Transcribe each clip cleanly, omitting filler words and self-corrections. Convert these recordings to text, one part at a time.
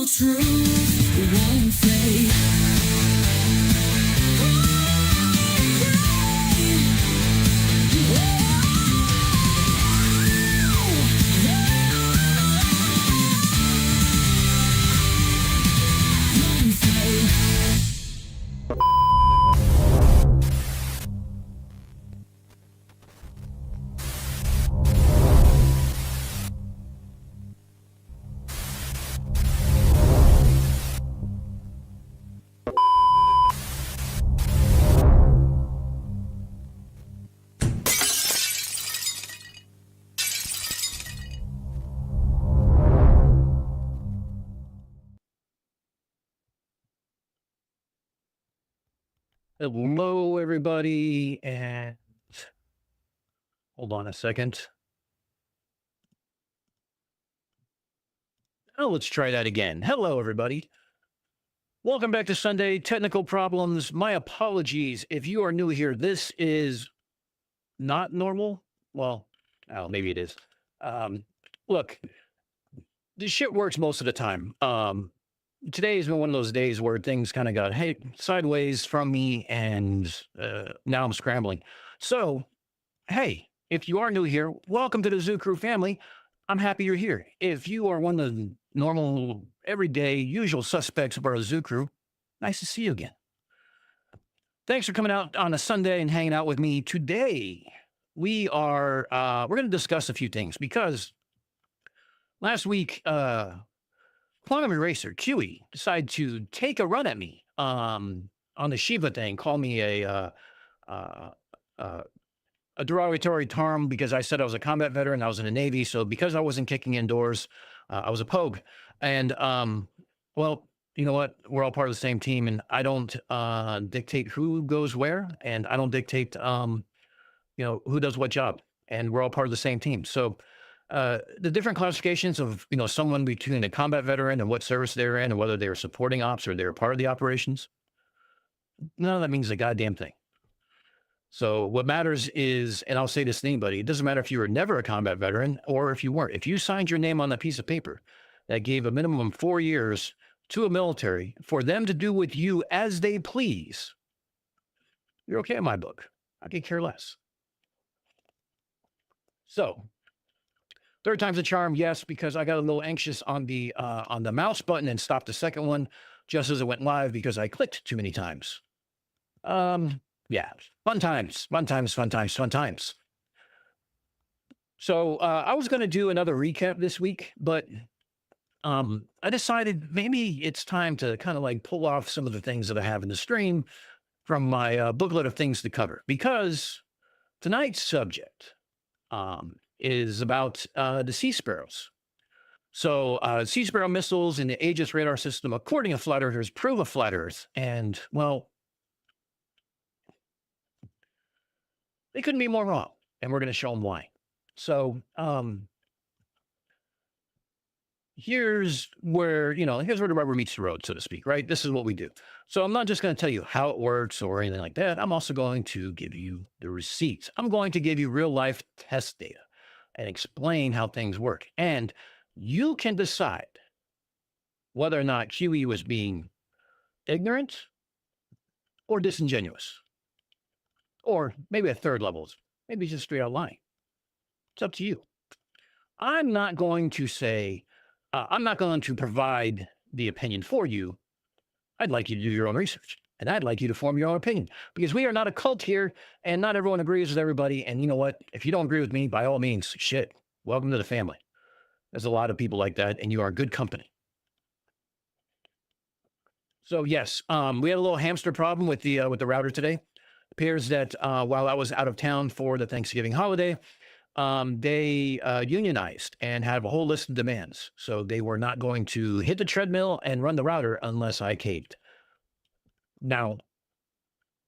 truth won't fade. Hello, everybody, and hold on a second. Oh, let's try that again. Hello, everybody. Welcome back to Sunday Technical Problems. My apologies if you are new here. This is not normal. Well, oh, maybe it is. Look, this shit works most of the time. Today has been one of those days where things kind of got sideways from me, and now I'm scrambling. So, hey, if you are new here, welcome to the Zoo Crew family. I'm happy you're here. If you are one of the normal, everyday, usual suspects of our Zoo Crew, nice to see you again. Thanks for coming out on a Sunday and hanging out with me. Today, we're going to discuss a few things because last week, Quantum Eraser, QE, decided to take a run at me on the Shiva thing, call me a derogatory term because I said I was a combat veteran. I was in the Navy. So because I wasn't kicking indoors, I was a pogue. And, well, you know what? We're all part of the same team, and I don't dictate who goes where, and I don't dictate, who does what job. And we're all part of the same team. So the different classifications of, someone between a combat veteran and what service they're in and whether they're supporting ops or they're part of the operations, none of that means a goddamn thing. So what matters is, and I'll say this to anybody, it doesn't matter if you were never a combat veteran or if you weren't. If you signed your name on that piece of paper that gave a minimum of 4 years to a military for them to do with you as they please, you're okay in my book. I could care less. So, third time's a charm, yes, because I got a little anxious on the mouse button and stopped the second one just as it went live because I clicked too many times. Yeah, fun times. So I was going to do another recap this week, but I decided maybe it's time to kind of like pull off some of the things that I have in the stream from my booklet of things to cover, because tonight's subject is about the Sea Sparrows. So Sea Sparrow missiles in the Aegis radar system, according to flat earthers, prove a flat Earth. And, well, they couldn't be more wrong. And we're going to show them why. So here's where the rubber meets the road, so to speak, right? This is what we do. So I'm not just going to tell you how it works or anything like that. I'm also going to give you the receipts. I'm going to give you real life test data and explain how things work. And you can decide whether or not QE was being ignorant or disingenuous, or maybe a third level, maybe just straight out lying. It's up to you. I'm not going to say, I'm not going to provide the opinion for you. I'd like you to do your own research, and I'd like you to form your own opinion, because we are not a cult here, and not everyone agrees with everybody. And you know what? If you don't agree with me, by all means, shit, welcome to the family. There's a lot of people like that, and you are good company. So yes, we had a little hamster problem with the router today. It appears that while I was out of town for the Thanksgiving holiday, they unionized and have a whole list of demands. So they were not going to hit the treadmill and run the router unless I caved. Now,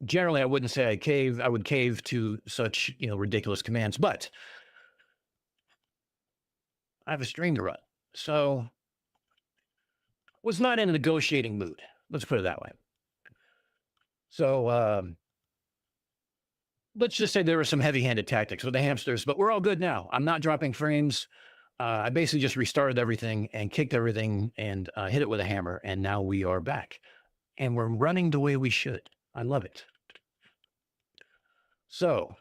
generally, I wouldn't say I cave. I would cave to such, ridiculous commands, but I have a stream to run. So was not in a negotiating mood. Let's put it that way. So let's just say there were some heavy-handed tactics with the hamsters, but we're all good now. I'm not dropping frames. I basically just restarted everything and kicked everything and hit it with a hammer. And now we are back and we're running the way we should. I love it. So,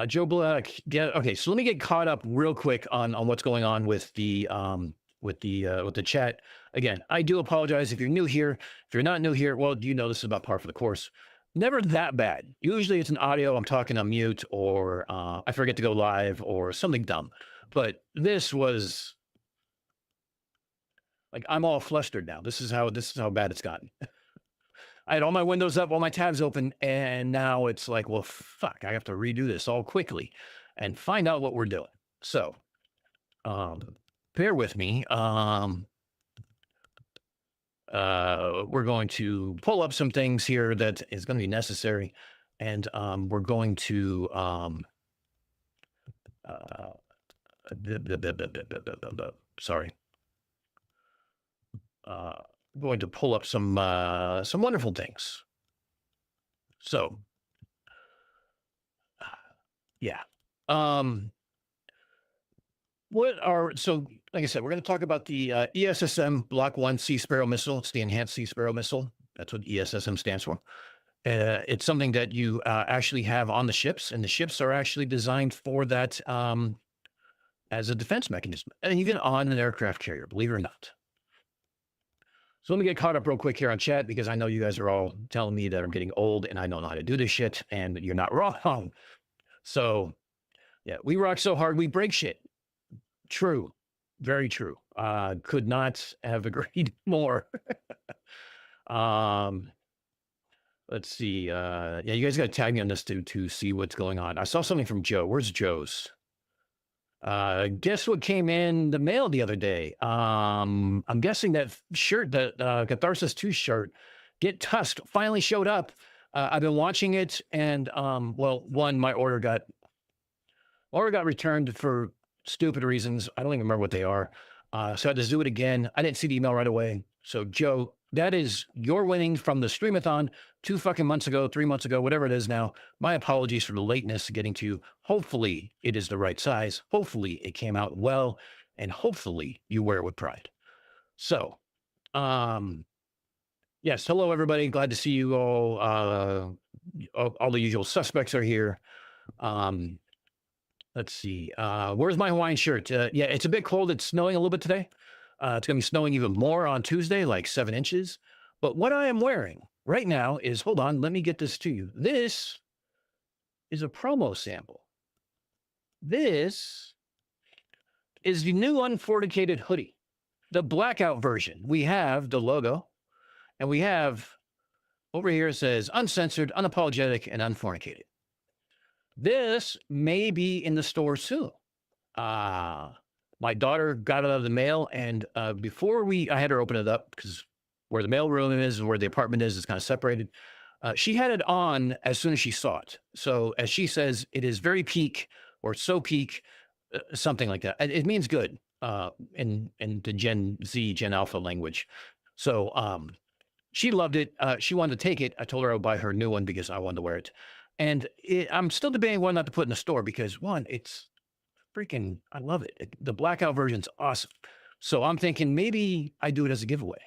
Joe Black, okay. So let me get caught up real quick on what's going on with the chat. Again, I do apologize if you're new here. If you're not new here, well, you know this is about par for the course. Never that bad. Usually it's an audio, I'm talking on mute, or I forget to go live, or something dumb. But this was like I'm all flustered now. This is how bad it's gotten. I had all my windows up, all my tabs open, and now it's like, well, fuck, I have to redo this all quickly and find out what we're doing. So, bear with me. We're going to pull up some things here that is going to be necessary, and we're going to sorry. Going to pull up some wonderful things. So, yeah. So like I said, we're going to talk about the ESSM Block 1 Sea Sparrow missile. It's the Enhanced Sea Sparrow missile. That's what ESSM stands for. It's something that you actually have on the ships, and the ships are actually designed for that as a defense mechanism, and even on an aircraft carrier, believe it or not. So let me get caught up real quick here on chat, because I know you guys are all telling me that I'm getting old and I don't know how to do this shit, and you're not wrong. So yeah, we rock so hard, we break shit. True. Very true. Could not have agreed more. Let's see. Yeah, you guys got to tag me on this to see what's going on. I saw something from Joe. Where's Joe's? Guess what came in the mail the other day? I'm guessing that shirt, that Catharsis 2 shirt, Get Tusked, finally showed up. I've been watching it, and well, one, my order got returned for stupid reasons. I don't even remember what they are. So I had to do it again. I didn't see the email right away. So Joe, that is your winning from the Streamathon 2 fucking months ago, 3 months ago, whatever it is now. My apologies for the lateness getting to you. Hopefully it is the right size. Hopefully it came out well, and hopefully you wear it with pride. So, yes, hello everybody. Glad to see you all. All the usual suspects are here. Let's see. Where's my Hawaiian shirt? Yeah, it's a bit cold. It's snowing a little bit today. It's going to be snowing even more on Tuesday, like 7 inches. But what I am wearing right now is, hold on, let me get this to you. This is a promo sample. This is the new Unfornicated hoodie, the blackout version. We have the logo, and we have over here, it says uncensored, unapologetic, and unfornicated. This may be in the store soon. My daughter got it out of the mail, and before I had her open it up, because where the mail room is and where the apartment is kind of separated. She had it on as soon as she saw it. So as she says, it is very peak, or so peak, something like that. It means good in the Gen Z, Gen Alpha language. So she loved it. She wanted to take it. I told her I would buy her a new one because I wanted to wear it. And I'm still debating whether or not to put in the store, because one, it's freaking, I love it. The blackout version's awesome. So I'm thinking maybe I do it as a giveaway.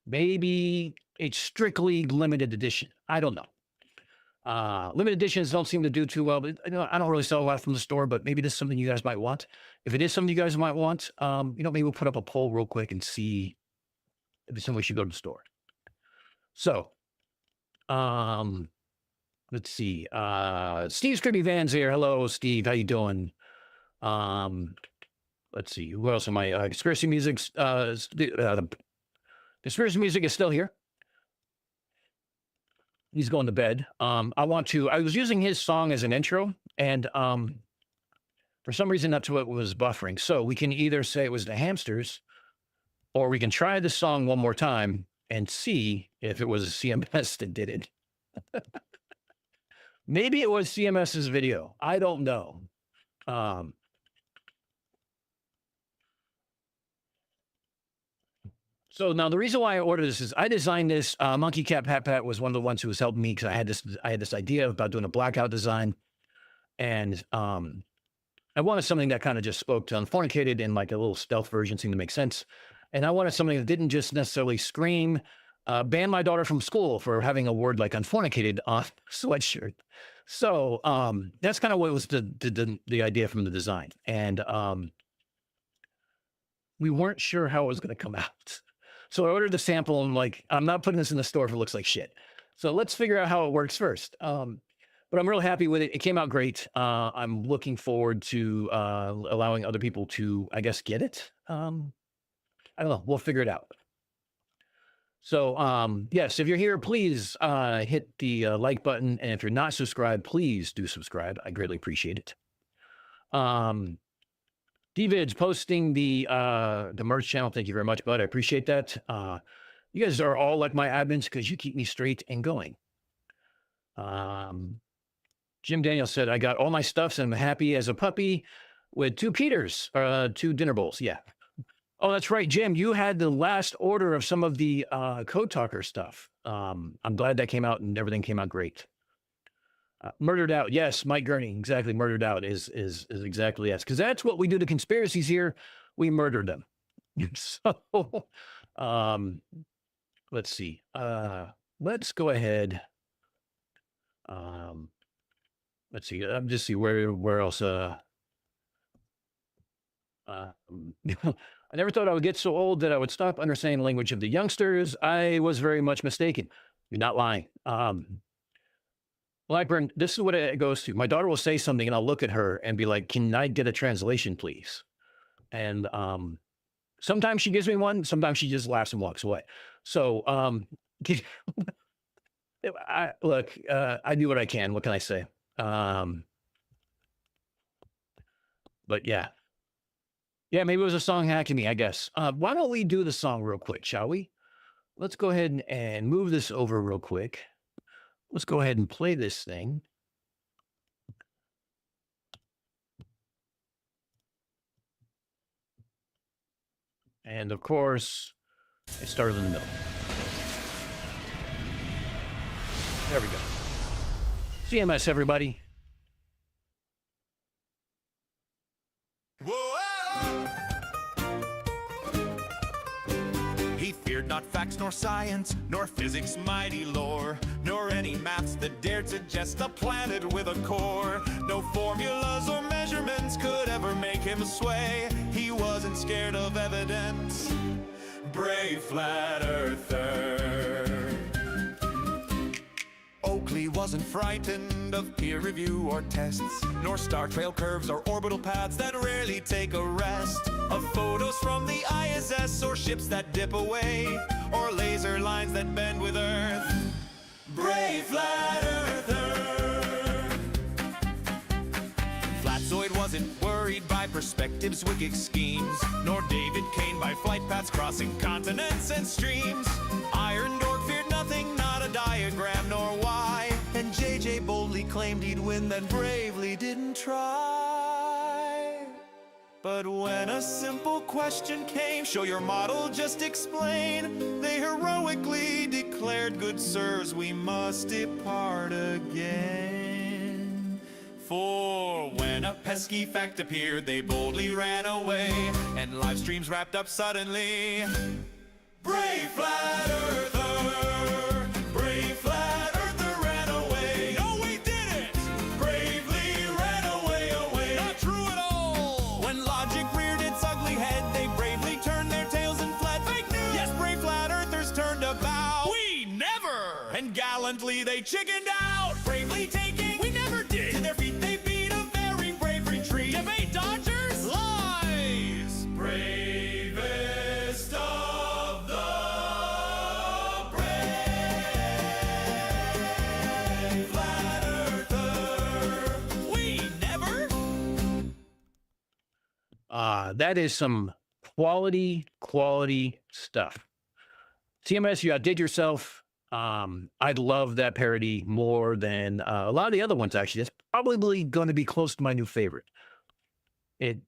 Maybe it's strictly limited edition. I don't know. Limited editions don't seem to do too well, but I don't really sell a lot from the store, but maybe this is something you guys might want. If it is something you guys might want, maybe we'll put up a poll real quick and see if it's something we should go to the store. So, let's see. Steve Scribby Van's here. Hello, Steve. How you doing? Let's see. Who else am I? Conspiracy Music's, Conspiracy Music is still here. He's going to bed. I was using his song as an intro, and for some reason that's what was buffering. So we can either say it was the hamsters, or we can try the song one more time and see if it was a CMS that did it. Maybe it was CMS's video. I don't know. So now the reason why I ordered this is I designed this. Monkey Cat Pat Pat was one of the ones who was helping me, because I had this idea about doing a blackout design, and I wanted something that kind of just spoke to Unfornicated in like a little stealth version, seemed to make sense. And I wanted something that didn't just necessarily scream, ban my daughter from school for having a word like unfornicated on sweatshirt. So that's kind of what was the idea from the design. And we weren't sure how it was going to come out. So I ordered the sample and like, I'm not putting this in the store if it looks like shit. So let's figure out how it works first. But I'm real happy with it. It came out great. I'm looking forward to allowing other people to, I guess, get it. I don't know. We'll figure it out. So, yes, if you're here, please hit the like button. And if you're not subscribed, please do subscribe. I greatly appreciate it. DVids posting the merch channel. Thank you very much, bud. I appreciate that. You guys are all like my admins because you keep me straight and going. Jim Daniel said, I got all my stuffs and I'm happy as a puppy with 2 Peters, 2 dinner bowls. Yeah. Oh, that's right, Jim. You had the last order of some of the Code Talker stuff. I'm glad that came out and everything came out great. Murdered Out. Yes, Mike Gurney. Exactly. Murdered Out is exactly yes. Because that's what we do to conspiracies here. We murder them. So let's see. Let's go ahead. Let's see. I'm just see where else. I never thought I would get so old that I would stop understanding the language of the youngsters. I was very much mistaken. You're not lying. Blackburn, this is what it goes to. My daughter will say something and I'll look at her and be like, can I get a translation, please? And sometimes she gives me one. Sometimes she just laughs and walks away. So look, I do what I can. What can I say? But yeah. Yeah, maybe it was a song hacking me, I guess. Why don't we do the song real quick, shall we? Let's go ahead and move this over real quick. Let's go ahead and play this thing. And of course, it started in the middle. There we go. CMS, everybody. He feared not facts nor science, nor physics' mighty lore, nor any maths that dared suggest a planet with a core. No formulas or measurements could ever make him sway. He wasn't scared of evidence. Brave flat earther. Oakley wasn't frightened of peer review or tests, nor star trail curves or orbital paths that rarely take a rest, of photos from the ISS or ships that dip away, or laser lines that bend with Earth. Brave flat earther. Flatzoid wasn't worried by perspectives, wicked schemes, nor David Kane by flight paths crossing continents and streams. Iron Dork feared nothing, not a diagram nor why, and JJ boldly claimed he'd win, then bravely didn't try. But when a simple question came, show your model, just explain, they heroically declared, good sirs, we must depart again. For when a pesky fact appeared, they boldly ran away, and live streams wrapped up suddenly. Brave flat earther, brave flat earther ran away. No, we didn't! Bravely ran away, away. Not true at all! When logic reared its ugly head, they bravely turned their tails and fled. Fake news! Yes, brave flat earthers turned about. We never! And gallantly they chickened out. Bravely taking, we never did. To their feet they beat a very brave retreat. Debate dodgers? Lies! Bravest of the brave flat earther. We never. That is some quality stuff. CMS, you outdid yourself. I'd love that parody more than a lot of the other ones, actually. That's probably going to be close to my new favorite. It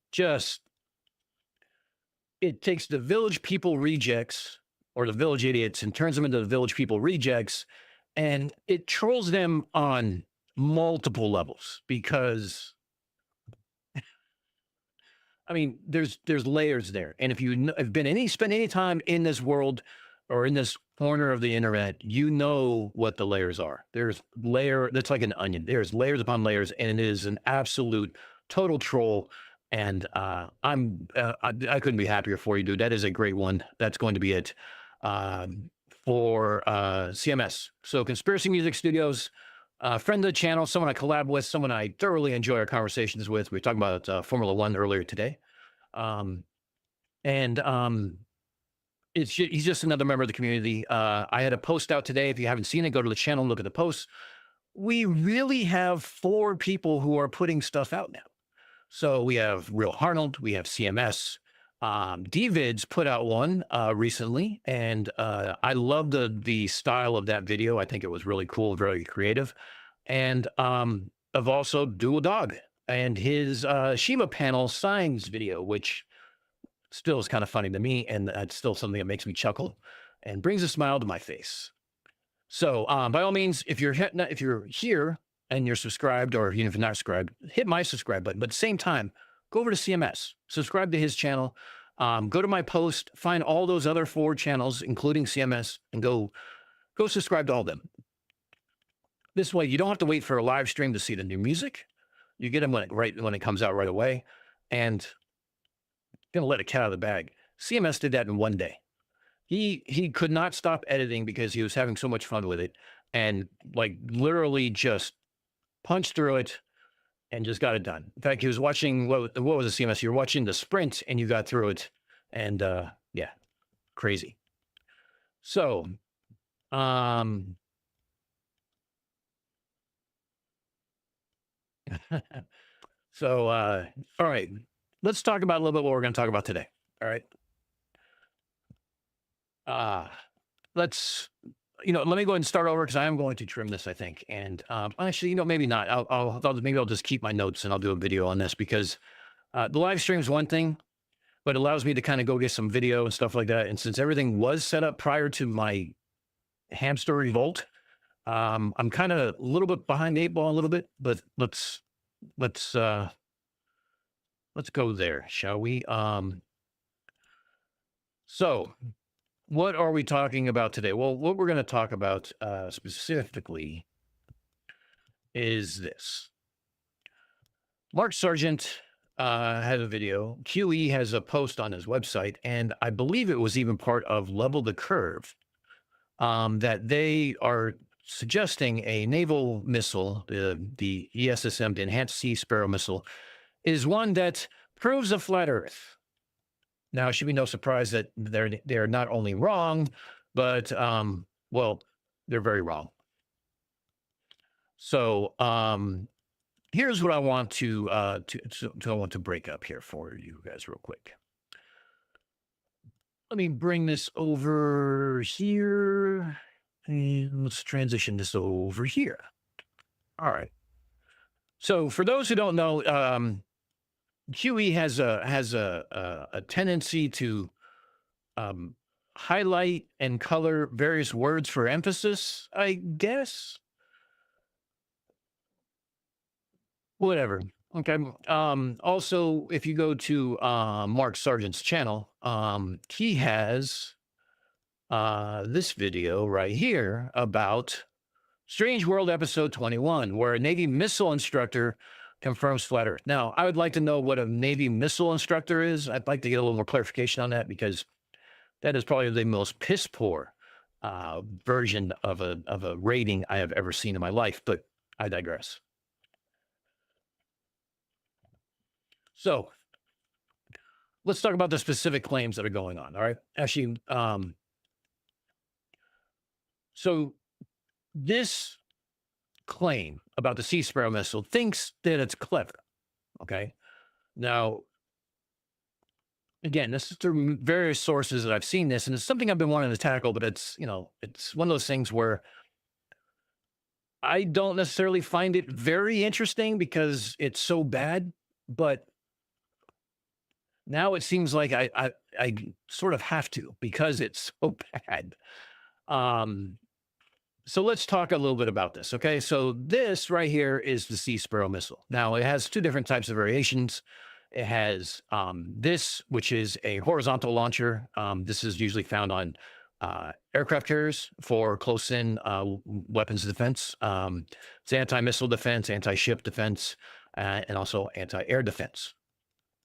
takes the Village People rejects, or the Village Idiots, and turns them into the Village People rejects, and it trolls them on multiple levels, because I mean, there's layers there, and if you have spend any time in this world or in this corner of the internet, you know what the layers are. There's layer that's like an onion. There's layers upon layers, and it is an absolute total troll. And I couldn't be happier for you, dude. That is a great one. That's going to be it for CMS. So Conspiracy Music Studios, friend of the channel, someone I collab with, someone I thoroughly enjoy our conversations with. We were talking about Formula One earlier today. Um, and he's just another member of the community. I had a post out today. If you haven't seen it, go to the channel and look at the post. We really have 4 people who are putting stuff out now. So we have Real Arnold, we have CMS. DVids put out one recently, and I love the style of that video. I think it was really cool, very creative. And I've also Dual Dog and his Shima panel signs video, which still is kind of funny to me, and that's still something that makes me chuckle and brings a smile to my face. So by all means, if you're here and you're subscribed, or even if you're not subscribed, hit my subscribe button. But at the same time, go over to CMS, subscribe to his channel, go to my post, find all those other 4 channels, including CMS, and go subscribe to all of them. This way, you don't have to wait for a live stream to see the new music. You get them when it comes out right away, and gonna let a cat out of the bag. CMS did that in one day. He could not stop editing because he was having so much fun with it, and like literally just punched through it and just got it done. In fact, he was watching what was the CMS? You're watching the sprint and you got through it, and yeah, crazy. So, so all right, let's talk about a little bit what we're going to talk about today. All right. Let's, let me go ahead and start over because I am going to trim this, I think. And actually, maybe not. Maybe I'll just keep my notes and I'll do a video on this because the live stream is one thing, but it allows me to kind of go get some video and stuff like that. And since everything was set up prior to my hamster revolt, I'm kind of a little bit behind the 8 ball a little bit, but let's go there, shall we? So what are we talking about today? Well, what we're going to talk about specifically is this. Mark Sargent had a video. QE has a post on his website, and I believe it was even part of Level the Curve, that they are suggesting a naval missile, the ESSM, the Enhanced Sea Sparrow missile, is one that proves a flat Earth. Now, it should be no surprise that they're not only wrong, but well, they're very wrong. So here's what I want to break up here for you guys real quick. Let me bring this over here, and let's transition this over here. All right. So for those who don't know, QE has a tendency to highlight and color various words for emphasis, I guess. Whatever. Okay. Also, if you go to Mark Sargent's channel, he has this video right here about Strange World episode 21, where a Navy missile instructor confirms flat Earth. Now, I would like to know what a Navy missile instructor is. I'd like to get a little more clarification on that because that is probably the most piss poor version of a rating I have ever seen in my life, but I digress. So let's talk about the specific claims that are going on. All right. Actually, so this claim about the Sea Sparrow missile thinks that it's clever. Okay. Now, again, this is through various sources that I've seen this, and it's something I've been wanting to tackle, but it's one of those things where I don't necessarily find it very interesting because it's so bad, but now it seems like I sort of have to because it's so bad. So let's talk a little bit about this. Okay. So this right here is the Sea Sparrow missile. Now it has 2 different types of variations. It has this, which is a horizontal launcher. This is usually found on aircraft carriers for close-in weapons defense. It's anti-missile defense, anti-ship defense, and also anti-air defense.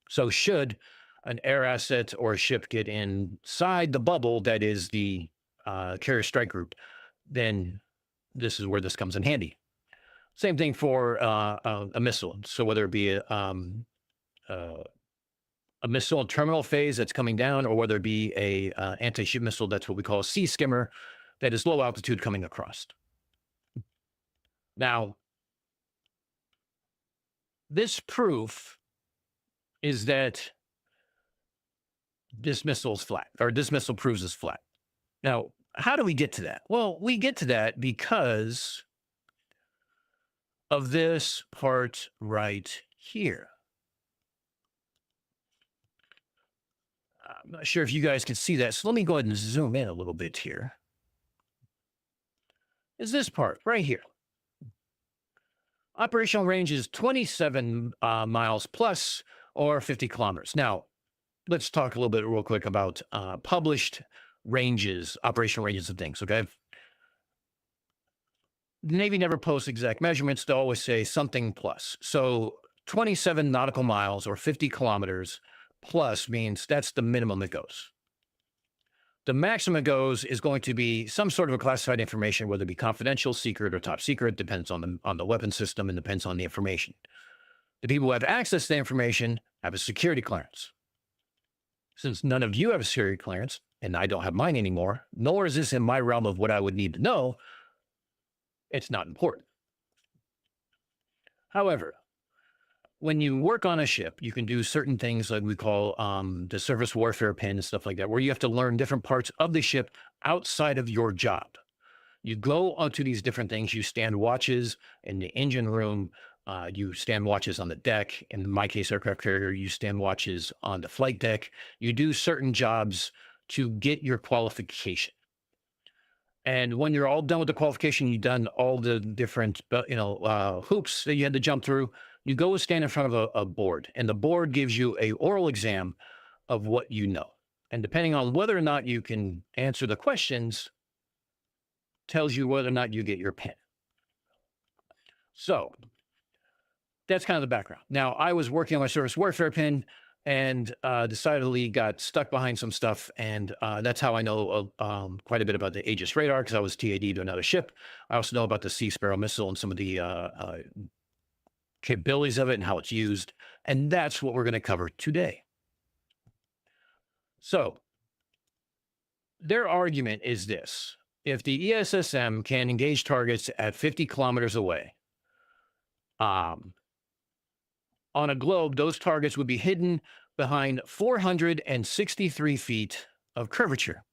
So should an air asset or a ship get inside the bubble that is the carrier strike group, then this is where this comes in handy. Same thing for a missile. So whether it be a missile in terminal phase that's coming down, or whether it be a anti-ship missile, that's what we call a sea skimmer, that is low altitude coming across. Now, this proof is that this missile is flat, or this missile proves is flat. Now, how do we get to that? Well, we get to that because of this part right here. I'm not sure if you guys can see that. So let me go ahead and zoom in a little bit here. Is this part right here. Operational range is 27 miles plus or 50 kilometers. Now, let's talk a little bit real quick about published ranges, operational ranges of things, okay? The Navy never posts exact measurements. They always say something plus. So 27 nautical miles or 50 kilometers plus means that's the minimum it goes. The maximum it goes is going to be some sort of a classified information, whether it be confidential, secret, or top secret, depends on the weapon system and depends on the information. The people who have access to the information have a security clearance. Since none of you have a security clearance, and I don't have mine anymore, nor is this in my realm of what I would need to know, it's not important. However, when you work on a ship, you can do certain things like we call the surface warfare pin and stuff like that, where you have to learn different parts of the ship outside of your job. You go onto these different things. You stand watches in the engine room. You stand watches on the deck. In my case, aircraft carrier, you stand watches on the flight deck. You do certain jobs to get your qualification. And when you're all done with the qualification, you've done all the different, hoops that you had to jump through. You go stand in front of a board, and the board gives you a oral exam of what you know. And depending on whether or not you can answer the questions, tells you whether or not you get your pin. So that's kind of the background. Now, I was working on my surface warfare pin and decidedly got stuck behind some stuff. And that's how I know quite a bit about the Aegis radar, because I was TAD to another ship. I also know about the Sea Sparrow missile and some of the capabilities of it and how it's used. And that's what we're going to cover today. So their argument is this: if the ESSM can engage targets at 50 kilometers away, on a globe, those targets would be hidden behind 463 feet of curvature.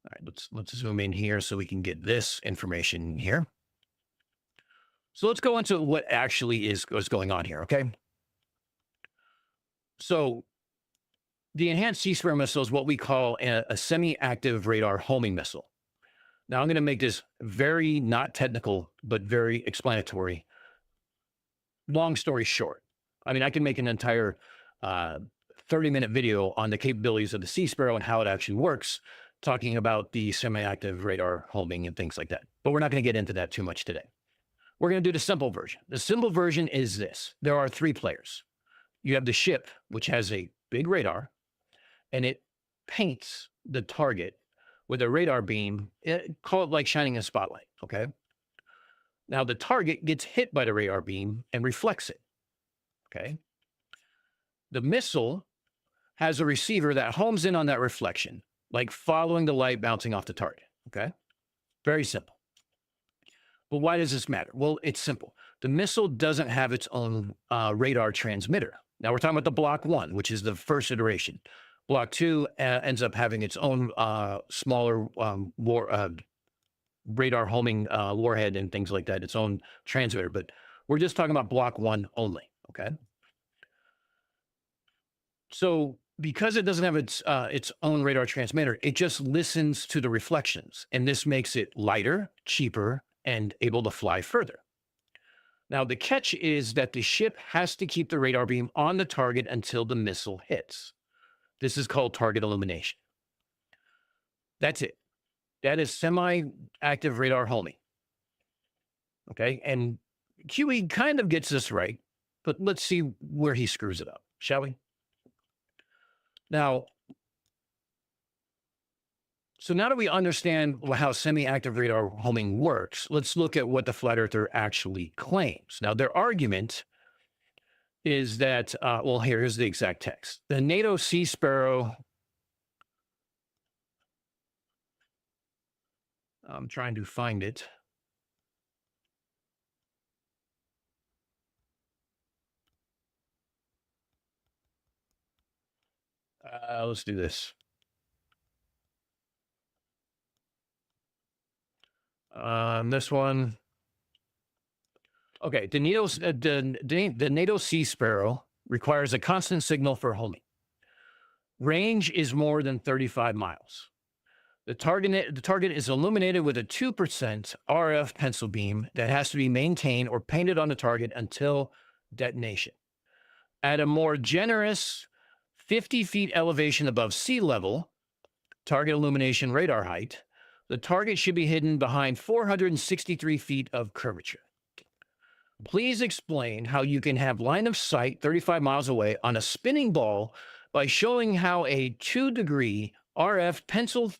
All right, let's zoom in here so we can get this information here. So let's go into what actually is going on here, okay? So the enhanced Sea Sparrow missile is what we call a semi-active radar homing missile. Now, I'm going to make this very not technical, but very explanatory. Long story short, I mean, I can make an entire 30-minute video on the capabilities of the Sea Sparrow and how it actually works, talking about the semi-active radar homing and things like that. But we're not going to get into that too much today. We're going to do the simple version. The simple version is this. There are three players. You have the ship, which has a big radar, and it paints the target with a radar beam. Call it like shining a spotlight, okay? Now, the target gets hit by the radar beam and reflects it, okay? The missile has a receiver that homes in on that reflection, like following the light bouncing off the target, okay? Very simple. But why does this matter? Well, it's simple. The missile doesn't have its own radar transmitter. Now, we're talking about the Block 1, which is the first iteration. Block 2 ends up having its own smaller radar homing warhead and things like that, its own transmitter. But we're just talking about Block 1 only, okay? So because it doesn't have its own radar transmitter, it just listens to the reflections. And this makes it lighter, cheaper, and able to fly further. Now, the catch is that the ship has to keep the radar beam on the target until the missile hits. This is called target illumination. That's it. That is semi-active radar homing. Okay. And QE kind of gets this right, but let's see where he screws it up, shall we? Now, so now that we understand how semi-active radar homing works, let's look at what the flat earther actually claims. Now, their argument is that, well, here's the exact text. The NATO Sea Sparrow, I'm trying to find it. Let's do this. This one. Okay, the NATO Sea Sparrow requires a constant signal for homing. Range is more than 35 miles. The target is illuminated with a 2% RF pencil beam that has to be maintained or painted on the target until detonation. At a more generous 50 feet elevation above sea level, target illumination radar height, the target should be hidden behind 463 feet of curvature. Please explain how you can have line of sight 35 miles away on a spinning ball by showing how a 2-degree RF pencil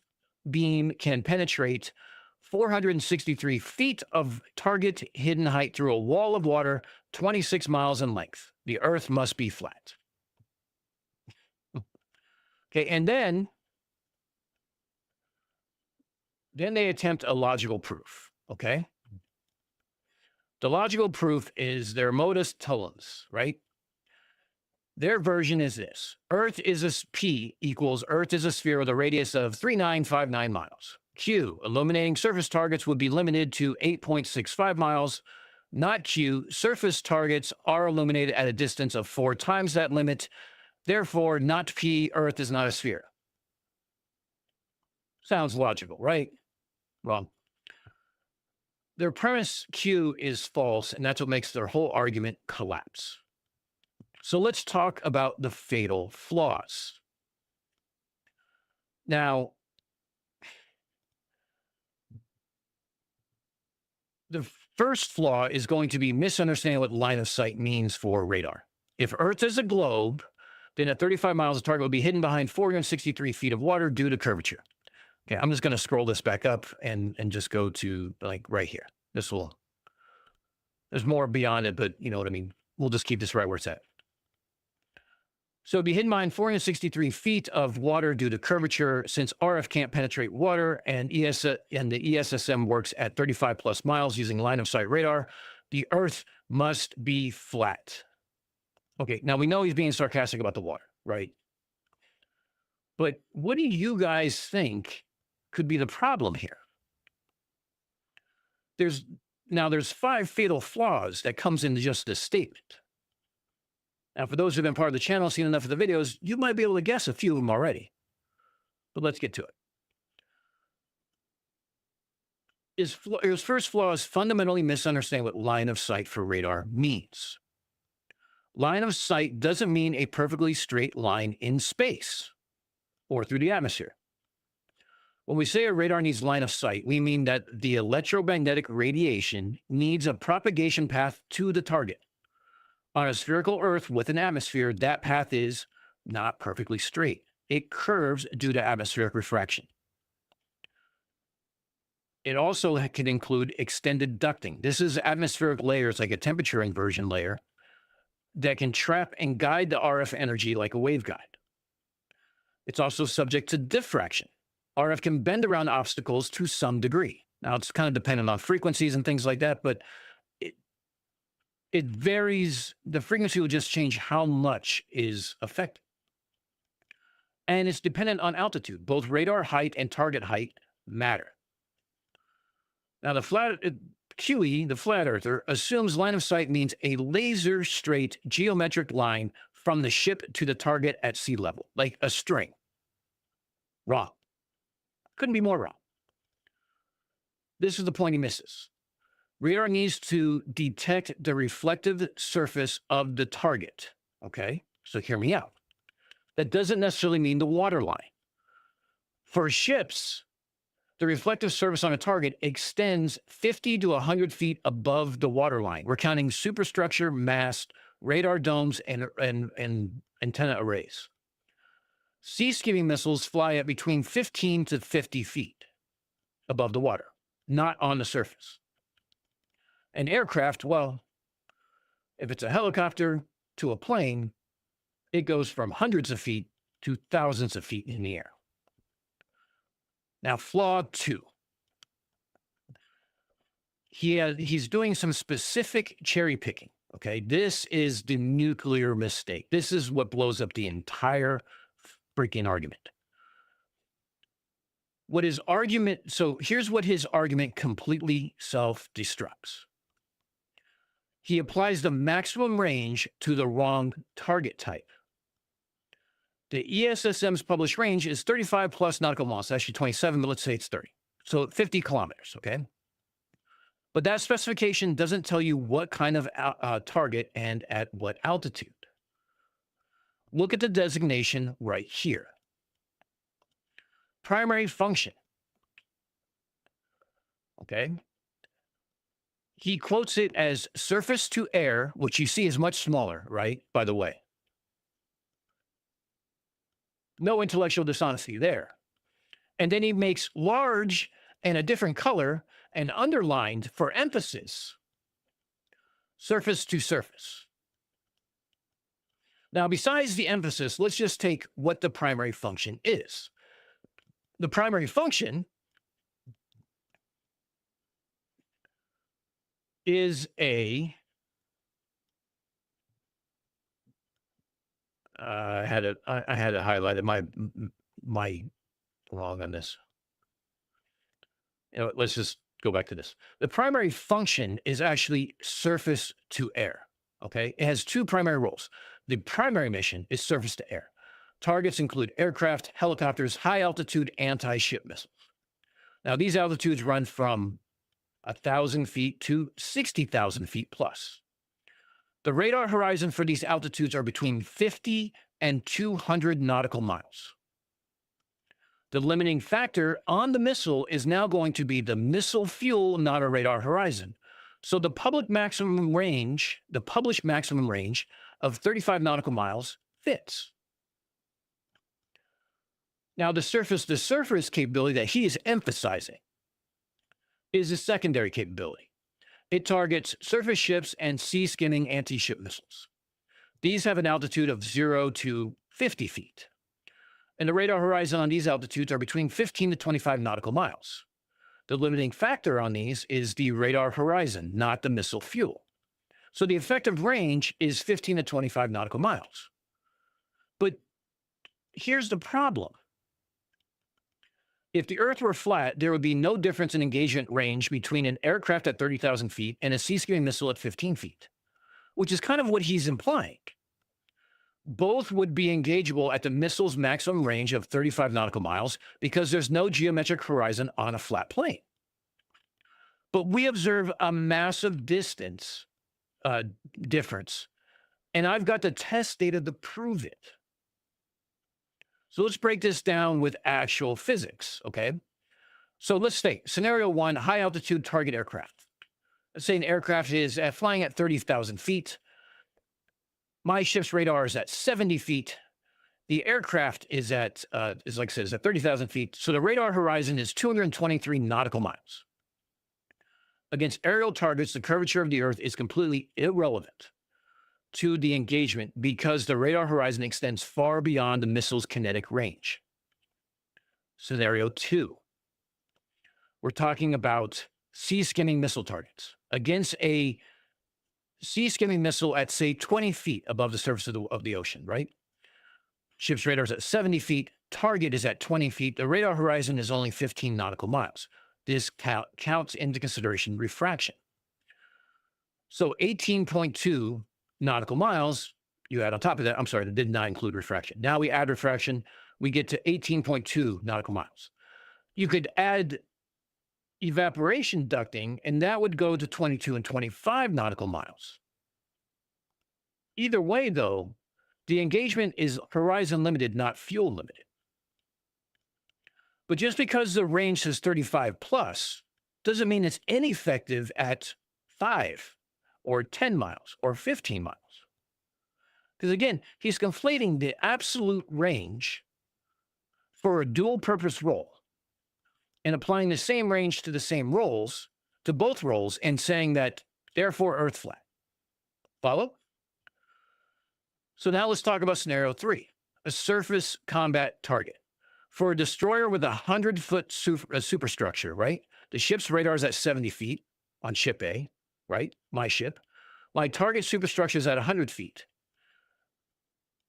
beam can penetrate 463 feet of target hidden height through a wall of water 26 miles in length. The Earth must be flat. Okay, and then they attempt a logical proof, okay? The logical proof is their modus tollens, right? Their version is this. Earth is a P equals Earth is a sphere with a radius of 3959 miles. Q, illuminating surface targets would be limited to 8.65 miles. Not Q, surface targets are illuminated at a distance of 4 times that limit. Therefore, not P, Earth is not a sphere. Sounds logical, right? Wrong. Their premise Q is false, and that's what makes their whole argument collapse. So let's talk about the fatal flaws. Now, the first flaw is going to be misunderstanding what line of sight means for radar. If Earth is a globe, then at 35 miles, the target will be hidden behind 463 feet of water due to curvature. Okay, I'm just going to scroll this back up and just go to like right here. There's more beyond it, but you know what I mean. We'll just keep this right where it's at. So it'd be hidden behind 463 feet of water due to curvature. Since RF can't penetrate water and the ESSM works at 35 plus miles using line of sight radar, the Earth must be flat. Okay, now we know he's being sarcastic about the water, right? But what do you guys think could be the problem here? There's 5 fatal flaws that comes into just this statement. Now, for those who've been part of the channel, seen enough of the videos, you might be able to guess a few of them already. But let's get to it. His first flaw is fundamentally misunderstanding what line of sight for radar means. Line of sight doesn't mean a perfectly straight line in space or through the atmosphere. When we say a radar needs line of sight, we mean that the electromagnetic radiation needs a propagation path to the target. On a spherical Earth with an atmosphere, that path is not perfectly straight. It curves due to atmospheric refraction. It also can include extended ducting. This is atmospheric layers like a temperature inversion layer that can trap and guide the RF energy like a waveguide. It's also subject to diffraction. RF can bend around obstacles to some degree. Now, it's kind of dependent on frequencies and things like that, but it varies. The frequency will just change how much is affected. And it's dependent on altitude. Both radar height and target height matter. Now, the QE, the flat earther, assumes line of sight means a laser straight geometric line from the ship to the target at sea level, like a string. Wrong. Couldn't be more wrong. This is the point he misses. Radar needs to detect the reflective surface of the target. Okay, so hear me out. That doesn't necessarily mean the waterline. For ships, the reflective surface on a target extends 50 to 100 feet above the waterline. We're counting superstructure, mast, radar domes, and antenna arrays. Sea skimming missiles fly at between 15 to 50 feet above the water, not on the surface. An aircraft, well, if it's a helicopter to a plane, it goes from hundreds of feet to thousands of feet in the air. Now, flaw 2. He's doing some specific cherry picking. Okay, this is the nuclear mistake. This is what blows up the entire freaking argument. So here's what his argument completely self-destructs. He applies the maximum range to the wrong target type. The ESSM's published range is 35 plus nautical miles, actually 27, but let's say it's 30. So 50 kilometers, okay? But that specification doesn't tell you what kind of target and at what altitude. Look at the designation right here. Primary function. Okay. He quotes it as surface to air, which you see is much smaller, right? By the way. No intellectual dishonesty there. And then he makes large and a different color and underlined for emphasis, surface to surface. Now, besides the emphasis, let's just take what the primary function is. The primary function is I had it highlighted, my wrong on this. Let's just go back to this. The primary function is actually surface to air. Okay, it has two primary roles. The primary mission is surface to air. Targets include aircraft, helicopters, high altitude anti-ship missiles. Now, these altitudes run from 1,000 feet to 60,000 feet plus. The radar horizon for these altitudes are between 50 and 200 nautical miles. The limiting factor on the missile is now going to be the missile fuel, not a radar horizon. So the published maximum range of 35 nautical miles fits. Now, the surface-to-surface capability that he is emphasizing is a secondary capability. It targets surface ships and sea-skimming anti-ship missiles. These have an altitude of 0 to 50 feet. And the radar horizon on these altitudes are between 15 to 25 nautical miles. The limiting factor on these is the radar horizon, not the missile fuel. So the effective range is 15 to 25 nautical miles. But here's the problem. If the Earth were flat, there would be no difference in engagement range between an aircraft at 30,000 feet and a sea-skimming missile at 15 feet, which is kind of what he's implying. Both would be engageable at the missile's maximum range of 35 nautical miles because there's no geometric horizon on a flat plane. But we observe a massive distance difference, and I've got the test data to prove it. So let's break this down with actual physics, okay? So let's say scenario 1, high altitude target aircraft. Let's say an aircraft is flying at 30,000 feet. My ship's radar is at 70 feet. The aircraft is at, like I said, is at 30,000 feet. So the radar horizon is 223 nautical miles. Against aerial targets, the curvature of the Earth is completely irrelevant to the engagement because the radar horizon extends far beyond the missile's kinetic range. Scenario 2. We're talking about sea-skimming missile targets. Against a sea-skimming missile at, say, 20 feet above the surface of the ocean, right? Ship's radar is at 70 feet. Target is at 20 feet. The radar horizon is only 15 nautical miles. This counts into consideration refraction. So 18.2 nautical miles, you add on top of that, I'm sorry, that did not include refraction. Now we add refraction, we get to 18.2 nautical miles. You could add evaporation ducting, and that would go to 22 and 25 nautical miles. Either way, though, the engagement is horizon limited, not fuel limited. But just because the range says 35 plus doesn't mean it's ineffective at 5 or 10 miles or 15 miles. Because again, he's conflating the absolute range for a dual purpose role and applying the same range to the same roles, to both roles, and saying that therefore Earth flat. Follow? So now let's talk about scenario 3, a surface combat target. For a destroyer with a 100-foot superstructure, right? The ship's radar is at 70 feet on ship A, right? My ship. My target superstructure is at 100 feet.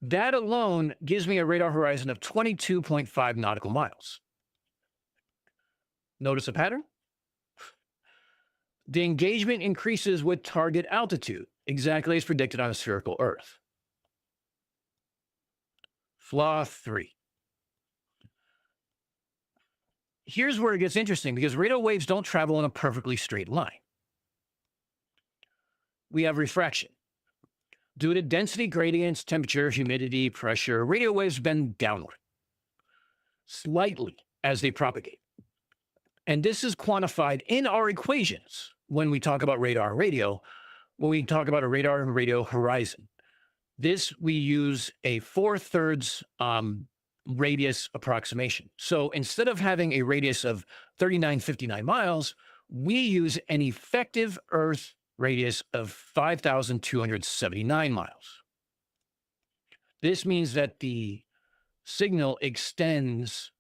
That alone gives me a radar horizon of 22.5 nautical miles. Notice a pattern? The engagement increases with target altitude, exactly as predicted on a spherical Earth. Flaw 3. Here's where it gets interesting, because radio waves don't travel in a perfectly straight line. We have refraction. Due to density gradients, temperature, humidity, pressure, radio waves bend downward slightly as they propagate. And this is quantified in our equations when we talk about radar and radio, when we talk about a radar and radio horizon. This, we use a 4/3 radius approximation. So instead of having a radius of 3959 miles, we use an effective Earth radius of 5,279 miles. This means that the signal extends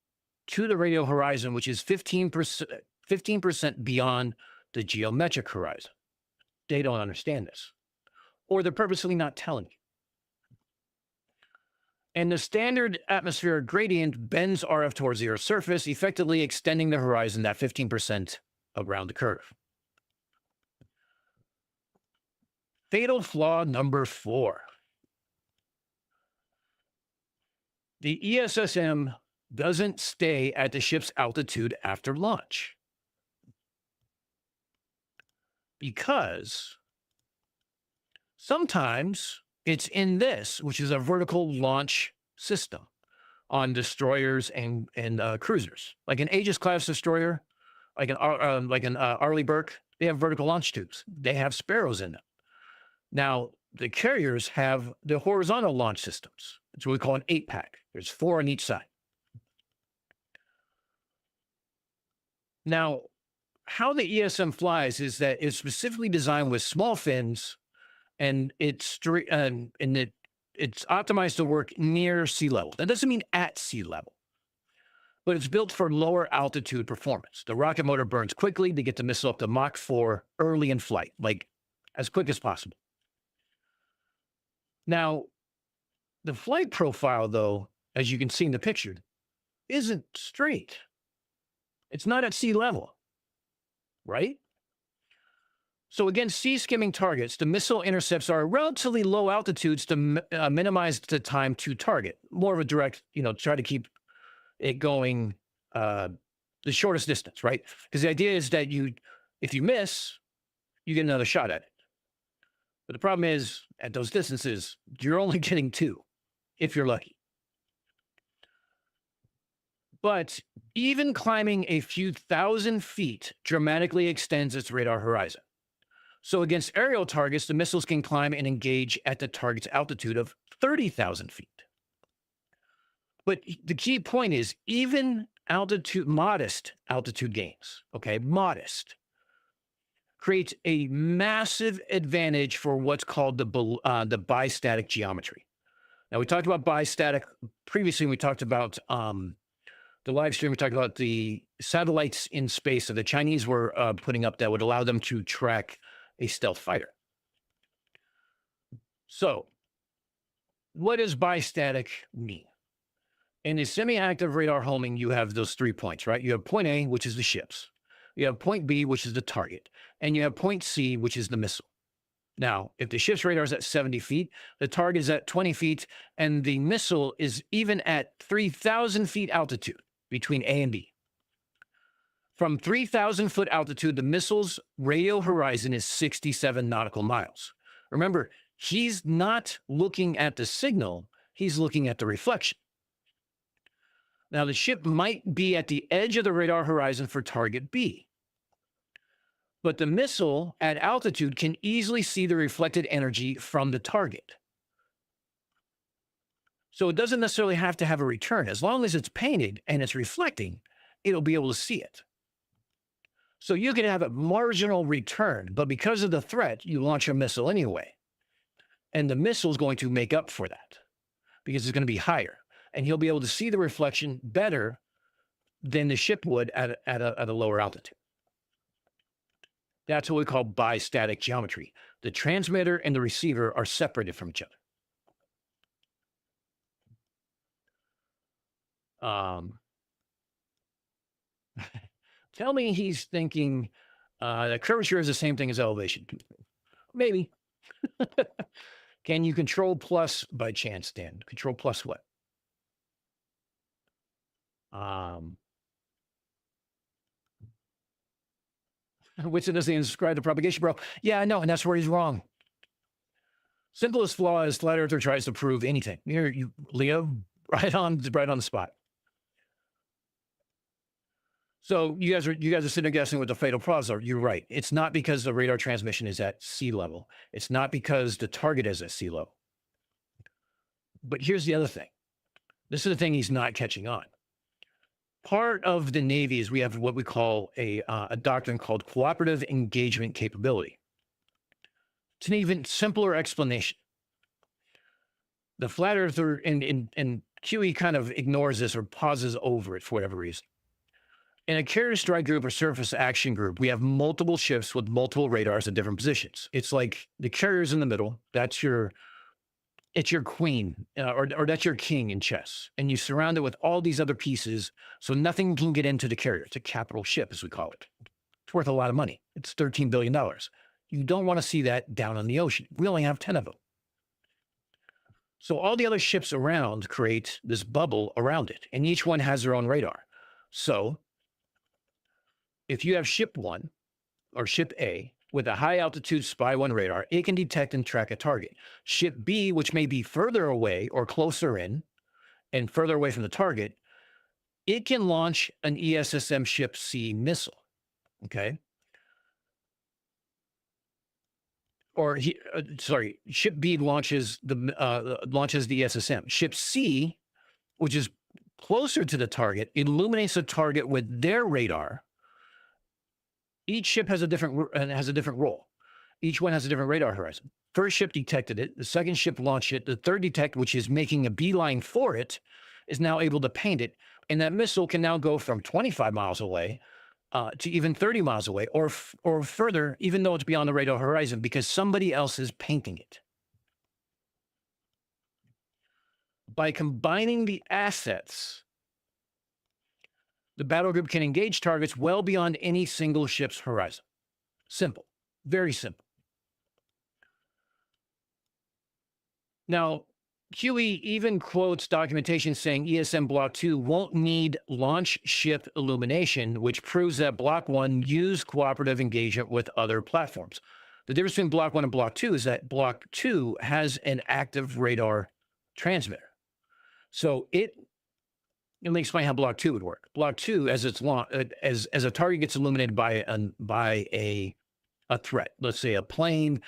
to the radio horizon, which is 15% beyond the geometric horizon. They don't understand this, or they're purposely not telling you. And the standard atmospheric gradient bends RF towards the Earth's surface, effectively extending the horizon that 15% around the curve. Fatal flaw number 4. The ESSM doesn't stay at the ship's altitude after launch, because sometimes it's in this, which is a vertical launch system on destroyers and cruisers, like an Aegis class destroyer, like an Arleigh Burke. They have vertical launch tubes. They have Sparrows in them. Now, the carriers have the horizontal launch systems. It's what we call an 8-pack. There's 4 on each side. Now, how the ESM flies is that it's specifically designed with small fins, and it's optimized to work near sea level. That doesn't mean at sea level, but it's built for lower altitude performance. The rocket motor burns quickly to get the missile up to Mach 4 early in flight, like as quick as possible. Now, the flight profile, though, as you can see in the picture, isn't straight. It's not at sea level, right? So against sea skimming targets, the missile intercepts are relatively low altitudes to minimize the time to target. More of a direct, try to keep it going the shortest distance, right? Because the idea is that if you miss, you get another shot at it. But the problem is, at those distances, you're only getting 2, if you're lucky. But even climbing a few thousand feet dramatically extends its radar horizon. So against aerial targets, the missiles can climb and engage at the target's altitude of 30,000 feet. But the key point is, even modest altitude gains, modest, creates a massive advantage for what's called the bistatic geometry. Now, we talked about bistatic previously. We talked about the live stream. We talked about the satellites in space that the Chinese were putting up that would allow them to track a stealth fighter. So, what does bistatic mean? In a semi-active radar homing, you have those 3 points, right? You have point A, which is the ships. You have point B, which is the target. And you have point C, which is the missile. Now, if the ship's radar is at 70 feet, the target is at 20 feet, and the missile is even at 3,000 feet altitude between A and B. From 3,000 foot altitude, the missile's radio horizon is 67 nautical miles. Remember, he's not looking at the signal, he's looking at the reflection. Now, the ship might be at the edge of the radar horizon for target B, but the missile at altitude can easily see the reflected energy from the target. So it doesn't necessarily have to have a return. As long as it's painted and it's reflecting, it'll be able to see it. So you can have a marginal return, but because of the threat, you launch a missile anyway. And the missile is going to make up for that because it's going to be higher. And he'll be able to see the reflection better than the ship would at a lower altitude. That's what we call bistatic geometry. The transmitter and the receiver are separated from each other. Tell me he's thinking that curvature is the same thing as elevation. Maybe. Can you control plus by chance, Dan? Control plus what? Which doesn't describe the propagation, bro. Yeah, I know, and that's where he's wrong. Simplest flaw is flat earther tries to prove anything. You Leo, right on the spot. So you guys are sitting guessing what the fatal flaws are. You're right. It's not because the radar transmission is at sea level. It's not because the target is at sea level. But here's the other thing. This is the thing he's not catching on. Part of the Navy is we have what we call a doctrine called cooperative engagement capability. It's an even simpler explanation. The flat earther and QE kind of ignores this or pauses over it for whatever reason. In a carrier strike group or surface action group, we have multiple ships with multiple radars at different positions. It's like the carrier's in the middle. It's your queen or that's your king in chess. And you surround it with all these other pieces so nothing can get into the carrier. It's a capital ship, as we call it. It's worth a lot of money. It's $13 billion. You don't want to see that down on the ocean. We only have 10 of them. So all the other ships around create this bubble around it, and each one has their own radar. So if you have ship 1 or ship A with a high altitude spy 1 radar, it can detect and track a target. Ship B, which may be further away or closer in and further away from the target, it can launch an ESSM ship C missile. Okay. Or ship B launches the ESSM. Ship C, which is closer to the target, illuminates the target with their radar. Each ship has a different role. Each one has a different radar horizon. First ship detected it. The second ship launched it. The third detect, which is making a beeline for it, is now able to paint it. And that missile can now go from 25 miles away to even 30 miles away or further, even though it's beyond the radar horizon, because somebody else is painting it. By combining the assets, the battle group can engage targets well beyond any single ship's horizon. Simple. Very simple. Now, QE even quotes documentation saying ESM Block 2 won't need launch ship illumination, which proves that Block 1 used cooperative engagement with other platforms. The difference between Block 1 and Block 2 is that Block 2 has an active radar transmitter. So let me explain how Block 2 would work. Block 2, as a target gets illuminated by a threat, let's say a plane,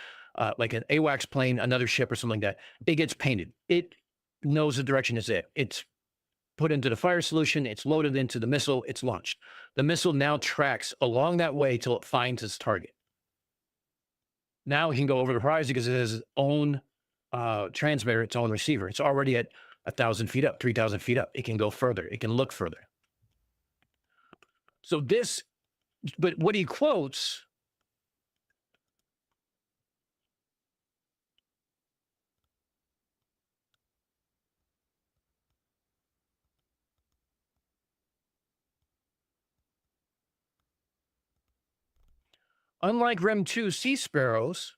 like an AWACS plane, another ship or something like that, it gets painted. It knows the direction it's in. It's put into the fire solution. It's loaded into the missile. It's launched. The missile now tracks along that way till it finds its target. Now it can go over the horizon because it has its own transmitter, its own receiver. It's already at 1,000 feet up, 3,000 feet up. It can go further. It can look further. So but what he quotes, unlike REM 2 Sea Sparrows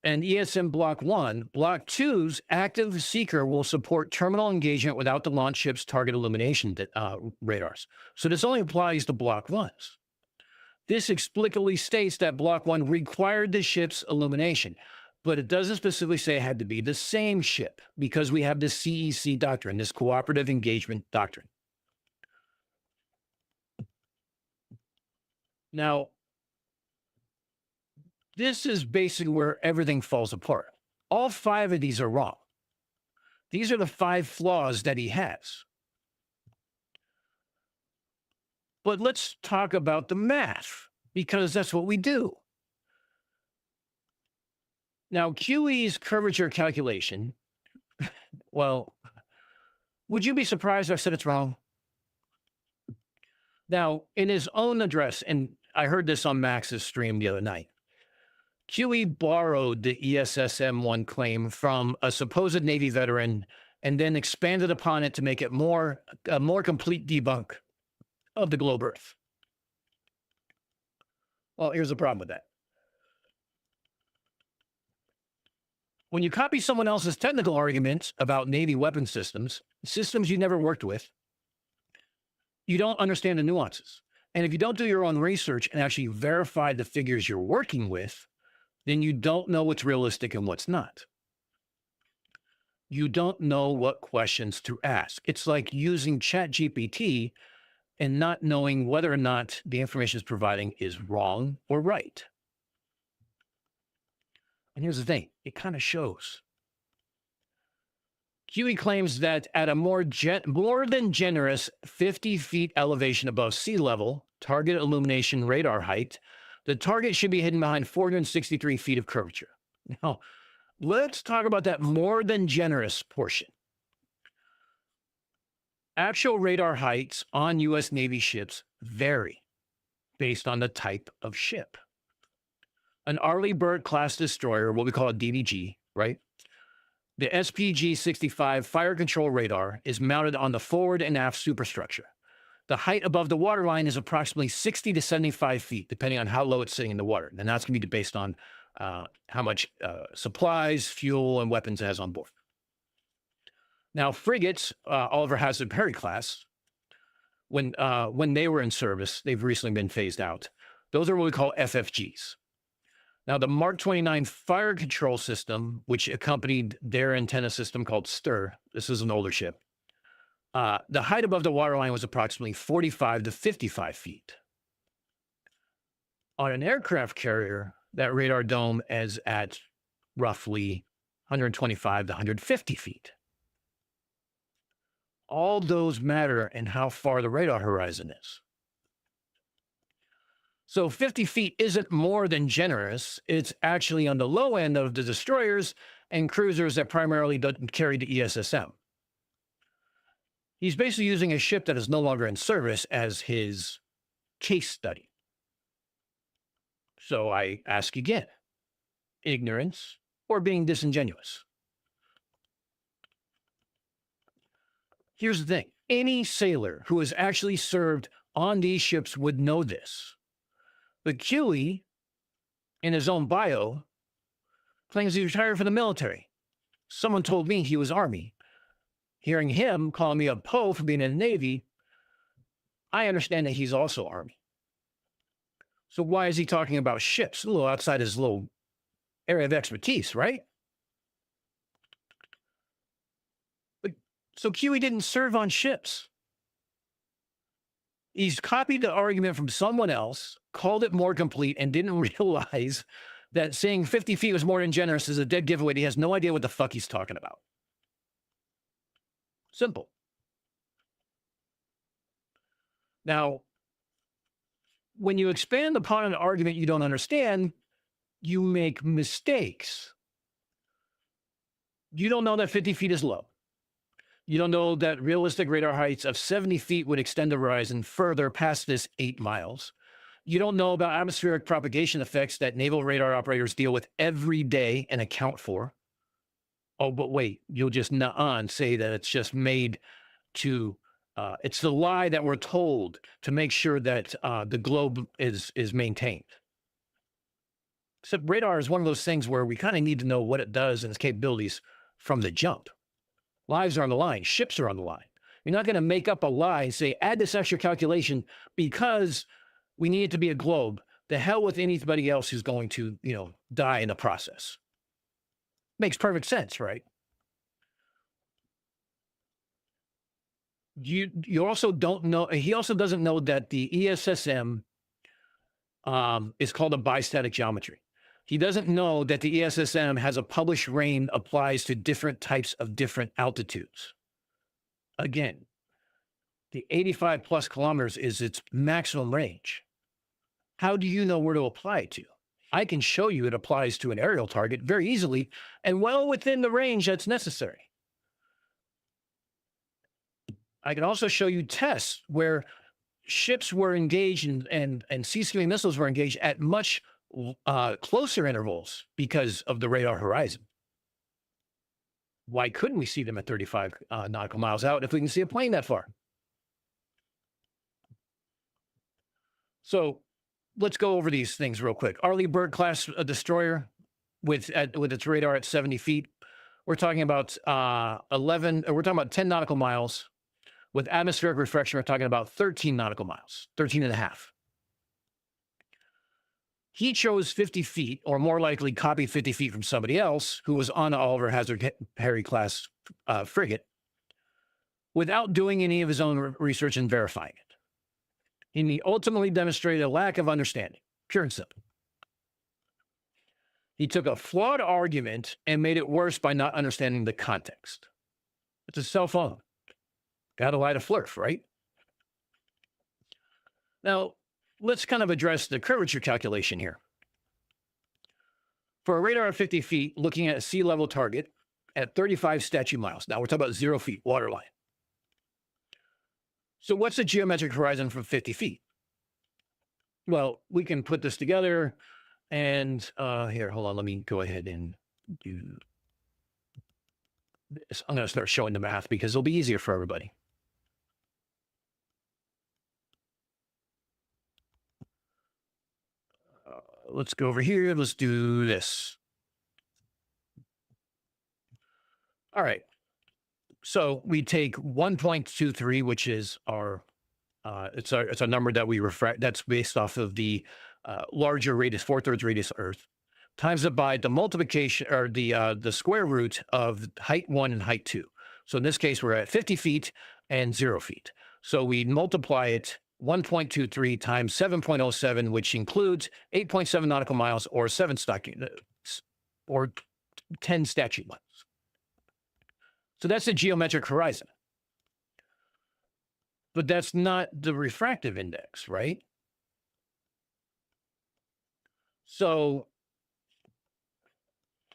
and ESM Block 1, Block 2's active seeker will support terminal engagement without the launch ship's target illumination radars. So this only applies to Block 1s. This explicitly states that Block 1 required the ship's illumination, but it doesn't specifically say it had to be the same ship because we have this CEC doctrine, this cooperative engagement doctrine. Now, this is basically where everything falls apart. All 5 of these are wrong. These are the 5 flaws that he has. But let's talk about the math, because that's what we do. Now, QE's curvature calculation, well, would you be surprised if I said it's wrong? Now, in his own address, and I heard this on Max's stream the other night, QE borrowed the ESSM-1 claim from a supposed Navy veteran and then expanded upon it to make it a more complete debunk of the globe Earth. Well, here's the problem with that. When you copy someone else's technical arguments about Navy weapon systems, systems you never worked with, you don't understand the nuances. And if you don't do your own research and actually verify the figures you're working with, then you don't know what's realistic and what's not. You don't know what questions to ask. It's like using ChatGPT and not knowing whether or not the information it's providing is wrong or right. And here's the thing, it kind of shows. QE claims that at a more than generous 50 feet elevation above sea level, target illumination radar height, the target should be hidden behind 463 feet of curvature. Now, let's talk about that more than generous portion. Actual radar heights on U.S. Navy ships vary based on the type of ship. An Arleigh Burke class destroyer, what we call a DDG, right? The SPG-65 fire control radar is mounted on the forward and aft superstructure. The height above the waterline is approximately 60 to 75 feet, depending on how low it's sitting in the water. And that's going to be based on how much supplies, fuel, and weapons it has on board. Now, frigates, Oliver Hazard Perry class, when they were in service, they've recently been phased out. Those are what we call FFGs. Now, the Mark 29 fire control system, which accompanied their antenna system called STIR, this is an older ship, the height above the waterline was approximately 45 to 55 feet. On an aircraft carrier, that radar dome is at roughly 125 to 150 feet. All those matter in how far the radar horizon is. So 50 feet isn't more than generous. It's actually on the low end of the destroyers and cruisers that primarily don't carry the ESSM. He's basically using a ship that is no longer in service as his case study. So I ask again, ignorance or being disingenuous? Here's the thing. Any sailor who has actually served on these ships would know this. But QE, in his own bio, claims he retired from the military. Someone told me he was Army. Hearing him calling me a Poe for being in the Navy, I understand that he's also Army. So why is he talking about ships? A little outside his little area of expertise, right? But so QE didn't serve on ships. He's copied the argument from someone else, called it more complete, and didn't realize that saying 50 feet was more than generous is a dead giveaway. He has no idea what the fuck he's talking about. Simple. Now, when you expand upon an argument you don't understand, you make mistakes. You don't know that 50 feet is low. You don't know that realistic radar heights of 70 feet would extend the horizon further past this 8 miles. You don't know about atmospheric propagation effects that naval radar operators deal with every day and account for. Oh, but wait, you'll just say that it's just made to, it's the lie that we're told to make sure that the globe is maintained. Except radar is one of those things where we kind of need to know what it does and its capabilities from the jump. Lives are on the line. Ships are on the line. You're not going to make up a lie and say, add this extra calculation because We need it to be a globe. The hell with anybody else who's going to, die in the process. Makes perfect sense, right? You also don't know. He also doesn't know that the ESSM is called a bistatic geometry. He doesn't know that the ESSM has a published range applies to different types of different altitudes. Again, the 85 plus kilometers is its maximum range. How do you know where to apply it to? I can show you it applies to an aerial target very easily and well within the range that's necessary. I can also show you tests where ships were engaged and sea-skimming missiles were engaged at much closer intervals because of the radar horizon. Why couldn't we see them at 35 nautical miles out if we can see a plane that far? So let's go over these things real quick. Arleigh Burke class destroyer with its radar at 70 feet. We're talking about 10 nautical miles. With atmospheric refraction, we're talking about 13 nautical miles, 13 and a half. He chose 50 feet, or more likely copied 50 feet from somebody else who was on Oliver Hazard Perry class frigate without doing any of his own research and verifying it. And he ultimately demonstrated a lack of understanding, pure and simple. He took a flawed argument and made it worse by not understanding the context. It's a cell phone. Got to lie to flirt, right? Now, let's kind of address the curvature calculation here. For a radar at 50 feet, looking at a sea level target at 35 statute miles. Now, we're talking about 0 feet, waterline. So what's the geometric horizon from 50 feet? Well, we can put this together and here, hold on. Let me go ahead and do this. I'm going to start showing the math because it'll be easier for everybody. Let's go over here. Let's do this. All right. So we take 1.23, which is our, it's a number that we refract. That's based off of the larger radius, 4/3 radius Earth, times it by the multiplication or the square root of height 1 and height 2. So in this case, we're at 50 feet and 0 feet. So we multiply it 1.23 times 7.07, which includes 8.7 nautical miles or 7 stocking or 10 statute miles. So that's the geometric horizon. But that's not the refractive index, right? So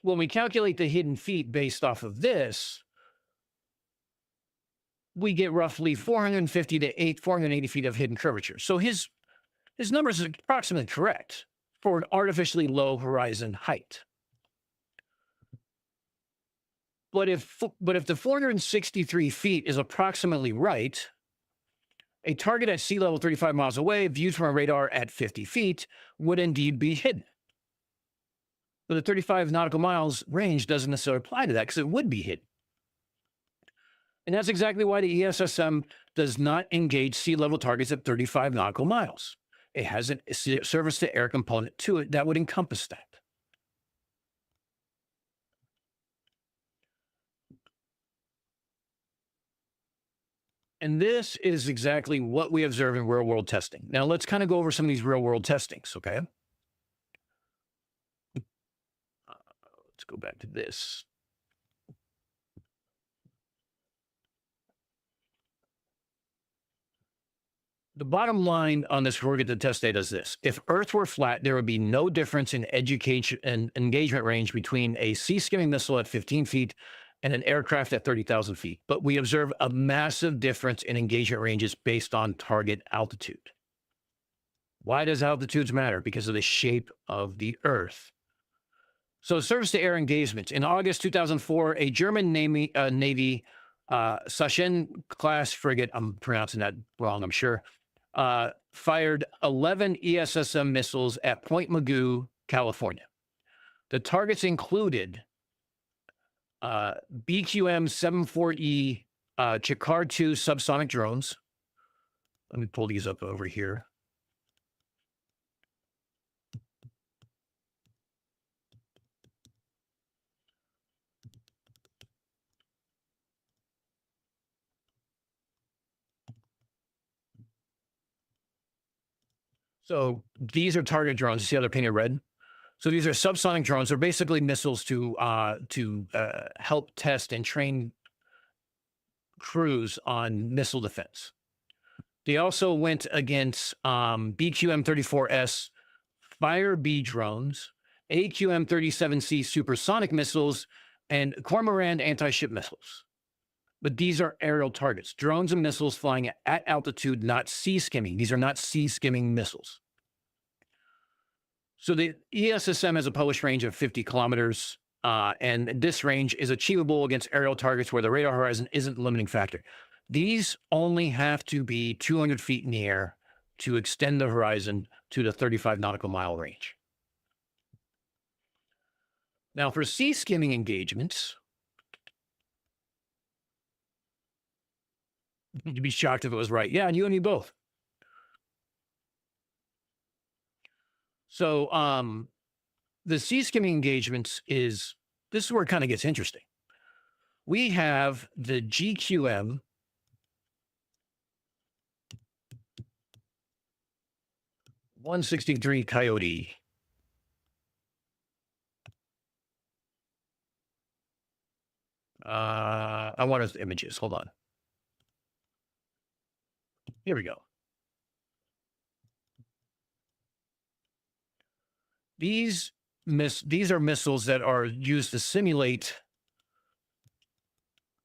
when we calculate the hidden feet based off of this, we get roughly 450 to 480 feet of hidden curvature. So his numbers are approximately correct for an artificially low horizon height. But if the 463 feet is approximately right, a target at sea level 35 miles away, viewed from a radar at 50 feet, would indeed be hidden. But the 35 nautical miles range doesn't necessarily apply to that because it would be hidden. And that's exactly why the ESSM does not engage sea level targets at 35 nautical miles. It has a surface to air component to it that would encompass that. And this is exactly what we observe in real world testing. Now let's kind of go over some of these real world testings, okay? Let's go back to this. The bottom line on this corrugated test data is this. If Earth were flat, there would be no difference in education and engagement range between a sea-skimming missile at 15 feet and an aircraft at 30,000 feet. But we observe a massive difference in engagement ranges based on target altitude. Why does altitudes matter? Because of the shape of the Earth. So surface-to-air engagements. In August 2004, a German Navy Sachsen-class frigate, I'm pronouncing that wrong, I'm sure, fired 11 ESSM missiles at Point Mugu, California. The targets included BQM-74E Chikar-2 subsonic drones. Let me pull these up over here. So these are target drones. You see how they're painted red? So these are subsonic drones. They're basically missiles to help test and train crews on missile defense. They also went against BQM-34S Fire B drones, AQM-37C supersonic missiles, and Cormorant anti-ship missiles. But these are aerial targets, drones and missiles flying at altitude, not sea skimming. These are not sea skimming missiles. So the ESSM has a published range of 50 kilometers, and this range is achievable against aerial targets where the radar horizon isn't the limiting factor. These only have to be 200 feet in the air to extend the horizon to the 35 nautical mile range. Now, for sea skimming engagements, you'd be shocked if it was right. Yeah, and you and me both. So, the sea skimming engagements this is where it kind of gets interesting. We have the GQM 163 Coyote. I want the images. Hold on. Here we go. These are missiles that are used to simulate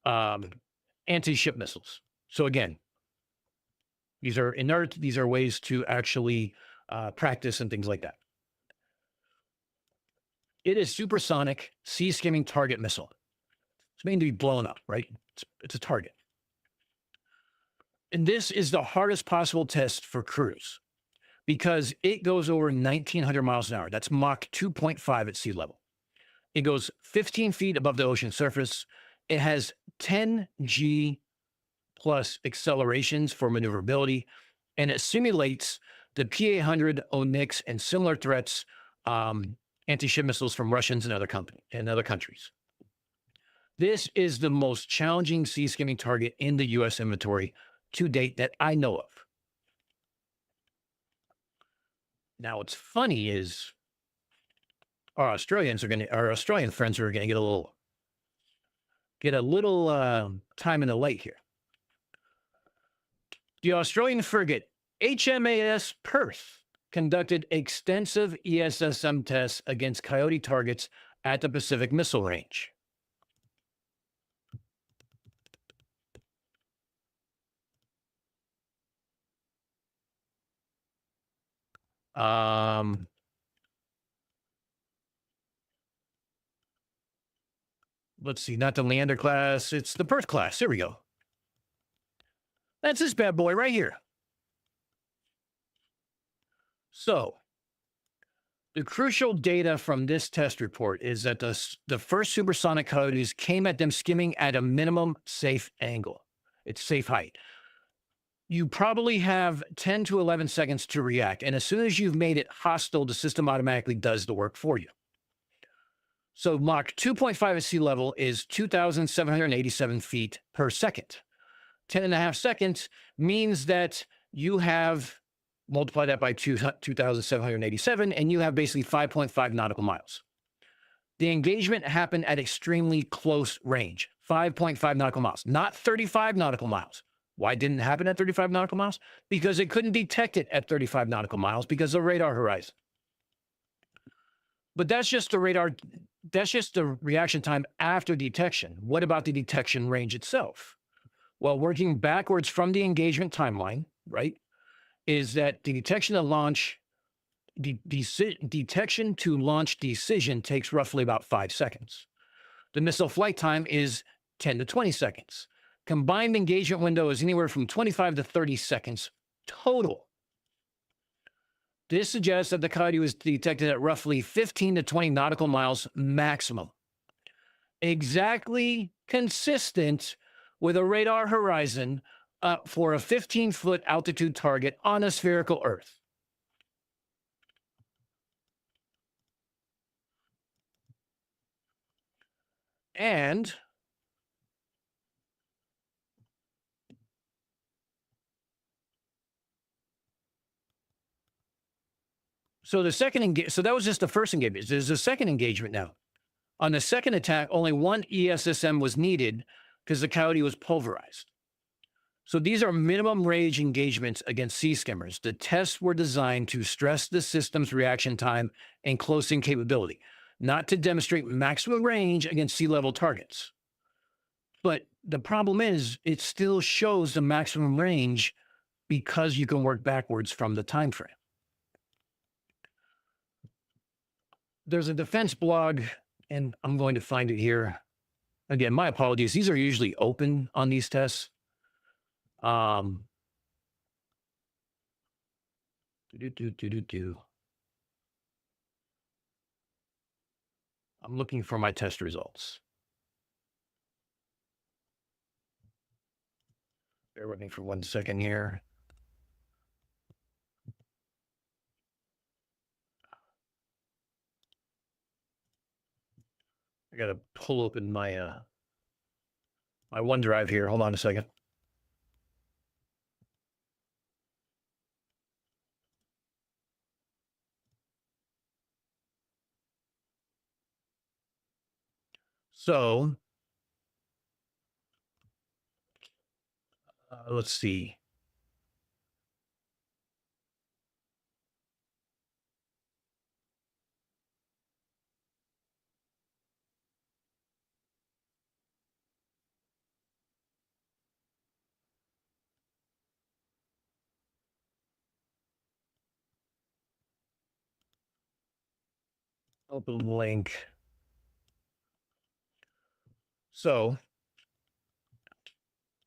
anti-ship missiles. So again, these are inert. These are ways to actually practice and things like that. It is supersonic sea skimming target missile. It's made to be blown up, right? It's a target. And this is the hardest possible test for crews because it goes over 1,900 miles an hour. That's Mach 2.5 at sea level. It goes 15 feet above the ocean surface. It has 10 G plus accelerations for maneuverability, and it simulates the P-800, ONIX, and similar threats, anti-ship missiles from Russians and other countries. This is the most challenging sea skimming target in the U.S. inventory to date that I know of. Now, what's funny is our Australian friends are going to get a little time in the light here. The Australian frigate HMAS Perth conducted extensive ESSM tests against Coyote targets at the Pacific Missile Range. Let's see, not the Leander class, it's the Perth class. Here we go. That's this bad boy right here. So, the crucial data from this test report is that the first supersonic coyotes came at them skimming at a minimum safe angle. It's safe height. You probably have 10 to 11 seconds to react. And as soon as you've made it hostile, the system automatically does the work for you. So Mach 2.5 at sea level is 2,787 feet per second. 10.5 seconds means that you have multiply that by 2,787, and you have basically 5.5 nautical miles. The engagement happened at extremely close range, 5.5 nautical miles, not 35 nautical miles. Why didn't it happen at 35 nautical miles? Because it couldn't detect it at 35 nautical miles because of radar horizon. But that's just the radar, that's just the reaction time after detection. What about the detection range itself? Well, working backwards from the engagement timeline, right, is that the detection to launch, detection to launch decision takes roughly about 5 seconds. The missile flight time is 10 to 20 seconds. Combined engagement window is anywhere from 25 to 30 seconds total. This suggests that the Coyote was detected at roughly 15 to 20 nautical miles maximum. Exactly consistent with a radar horizon for a 15-foot altitude target on a spherical Earth. And So the so that was just the first engagement. There's a second engagement now. On the second attack, only one ESSM was needed because the Coyote was pulverized. So these are minimum range engagements against sea skimmers. The tests were designed to stress the system's reaction time and close-in capability, not to demonstrate maximum range against sea level targets. But the problem is, it still shows the maximum range because you can work backwards from the time frame. There's a defense blog, and I'm going to find it here. Again, my apologies. These are usually open on these tests. I'm looking for my test results. Bear with me for 1 second here. I got to pull open my my OneDrive here. Hold on a second. So let's see. Open link. So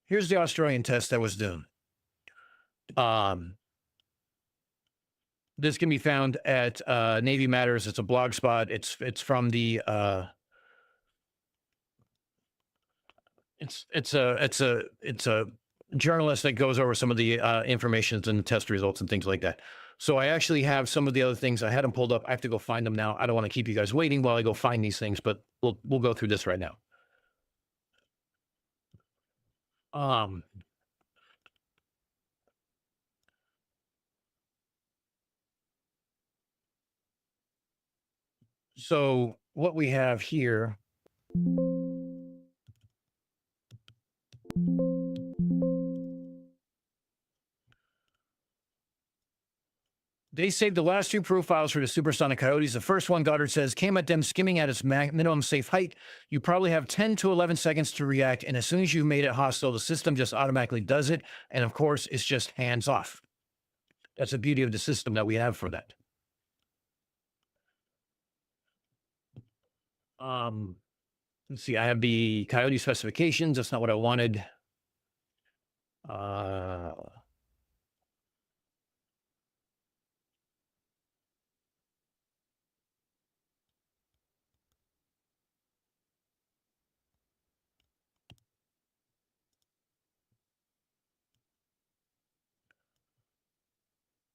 here's the Australian test that was done. This can be found at Navy Matters. It's a blog spot. It's from the it's a journalist that goes over some of the information and the test results and things like that. So I actually have some of the other things. I had them pulled up. I have to go find them now. I don't want to keep you guys waiting while I go find these things, but we'll go through this right now. So what we have here. They saved the last two profiles for the supersonic Coyotes. The first one, Goddard says, came at them skimming at its minimum safe height. You probably have 10 to 11 seconds to react. And as soon as you've made it hostile, the system just automatically does it. And of course, it's just hands off. That's the beauty of the system that we have for that. Let's see. I have the Coyote specifications. That's not what I wanted.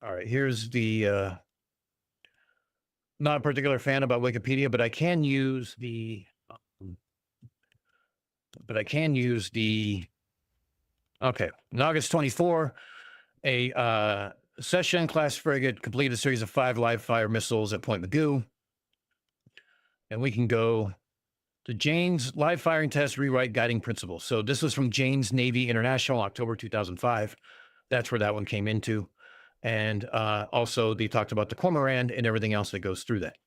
All right, here's the not a particular fan about Wikipedia, but I can use the okay, in August 24, a Session class frigate completed a series of 5 live fire missiles at Point Magoo. And we can go to Jane's live firing test rewrite guiding principles. So this was from Jane's Navy International, October 2005. That's where that one came into. And also they talked about the cormorant and everything else that goes through that.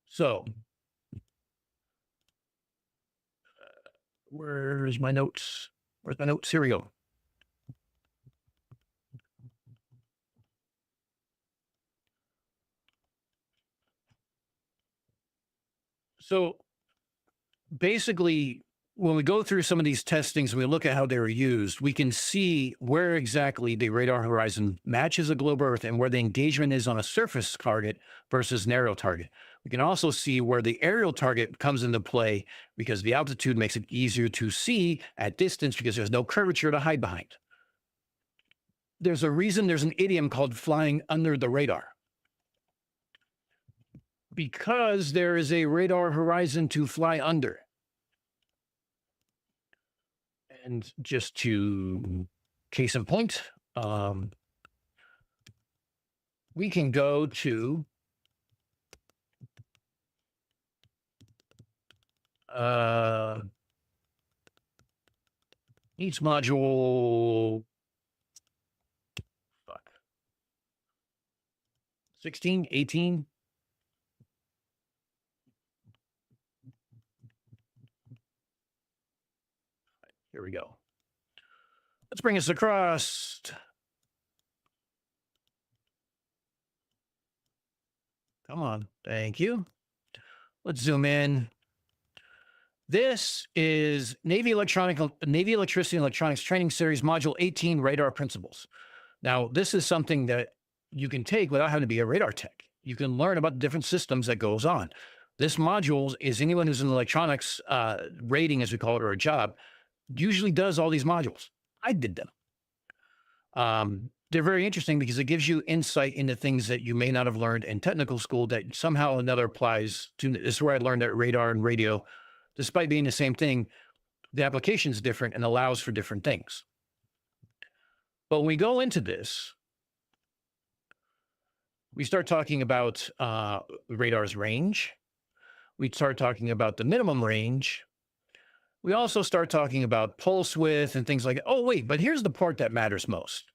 So where's my notes? Where's my notes? Here we go. So basically, when we go through some of these testings and we look at how they were used, we can see where exactly the radar horizon matches a globe Earth and where the engagement is on a surface target versus an aerial target. We can also see where the aerial target comes into play because the altitude makes it easier to see at distance because there's no curvature to hide behind. There's a reason there's an idiom called flying under the radar. Because there is a radar horizon to fly under. And just to case in point, we can go to each module, fuck, 16, 18. Here we go. Let's bring us across. Come on. Thank you. Let's zoom in. This is Navy Electricity and Electronics Training Series, Module 18, Radar Principles. Now, this is something that you can take without having to be a radar tech. You can learn about the different systems that goes on. This module is anyone who's in electronics rating, as we call it, or a job, usually does all these modules. I did them. They're very interesting because it gives you insight into things that you may not have learned in technical school that somehow or another applies to. This is where I learned that radar and radio, despite being the same thing, the application is different and allows for different things. But when we go into this, we start talking about radar's range. We start talking about the minimum range. We also start talking about pulse width and things like that. Oh, wait, but here's the part that matters most.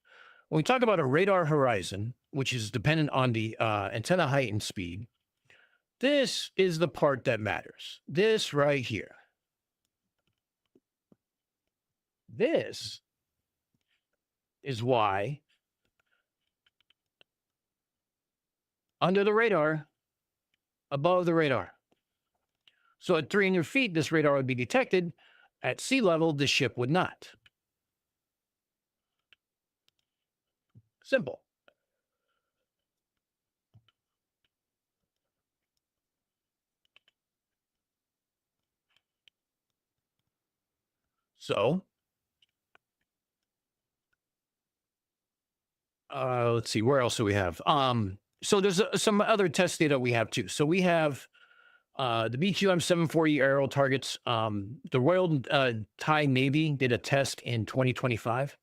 When we talk about a radar horizon, which is dependent on the antenna height and speed, this is the part that matters. This right here. This is why under the radar, above the radar. So at 300 feet, this radar would be detected. At sea level, the ship would not. Simple. So, let's see, where else do we have? So there's some other test data we have too. So we have the BQM 74E aerial targets. The Royal Thai Navy did a test in 2025.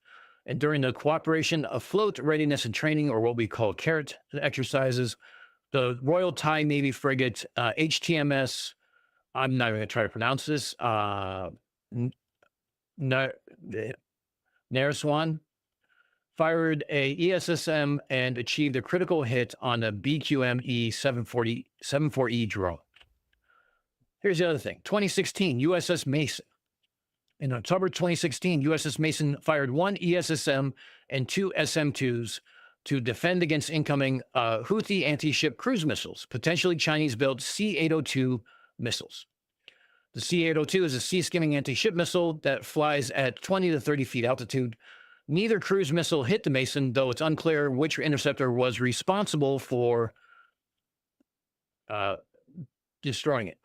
And during the Cooperation Afloat Readiness and Training, or what we call CARET exercises, the Royal Thai Navy frigate HTMS, I'm not even going to try to pronounce this, Narswan, fired a ESSM and achieved a critical hit on a BQM-E 74E drone. Here's the other thing. 2016, USS Mason. In October 2016, USS Mason fired one ESSM and two SM-2s to defend against incoming Houthi anti-ship cruise missiles, potentially Chinese-built C-802 missiles. The C-802 is a sea-skimming anti-ship missile that flies at 20 to 30 feet altitude. Neither cruise missile hit the Mason, though it's unclear which interceptor was responsible for destroying it.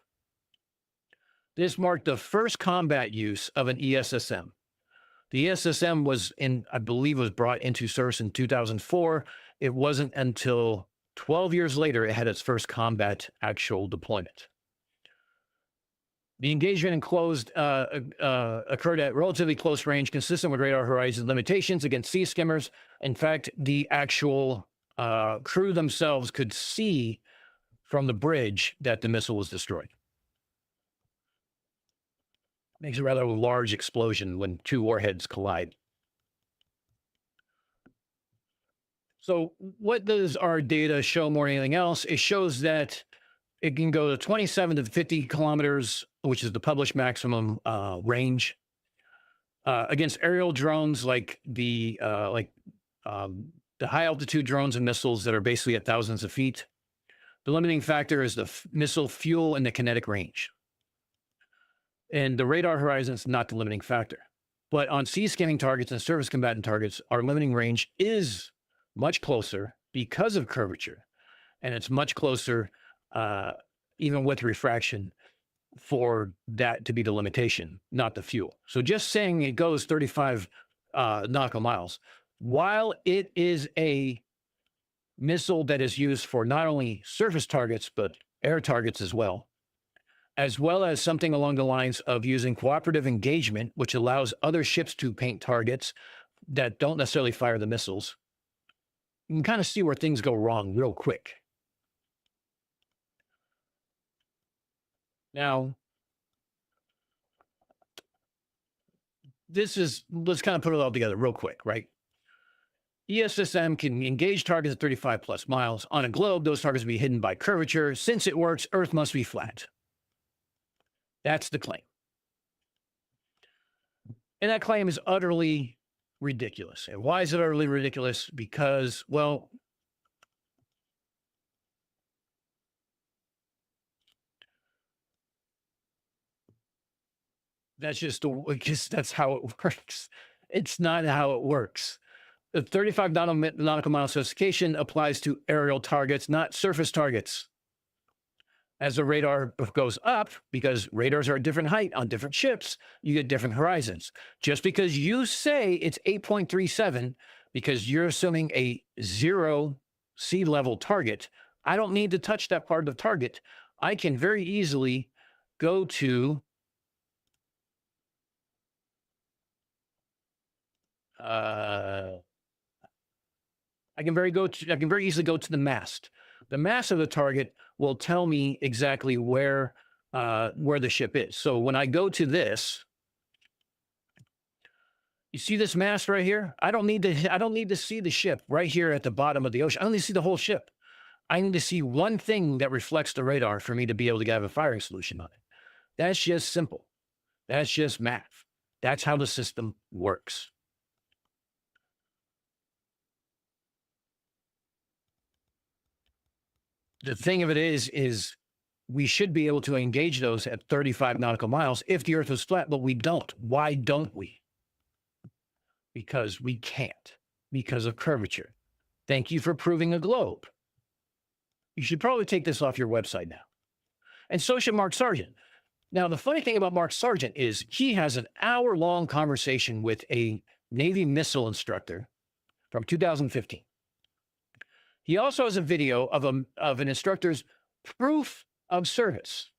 This marked the first combat use of an ESSM. The ESSM was I believe, was brought into service in 2004. It wasn't until 12 years later it had its first combat actual deployment. The engagement occurred at relatively close range, consistent with radar horizon limitations against sea skimmers. In fact, the actual crew themselves could see from the bridge that the missile was destroyed. Makes a rather large explosion when two warheads collide. So what does our data show more than anything else? It shows that it can go to 27 to 50 kilometers, which is the published maximum range, against aerial drones like the high altitude drones and missiles that are basically at thousands of feet. The limiting factor is the missile fuel and the kinetic range. And the radar horizon is not the limiting factor. But on sea scanning targets and surface combatant targets, our limiting range is much closer because of curvature. And it's much closer, even with refraction, for that to be the limitation, not the fuel. So just saying it goes 35 nautical miles, while it is a missile that is used for not only surface targets, but air targets as well as something along the lines of using cooperative engagement, which allows other ships to paint targets that don't necessarily fire the missiles. You can kind of see where things go wrong real quick. Now, let's kind of put it all together real quick, right? ESSM can engage targets at 35 plus miles. On a globe, those targets will be hidden by curvature. Since it works, Earth must be flat. That's the claim. And that claim is utterly ridiculous. And why is it utterly ridiculous? Because, well, that's how it works. It's not how it works. The 35 nautical mile specification applies to aerial targets, not surface targets. As the radar goes up, because radars are a different height on different ships, you get different horizons. Just because you say it's 8.37, because you're assuming a 0 sea level target, I don't need to touch that part of the target. I can very easily go to I can very easily go to the mast. The mast of the target will tell me exactly where the ship is. So when I go to this, you see this mast right here? I don't need to see the ship right here at the bottom of the ocean. I don't need to see the whole ship. I need to see one thing that reflects the radar for me to be able to have a firing solution on it. That's just simple. That's just math. That's how the system works. The thing of it is we should be able to engage those at 35 nautical miles if the Earth was flat, but we don't. Why don't we? Because we can't, because of curvature. Thank you for proving a globe. You should probably take this off your website now. And so should Mark Sargent. Now, the funny thing about Mark Sargent is he has an hour-long conversation with a Navy missile instructor from 2015. He also has a video of an instructor's proof of service.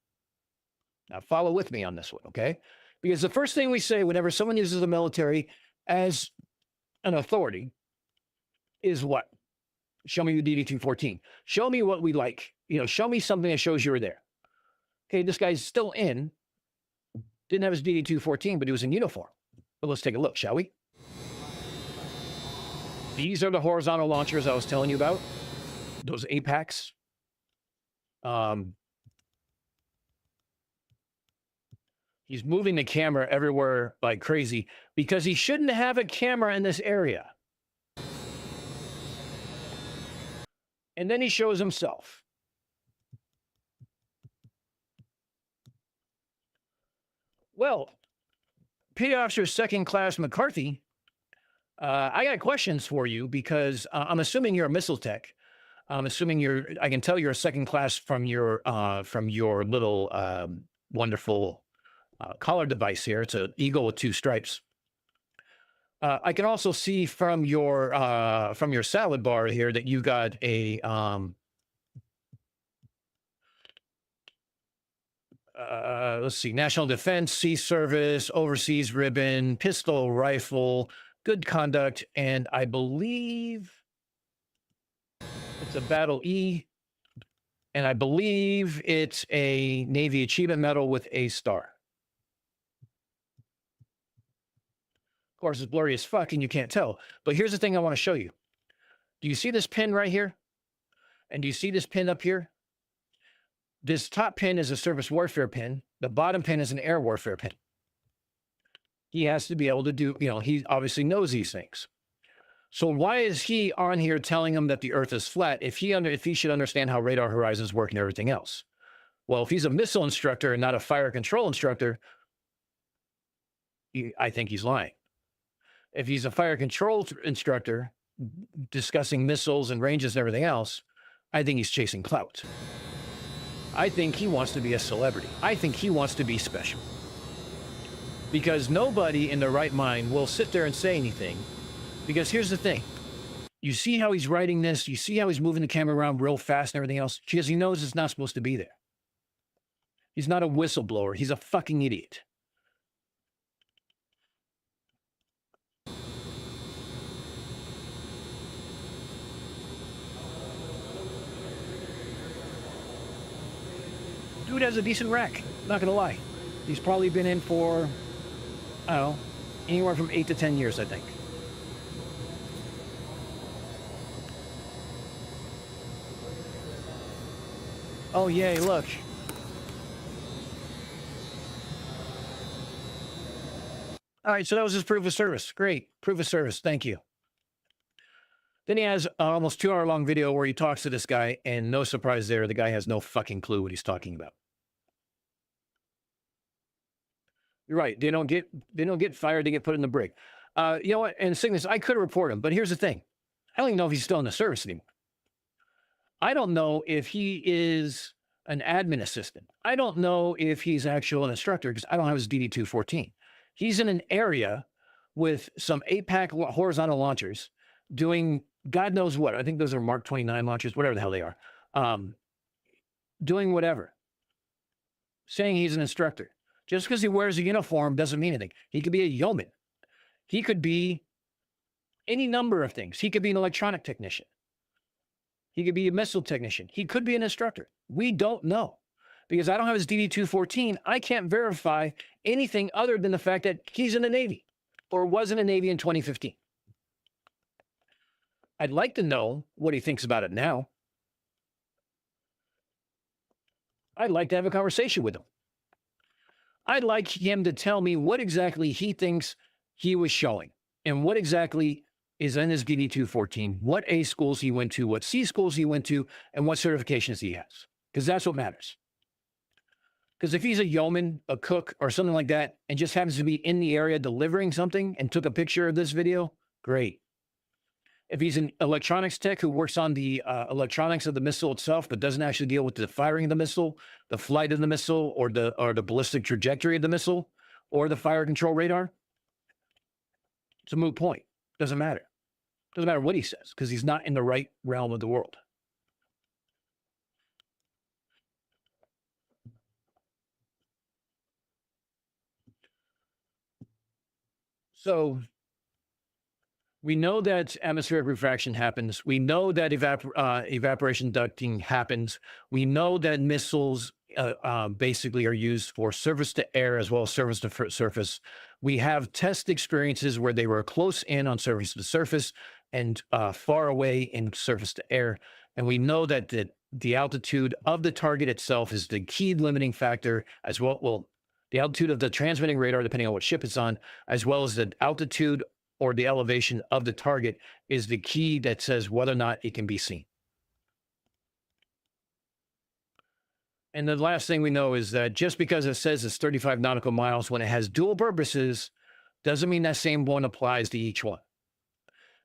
Now, follow with me on this one, okay? Because the first thing we say whenever someone uses the military as an authority is what? Show me your DD-214. Show me what we like. Show me something that shows you were there. Okay, this guy's still in. Didn't have his DD-214, but he was in uniform. But let's take a look, shall we? These are the horizontal launchers I was telling you about. Those APACs. He's moving the camera everywhere like crazy because he shouldn't have a camera in this area. And then he shows himself. Well, Petty Officer Second Class McCarthy, I got questions for you because I'm assuming you're a missile tech. I'm assuming I can tell you're a second class from your little wonderful collar device here. It's an eagle with 2 stripes. I can also see from your salad bar here that you got a let's see, National Defense, Sea Service, Overseas Ribbon, pistol, rifle, good conduct, and I believe it's a Battle E, and I believe it's a Navy Achievement Medal with a star. Of course, it's blurry as fuck and you can't tell. But here's the thing I want to show you. Do you see this pin right here? And do you see this pin up here? This top pin is a surface warfare pin. The bottom pin is an air warfare pin. He has to be able to do, he obviously knows these things. So why is he on here telling him that the Earth is flat if he should understand how radar horizons work and everything else? Well, if he's a missile instructor and not a fire control instructor, I think he's lying. If he's a fire control instructor discussing missiles and ranges and everything else, I think he's chasing clout. I think he wants to be a celebrity. I think he wants to be special. Because nobody in their right mind will sit there and say anything. Because here's the thing. You see how he's writing this? You see how he's moving the camera around real fast and everything else? Because he knows it's not supposed to be there. He's not a whistleblower. He's a fucking idiot. Dude has a decent rack, not gonna lie. He's probably been in for, I don't know, anywhere from 8 to 10 years, I think. Oh, yay, look. All right, so that was his proof of service. Great. Proof of service. Thank you. Then he has an almost 2 hour long video where he talks to this guy, and no surprise there, the guy has no fucking clue what he's talking about. You're right. They don't get fired, they get put in the brig. You know what? And Cygnus, I could report him, but here's the thing. I don't even know if he's still in the service anymore. I don't know if he is an admin assistant. I don't know if he's actually an instructor because I don't have his DD-214. He's in an area with some 8-pack horizontal launchers doing God knows what. I think those are Mark 29 launchers, whatever the hell they are. Doing whatever. Saying he's an instructor. Just because he wears a uniform doesn't mean anything. He could be a yeoman. He could be any number of things. He could be an electronic technician. He could be a missile technician. He could be an instructor. We don't know. Because I don't have his DD-214, I can't verify anything other than the fact that he's in the Navy or was in the Navy in 2015. I'd like to know what he thinks about it now. I'd like to have a conversation with him. I'd like him to tell me what exactly he thinks he was showing and what exactly is in his DD-214, what A schools he went to, what C schools he went to, and what certifications he has. Because that's what matters. Because if he's a yeoman, a cook, or something like that, and just happens to be in the area delivering something and took a picture of this video, great. If he's an electronics tech who works on the electronics of the missile itself, but doesn't actually deal with the firing of the missile, the flight of the missile, or the ballistic trajectory of the missile, or the fire control radar, it's a moot point. Doesn't matter. Doesn't matter what he says, because he's not in the right realm of the world. So we know that atmospheric refraction happens. We know that evaporation ducting happens. We know that missiles basically are used for surface to air as well as surface to surface. We have test experiences where they were close in on surface to surface and far away in surface to air. And we know that the altitude of the target itself is the key limiting factor as well. Well, the altitude of the transmitting radar, depending on what ship it's on, as well as the altitude or the elevation of the target is the key that says whether or not it can be seen. And the last thing we know is that just because it says it's 35 nautical miles when it has dual purposes, doesn't mean that same one applies to each one.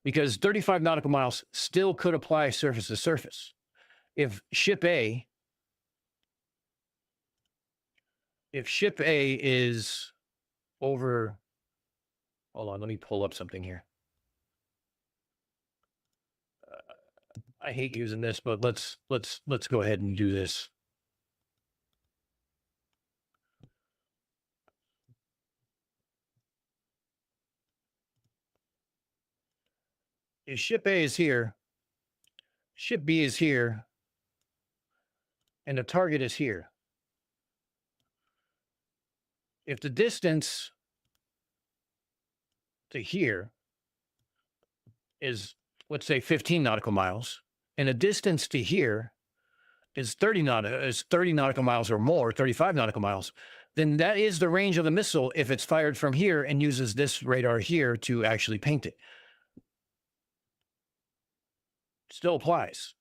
Because 35 nautical miles still could apply surface to surface. If ship A is over, hold on, let me pull up something here. I hate using this, but let's go ahead and do this. If ship A is here, ship B is here, and the target is here. If the distance to here is, let's say, 15 nautical miles, and the distance to here is 30 nautical miles or more, 35 nautical miles, then that is the range of the missile if it's fired from here and uses this radar here to actually paint it. Still applies.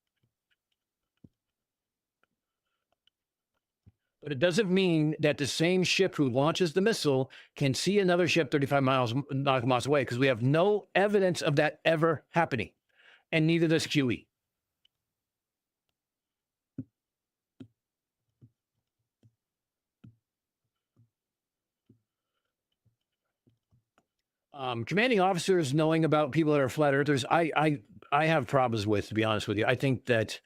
But it doesn't mean that the same ship who launches the missile can see another ship 35 nautical miles away, because we have no evidence of that ever happening, and neither does QE. Commanding officers knowing about people that are flat earthers, I have problems with, to be honest with you. I think that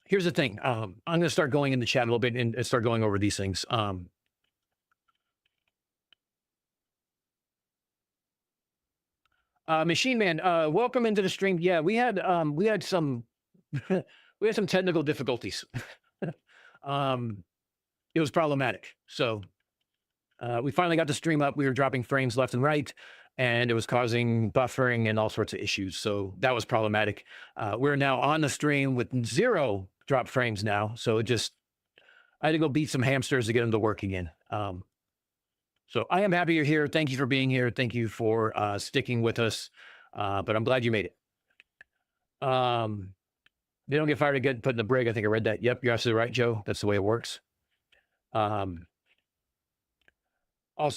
here's the thing. I'm going to start going in the chat a little bit and start going over these things. Machine Man, welcome into the stream. Yeah, we had some we had some technical difficulties. it was problematic. So we finally got the stream up. We were dropping frames left and right, and it was causing buffering and all sorts of issues. So that was problematic. We're now on the stream with 0 drop frames now. So I had to go beat some hamsters to get them to work again. So I am happy you're here. Thank you for being here. Thank you for sticking with us. But I'm glad you made it. They don't get fired to get put in the brig. I think I read that. Yep, you're absolutely right, Joe. That's the way it works. Also,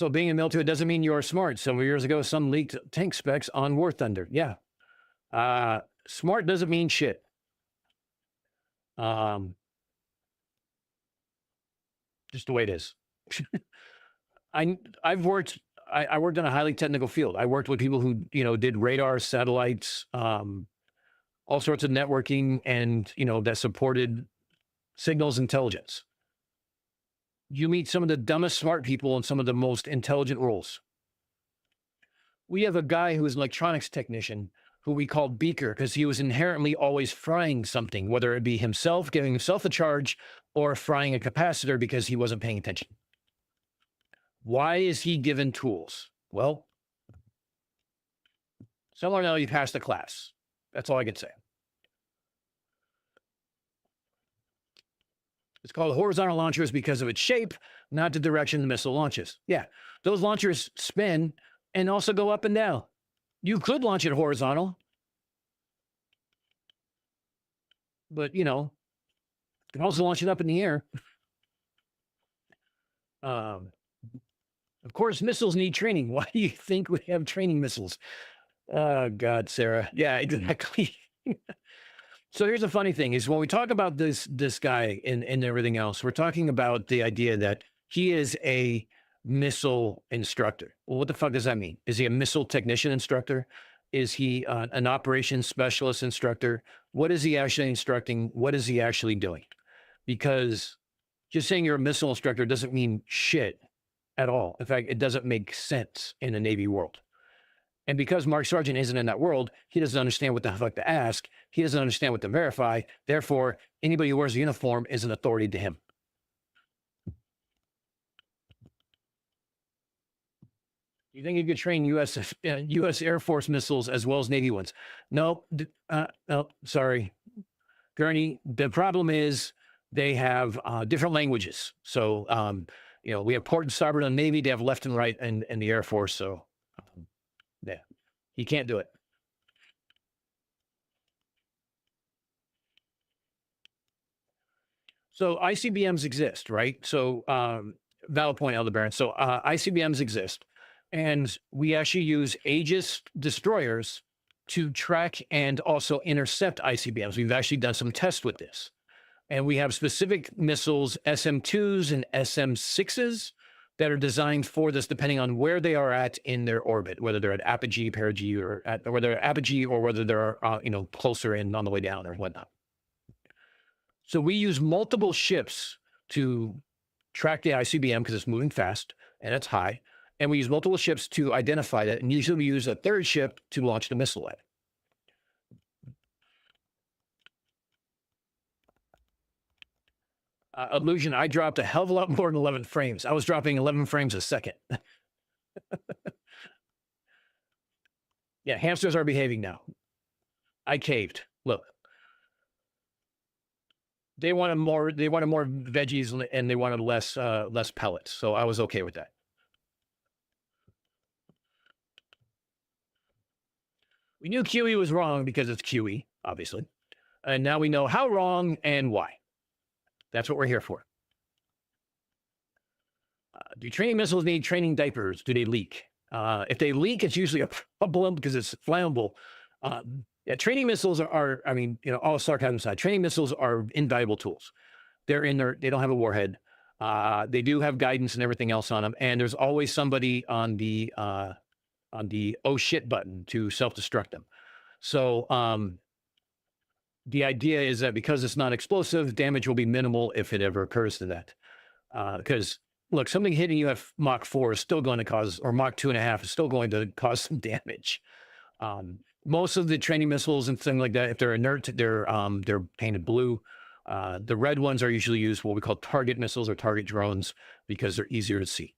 being in the military doesn't mean you're smart. Several years ago, some leaked tank specs on War Thunder. Yeah. Smart doesn't mean shit. Just the way it is. I worked in a highly technical field. I worked with people who, did radar, satellites, all sorts of networking, and, that supported signals intelligence. You meet some of the dumbest smart people in some of the most intelligent roles. We have a guy who is an electronics technician who we called Beaker because he was inherently always frying something, whether it be himself, giving himself a charge, or frying a capacitor because he wasn't paying attention. Why is he given tools? Well, somewhere now you passed the class. That's all I can say. It's called horizontal launchers because of its shape, not the direction the missile launches. Yeah, those launchers spin and also go up and down. You could launch it horizontal, but, you can also launch it up in the air. Of course, missiles need training. Why do you think we have training missiles? Oh, God, Sarah. Yeah, exactly. So here's the funny thing is when we talk about this guy and everything else, we're talking about the idea that he is a missile instructor. Well, what the fuck does that mean? Is he a missile technician instructor? Is he an operations specialist instructor? What is he actually instructing? What is he actually doing? Because just saying you're a missile instructor doesn't mean shit at all. In fact, it doesn't make sense in a Navy world. And because Mark Sargent isn't in that world, he doesn't understand what the fuck to ask. He doesn't understand what to verify. Therefore, anybody who wears a uniform is an authority to him. You think you could train U.S. Air Force missiles as well as Navy ones? No, sorry. Gurney, the problem is they have different languages. So, we have port and starboard on the Navy. They have left and right in the Air Force. So, yeah, he can't do it. So ICBMs exist, right? So valid point, Aldebaran. So ICBMs exist, and we actually use Aegis destroyers to track and also intercept ICBMs. We've actually done some tests with this, and we have specific missiles, SM-2s and SM-6s, that are designed for this, depending on where they are at in their orbit, whether they're at apogee, perigee, or whether they're apogee, or whether they're closer in on the way down or whatnot. So we use multiple ships to track the ICBM because it's moving fast and it's high, and we use multiple ships to identify that, and usually we use a third ship to launch the missile at. Illusion, I dropped a hell of a lot more than 11 frames. I was dropping 11 frames a second. Yeah, hamsters are behaving now. I caved. Look. They wanted more veggies and they wanted less pellets. So I was okay with that. We knew QE was wrong because it's QE, obviously. And now we know how wrong and why. That's what we're here for. Do training missiles need training diapers? Do they leak? If they leak, it's usually a problem because it's flammable. Yeah, training missiles are, all sarcasm aside, training missiles are invaluable tools. They don't have a warhead. They do have guidance and everything else on them. And there's always somebody on the oh shit button to self-destruct them. So, the idea is that because it's not explosive, damage will be minimal if it ever occurs to that. Because look, something hitting you at Mach 4 is still going to cause, or Mach 2.5 is still going to cause some damage. Most of the training missiles and things like that, if they're inert, they're painted blue, The red ones are usually used what we call target missiles or target drones because they're easier to see.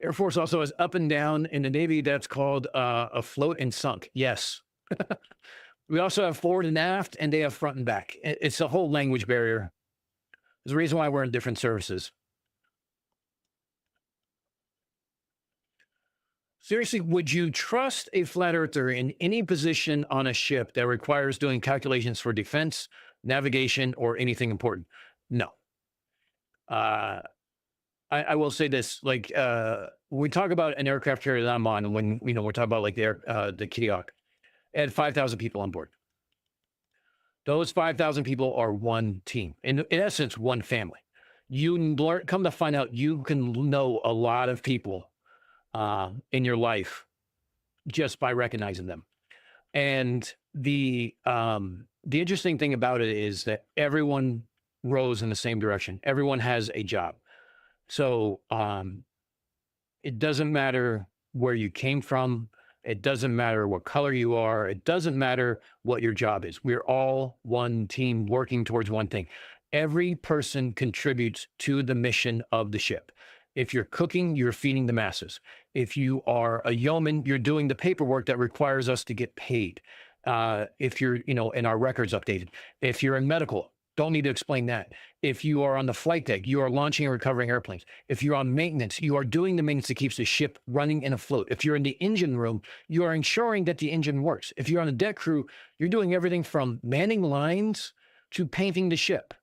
Air Force also has up and down. In the Navy, that's called a float and sunk. Yes. We also have forward and aft, and they have front and back. It's a whole language barrier. There's a reason why we're in different services. Seriously, would you trust a flat earther in any position on a ship that requires doing calculations for defense, navigation, or anything important? No. Uh, I will say this: like when we talk about an aircraft carrier that I'm on, when we're talking about like the Kodiak, it had 5,000 people on board. Those 5,000 people are one team, in essence, one family. Come to find out, you can know a lot of people in your life just by recognizing them. And the interesting thing about it is that everyone rows in the same direction. Everyone has a job. So it doesn't matter where you came from. It doesn't matter what color you are. It doesn't matter what your job is. We're all one team working towards one thing. Every person contributes to the mission of the ship. If you're cooking, you're feeding the masses. If you are a yeoman, you're doing the paperwork that requires us to get paid. If you're, and our records updated. If you're in medical, don't need to explain that. If you are on the flight deck, you are launching and recovering airplanes. If you're on maintenance, you are doing the maintenance that keeps the ship running and afloat. If you're in the engine room, you are ensuring that the engine works. If you're on the deck crew, you're doing everything from manning lines to painting the ship.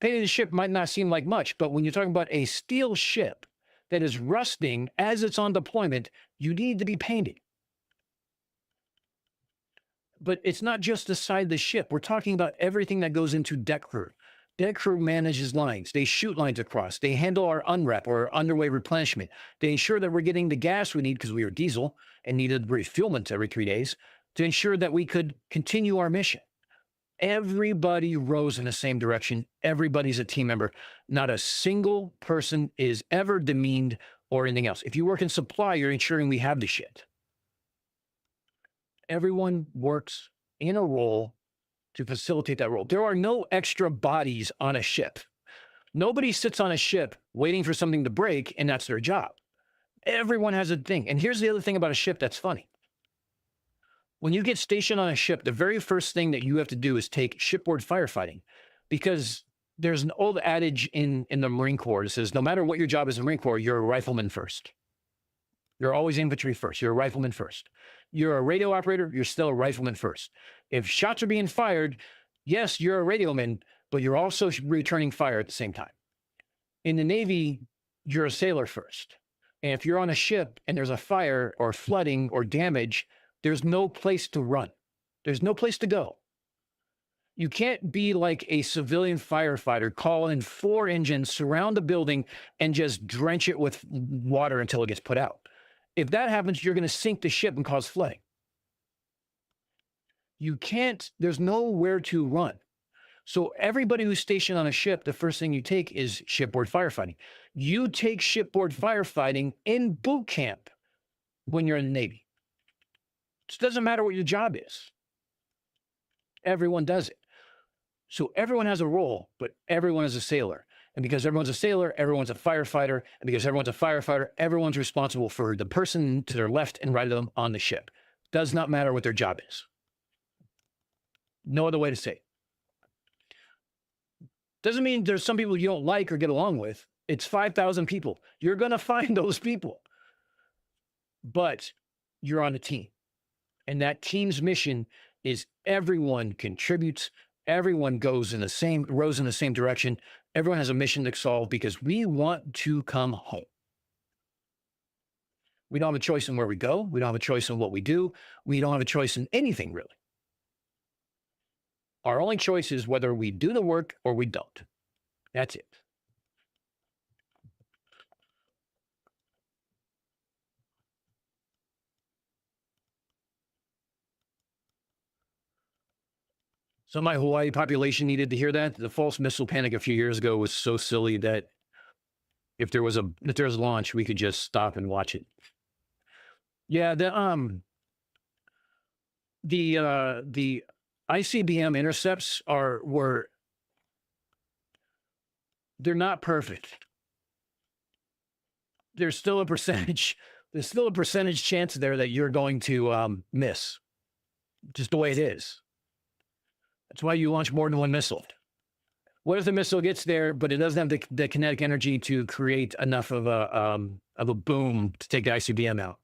Painting the ship might not seem like much, but when you're talking about a steel ship that is rusting as it's on deployment, you need to be painted. But it's not just the side of the ship. We're talking about everything that goes into deck crew. Deck crew manages lines. They shoot lines across. They handle our unwrap or underway replenishment. They ensure that we're getting the gas we need because we are diesel and needed refuelment every 3 days to ensure that we could continue our mission. Everybody rows in the same direction. Everybody's a team member. Not a single person is ever demeaned or anything else. If you work in supply, you're ensuring we have the shit. Everyone works in a role to facilitate that role. There are no extra bodies on a ship. Nobody sits on a ship waiting for something to break, and that's their job. Everyone has a thing. And here's the other thing about a ship that's funny. When you get stationed on a ship, the very first thing that you have to do is take shipboard firefighting, because there's an old adage in the Marine Corps that says, no matter what your job is in the Marine Corps, you're a rifleman first. You're always infantry first. You're a rifleman first. You're a radio operator. You're still a rifleman first. If shots are being fired, yes, you're a radioman, but you're also returning fire at the same time. In the Navy, you're a sailor first. And if you're on a ship and there's a fire or flooding or damage, there's no place to run. There's no place to go. You can't be like a civilian firefighter, call in 4 engines, surround a building, and just drench it with water until it gets put out. If that happens, you're going to sink the ship and cause flooding. You can't, there's nowhere to run. So everybody who's stationed on a ship, the first thing you take is shipboard firefighting. You take shipboard firefighting in boot camp when you're in the Navy. It doesn't matter what your job is. Everyone does it. So everyone has a role, but everyone is a sailor. And because everyone's a sailor, everyone's a firefighter. And because everyone's a firefighter, everyone's responsible for the person to their left and right of them on the ship. Does not matter what their job is. No other way to say it. Doesn't mean there's some people you don't like or get along with. It's 5,000 people. You're going to find those people. But you're on a team. And that team's mission is everyone contributes. Everyone rows in the same direction. Everyone has a mission to solve because we want to come home. We don't have a choice in where we go. We don't have a choice in what we do. We don't have a choice in anything, really. Our only choice is whether we do the work or we don't. That's it. So my Hawaii population needed to hear that. The false missile panic a few years ago was so silly that If there was a launch, we could just stop and watch it. Yeah, the ICBM intercepts they're not perfect. There's still a percentage. There's still a percentage chance there that you're going to miss, just the way it is. That's why you launch more than one missile. What if the missile gets there, but it doesn't have the kinetic energy to create enough of a boom to take the ICBM out?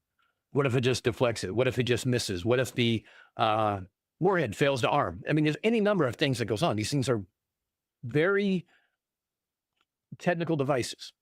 What if it just deflects it? What if it just misses? What if the warhead fails to arm? I mean, there's any number of things that goes on. These things are very technical devices.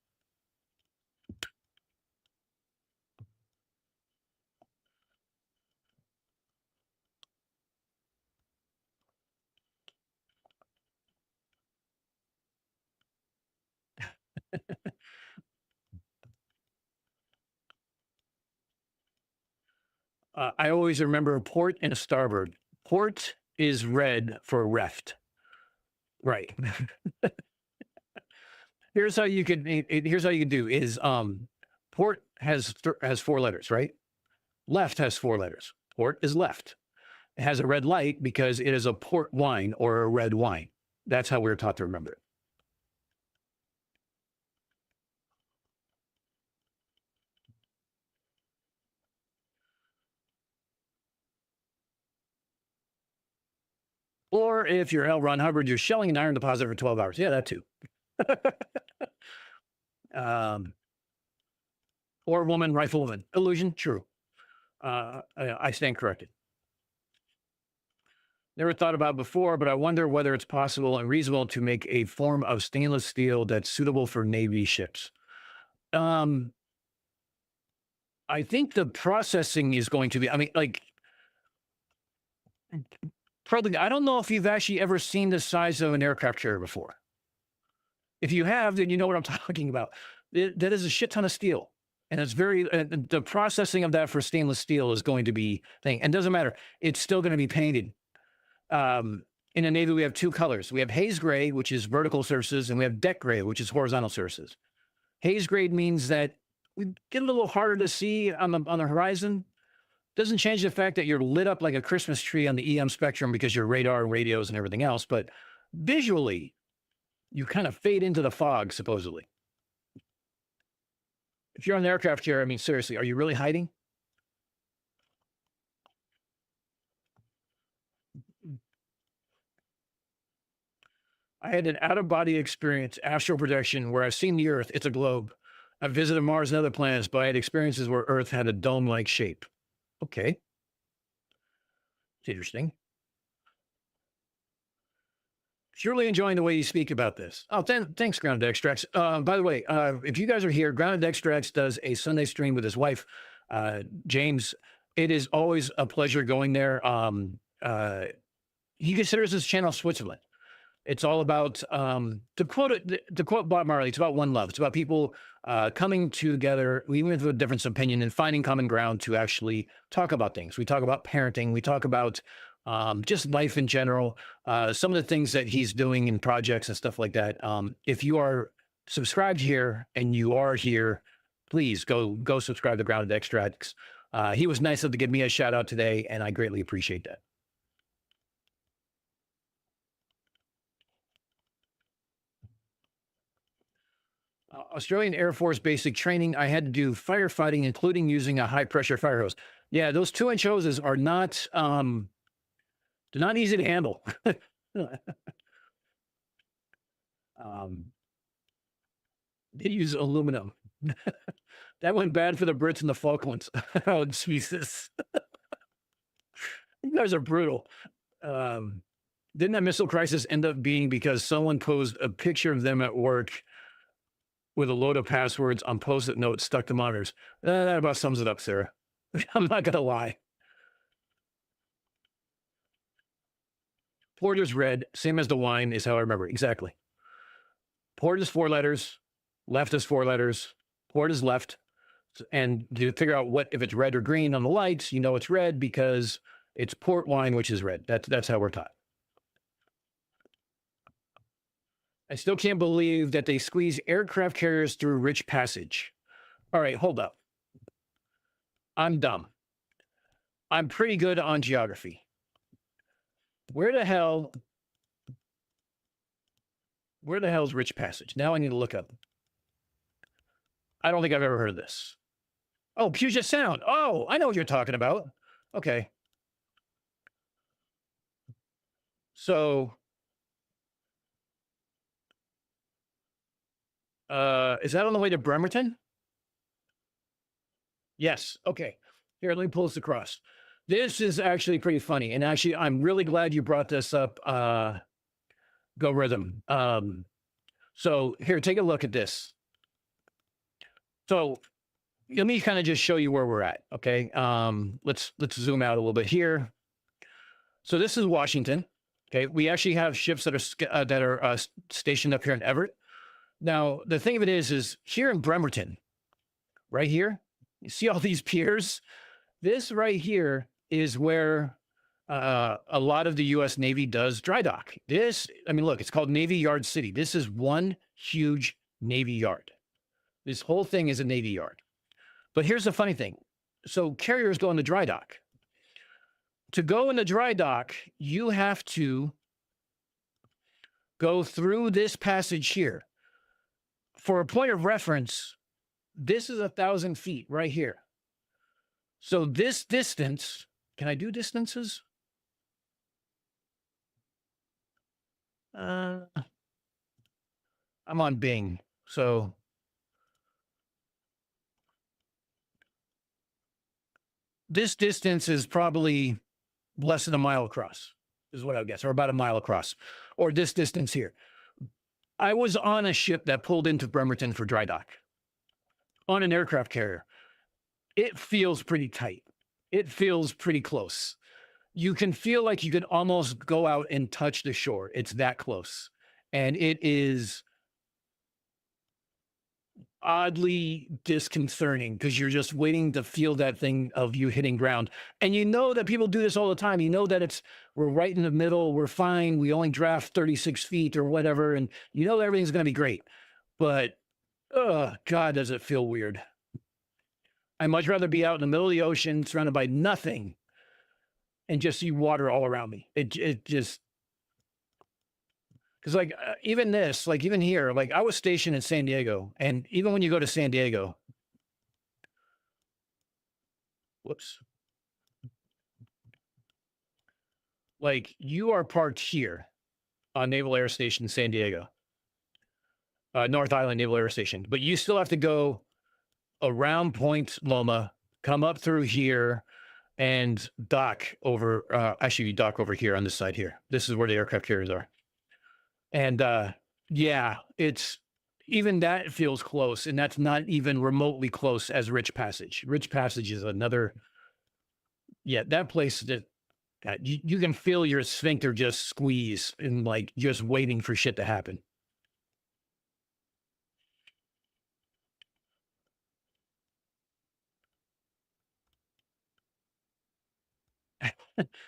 I always remember a port and a starboard. Port is red for reft. Right. Here's how you can here's how you can do is port has 4 letters, right? Left has 4 letters. Port is left. It has a red light because it is a port wine or a red wine. That's how we're taught to remember it. Or if you're L. Ron Hubbard, you're shelling an iron deposit for 12 hours. Yeah, that too. Or woman, riflewoman. Illusion, true. I stand corrected. Never thought about before, but I wonder whether it's possible and reasonable to make a form of stainless steel that's suitable for Navy ships. I think the processing is going to be, I mean, like, probably, I don't know if you've actually ever seen the size of an aircraft carrier before. If you have, then you know what I'm talking about. That is a shit ton of steel. And it's very, the processing of that for stainless steel is going to be thing. And doesn't matter. It's still going to be painted. In the Navy, we have 2 colors. We have haze gray, which is vertical surfaces, and we have deck gray, which is horizontal surfaces. Haze gray means that we get a little harder to see on the horizon. Doesn't change the fact that you're lit up like a Christmas tree on the EM spectrum because your radar and radios and everything else. But visually, you kind of fade into the fog, supposedly. If you're on an aircraft carrier, I mean, seriously, are you really hiding? I had an out-of-body experience, astral projection, where I've seen the Earth. It's a globe. I've visited Mars and other planets, but I had experiences where Earth had a dome-like shape. Okay. It's interesting. Surely enjoying the way you speak about this. Oh, thanks, Grounded Extracts. By the way, if you guys are here, Grounded Extracts does a Sunday stream with his wife, James. It is always a pleasure going there. He considers his channel Switzerland. It's all about, to quote Bob Marley, it's about one love. It's about people coming together, even with a difference of opinion, and finding common ground to actually talk about things. We talk about parenting. We talk about just life in general, some of the things that he's doing in projects and stuff like that. If you are subscribed here and you are here, please go subscribe to Grounded Extracts. He was nice enough to give me a shout out today, and I greatly appreciate that. Australian Air Force basic training, I had to do firefighting, including using a high pressure fire hose. Yeah, those 2-inch hoses are not, they're not easy to handle. They use aluminum. That went bad for the Brits and the Falklands. Oh, Jesus. You guys are brutal. Didn't that missile crisis end up being because someone posed a picture of them at work with a load of passwords on Post-it notes stuck to monitors? That about sums it up, Sarah. I'm not going to lie. Port is red, same as the wine is how I remember. Exactly. Port is 4 letters. Left is 4 letters. Port is left. And to figure out if it's red or green on the lights, you know it's red because it's port wine, which is red. That's how we're taught. I still can't believe that they squeeze aircraft carriers through rich passage. All right, hold up. I'm dumb. I'm pretty good on geography. Where the hell is rich passage? Now I need to look up. I don't think I've ever heard of this. Oh, Puget Sound. Oh, I know what you're talking about. Okay. So, is that on the way to Bremerton? Yes. Okay. Here, let me pull this across. This is actually pretty funny. And actually, I'm really glad you brought this up, Go Rhythm. So here, take a look at this. So let me kind of just show you where we're at. Okay. Let's zoom out a little bit here. So this is Washington. Okay. We actually have ships that are stationed up here in Everett. Now, the thing of it is here in Bremerton, right here, you see all these piers? This right here is where a lot of the U.S. Navy does dry dock. I mean, look, it's called Navy Yard City. This is one huge Navy yard. This whole thing is a Navy yard. But here's the funny thing. So carriers go in the dry dock. To go in the dry dock, you have to go through this passage here. For a point of reference, this is 1,000 feet right here. So this distance, can I do distances? I'm on Bing, so this distance is probably less than a mile across, is what I would guess, or about a mile across, or this distance here. I was on a ship that pulled into Bremerton for dry dock on an aircraft carrier. It feels pretty tight. It feels pretty close. You can feel like you could almost go out and touch the shore. It's that close. And it is oddly disconcerting because you're just waiting to feel that thing of you hitting ground. And you know that people do this all the time. You know that we're right in the middle. We're fine. We only draft 36 feet or whatever. And you know everything's going to be great. But, God, does it feel weird. I'd much rather be out in the middle of the ocean surrounded by nothing and just see water all around me. It just, because like even this, like even here, like I was stationed in San Diego, and even when you go to San Diego, whoops, like you are parked here on Naval Air Station San Diego, North Island Naval Air Station, but you still have to go around Point Loma, come up through here, and dock over. Actually, you dock over here on this side here. This is where the aircraft carriers are. And yeah, it's even that feels close, and that's not even remotely close as Rich Passage. Rich Passage is another, yeah, that place that you can feel your sphincter just squeeze and like just waiting for shit to happen.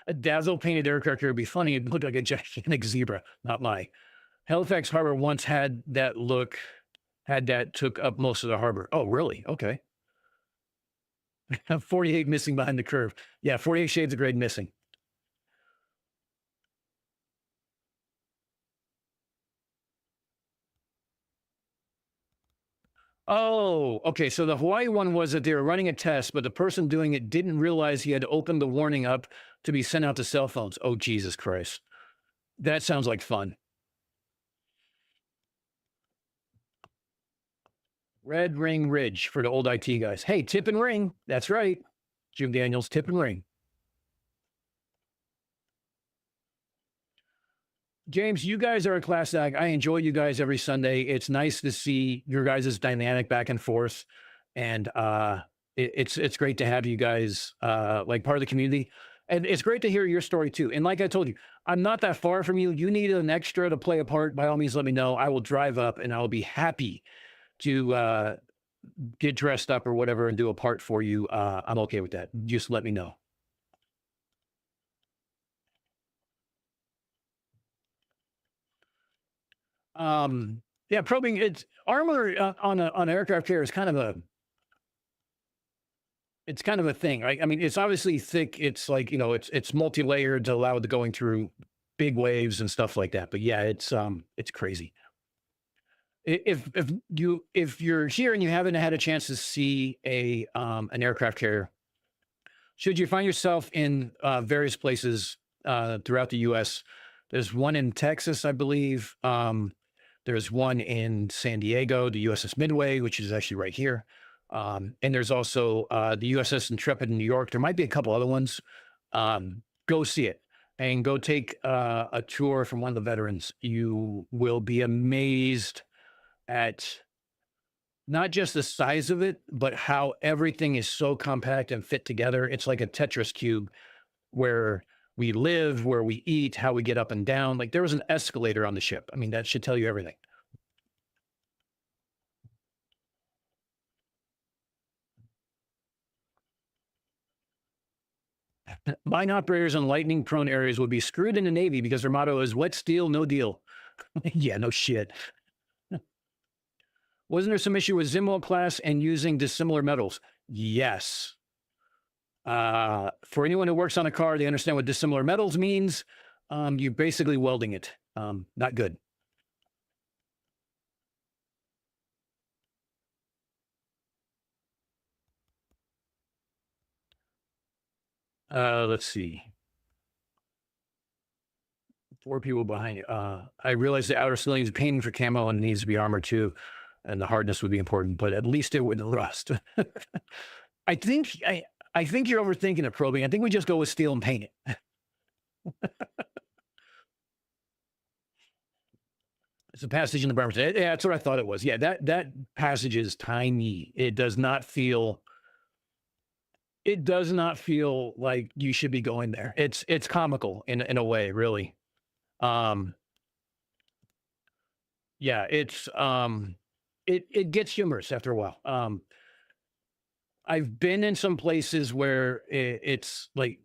A dazzle painted aircraft carrier would be funny. It'd look like a gigantic zebra, not my. Halifax Harbor once had that look, took up most of the harbor. Oh, really? Okay. 48 missing behind the curve. Yeah, 48 shades of gray missing. Oh, okay. So the Hawaii one was that they were running a test, but the person doing it didn't realize he had opened the warning up to be sent out to cell phones. Oh, Jesus Christ. That sounds like fun. Red Ring Ridge for the old IT guys. Hey, tip and ring. That's right. Jim Daniels, tip and ring. James, you guys are a class act. I enjoy you guys every Sunday. It's nice to see your guys' dynamic back and forth. And it's great to have you guys like part of the community. And it's great to hear your story too. And like I told you, I'm not that far from you. You need an extra to play a part. By all means, let me know. I will drive up and I'll be happy to get dressed up or whatever and do a part for you. I'm okay with that. Just let me know. Yeah, probing. It's armor on an aircraft carrier is kind of a it's kind of a thing, right? I mean, it's obviously thick. It's like, it's multi-layered to allow the going through big waves and stuff like that. But yeah, it's crazy. If you're here and you haven't had a chance to see an aircraft carrier, should you find yourself in various places throughout the U.S., there's one in Texas, I believe. There's one in San Diego, the USS Midway, which is actually right here. And there's also the USS Intrepid in New York. There might be a couple other ones. Go see it and go take a tour from one of the veterans. You will be amazed at not just the size of it, but how everything is so compact and fit together. It's like a Tetris cube where we live, where we eat, how we get up and down. Like there was an escalator on the ship. I mean, that should tell you everything. Mine operators in lightning prone areas would be screwed in the Navy because their motto is wet steel, no deal. Yeah, no shit. Wasn't there some issue with Zimwalt class and using dissimilar metals? Yes. For anyone who works on a car, they understand what dissimilar metals means. You're basically welding it. Not good. Let's see. 4 people behind you. I realize the outer ceiling is a pain for camo and needs to be armored too, and the hardness would be important, but at least it wouldn't rust. I think you're overthinking it, probing. I think we just go with steel and paint it. It's a passage in the Bremerton. Yeah, that's what I thought it was. Yeah, that passage is tiny. It does not feel like you should be going there. It's comical in a way, really. Yeah, it gets humorous after a while. I've been in some places where it's like,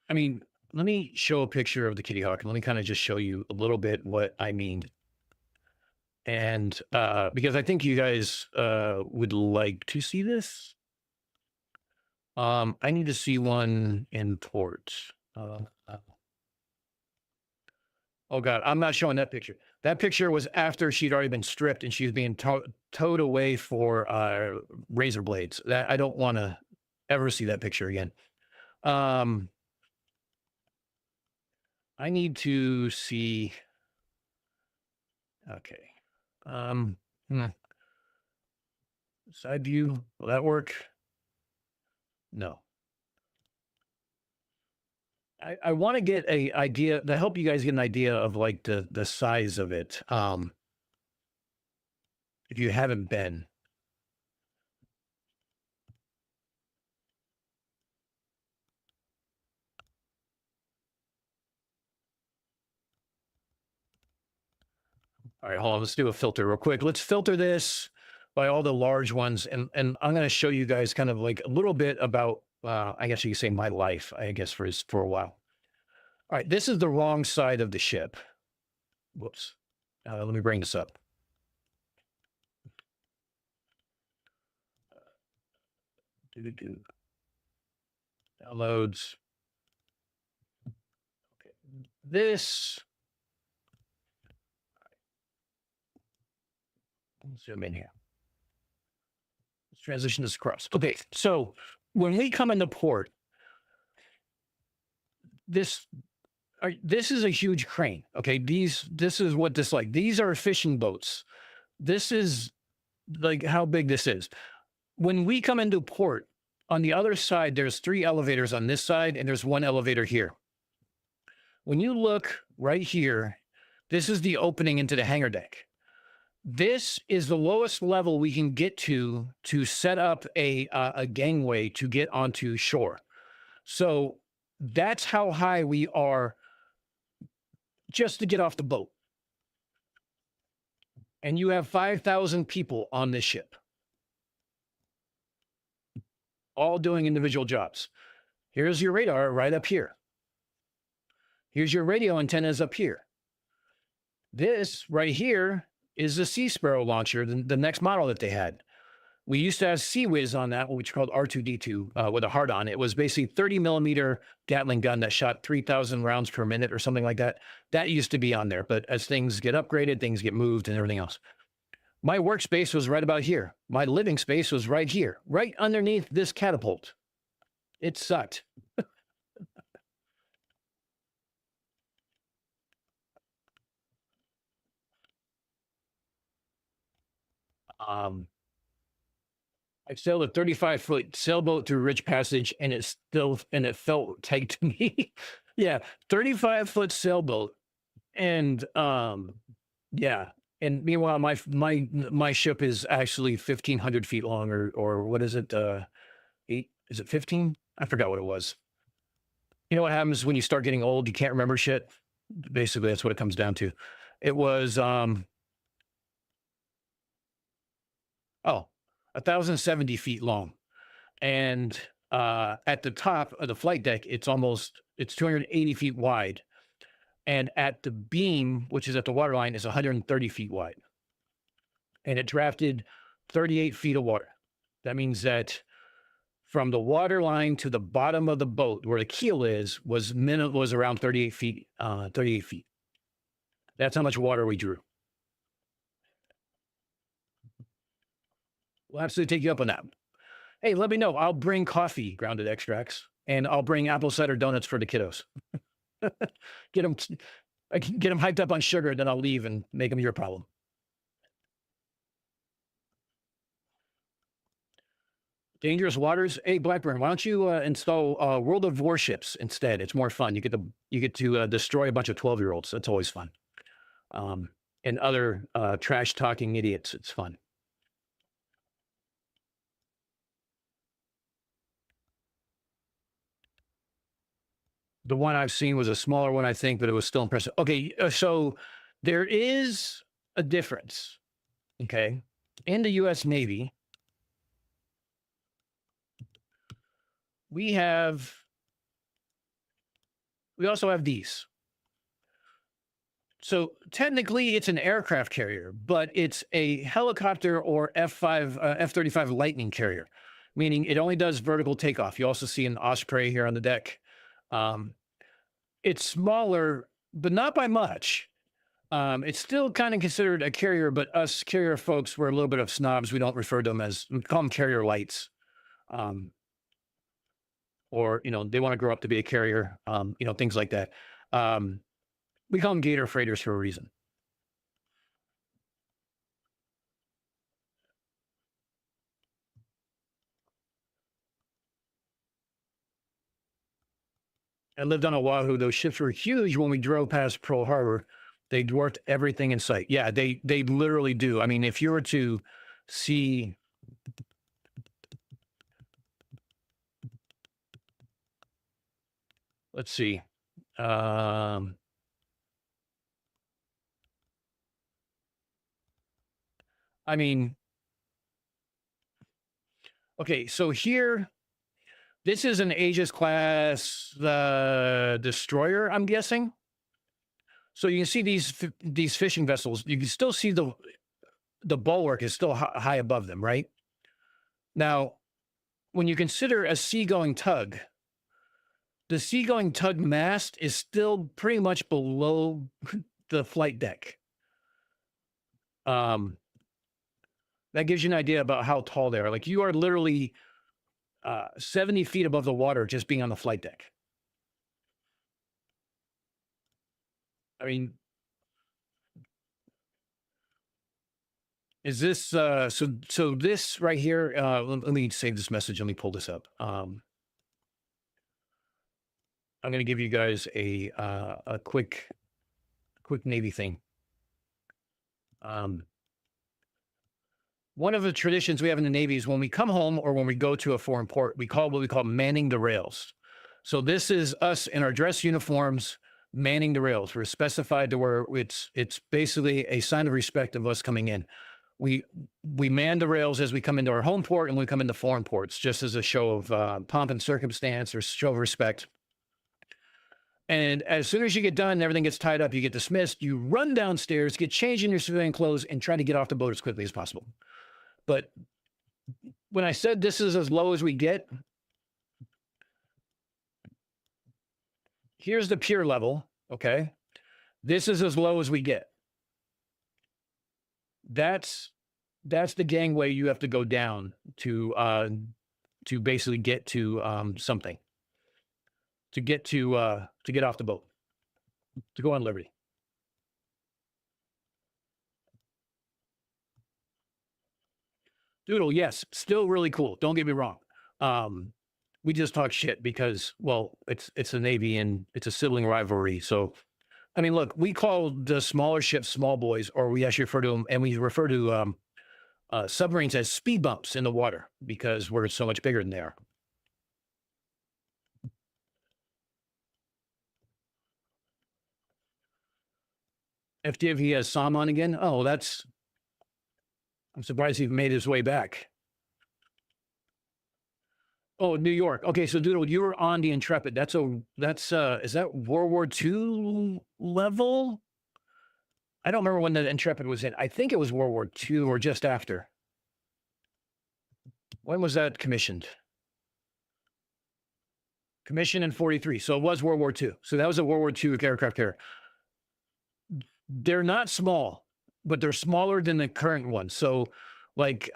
I mean, let me show a picture of the Kitty Hawk and let me kind of just show you a little bit what I mean. And because I think you guys would like to see this. I need to see one in port. Oh God, I'm not showing that picture. That picture was after she'd already been stripped and she was being towed away for razor blades. That I don't want to ever see that picture again. I need to see. Okay. Side view. Will that work? No. I want to get a idea to help you guys get an idea of like the size of it. If you haven't been. All right, hold on. Let's do a filter real quick. Let's filter this by all the large ones, and I'm going to show you guys kind of like a little bit about, I guess you could say my life, I guess for a while. All right, this is the wrong side of the ship. Whoops. Let me bring this up. Downloads. Okay. This. Let's zoom in here. Let's transition this across. Okay, so when we come into port, this is a huge crane. Okay, this is what this like. These are fishing boats. This is like how big this is. When we come into port, on the other side, there's 3 elevators on this side, and there's 1 elevator here. When you look right here, this is the opening into the hangar deck. This is the lowest level we can get to set up a gangway to get onto shore. So that's how high we are just to get off the boat. And you have 5,000 people on this ship, all doing individual jobs. Here's your radar right up here. Here's your radio antennas up here. This right here is the Sea Sparrow launcher, the next model that they had. We used to have Sea Whiz on that, which is called R2D2 with a heart on. It was basically 30 millimeter Gatling gun that shot 3,000 rounds per minute or something like that. That used to be on there. But as things get upgraded, things get moved and everything else. My workspace was right about here. My living space was right here, right underneath this catapult. It sucked. Um, I sailed a 35-foot sailboat through Rich Passage, and it felt tight to me. Yeah, 35-foot sailboat, and yeah. And meanwhile, my ship is actually 1,500 feet long, or what is it? Eight? Is it 15? I forgot what it was. You know what happens when you start getting old? You can't remember shit. Basically, that's what it comes down to. It was 1,070 feet long. And at the top of the flight deck, it's 280 feet wide. And at the beam, which is at the waterline, is 130 feet wide. And it drafted 38 feet of water. That means that from the water line to the bottom of the boat, where the keel is, was around 38 feet. 38 feet. That's how much water we drew. We'll absolutely take you up on that. Hey, let me know. I'll bring coffee, grounded extracts, and I'll bring apple cider donuts for the kiddos. get them hyped up on sugar, then I'll leave and make them your problem. Dangerous waters. Hey, Blackburn, why don't you install World of Warships instead? It's more fun. You get to destroy a bunch of 12-year-olds. That's always fun. And other trash talking idiots. It's fun. The one I've seen was a smaller one, I think, but it was still impressive. Okay, so there is a difference. Okay, in the U.S. Navy, we also have these. So technically, it's an aircraft carrier, but it's a helicopter or F-35 Lightning carrier, meaning it only does vertical takeoff. You also see an Osprey here on the deck. It's smaller, but not by much. It's still kind of considered a carrier, but us carrier folks, we're a little bit of snobs. We don't refer to them we call them carrier lights. Or, they want to grow up to be a carrier, things like that. We call them gator freighters for a reason. I lived on Oahu. Those ships were huge when we drove past Pearl Harbor. They dwarfed everything in sight. Yeah, they literally do. I mean, if you were to see, let's see. I mean, okay, so here, this is an Aegis class destroyer, I'm guessing. So you can see these fishing vessels. You can still see the bulwark is still high above them, right? Now, when you consider a seagoing tug, the seagoing tug mast is still pretty much below the flight deck. That gives you an idea about how tall they are. Like, you are literally 70 feet above the water just being on the flight deck. I mean, is this so this right here, let me save this message. Let me pull this up. I'm going to give you guys a quick Navy thing. One of the traditions we have in the Navy is when we come home or when we go to a foreign port, we call what we call manning the rails. So this is us in our dress uniforms manning the rails. We're specified to where it's basically a sign of respect of us coming in. We man the rails as we come into our home port and we come into foreign ports, just as a show of pomp and circumstance or show of respect. And as soon as you get done, everything gets tied up, you get dismissed, you run downstairs, get changed in your civilian clothes, and try to get off the boat as quickly as possible. But when I said this is as low as we get, here's the pier level, okay? This is as low as we get. That's the gangway you have to go down to basically get to something, to get off the boat, to go on Liberty. Doodle, yes, still really cool. Don't get me wrong. We just talk shit because, well, it's a Navy and it's a sibling rivalry. So, I mean, look, we call the smaller ships small boys, or we actually refer to them, and we refer to submarines as speed bumps in the water because we're so much bigger than they are. FDF has Sam on again. Oh, I'm surprised he made his way back. Oh, New York. Okay, so Doodle, you were on the Intrepid. That's is that World War II level? I don't remember when the Intrepid was in. I think it was World War II or just after. When was that commissioned? Commissioned in 43. So it was World War II. So that was a World War II aircraft carrier. They're not small, but they're smaller than the current one. So like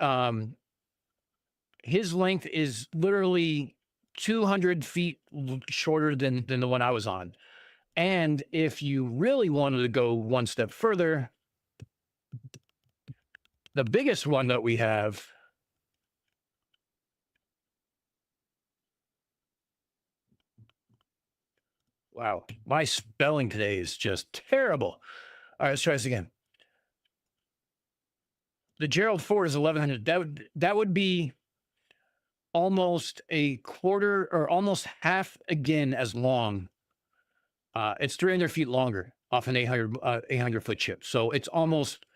his length is literally 200 feet shorter than the one I was on. And if you really wanted to go one step further, the biggest one that we have, wow, my spelling today is just terrible. All right, let's try this again. The Gerald Ford is 1,100. That would be almost a quarter or almost half again as long. It's 300 feet longer off an 800-foot ship. So it's almost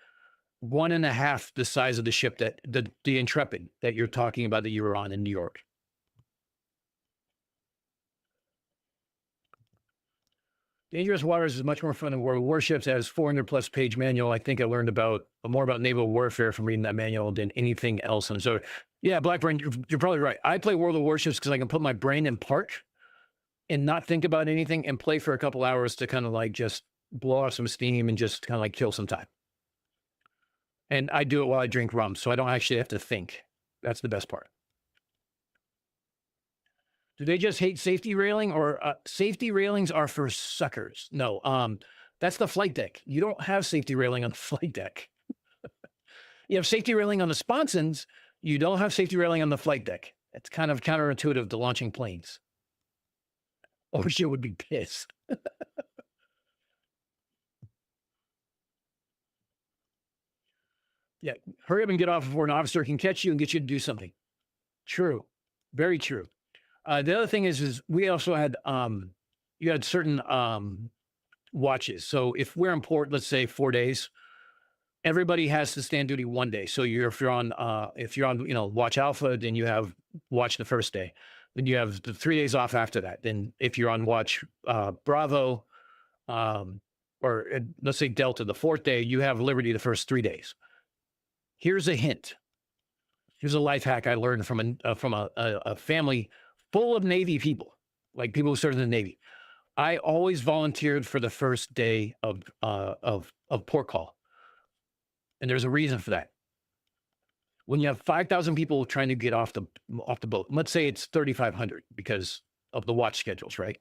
1.5 the size of the ship that the Intrepid that you're talking about that you were on in New York. Dangerous Waters is much more fun than World Warships. It has 400+ page manual. I think I learned more about naval warfare from reading that manual than anything else. And so, yeah, Blackburn, you're probably right. I play World of Warships because I can put my brain in park and not think about anything and play for a couple hours to kind of like just blow off some steam and just kind of like kill some time. And I do it while I drink rum, so I don't actually have to think. That's the best part. Do they just hate safety railing, or safety railings are for suckers? No, that's the flight deck. You don't have safety railing on the flight deck. You have safety railing on the sponsons. You don't have safety railing on the flight deck. It's kind of counterintuitive to launching planes. Or shit would be pissed. Yeah, hurry up and get off before an officer can catch you and get you to do something. True, very true. The other thing is we also had you had certain watches. So if we're in port, let's say 4 days, everybody has to stand duty 1 day. So if you're on watch Alpha, then you have watch the first day. Then you have the 3 days off after that. Then if you're on watch Bravo, or let's say Delta, the 4th day, you have Liberty the first 3 days. Here's a hint. Here's a life hack I learned from a family full of Navy people, like people who served in the Navy. I always volunteered for the first day of port call, and there's a reason for that. When you have 5,000 people trying to get off the boat, let's say it's 3,500 because of the watch schedules, right?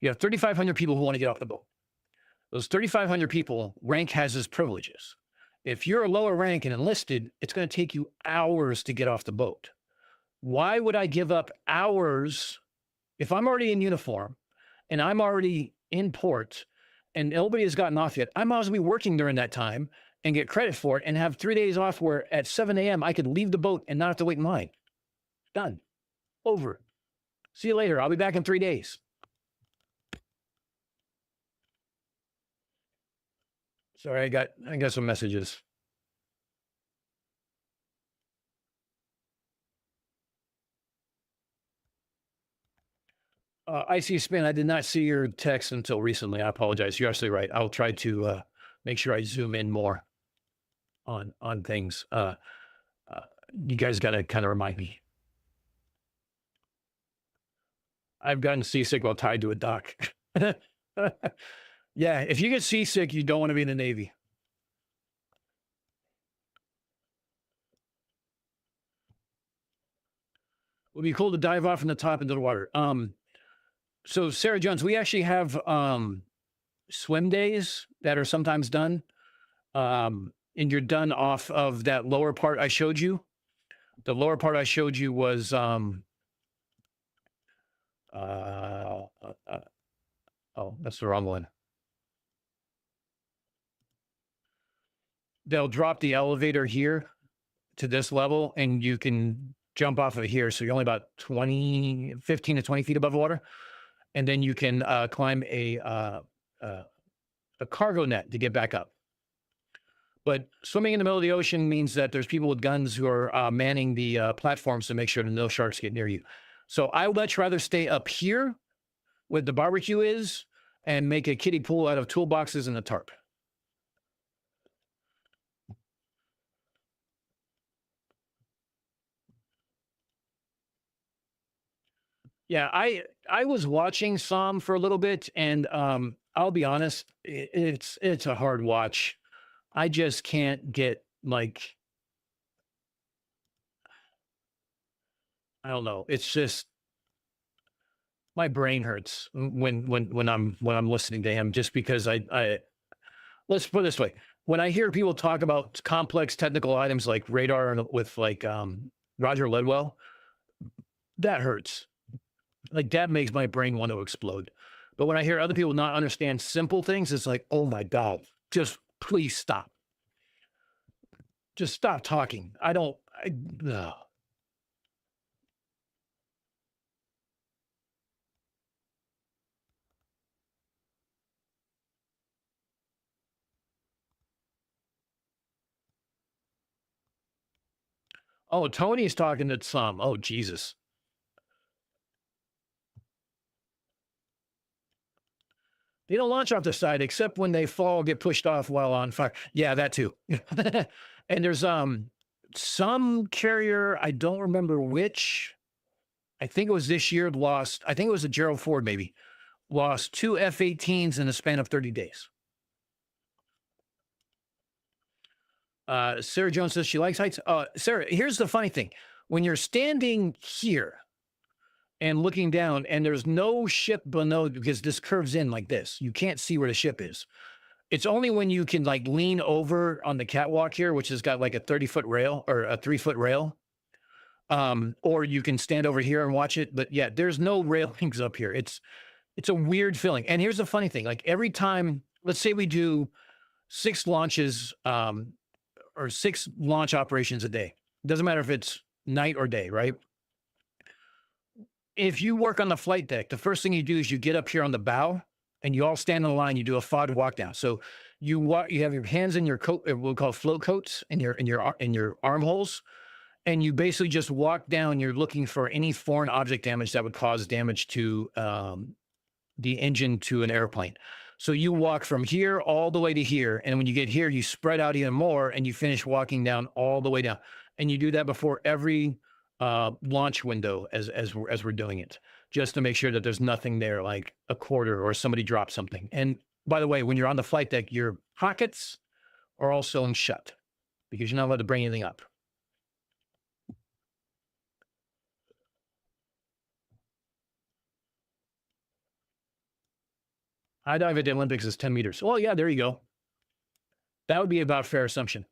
You have 3,500 people who want to get off the boat. Those 3,500 people, rank has its privileges. If you're a lower rank and enlisted, it's going to take you hours to get off the boat. Why would I give up hours if I'm already in uniform and I'm already in port and nobody has gotten off yet? I might as well be working during that time and get credit for it and have 3 days off where at 7 a.m. I could leave the boat and not have to wait in line. Done. Over. See you later. I'll be back in 3 days. Sorry, I got some messages. I see spin. I did not see your text until recently. I apologize. You're absolutely right. I'll try to make sure I zoom in more on things. Uh, you guys got to kind of remind me. I've gotten seasick while tied to a dock. Yeah, if you get seasick, you don't want to be in the Navy. It would be cool to dive off from the top into the water. So Sarah Jones, we actually have swim days that are sometimes done. And you're done off of that lower part I showed you. The lower part I showed you was uh, uh, oh, that's the wrong one. They'll drop the elevator here to this level, and you can jump off of here. So you're only about 15 to 20 feet above water. And then you can climb a cargo net to get back up. But swimming in the middle of the ocean means that there's people with guns who are manning the platforms to make sure that no sharks get near you. So I would much rather stay up here where the barbecue is and make a kiddie pool out of toolboxes and a tarp. Yeah, I was watching some for a little bit, and I'll be honest, it's a hard watch. I just can't get like I don't know. It's just my brain hurts when I'm listening to him just because I let's put it this way. When I hear people talk about complex technical items like radar and with like Roger Ledwell, that hurts. Like that makes my brain want to explode. But when I hear other people not understand simple things, it's like, oh my God, just please stop. Just stop talking. I don't ugh. Oh, Tony's talking to some. Oh, Jesus. They don't launch off the side except when they fall, get pushed off while on fire. Yeah, that too. And there's some carrier, I don't remember which. I think it was this year lost. I think it was a Gerald Ford maybe. Lost two F-18s in the span of 30 days. Sarah Jones says she likes heights. Sarah, here's the funny thing. When you're standing here and looking down and there's no ship below because this curves in like this, you can't see where the ship is. It's only when you can like lean over on the catwalk here, which has got like a 30-foot rail or a 3-foot rail. Or you can stand over here and watch it. But yeah, there's no railings up here. It's a weird feeling. And here's the funny thing: like every time, let's say we do 6 launches, or 6 launch operations a day. Doesn't matter if it's night or day, right? If you work on the flight deck, the first thing you do is you get up here on the bow and you all stand in a line. You do a FOD walk down. So you walk, you have your hands in your coat, we'll call float coats in your armholes. And you basically just walk down. You're looking for any foreign object damage that would cause damage to the engine to an airplane. So you walk from here all the way to here. And when you get here, you spread out even more and you finish walking down all the way down. And you do that before every launch window as we're doing it, just to make sure that there's nothing there like a quarter or somebody dropped something. And by the way, when you're on the flight deck, your pockets are all sewn shut because you're not allowed to bring anything up. High dive at the Olympics is 10 meters. Well, yeah, there you go. That would be about fair assumption.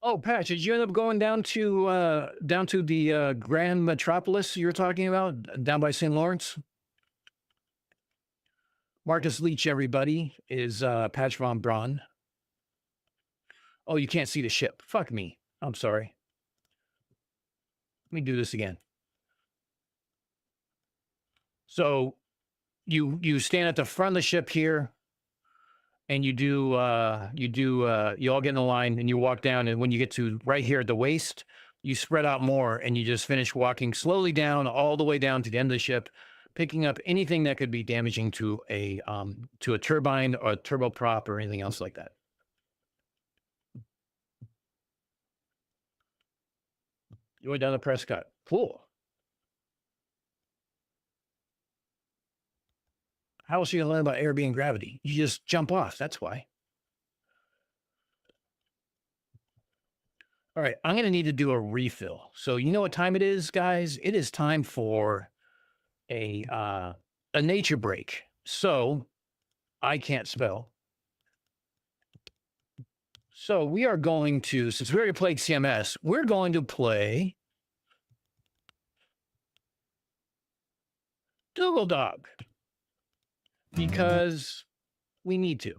Oh, Patch, did you end up going down to the Grand Metropolis you were talking about down by St. Lawrence? Marcus Leach, everybody, is Patch Von Braun. Oh, you can't see the ship. Fuck me. I'm sorry. Let me do this again. So you stand at the front of the ship here, and you all get in the line and you walk down, and when you get to right here at the waist, you spread out more and you just finish walking slowly down all the way down to the end of the ship, picking up anything that could be damaging to a turbine or a turboprop or anything else like that. You went down to Prescott. Cool. How else are you gonna learn about air being gravity? You just jump off. That's why. All right, I'm going to need to do a refill. So you know what time it is, guys? It is time for a nature break. So I can't spell. So we are going to, since we already played CMS, we're going to play Dougal Dog because we need to,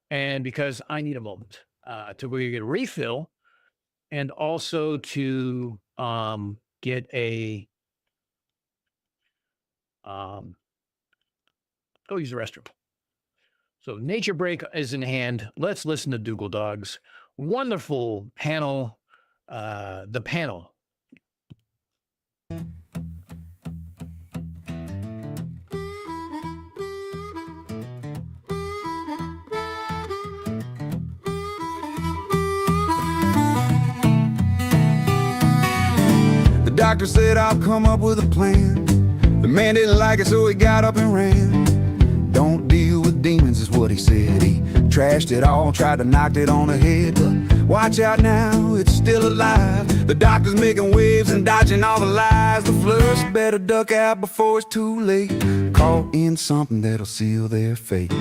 and because I need a moment to get a refill. And also to get a go use the restroom. So nature break is in hand. Let's listen to Dougal Dog's wonderful panel. The panel. The doctor said I'll come up with a plan. The man didn't like it, so he got up and ran. Don't deal with demons is what he said. He trashed it all, tried to knock it on the head. But watch out now, it's still alive. The doctor's making waves and dodging all the lies. The flirs better duck out before it's too late. Caught in something that'll seal their fate.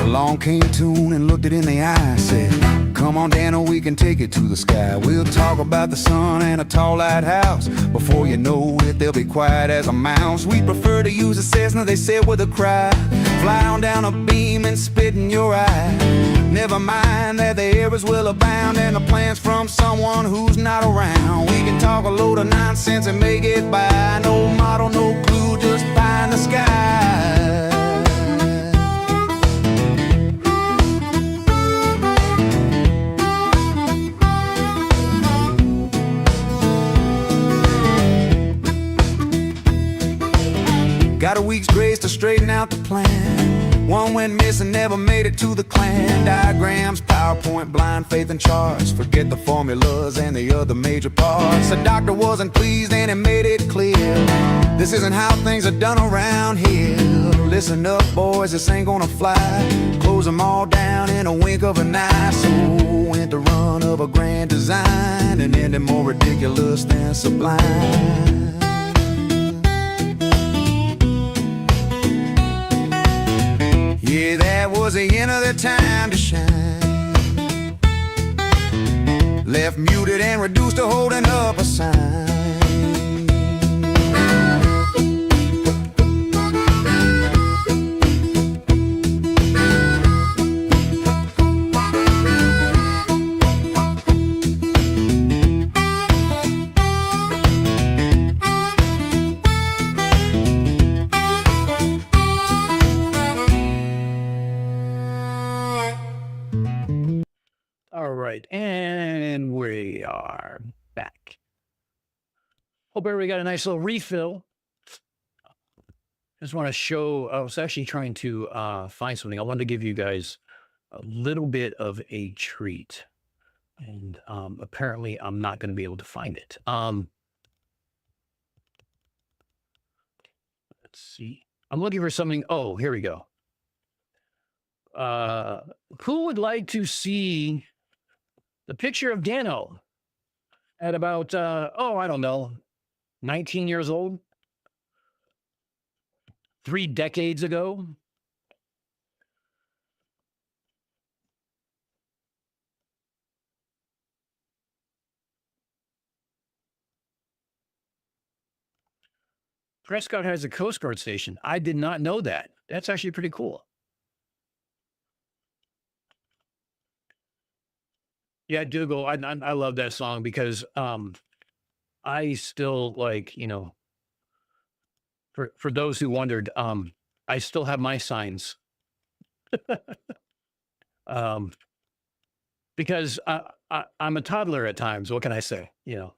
Along came Tune and looked it in the eye, said, come on down and we can take it to the sky. We'll talk about the sun and a tall lighthouse. Before you know it, they'll be quiet as a mouse. We prefer to use a Cessna, they said with a cry. Fly on down a beam and spit in your eye. Never mind that the errors will abound and the plans from someone who's not around. We can talk a load of nonsense and make it by. No model, no clue, just pie in the sky. Got a week's grace to straighten out the plan. One went missing, never made it to the clan. Diagrams, PowerPoint, blind faith and charts. Forget the formulas and the other major parts. The doctor wasn't pleased and he made it clear. This isn't how things are done around here. Listen up, boys, this ain't gonna fly. Close them all down in a wink of an eye. So went the run of a grand design, and ended more ridiculous than sublime. Yeah, that was the end of their time to shine. Left muted and reduced to holding up a sign. And we are back. Hope everybody got a nice little refill. Just want to show, I was actually trying to find something. I wanted to give you guys a little bit of a treat. And apparently I'm not going to be able to find it. Let's see. I'm looking for something. Oh, here we go. Who would like to see the picture of Dano at about, I don't know, 19 years old? 3 decades ago? Prescott has a Coast Guard station. I did not know that. That's actually pretty cool. Yeah, Dougal. I love that song because I still like, for those who wondered, I still have my signs. Um because I'm a toddler at times. What can I say? All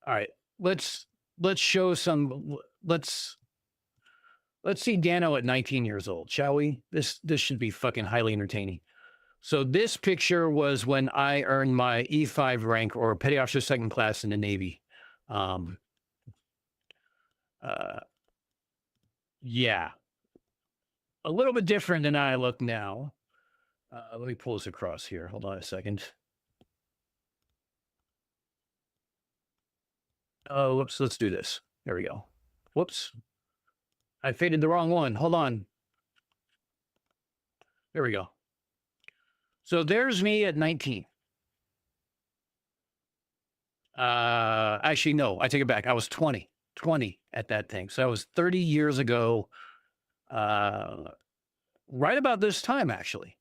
right. Let's let's show some let's see Dano at 19 years old, shall we? This should be fucking highly entertaining. So this picture was when I earned my E5 rank or petty officer second class in the Navy. Um uh yeah, a little bit different than I look now. Let me pull this across here. Hold on a second. Oh, whoops. Let's do this. There we go. Whoops. I faded the wrong one. Hold on. There we go. So there's me at 19. Actually, no, I take it back. I was 20 at that thing. So I was 30 years ago, right about this time, actually.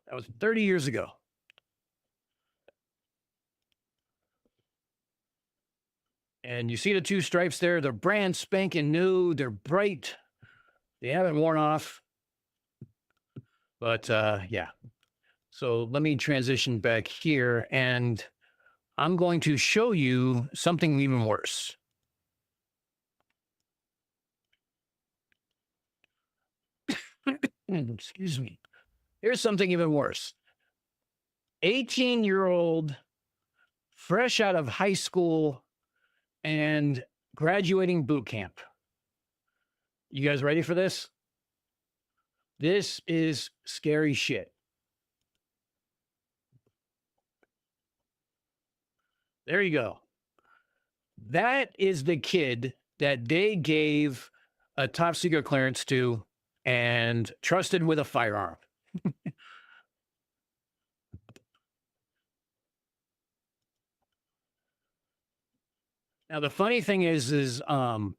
That was 30 years ago. And you see the two stripes there. They're brand spanking new. They're bright. They haven't worn off. But yeah. So let me transition back here and I'm going to show you something even worse. Excuse me. Here's something even worse. 18-year-old, fresh out of high school and graduating boot camp. You guys ready for this? This is scary shit. There you go. That is the kid that they gave a top secret clearance to and trusted with a firearm. Now, the funny thing is the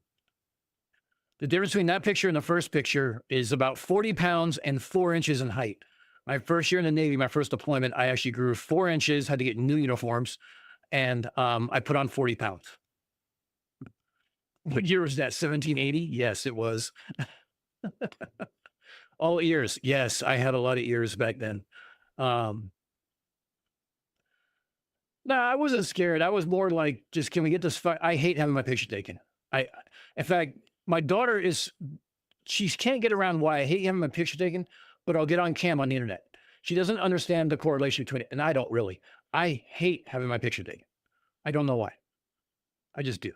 difference between that picture and the first picture is about 40 pounds and 4 inches in height. My first year in the Navy, my first deployment, I actually grew 4 inches, had to get new uniforms, and I put on 40 pounds. What year was that? 1780? Yes, it was. All ears. Yes, I had a lot of ears back then. No, I wasn't scared. I was more like, just can we get this? I hate having my picture taken. In fact, my daughter she can't get around why I hate having my picture taken, but I'll get on cam on the internet. She doesn't understand the correlation between it, and I don't really. I hate having my picture taken. I don't know why. I just do.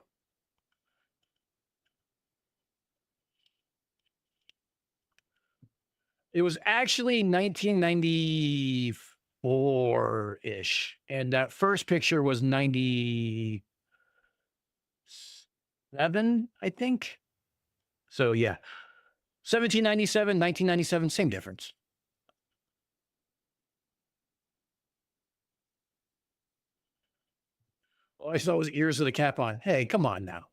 It was actually 1994-ish, and that first picture was 97, I think. So yeah, 1797, 1997, same difference. All I saw was ears with a cap on. Hey, come on now.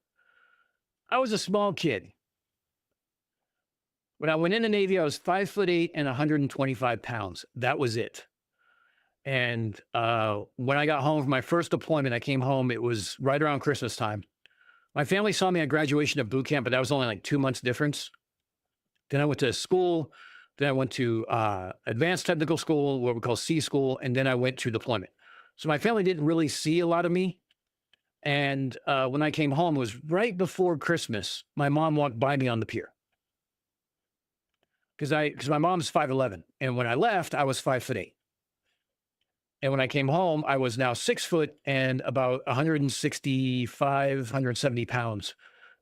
I was a small kid. When I went in the Navy, I was 5'8" and 125 pounds. That was it. And when I got home from my first deployment, I came home, it was right around Christmas time. My family saw me at graduation of boot camp, but that was only like 2 months difference. Then I went to school. Then I went to advanced technical school, what we call C school. And then I went to deployment. So my family didn't really see a lot of me. And when I came home, it was right before Christmas. My mom walked by me on the pier. Because my mom's 5'11", and when I left, I was 5'8". And when I came home, I was now 6 foot and about 165, 170 pounds.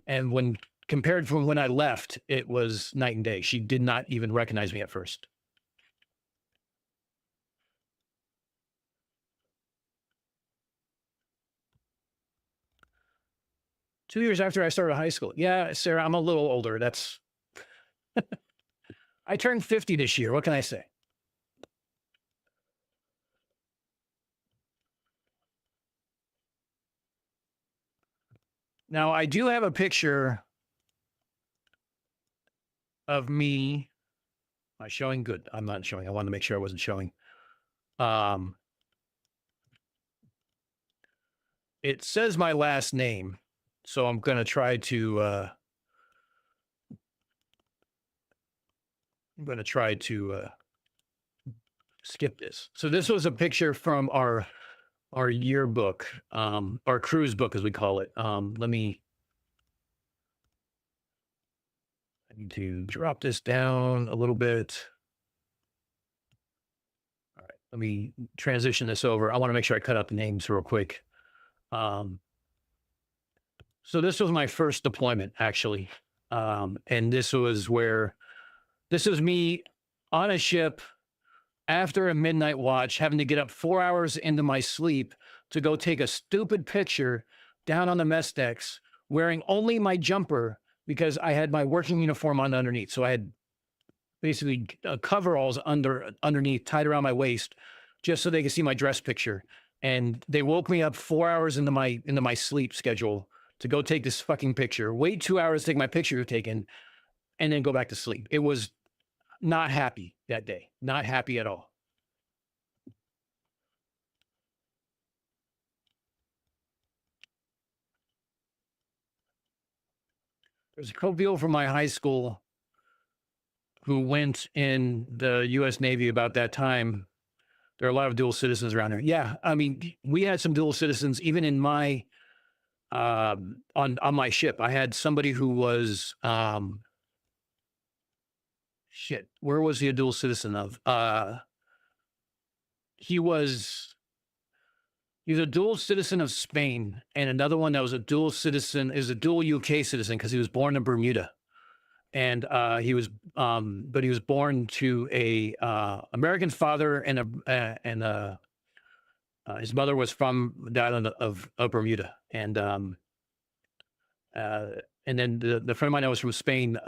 And when compared from when I left, it was night and day. She did not even recognize me at first. Two years after I started high school. Yeah, Sarah, I'm a little older. That's I turned 50 this year. What can I say? Now, I do have a picture of me I showing? Good. I'm not showing. I wanted to make sure I wasn't showing. Um, it says my last name, so I'm going to try to, skip this. So this was a picture from our yearbook, our cruise book, as we call it. I need to drop this down a little bit. All right, let me transition this over. I want to make sure I cut out the names real quick. So this was my first deployment, actually. And this was me on a ship after a midnight watch, having to get up 4 hours into my sleep to go take a stupid picture down on the mess decks, wearing only my jumper because I had my working uniform on underneath. So I had basically coveralls underneath tied around my waist just so they could see my dress picture. And they woke me up 4 hours into my sleep schedule to go take this fucking picture, wait 2 hours to take my picture taken, and then go back to sleep. It was not happy that day, not happy at all. There's a couple people from my high school who went in the U.S. Navy about that time. There are a lot of dual citizens around here. Yeah, I mean, we had some dual citizens even in my on my ship. I had somebody who was shit. Where was he a dual citizen of? He's a dual citizen of Spain, and another one that was a dual citizen is a dual UK citizen because he was born in Bermuda. And but he was born to a American father and his mother was from the island of Bermuda. And then the friend of mine that was from Spain,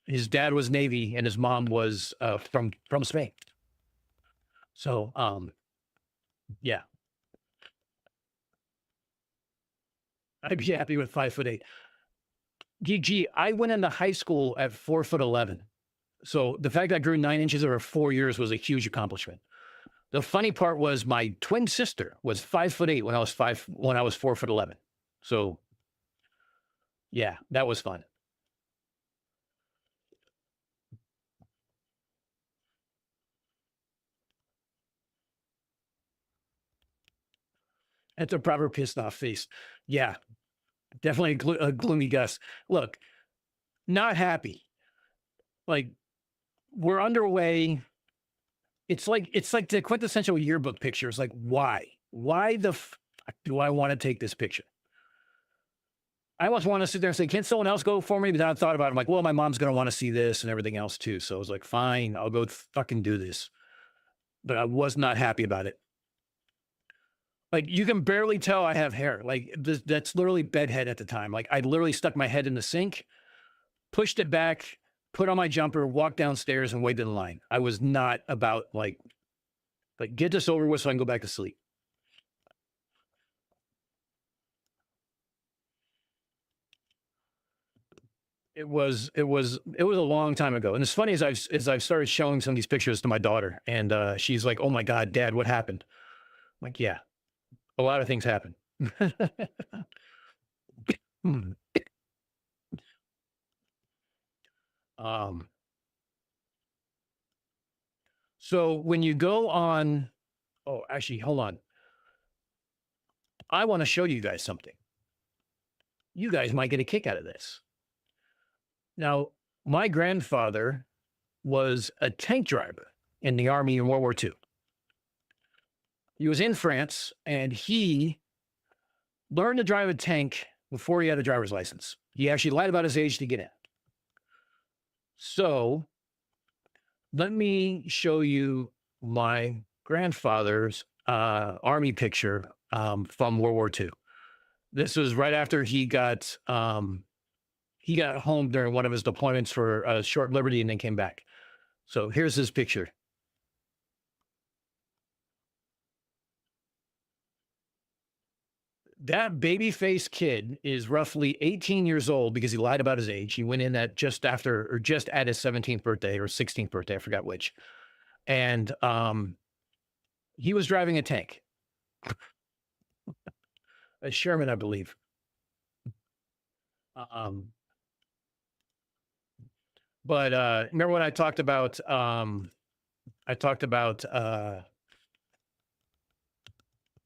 his dad was Navy and his mom was from Spain. So yeah, I'd be happy with 5'8". GG, I went into high school at 4'11". So the fact that I grew 9 inches over 4 years was a huge accomplishment. The funny part was my twin sister was 5'8" when I was 4'11". So yeah, that was fun. That's a proper pissed off face. Yeah, definitely a gloomy Gus. Look, not happy. Like, we're underway. It's like the quintessential yearbook picture. It's like, why? Why the fuck do I want to take this picture? I almost want to sit there and say, can someone else go for me? But then I thought about it. I'm like, well, my mom's going to want to see this and everything else too. So I was like, fine, I'll go fucking do this. But I was not happy about it. Like, you can barely tell I have hair. Like, that's literally bedhead at the time. Like, I literally stuck my head in the sink, pushed it back, put on my jumper, walked downstairs, and waited in line. I was not about, like get this over with so I can go back to sleep. It was a long time ago. And it's funny as I've started showing some of these pictures to my daughter, and she's like, oh my God, Dad, what happened? I'm like, yeah, a lot of things happen. So when you go on, oh, actually, hold on. I want to show you guys something. You guys might get a kick out of this. Now, my grandfather was a tank driver in the Army in World War II. He was in France, and he learned to drive a tank before he had a driver's license. He actually lied about his age to get in. So let me show you my grandfather's Army picture from World War II. This was right after he got home during one of his deployments for a short liberty and then came back. So here's his picture. That baby-faced kid is roughly 18 years old because he lied about his age. He went in at just after or just at his 17th birthday or 16th birthday, I forgot which. And he was driving a tank, a Sherman, I believe. Um, but remember when I talked about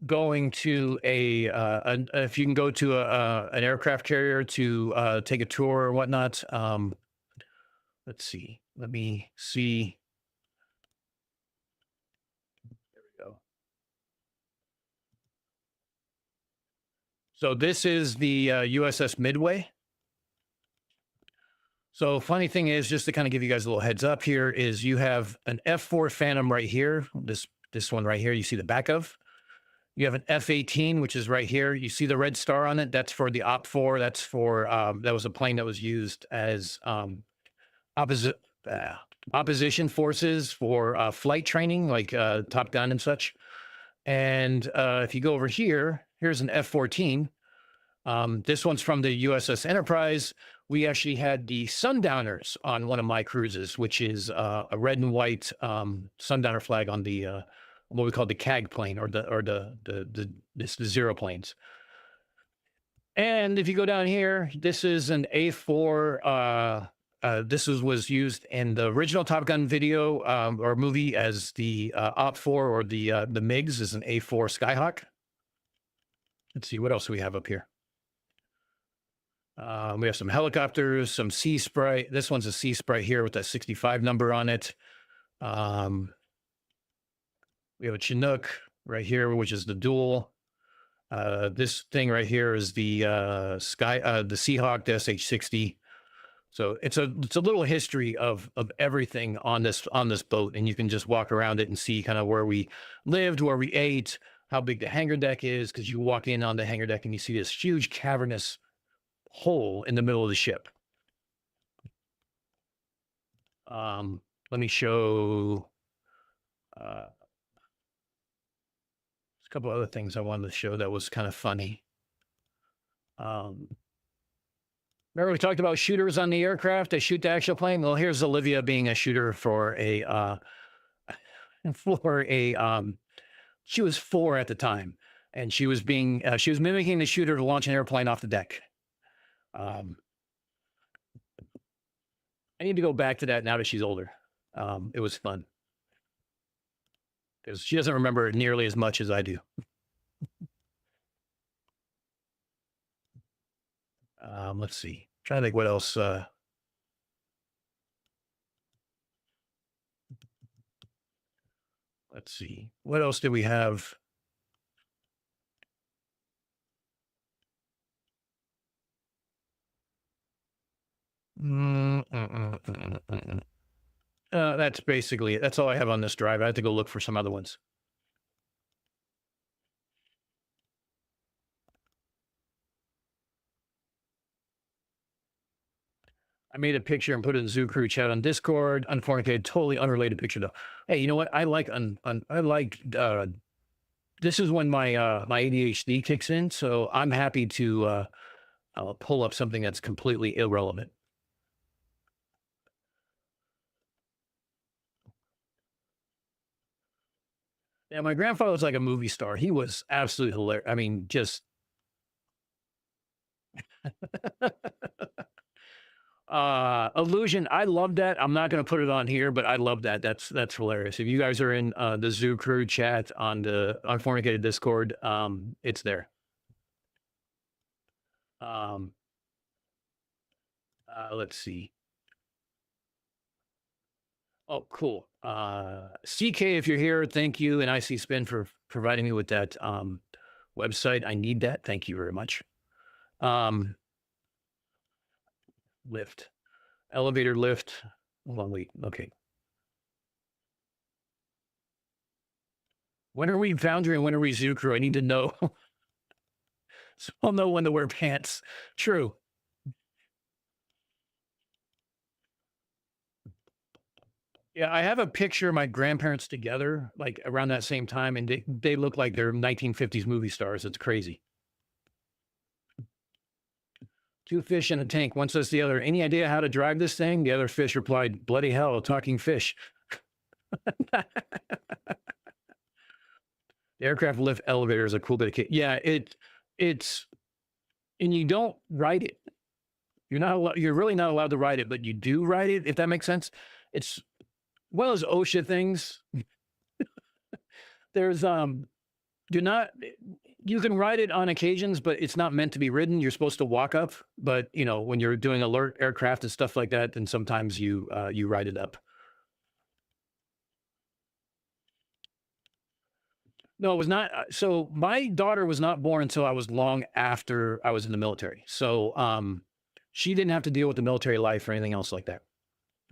going to if you can go to an aircraft carrier to take a tour or whatnot. Let's see. Let me see. There we go. So this is the USS Midway. So funny thing is, just to kind of give you guys a little heads up here, is you have an F4 Phantom right here. This one right here, you see the back of. You have an F-18, which is right here. You see the red star on it. That's for the Op-4. That's for that was a plane that was used as opposition forces for flight training, like Top Gun and such. And if you go over here, here's an F-14. This one's from the USS Enterprise. We actually had the Sundowners on one of my cruises, which is a red and white Sundowner flag on the what we call the CAG plane, or the zero planes. And if you go down here, this is an A4. This was used in the original Top Gun video or movie as the Op-4, or the MiGs is an A4 Skyhawk. Let's see, what else do we have up here? We have some helicopters, some Sea Sprite. This one's a Sea Sprite here with that 65 number on it. We have a Chinook right here, which is the dual. This thing right here is the the Seahawk, the SH-60. So it's a little history of everything on this boat, and you can just walk around it and see kind of where we lived, where we ate, how big the hangar deck is, because you walk in on the hangar deck and you see this huge cavernous hole in the middle of the ship. Let me show a couple other things I wanted to show that was kind of funny. Remember we talked about shooters on the aircraft? They shoot the actual plane. Well, here's Olivia being a shooter for a she was 4 at the time, and she was mimicking the shooter to launch an airplane off the deck. I need to go back to that now that she's older. It was fun because she doesn't remember it nearly as much as I do. Let's see. Trying to think what else. Let's see. What else did we have? That's basically it. That's all I have on this drive. I have to go look for some other ones. I made a picture and put it in Zoo Crew chat on Discord. Unfornicated, totally unrelated picture though. Hey, you know what? I like this is when my my ADHD kicks in, so I'm happy to pull up something that's completely irrelevant. Yeah, my grandfather was like a movie star. He was absolutely hilarious. I mean, just Illusion. I love that. I'm not going to put it on here, but I love that. That's hilarious. If you guys are in the Zoo Crew chat on the Unfornicated Discord, it's there. Let's see. Oh, cool. CK, if you're here, thank you. And IC Spin for providing me with that website. I need that. Thank you very much. Lift. Elevator lift. Hold on, wait. Okay. When are we Foundry and when are we Zoo Crew? I need to know. So I'll know when to wear pants. True. Yeah, I have a picture of my grandparents together, like around that same time, and they look like they're 1950s movie stars. It's crazy. Two fish in a tank. One says to the other, any idea how to drive this thing? The other fish replied, bloody hell, talking fish. The aircraft lift elevator is a cool bit of kit. Yeah, it's, and you don't ride it. You're really not allowed to ride it, but you do ride it, if that makes sense. It's one of those OSHA things. There's, you can ride it on occasions, but it's not meant to be ridden. You're supposed to walk up, but you know, when you're doing alert aircraft and stuff like that, then sometimes you ride it up. No, it was not. So my daughter was not born until I was long after I was in the military. So she didn't have to deal with the military life or anything else like that.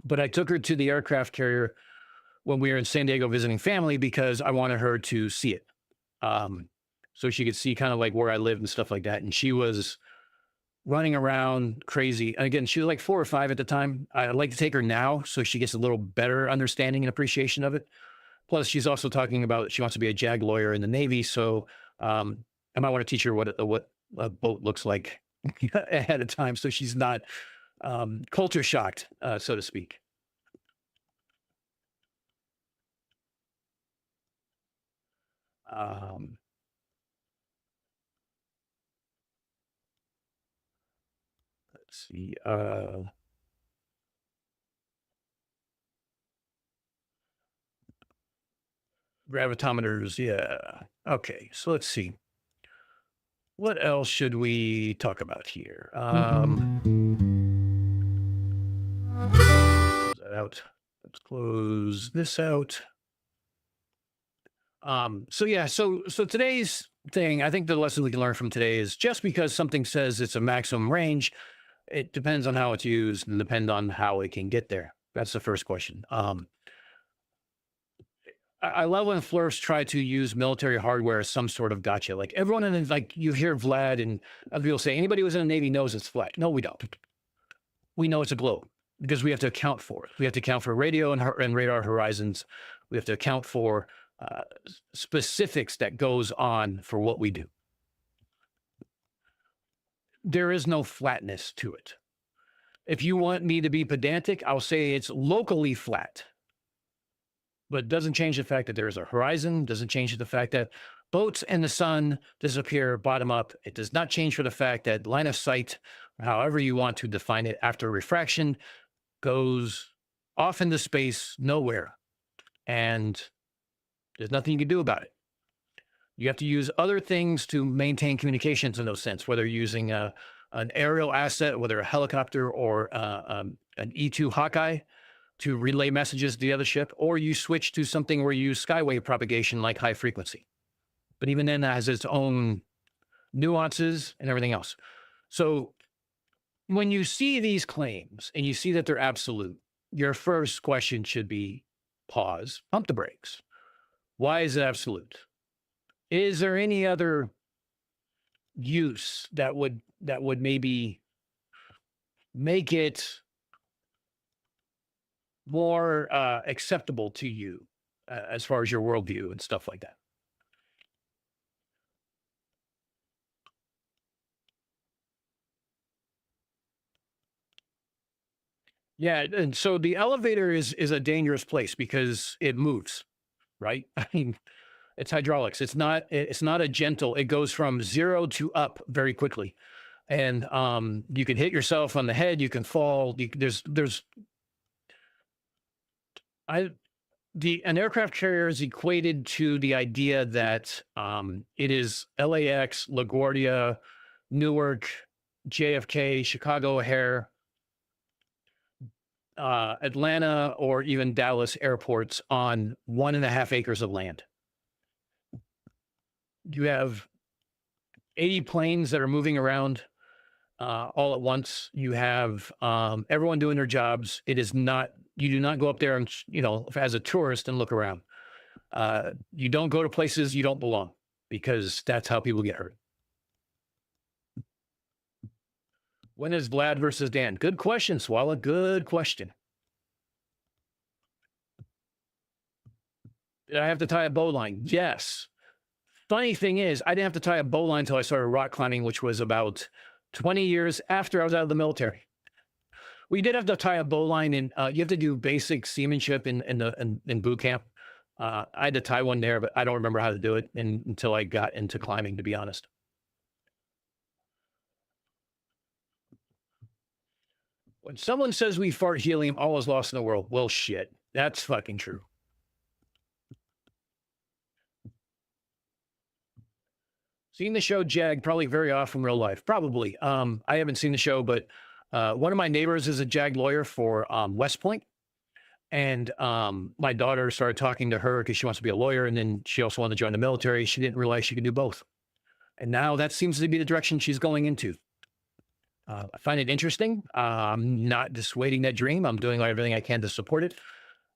But I took her to the aircraft carrier when we were in San Diego visiting family because I wanted her to see it. So she could see kind of like where I lived and stuff like that. And she was running around crazy. And again, she was like 4 or 5 at the time. I'd like to take her now so she gets a little better understanding and appreciation of it. Plus, she's also talking about she wants to be a JAG lawyer in the Navy. So I might want to teach her what a boat looks like ahead of time, so she's not culture shocked, so to speak. Let's see. Gravitometers, yeah. Okay, so let's see. What else should we talk about here? Close that out. Let's close this out. So yeah, so today's thing, I think the lesson we can learn from today is just because something says it's a maximum range, it depends on how it's used and depend on how it can get there. That's the first question. I love when flirts try to use military hardware as some sort of gotcha. Like everyone in like you hear Vlad and other people say anybody who's in the Navy knows it's flat. No, we don't. We know it's a globe because we have to account for it. We have to account for radio and radar horizons. We have to account for specifics that goes on for what we do. There is no flatness to it. If you want me to be pedantic, I'll say it's locally flat. But it doesn't change the fact that there is a horizon, doesn't change the fact that boats and the sun disappear bottom up. It does not change for the fact that line of sight, however you want to define it, after refraction goes off into space, nowhere. And there's nothing you can do about it. You have to use other things to maintain communications in those sense, whether you're using an aerial asset, whether a helicopter or an E-2 Hawkeye, to relay messages to the other ship, or you switch to something where you use skywave propagation like high frequency. But even then that has its own nuances and everything else. So when you see these claims and you see that they're absolute, your first question should be pause, pump the brakes. Why is it absolute? Is there any other use that would maybe make it more acceptable to you as far as your worldview and stuff like that? Yeah, and so the elevator is a dangerous place because it moves, right? I mean, it's hydraulics. It's not a gentle. It goes from 0 to up very quickly, and you can hit yourself on the head. You can fall. An aircraft carrier is equated to the idea that it is LAX, LaGuardia, Newark, JFK, Chicago O'Hare, Atlanta, or even Dallas airports on 1.5 acres of land. You have 80 planes that are moving around all at once. You have everyone doing their jobs. It is not, you do not go up there and, you know, as a tourist and look around. You don't go to places you don't belong because that's how people get hurt. When is Vlad versus Dan? Good question, Swalla. Good question. Did I have to tie a bowline? Yes. Funny thing is, I didn't have to tie a bowline until I started rock climbing, which was about 20 years after I was out of the military. We did have to tie a bowline, and you have to do basic seamanship in boot camp. I had to tie one there, but I don't remember how to do it until I got into climbing, to be honest. When someone says we fart helium, all is lost in the world. Well, shit, that's fucking true. Seen the show Jag probably very off from real life. Probably. I haven't seen the show, but one of my neighbors is a JAG lawyer for West Point. And my daughter started talking to her because she wants to be a lawyer. And then she also wanted to join the military. She didn't realize she could do both. And now that seems to be the direction she's going into. I find it interesting. I'm not dissuading that dream. I'm doing everything I can to support it.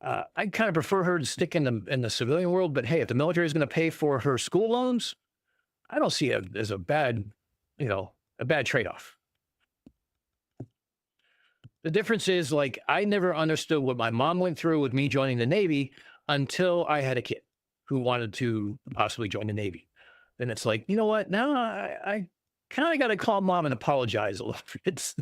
I kind of prefer her to stick in the civilian world. But hey, if the military is going to pay for her school loans, I don't see it as a bad trade-off. The difference is, like, I never understood what my mom went through with me joining the Navy until I had a kid who wanted to possibly join the Navy. Then it's like, you know what? Now I kind of got to call mom and apologize a little bit.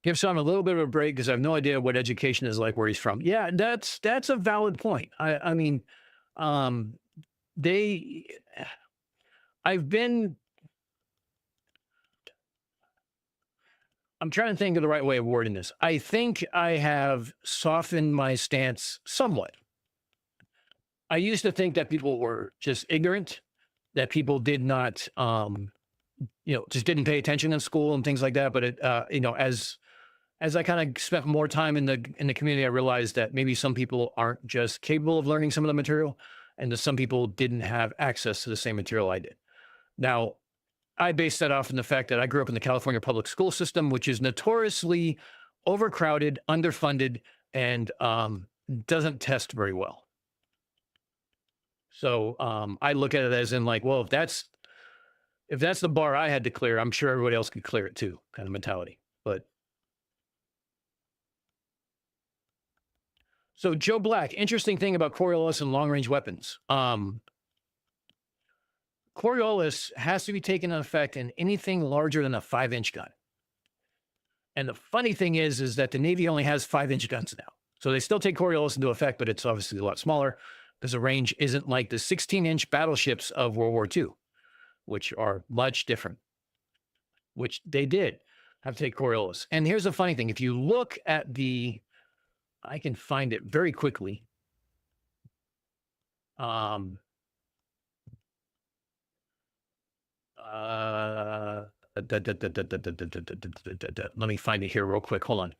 Give Sean a little bit of a break because I have no idea what education is like where he's from. Yeah, that's a valid point. I mean, they, I've been, I'm trying to think of the right way of wording this. I think I have softened my stance somewhat. I used to think that people were just ignorant, that people did not, just didn't pay attention in school and things like that. But it, as I kind of spent more time in the community, I realized that maybe some people aren't just capable of learning some of the material, and that some people didn't have access to the same material I did. Now, I base that off in the fact that I grew up in the California public school system, which is notoriously overcrowded, underfunded, and doesn't test very well. So I look at it as in like, well, if that's the bar I had to clear, I'm sure everybody else could clear it too, kind of mentality. But so Joe Black, interesting thing about Coriolis and long-range weapons. Coriolis has to be taken into effect in anything larger than a 5-inch gun. And the funny thing is that the Navy only has 5-inch guns now. So they still take Coriolis into effect, but it's obviously a lot smaller because the range isn't like the 16-inch battleships of World War II, which are much different, which they did have to take Coriolis. And here's the funny thing. If you look at I can find it very quickly. Let me find it here real quick. Hold on.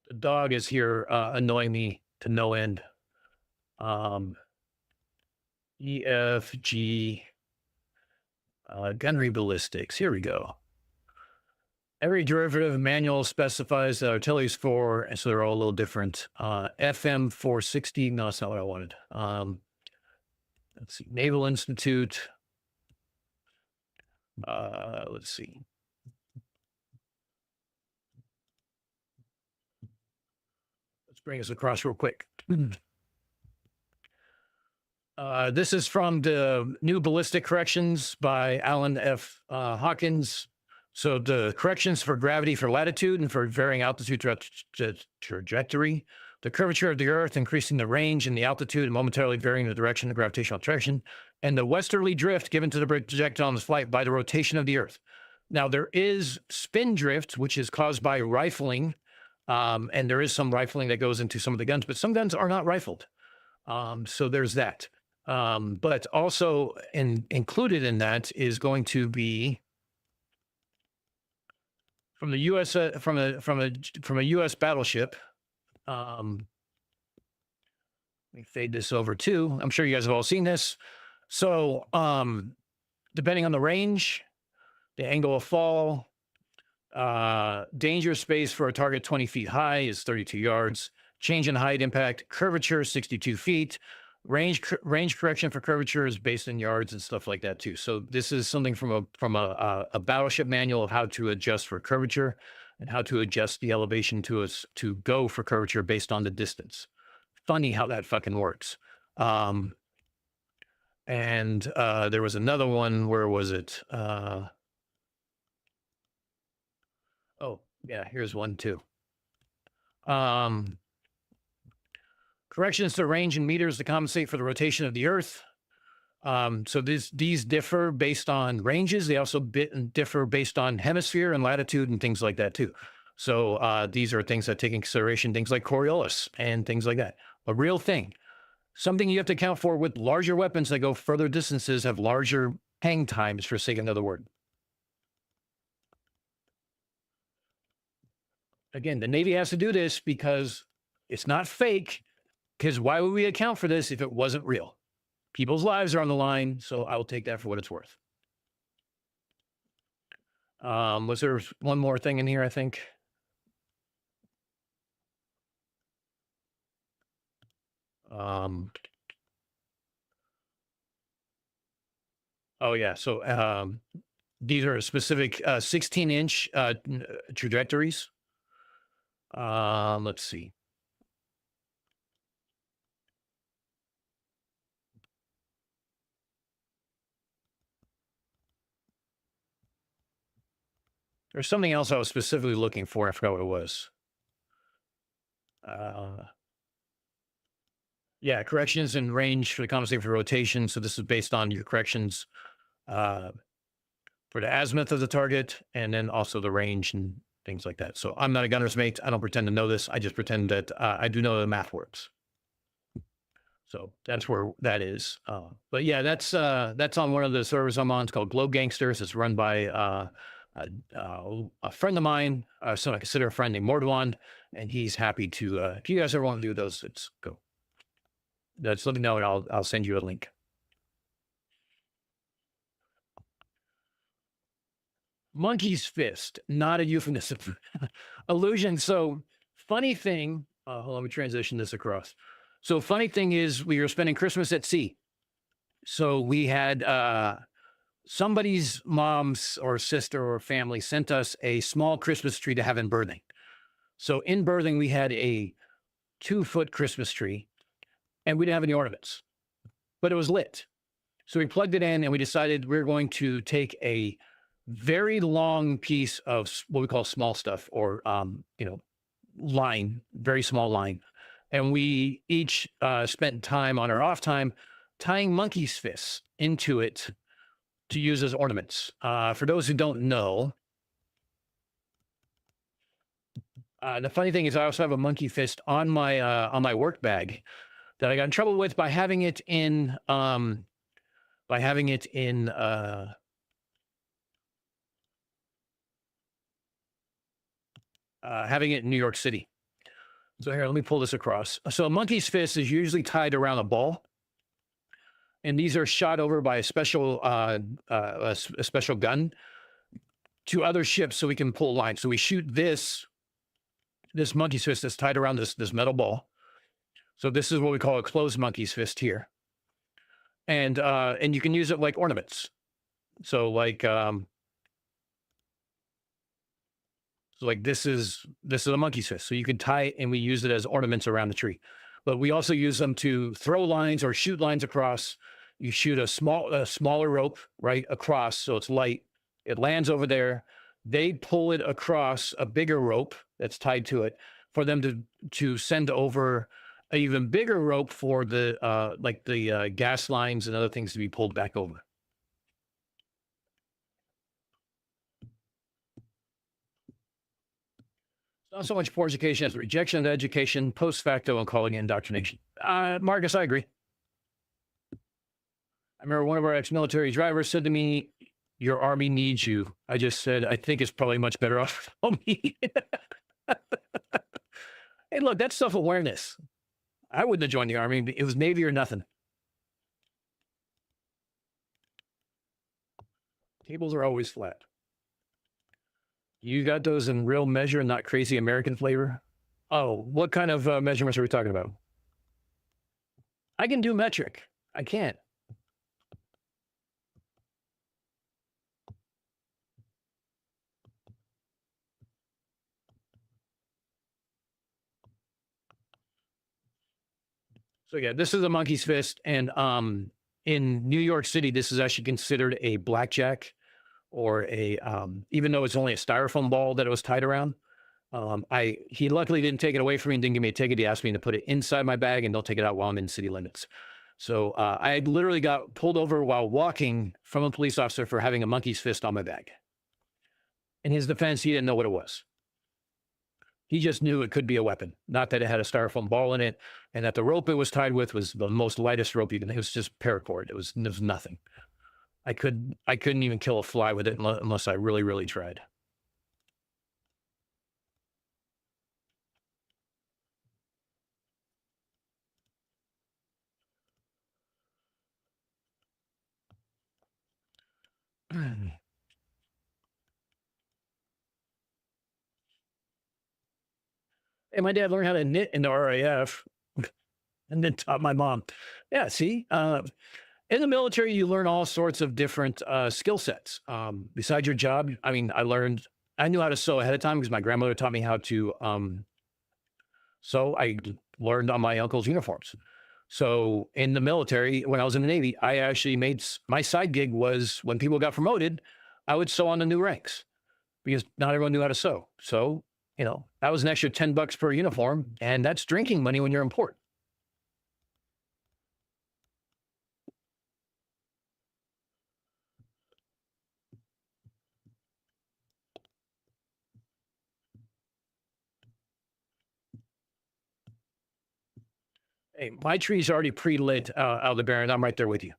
The dog is here annoying me to no end. EFG gunnery ballistics. Here we go. Every derivative manual specifies that artillery's for, and so they're all a little different. FM 460. No, that's not what I wanted. Let's see. Naval Institute. Let's see. Let's bring us across real quick. This is from the New Ballistic Corrections by Alan F. Hawkins. So the corrections for gravity for latitude and for varying altitude trajectory, the curvature of the Earth, increasing the range and the altitude and momentarily varying the direction of gravitational attraction, and the westerly drift given to the projectile on the flight by the rotation of the Earth. Now, there is spin drift, which is caused by rifling, and there is some rifling that goes into some of the guns, but some guns are not rifled. So there's that. But also included in that is going to be from the U.S. From a U.S. battleship. Let me fade this over too. I'm sure you guys have all seen this. So depending on the range, the angle of fall, danger space for a target 20 feet high is 32 yards. Change in height impact, curvature 62 feet. Range correction for curvature is based in yards and stuff like that too. So this is something from a battleship manual of how to adjust for curvature and how to adjust the elevation to go for curvature based on the distance. Funny how that fucking works. And there was another one. Where was it? Oh yeah, here's one too. Corrections to range in meters to compensate for the rotation of the Earth. So these differ based on ranges. They also differ based on hemisphere and latitude and things like that too. So these are things that take into consideration things like Coriolis and things like that. A real thing. Something you have to account for with larger weapons that go further distances have larger hang times, for sake of another word. Again, the Navy has to do this because it's not fake. Because why would we account for this if it wasn't real? People's lives are on the line, so I will take that for what it's worth. Was there one more thing in here, I think? Oh yeah, so these are specific 16-inch trajectories. Let's see. There's something else I was specifically looking for. I forgot what it was. Yeah, corrections and range for the compensate for rotation. So this is based on your corrections for the azimuth of the target and then also the range and things like that. So I'm not a gunner's mate. I don't pretend to know this. I just pretend that I do know the math works. So that's where that is. But yeah, that's on one of the servers I'm on. It's called Globe Gangsters. It's run by a friend of mine, so I consider a friend named Mordwand, and he's happy to. If you guys ever want to do those, let's go. Just let me know, and I'll send you a link. Monkey's fist, not a euphemism. Illusion. So funny thing. Hold on, let me transition this across. So funny thing is, we were spending Christmas at sea. So we had somebody's mom's or sister or family sent us a small Christmas tree to have in berthing. So in berthing, we had a 2-foot Christmas tree and we didn't have any ornaments, but it was lit. So we plugged it in and we decided we're going to take a very long piece of what we call small stuff or, line, very small line. And we each spent time on our off time tying monkey's fists into it to use as ornaments. For those who don't know, the funny thing is I also have a monkey fist on my work bag that I got in trouble with by having it in having it in New York City. So here, let me pull this across. So a monkey's fist is usually tied around a ball. And these are shot over by a special gun to other ships so we can pull lines. So we shoot this monkey's fist that's tied around this metal ball. So this is what we call a closed monkey's fist here. And you can use it like ornaments. So like this is a monkey's fist. So you can tie it and we use it as ornaments around the tree. But we also use them to throw lines or shoot lines across. You shoot a smaller rope right across, so it's light. It lands over there. They pull it across a bigger rope that's tied to it for them to send over an even bigger rope for the gas lines and other things to be pulled back over. Not so much poor education as rejection of education, post facto, and calling it indoctrination. Marcus, I agree. I remember one of our ex-military drivers said to me, "Your army needs you." I just said, "I think it's probably much better off without me." Hey, look, that's self-awareness. I wouldn't have joined the army. It was Navy or nothing. Tables are always flat. You got those in real measure, not crazy American flavor? Oh, what kind of measurements are we talking about? I can do metric. I can't. So yeah, this is a monkey's fist, and in New York City, this is actually considered a blackjack, or a even though it's only a styrofoam ball that it was tied around. He luckily didn't take it away from me and didn't give me a ticket. He asked me to put it inside my bag and don't take it out while I'm in city limits. So I literally got pulled over while walking from a police officer for having a monkey's fist on my bag. In his defense, he didn't know what it was. He just knew it could be a weapon, not that it had a styrofoam ball in it, and that the rope it was tied with was the most lightest rope you can. It was just paracord. It was nothing. I couldn't even kill a fly with it unless I really, really tried. Hey, my dad learned how to knit in the RAF and then taught my mom. Yeah, see, in the military, you learn all sorts of different skill sets. Besides your job, I mean, I knew how to sew ahead of time because my grandmother taught me how to sew. I learned on my uncle's uniforms. So in the military, when I was in the Navy, I actually my side gig was when people got promoted, I would sew on the new ranks because not everyone knew how to sew. So, that was an extra $10 per uniform, and that's drinking money when you're in port. Hey, my tree's already pre-lit, Aldebaran. I'm right there with you.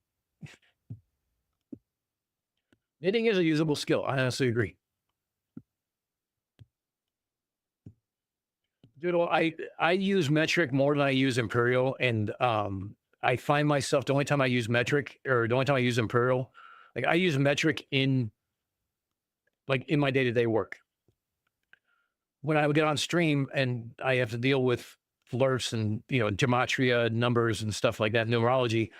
Knitting is a usable skill. I honestly agree. Dude, well, I use metric more than I use imperial, and I find myself the only time I use metric, or the only time I use imperial, like I use metric in my day-to-day work. When I would get on stream and I have to deal with flirts and gematria numbers and stuff like that, numerology,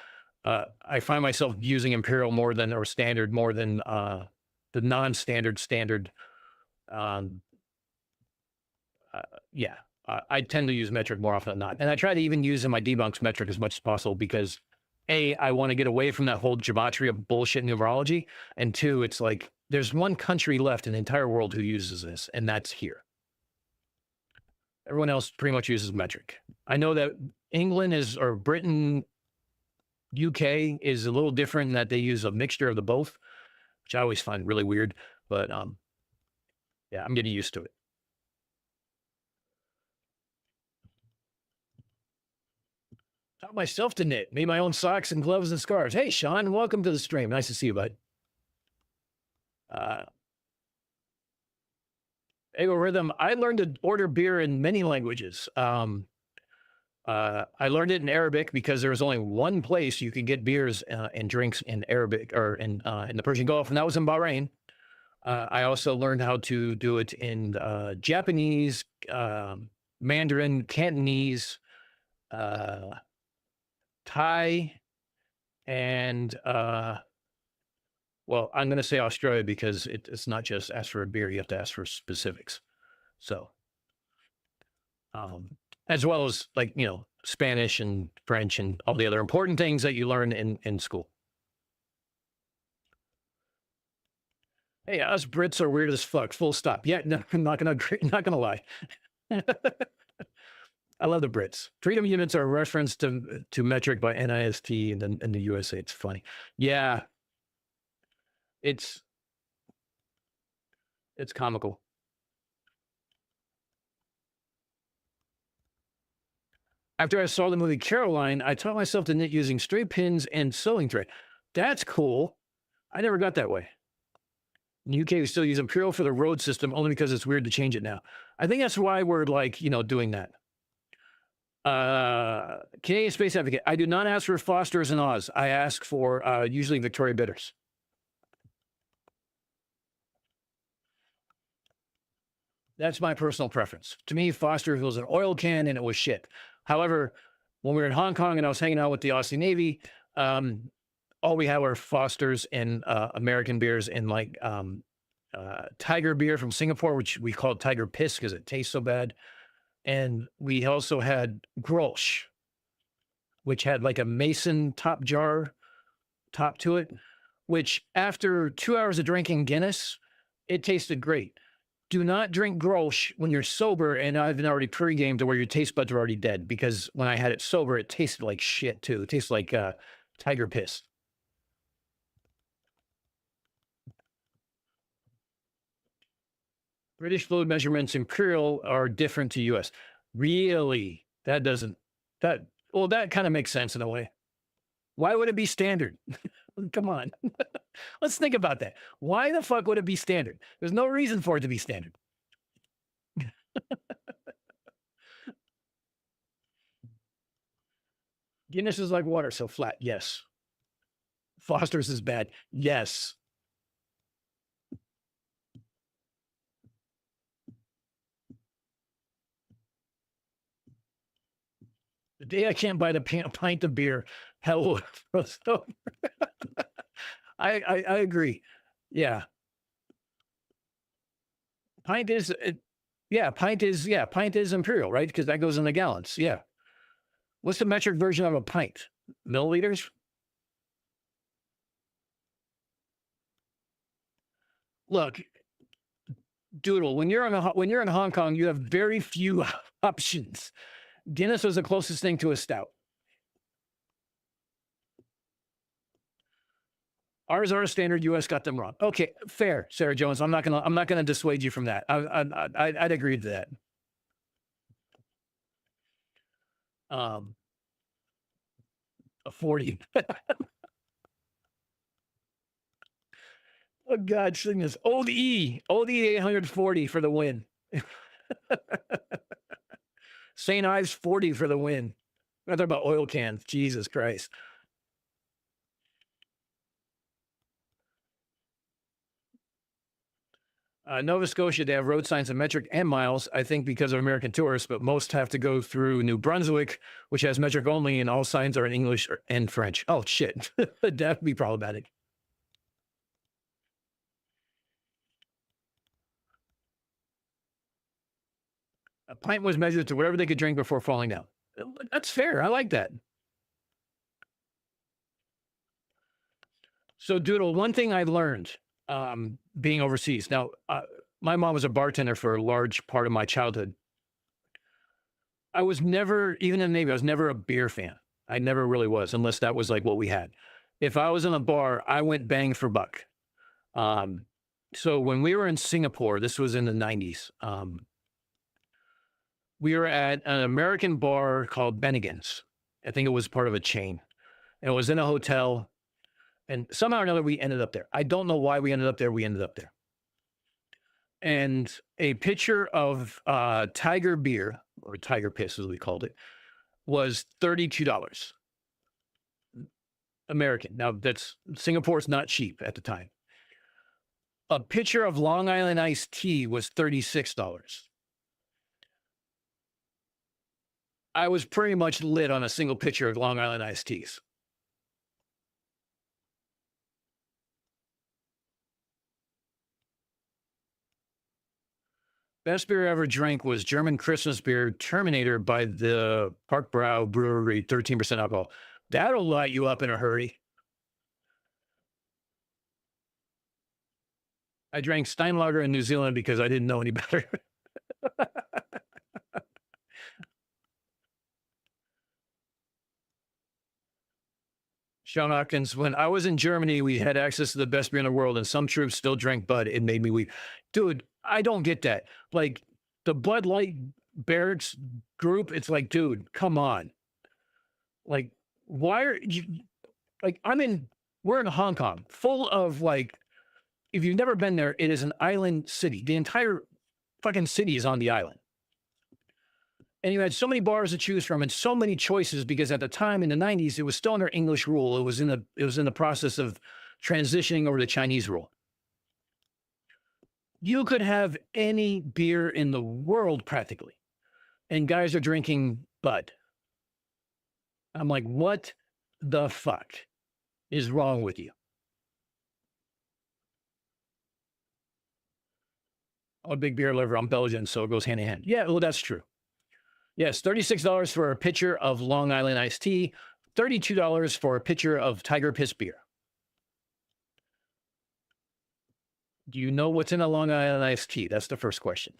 I find myself using imperial more than, or standard more than the non-standard standard. Um, yeah, I tend to use metric more often than not. And I try to even use in my debunks metric as much as possible because A, I want to get away from that whole gematria bullshit numerology. And two, it's like there's one country left in the entire world who uses this, and that's here. Everyone else pretty much uses metric. I know that England or Britain, UK is a little different in that they use a mixture of the both, which I always find really weird. But yeah, I'm getting used to it. Taught myself to knit, made my own socks and gloves and scarves. Hey, Sean, welcome to the stream. Nice to see you, bud. Ego Rhythm, I learned to order beer in many languages. I learned it in Arabic because there was only one place you could get beers and drinks in Arabic, or in the Persian Gulf, and that was in Bahrain. I also learned how to do it in Japanese, Mandarin, Cantonese, Thai, and well, I'm going to say Australia because it's not just ask for a beer; you have to ask for specifics. So, as well as Spanish and French and all the other important things that you learn in school. Hey, us Brits are weird as fuck. Full stop. Yeah, no, I'm not gonna lie. I love the Brits. Freedom units are a reference to metric by NIST and the USA. It's funny. Yeah, it's comical. After I saw the movie Caroline, I taught myself to knit using straight pins and sewing thread. That's cool. I never got that way. In the UK, we still use imperial for the road system only because it's weird to change it now. I think that's why we're doing that. Canadian Space Advocate. I do not ask for Fosters and Oz. I ask for usually Victoria Bitters. That's my personal preference. To me, Foster was an oil can and it was shit. However, When we were in Hong Kong and I was hanging out with the Aussie Navy, all we had were Fosters and American beers and like Tiger beer from Singapore, which we called Tiger Piss because it tastes so bad. And we also had Grolsch, which had like a mason top jar top to it, which after 2 hours of drinking Guinness, it tasted great. Do not drink Grolsch when you're sober and I've already pre-gamed to where your taste buds are already dead, because when I had it sober, it tasted like shit too. It tastes like Tiger Piss. British fluid measurements Imperial are different to US. Really? That doesn't, well, that kind of makes sense in a way. Why would it be standard? Come on. Let's think about that. Why the fuck would it be standard? There's no reason for it to be standard. Guinness is like water, so flat. Yes. Foster's is bad. Yes. The day I can't buy the pint of beer, hell will froze over. I agree. Yeah. Pint is, pint is imperial, right? Because that goes in the gallons. Yeah. What's the metric version of a pint? Milliliters? Look, Doodle, when you're in Hong Kong, you have very few options. Guinness was the closest thing to a stout. Ours are a standard. US got them wrong. Okay, fair, Sarah Jones. I'm not gonna dissuade you from that. I'd agree to that. A 40. Oh God, sing this. Old E 840 for the win. St. Ives 40 for the win. I'm talking about oil cans. Jesus Christ. Nova Scotia, they have road signs in metric and miles, I think because of American tourists, but most have to go through New Brunswick, which has metric only, and all signs are in English and French. Oh, shit. That'd be problematic. A pint was measured to whatever they could drink before falling down. That's fair. I like that. So, Doodle, one thing I learned being overseas. Now, my mom was a bartender for a large part of my childhood. I was never, even in the Navy, I was never a beer fan. I never really was, unless that was like what we had. If I was in a bar, I went bang for buck. So when we were in Singapore, this was in the 90s, we were at an American bar called Bennigan's. I think it was part of a chain. And it was in a hotel. And somehow or another, we ended up there. I don't know why we ended up there. We ended up there. And a pitcher of Tiger beer, or Tiger Piss as we called it, was $32 American. Now, Singapore's not cheap at the time. A pitcher of Long Island iced tea was $36. I was pretty much lit on a single pitcher of Long Island iced teas. Best beer I ever drank was German Christmas beer Terminator by the Park Brow Brewery, 13% alcohol. That'll light you up in a hurry. I drank Steinlager in New Zealand because I didn't know any better. Sean Hawkins, when I was in Germany, we had access to the best beer in the world, and some troops still drank Bud. It made me weep. Dude, I don't get that. Like, the Bud Light barracks group, it's like, dude, come on. Like, why are you, like, we're in Hong Kong, full of, like, if you've never been there, it is an island city. The entire fucking city is on the island. And you had so many bars to choose from and so many choices, because at the time in the 90s, it was still under English rule. It was in the process of transitioning over to Chinese rule. You could have any beer in the world practically, and guys are drinking Bud. I'm like, what the fuck is wrong with you? I'm a big beer lover. I'm Belgian, so it goes hand in hand. Yeah, well, that's true. Yes, $36 for a pitcher of Long Island iced tea, $32 for a pitcher of Tiger Piss beer. Do you know what's in a Long Island iced tea? That's the first question.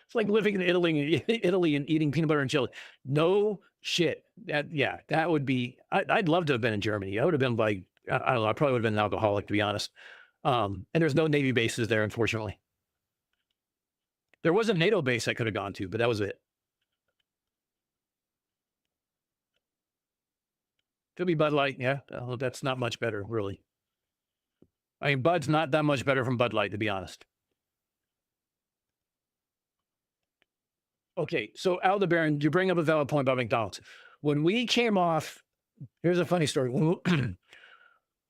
It's like living in Italy and eating peanut butter and jelly. No shit. That would be. I'd love to have been in Germany. I would have been like, I don't know. I probably would have been an alcoholic, to be honest. And there's no Navy bases there, unfortunately. There was a NATO base I could have gone to, but that was it. Could be Bud Light. Yeah, well, that's not much better, really. I mean, Bud's not that much better from Bud Light, to be honest. Okay, so Aldebaran, you bring up a valid point about McDonald's. When we came off, here's a funny story.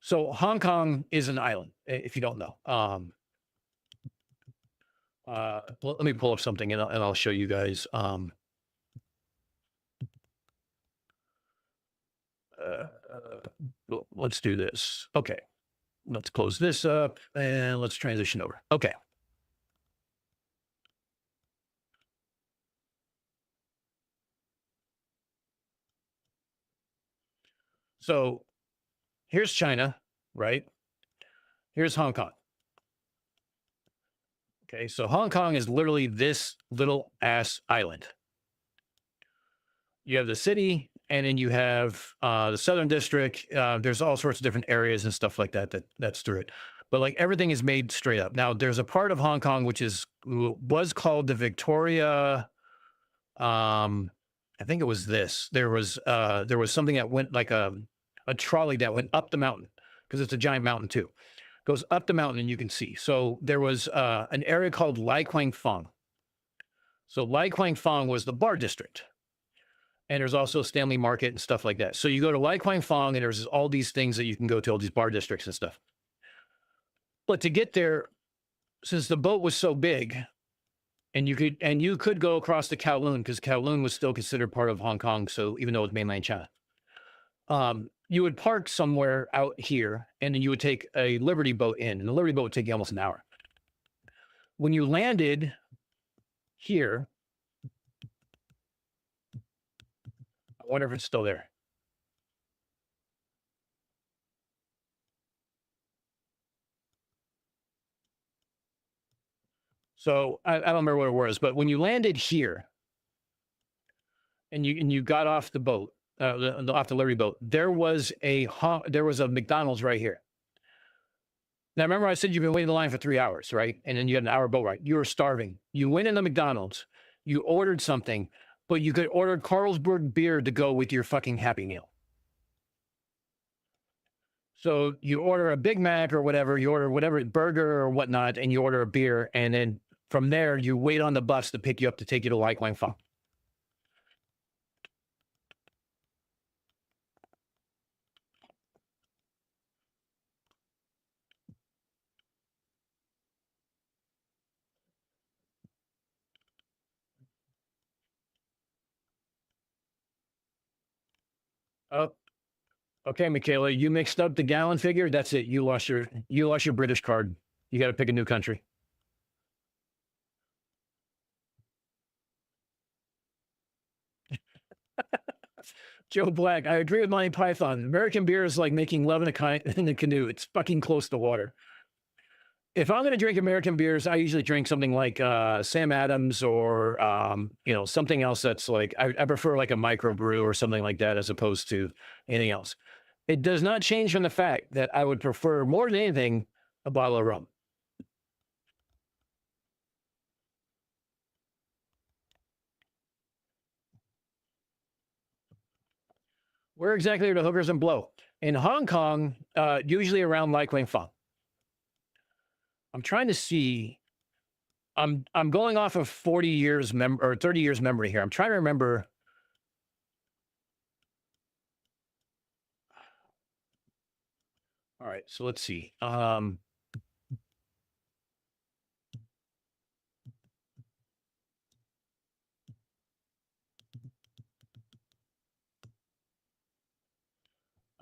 So Hong Kong is an island, if you don't know. Let me pull up something and I'll show you guys. Let's do this. Okay, let's close this up and let's transition over. Okay. So here's China, right? Here's Hong Kong. Okay, so Hong Kong is literally this little ass island. You have the city, and then you have the Southern District. There's all sorts of different areas and stuff like that that's through it. But like everything is made straight up. Now there's a part of Hong Kong which was called the Victoria. I think it was this. There was something that went like a trolley that went up the mountain because it's a giant mountain too. Goes up the mountain and you can see. So there was an area called Lai Kwang Fong. So Lai Kwang Fong was the bar district. And there's also Stanley Market and stuff like that. So you go to Lai Kwang Fong and there's all these things that you can go to, all these bar districts and stuff. But to get there, since the boat was so big, and you could go across to Kowloon because Kowloon was still considered part of Hong Kong. So even though it's mainland China, you would park somewhere out here and then you would take a Liberty boat in, and the Liberty boat would take you almost an hour. When you landed here, I wonder if it's still there. So I don't remember what it was, but when you landed here and you got off the boat, off the Liberty boat, there was a McDonald's right here. Now, remember I said you've been waiting in the line for 3 hours, right? And then you had an hour boat ride. You were starving. You went in the McDonald's, you ordered something, but you could order Carlsberg beer to go with your fucking Happy Meal. So you order a Big Mac or whatever, you order whatever, burger or whatnot, and you order a beer. And then from there, you wait on the bus to pick you up to take you to Lai Kwang Fong. Oh, okay, Michaela, you mixed up the gallon figure. That's it. You lost your British card. You got to pick a new country. Joe Black, I agree with Monty Python. American beer is like making love in a canoe. It's fucking close to water. If I'm going to drink American beers, I usually drink something like Sam Adams or something else that's like I prefer like a microbrew or something like that as opposed to anything else. It does not change from the fact that I would prefer more than anything a bottle of rum. Where exactly are the hookers and blow? In Hong Kong, usually around Lai Kwang Fong. I'm trying to see. I'm going off of 40 years or 30 years memory here. I'm trying to remember. All right, so let's see.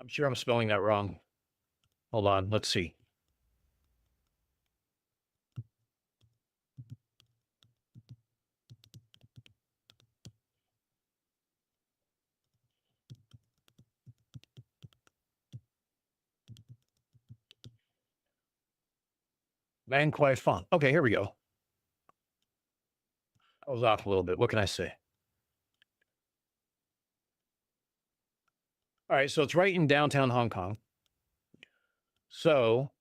I'm sure I'm spelling that wrong. Hold on. Let's see. Van Quai Font. Okay, here we go. I was off a little bit. What can I say? All right, so it's right in downtown Hong Kong. So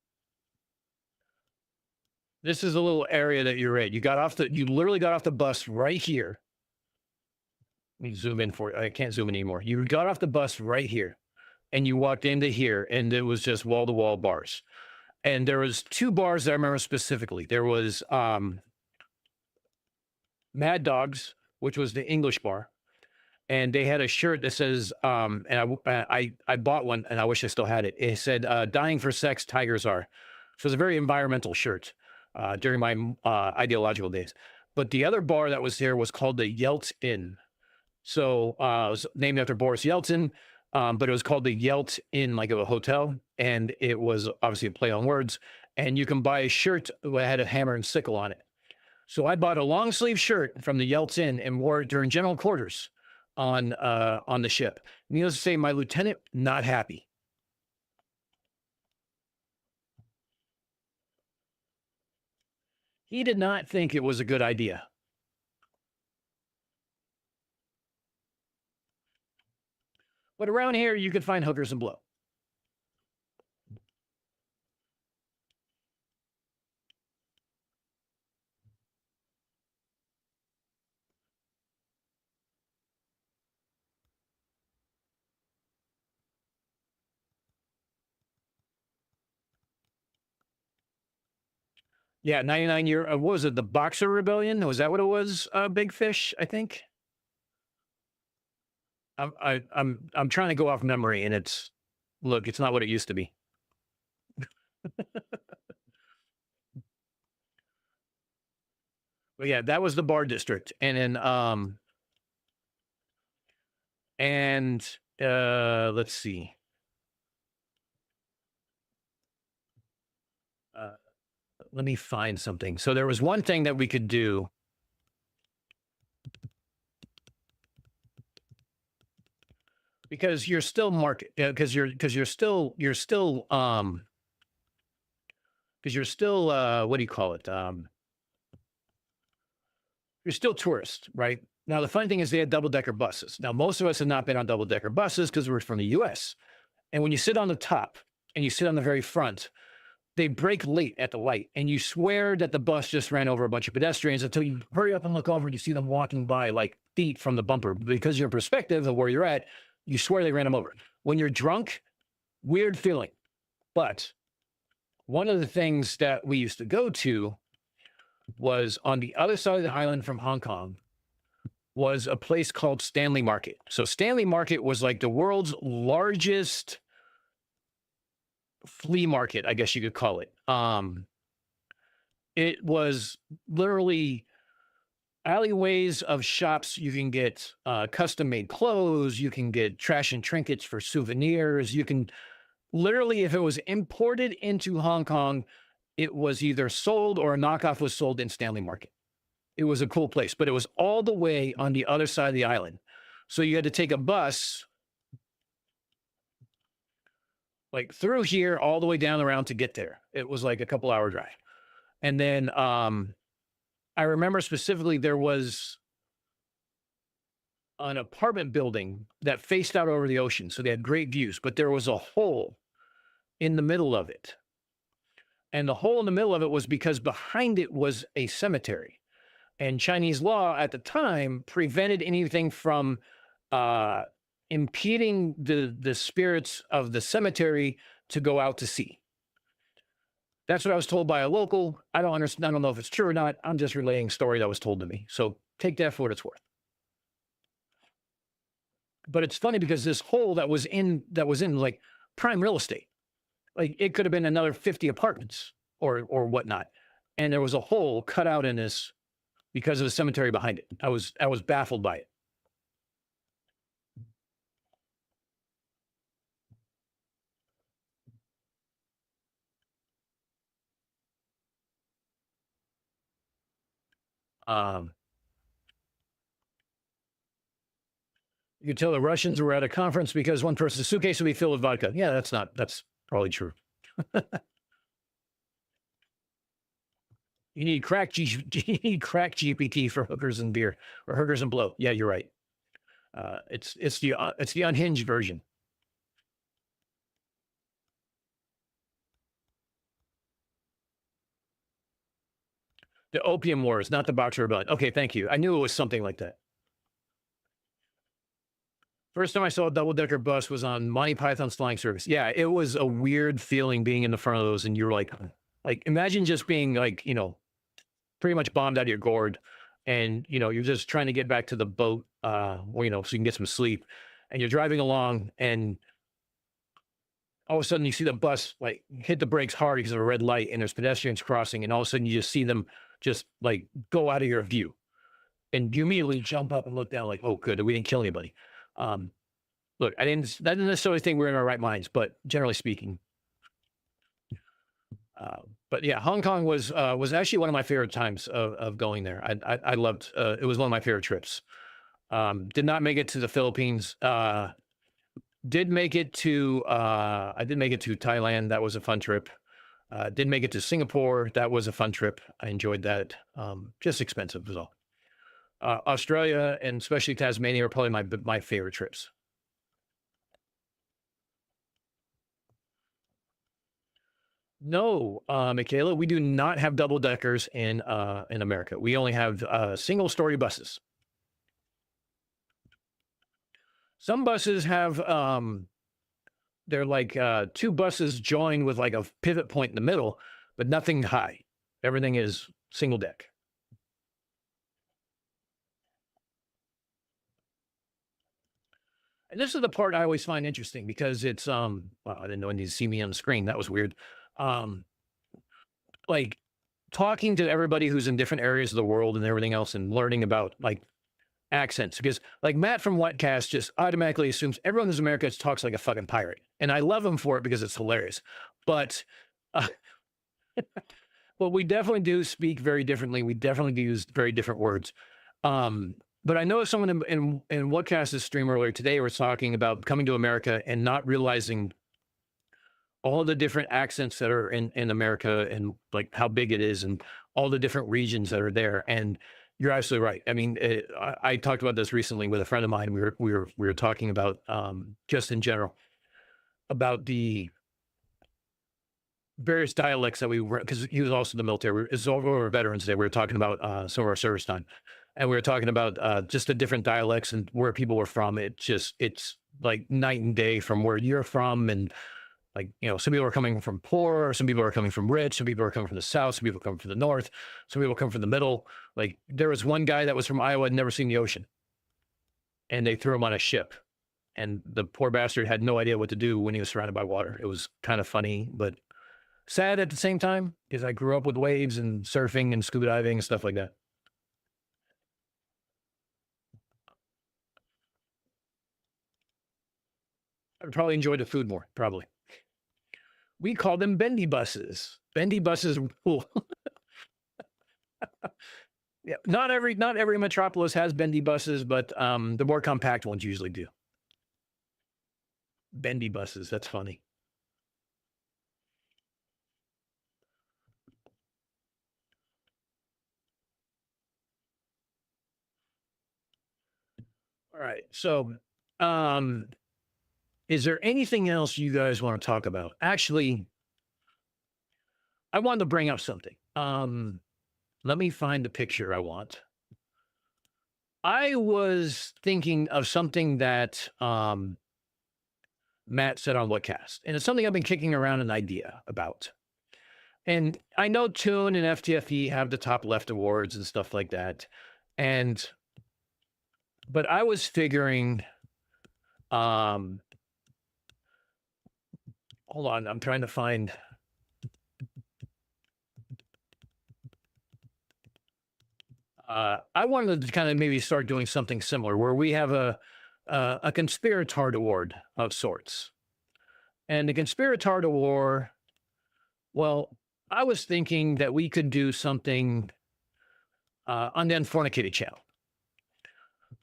this is a little area that you're in. You literally got off the bus right here. Let me zoom in for you. I can't zoom in anymore. You got off the bus right here and you walked into here and it was just wall to wall bars. And there was two bars that I remember specifically. There was Mad Dogs, which was the English bar. And they had a shirt that says, and I bought one and I wish I still had it. It said, dying for sex, tigers are. So it was a very environmental shirt during my ideological days. But the other bar that was here was called the Yelt Inn. So it was named after Boris Yeltsin, but it was called the Yelt Inn, like a hotel. And it was obviously a play on words. And you can buy a shirt that had a hammer and sickle on it. So I bought a long sleeve shirt from the Yelt Inn and wore it during general quarters on the ship. Needless to say, my lieutenant, not happy. He did not think it was a good idea. But around here, you could find hookers and blow. Yeah, 99 year, what was it? The Boxer Rebellion? Was that what it was? Big Fish, I think. I'm trying to go off memory, and it's not what it used to be. But yeah, that was the bar district, and then let's see. Let me find something. So there was one thing that we could do. Because you're still because you're still what do you call it? You're still tourists, right? Now the funny thing is they had double-decker buses. Now most of us have not been on double-decker buses because we're from the US. And when you sit on the top and you sit on the very front, they brake late at the light, and you swear that the bus just ran over a bunch of pedestrians until you hurry up and look over and you see them walking by like feet from the bumper. Because your perspective of where you're at, you swear they ran them over. When you're drunk, weird feeling. But one of the things that we used to go to was on the other side of the island from Hong Kong was a place called Stanley Market. So Stanley Market was like the world's largest flea market, I guess you could call it. It was literally alleyways of shops. You can get custom-made clothes. You can get trash and trinkets for souvenirs. You can literally, if it was imported into Hong Kong, it was either sold or a knockoff was sold in Stanley Market. It was a cool place, but it was all the way on the other side of the island. So you had to take a bus like through here all the way down around to get there. It was like a couple-hour drive. And then I remember specifically there was an apartment building that faced out over the ocean. So they had great views, but there was a hole in the middle of it. And the hole in the middle of it was because behind it was a cemetery. And Chinese law at the time prevented anything from impeding the spirits of the cemetery to go out to sea. That's what I was told by a local. I don't understand. I don't know if it's true or not. I'm just relaying a story that was told to me. So take that for what it's worth. But it's funny because this hole that was in like prime real estate, like it could have been another 50 apartments or whatnot. And there was a hole cut out in this because of the cemetery behind it. I was baffled by it. Um, you could tell the Russians were at a conference because one person's suitcase would be filled with vodka. Yeah, that's probably true. You need you need crack GPT for hookers and beer or hookers and blow. Yeah, you're right. It's the unhinged version. The Opium Wars, not the Boxer Rebellion. Okay, thank you. I knew it was something like that. First time I saw a double-decker bus was on Monty Python's Flying Circus. Yeah, it was a weird feeling being in the front of those, and you're like imagine just being like, pretty much bombed out of your gourd, and you're just trying to get back to the boat, so you can get some sleep, and you're driving along, and all of a sudden you see the bus like hit the brakes hard because of a red light, and there's pedestrians crossing, and all of a sudden you just see them just like go out of your view, and you immediately jump up and look down like, oh, good, we didn't kill anybody. Look, I didn't necessarily think we're in our right minds, but generally speaking. But yeah, Hong Kong was actually one of my favorite times of going there. I loved it was one of my favorite trips. Did not make it to the Philippines. Did make it to I did make it to Thailand. That was a fun trip. Did make it to Singapore. That was a fun trip. I enjoyed that. Just expensive was all. Australia and especially Tasmania are probably my favorite trips. No, Michaela, we do not have double deckers in America. We only have single story buses. Some buses have they're like two buses joined with like a pivot point in the middle, but nothing high. Everything is single deck. And this is the part I always find interesting because it's well, I didn't know I need to see me on the screen. That was weird. Um, like talking to everybody who's in different areas of the world and everything else and learning about like accents because like Matt from Whatcast just automatically assumes everyone who's America talks like a fucking pirate. And I love him for it because it's hilarious. But well, we definitely do speak very differently. We definitely do use very different words. But I know someone in Whatcast's stream earlier today was talking about coming to America and not realizing all the different accents that are in America and like how big it is and all the different regions that are there. And you're absolutely right. I mean, I talked about this recently with a friend of mine. We were talking about just in general about the various dialects that we were because he was also in the military. It's over Veterans Day. We were talking about some of our service time, and we were talking about just the different dialects and where people were from. It's like night and day from where you're from and like, some people are coming from poor, some people are coming from rich, some people are coming from the south, some people come from the north, some people come from the middle. Like there was one guy that was from Iowa, had never seen the ocean. And they threw him on a ship. And the poor bastard had no idea what to do when he was surrounded by water. It was kind of funny, but sad at the same time because I grew up with waves and surfing and scuba diving and stuff like that. I'd probably enjoy the food more, probably. We call them bendy buses. Bendy buses are cool. Yeah, not every metropolis has bendy buses, but the more compact ones usually do. Bendy buses, that's funny. All right. So, is there anything else you guys want to talk about? Actually, I wanted to bring up something. Let me find the picture I want. I was thinking of something that Matt said on Whatcast, and it's something I've been kicking around an idea about. And I know Tune and FTFE have the top left awards and stuff like that. But I was figuring, hold on, I'm trying to find. I wanted to kind of maybe start doing something similar where we have a conspiratard award of sorts. And the conspiratard award, well, I was thinking that we could do something on the Unfornicated channel,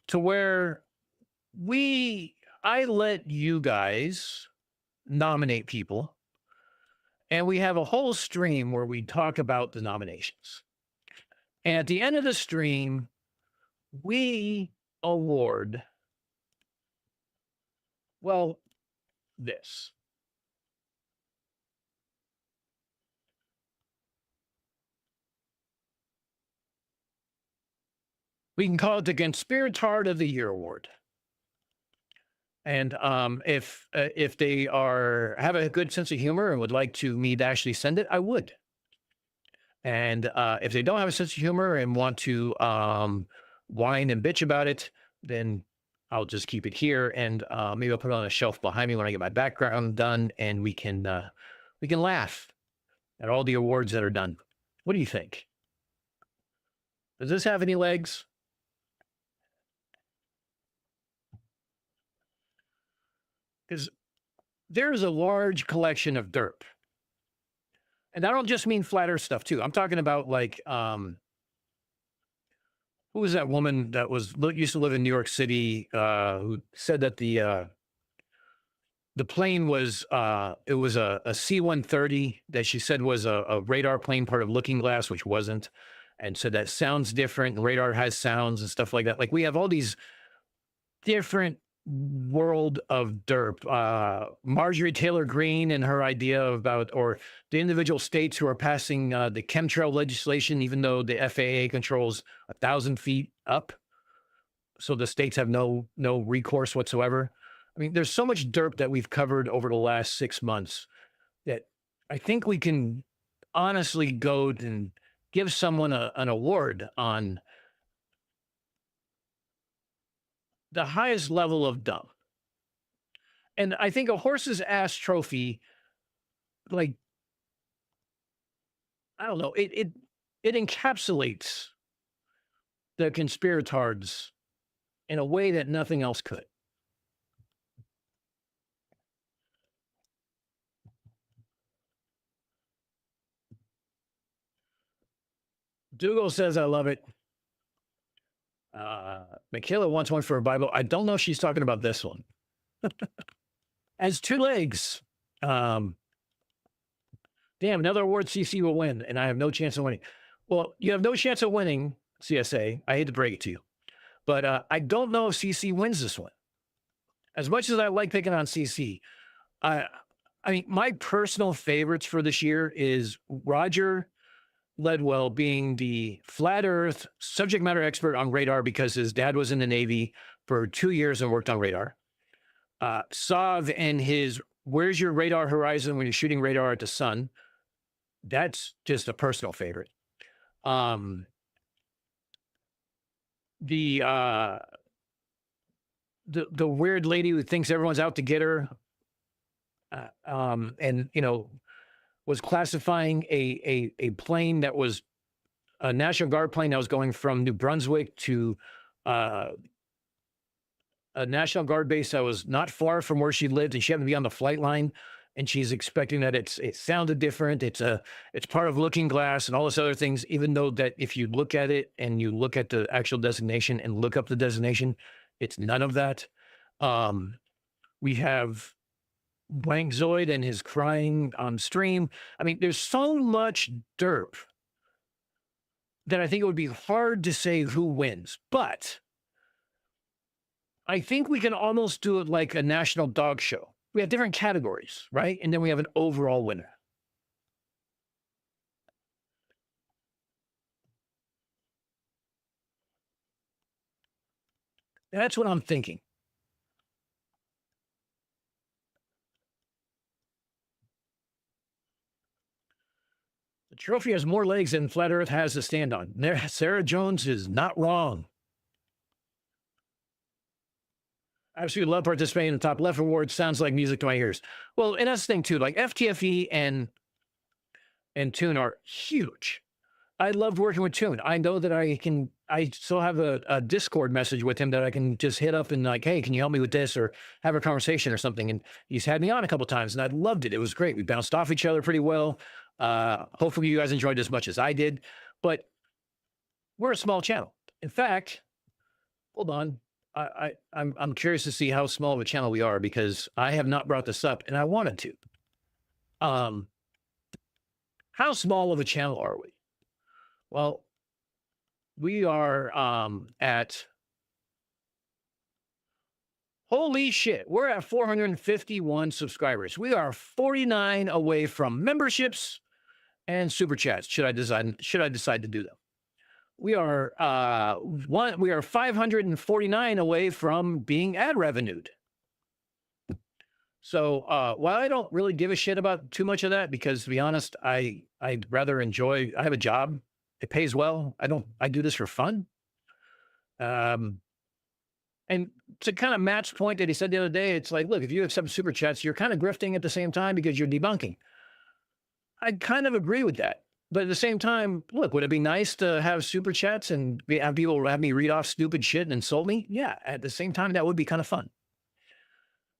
to where I let you guys nominate people, and we have a whole stream where we talk about the nominations. And at the end of the stream, we award, well, this. We can call it the Conspiratard of the Year Award. And if they have a good sense of humor and would like me to actually send it, I would. And if they don't have a sense of humor and want to whine and bitch about it, then I'll just keep it here, and maybe I'll put it on a shelf behind me when I get my background done, and we can laugh at all the awards that are done. What do you think? Does this have any legs? Because there's a large collection of derp. And I don't just mean flat earth stuff too. I'm talking about like, who was that woman that used to live in New York City, who said that the plane was, it was a C-130 that she said was a radar plane part of Looking Glass, which wasn't. And said that sounds different. Radar has sounds and stuff like that. Like we have all these different world of derp. Marjorie Taylor Greene and her idea about, or the individual states who are passing the chemtrail legislation, even though the FAA controls 1,000 feet up, so the states have no recourse whatsoever. I mean, there's so much derp that we've covered over the last 6 months that I think we can honestly go and give someone an award on the highest level of dumb. And I think a horse's ass trophy, like, I don't know, it encapsulates the conspiratards in a way that nothing else could. Dougal says, I love it. Michaela wants one for a Bible. I don't know if she's talking about this one. Has 2 legs. Damn, another award CC will win, and I have no chance of winning. Well, you have no chance of winning, CSA. I hate to break it to you. But I don't know if CC wins this one. As much as I like picking on CC, I mean, my personal favorites for this year is Roger Ledwell being the flat earth subject matter expert on radar because his dad was in the Navy for 2 years and worked on radar. Sav and his where's your radar horizon when you're shooting radar at the sun. That's just a personal favorite. The weird lady who thinks everyone's out to get her, and was classifying a plane that was a National Guard plane that was going from New Brunswick to a National Guard base that was not far from where she lived, and she happened to be on the flight line, and she's expecting that it sounded different. It's part of Looking Glass and all this other things, even though that if you look at it and you look at the actual designation and look up the designation, it's none of that. We have Blank Zoid and his crying on stream. I mean, there's so much derp that I think it would be hard to say who wins, but I think we can almost do it like a national dog show. We have different categories, right? And then we have an overall winner. That's what I'm thinking. The trophy has more legs than Flat Earth has to stand on. Sarah Jones is not wrong. I absolutely love participating in the Top Left Awards. Sounds like music to my ears. Well, and that's the thing too. Like FTFE and Tune are huge. I love working with Tune. I know that I still have a Discord message with him that I can just hit up and like, hey, can you help me with this or have a conversation or something? And he's had me on a couple of times and I loved it. It was great. We bounced off each other pretty well. Hopefully you guys enjoyed it as much as I did. But we're a small channel. In fact, hold on. I'm curious to see how small of a channel we are because I have not brought this up and I wanted to. Um, how small of a channel are we? Well, we are at holy shit, we're at 451 subscribers. We are 49 away from memberships and super chats. Should I decide to do them? We are we are 549 away from being ad revenued. So while I don't really give a shit about too much of that, because to be honest, I'd rather enjoy. I have a job, it pays well. I do this for fun. And to kind of Matt's point that he said the other day, it's like, look, if you accept super chats, you're kind of grifting at the same time because you're debunking. I kind of agree with that. But at the same time, look, would it be nice to have super chats and have people have me read off stupid shit and insult me? Yeah. At the same time, that would be kind of fun.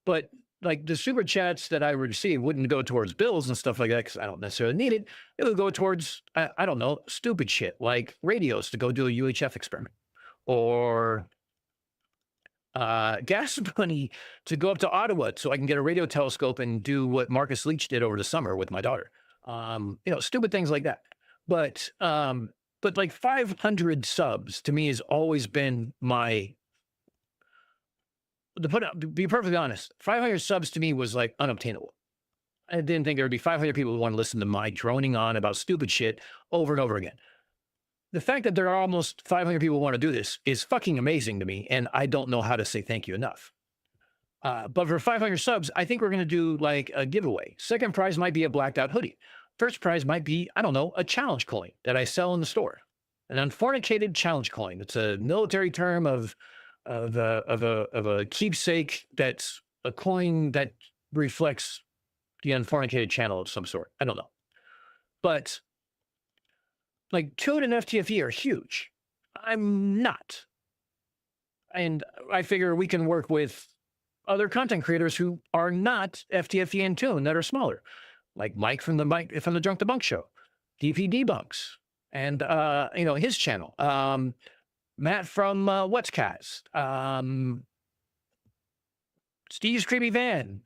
But like the super chats that I receive wouldn't go towards bills and stuff like that because I don't necessarily need it. It would go towards, I don't know, stupid shit like radios to go do a UHF experiment or gas money to go up to Ottawa so I can get a radio telescope and do what Marcus Leach did over the summer with my daughter. Stupid things like that. But like 500 subs to me has always been to be perfectly honest, 500 subs to me was like unobtainable. I didn't think there would be 500 people who want to listen to my droning on about stupid shit over and over again. The fact that there are almost 500 people who want to do this is fucking amazing to me, and I don't know how to say thank you enough. But for 500 subs, I think we're going to do like a giveaway. Second prize might be a blacked out hoodie. First prize might be, I don't know, a challenge coin that I sell in the store. An unfornicated challenge coin. It's a military term of a keepsake that's a coin that reflects the unfornicated channel of some sort. I don't know. But like Toad and FTFE are huge. I'm not. And I figure we can work with other content creators who are not FTFE and Toon that are smaller, like Mike from the Drunk Debunk Show, DP Debunks, and his channel. Matt from What's Cast, Steve's Creepy Van,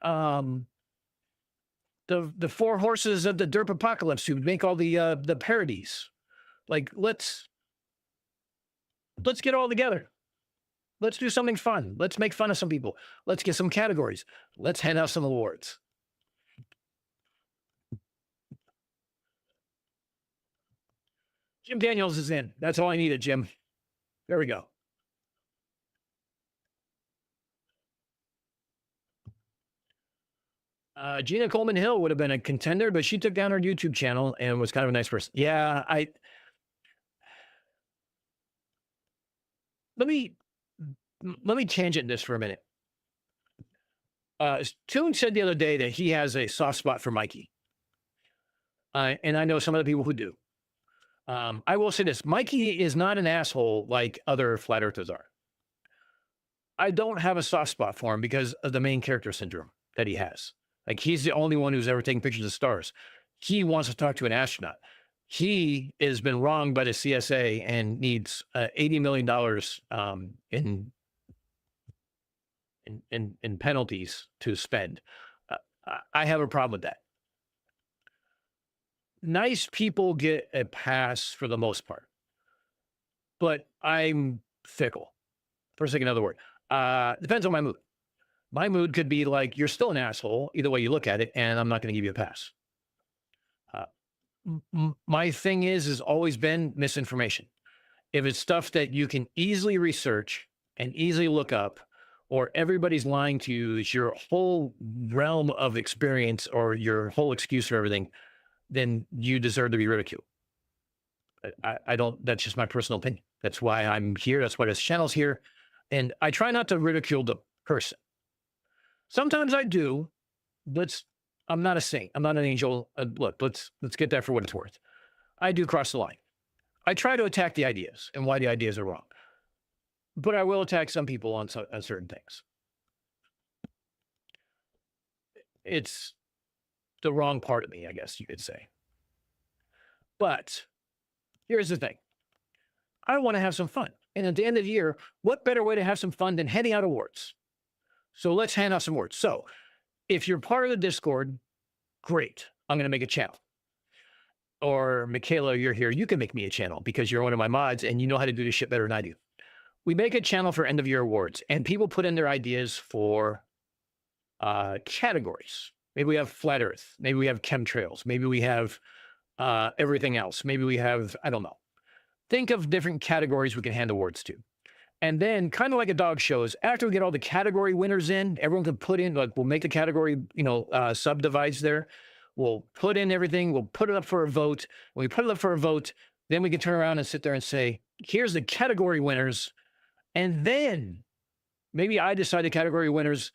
the four horses of the Derp Apocalypse who make all the parodies. Like let's get all together. Let's do something fun. Let's make fun of some people. Let's get some categories. Let's hand out some awards. Jim Daniels is in. That's all I needed, Jim. There we go. Gina Coleman Hill would have been a contender, but she took down her YouTube channel and was kind of a nice person. Yeah, let me tangent this for a minute. Toon said the other day that he has a soft spot for Mikey. And I know some other people who do. I will say this, Mikey is not an asshole like other flat earthers are. I don't have a soft spot for him because of the main character syndrome that he has. Like he's the only one who's ever taken pictures of stars. He wants to talk to an astronaut. He has been wronged by the CSA and needs $80 million in penalties to spend. I have a problem with that. Nice people get a pass for the most part, but I'm fickle. First, like another word. Depends on my mood. My mood could be like, you're still an asshole, either way you look at it, and I'm not going to give you a pass. My thing is always been misinformation. If it's stuff that you can easily research and easily look up, or everybody's lying to you, it's your whole realm of experience or your whole excuse for everything, then you deserve to be ridiculed. I don't, that's just my personal opinion. That's why I'm here. That's why this channel's here. And I try not to ridicule the person. Sometimes I do. I'm not a saint. I'm not an angel. Look, let's get that for what it's worth. I do cross the line. I try to attack the ideas and why the ideas are wrong. But I will attack some people on certain things. It's the wrong part of me, I guess you could say. But here's the thing. I want to have some fun. And at the end of the year, what better way to have some fun than handing out awards? So let's hand out some awards. So if you're part of the Discord, great. I'm going to make a channel. Or Michaela, you're here. You can make me a channel because you're one of my mods and you know how to do this shit better than I do. We make a channel for end of year awards and people put in their ideas for categories. Maybe we have flat earth. Maybe we have chemtrails. Maybe we have everything else. Maybe we have, I don't know. Think of different categories we can hand awards to. And then kind of like a dog shows, after we get all the category winners in, everyone can put in, like we'll make the category, subdivides there. We'll put in everything. We'll put it up for a vote. When we put it up for a vote, then we can turn around and sit there and say, here's the category winners. And then maybe I decide the category winners.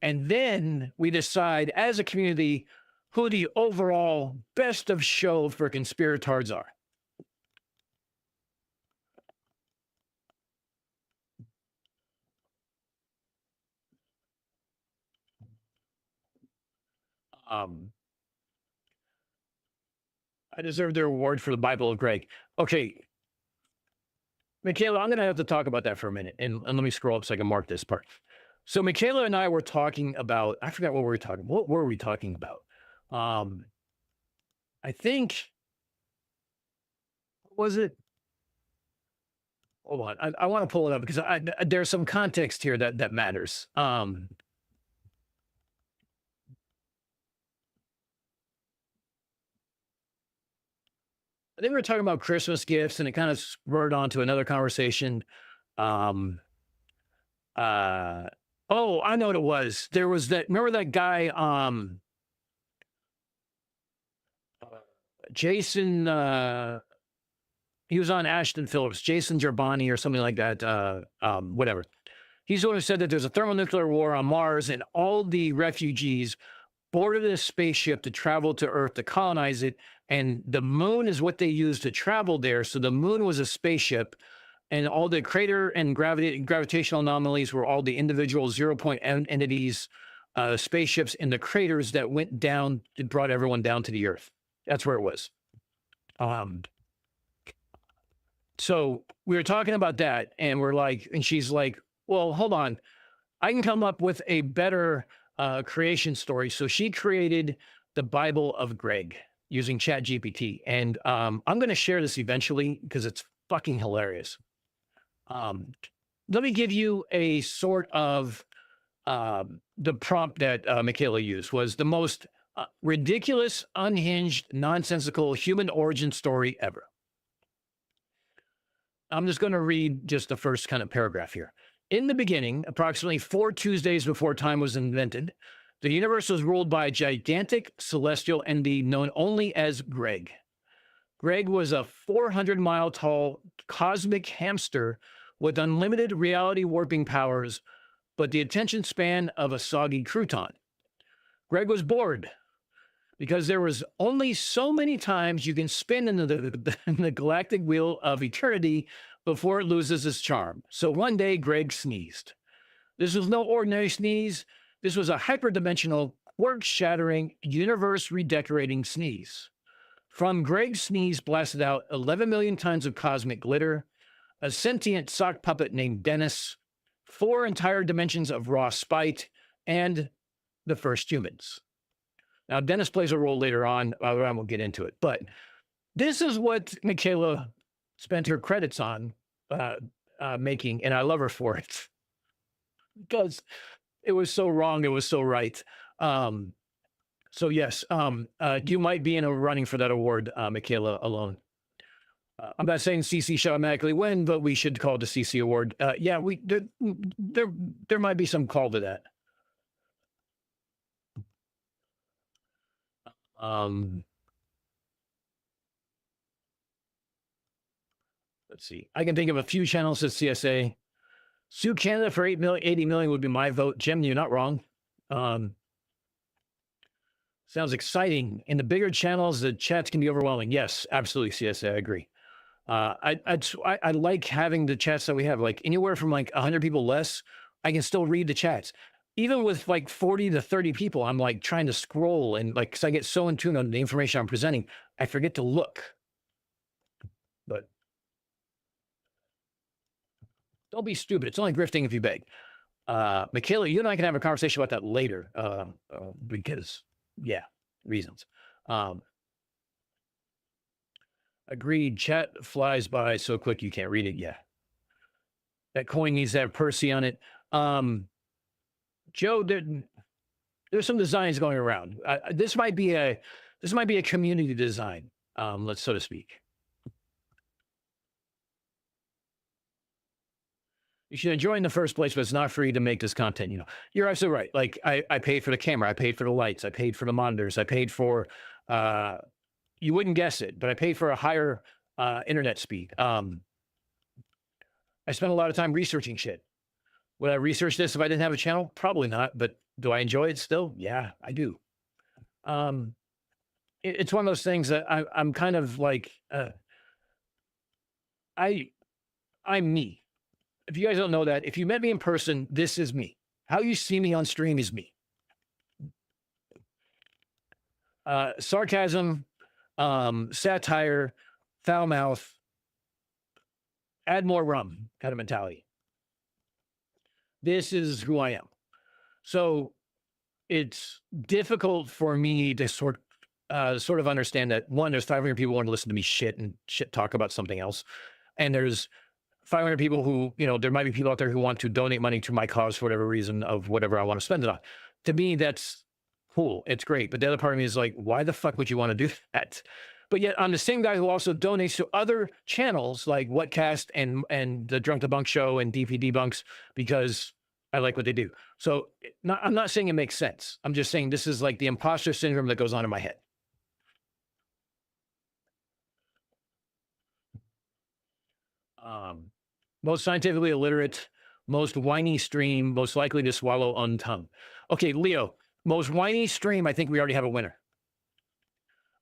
And then we decide as a community who the overall best of show for conspiratards are. I deserve their award for the Bible of Greg. Okay. Michaela, I'm going to have to talk about that for a minute. And let me scroll up so I can mark this part. So Michaela and I were talking about, I forgot what we were talking about. What were we talking about? I think, what was it? Hold on. I want to pull it up because there's some context here that matters. I think we were talking about Christmas gifts and it kind of spurred on to another conversation. Oh, I know what it was. There was remember that guy, Jason, he was on Ashton Phillips, Jason Gerbani or something like that. Whatever. He's the one who said that there's a thermonuclear war on Mars and all the refugees boarded a spaceship to travel to Earth to colonize it. And the moon is what they used to travel there. So the moon was a spaceship and all the crater and gravitational anomalies were all the individual 0-point entities, spaceships in the craters that went down and brought everyone down to the Earth. That's where it was. So we were talking about that and we're like, and she's like, well, hold on. I can come up with a better creation story. So she created the Bible of Greg using ChatGPT. And I'm going to share this eventually because it's fucking hilarious. Let me give you a sort of the prompt that Michaela used was the most ridiculous, unhinged, nonsensical human origin story ever. I'm just going to read just the first kind of paragraph here. In the beginning, approximately 4 Tuesdays before time was invented, the universe was ruled by a gigantic celestial entity known only as Greg. Greg was a 400-mile tall cosmic hamster with unlimited reality warping powers, but the attention span of a soggy crouton. Greg was bored because there was only so many times you can spin in the galactic wheel of eternity before it loses its charm. So one day, Greg sneezed. This was no ordinary sneeze. This was a hyperdimensional, quark-shattering, universe-redecorating sneeze. From Greg's sneeze blasted out 11 million tons of cosmic glitter, a sentient sock puppet named Dennis, 4 entire dimensions of raw spite, and the first humans. Now, Dennis plays a role later on. I won't get into it. But this is what Michaela spent her credits on making, and I love her for it. Because it was so wrong, it was so right. So yes, you might be in a running for that award, Michaela alone. I'm not saying CC should automatically win, but we should call it the CC award. Yeah, there might be some call to that. Let's see. I can think of a few channels at CSA. Sue Canada for 80 million would be my vote. Jim, you're not wrong. Sounds exciting. In the bigger channels, the chats can be overwhelming. Yes, absolutely, CSA, I agree. I like having the chats that we have, like anywhere from like 100 people less, I can still read the chats. Even with like 40 to 30 people, I'm like trying to scroll and like, cause I get so in tune on the information I'm presenting, I forget to look. But Don't be stupid. It's only grifting if you beg. Michaela, you and I can have a conversation about that later because, yeah, reasons. Agreed. Chat flies by so quick you can't read it. Yeah. That coin needs to have Percy on it. Joe, there's some designs going around. This might be a community design, let's so to speak. You should enjoy in the first place, but it's not free to make this content. You know, you're absolutely right. Like I paid for the camera, I paid for the lights, I paid for the monitors, I paid for you wouldn't guess it, but I paid for a higher internet speed. I spent a lot of time researching shit. Would I research this if I didn't have a channel? Probably not, but do I enjoy it still? Yeah, I do. It's one of those things that I'm kind of like, I'm me. If you guys don't know that, if you met me in person, this is me. How you see me on stream is me. Sarcasm, satire, foul mouth, add more rum kind of mentality. This is who I am. So it's difficult for me to sort of understand that, one, there's 500 people who want to listen to me shit talk about something else. And there's 500 people who, you know, there might be people out there who want to donate money to my cause for whatever reason of whatever I want to spend it on. To me, that's cool. It's great. But the other part of me is like, why the fuck would you want to do that? But yet I'm the same guy who also donates to other channels like Whatcast and the Drunk Debunk Show and DP Debunks because I like what they do. So I'm not saying it makes sense. I'm just saying this is like the imposter syndrome that goes on in my head. Most scientifically illiterate, most whiny stream, most likely to swallow untongue. Okay, Leo, most whiny stream, I think we already have a winner.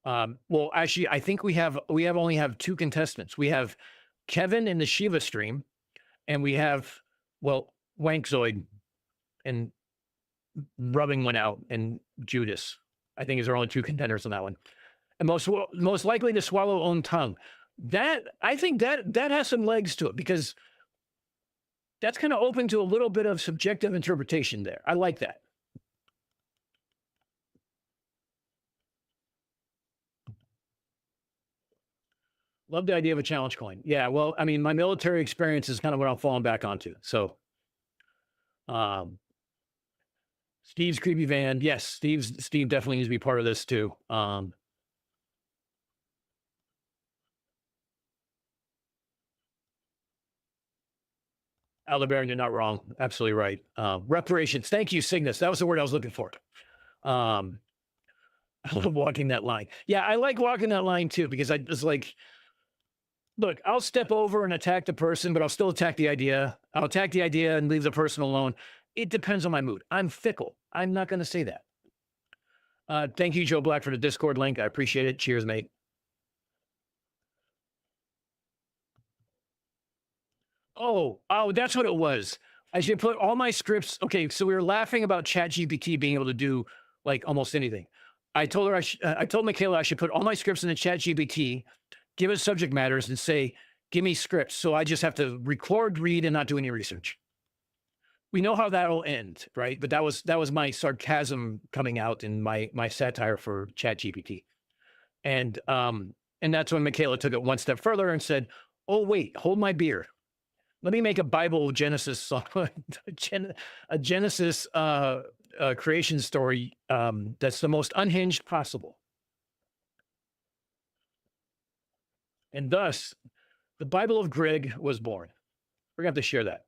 Well, actually, I think we only have two contestants. We have Kevin in the Shiva stream, and we have, well, Wankzoid and rubbing one out and Judas. I think is our only two contenders on that one. And most likely to swallow own tongue. That I think that has some legs to it because that's kind of open to a little bit of subjective interpretation there. I like that. Love the idea of a challenge coin. Yeah, well, I mean, my military experience is kind of what I'm falling back onto. So, Steve's creepy van. Yes, Steve definitely needs to be part of this too. Aldebaran, you're not wrong. Absolutely right. Reparations. Thank you, Cygnus. That was the word I was looking for. I love walking that line. Yeah, I like walking that line too, because I was like, look, I'll step over and attack the person, but I'll still attack the idea. I'll attack the idea and leave the person alone. It depends on my mood. I'm fickle. I'm not going to say that. Thank you, Joe Black, for the Discord link. I appreciate it. Cheers, mate. Oh, that's what it was. I should put all my scripts. Okay, so we were laughing about ChatGPT being able to do like almost anything. I told her, I told Michaela I should put all my scripts in the ChatGPT, give it subject matters, and say, give me scripts. So I just have to record, read, and not do any research. We know how that'll end, right? But that was my sarcasm coming out in my satire for ChatGPT, and that's when Michaela took it one step further and said, "Oh wait, hold my beer. Let me make a Bible Genesis song, a Genesis creation story that's the most unhinged possible." And thus, the Bible of Greg was born. We're going to have to share that.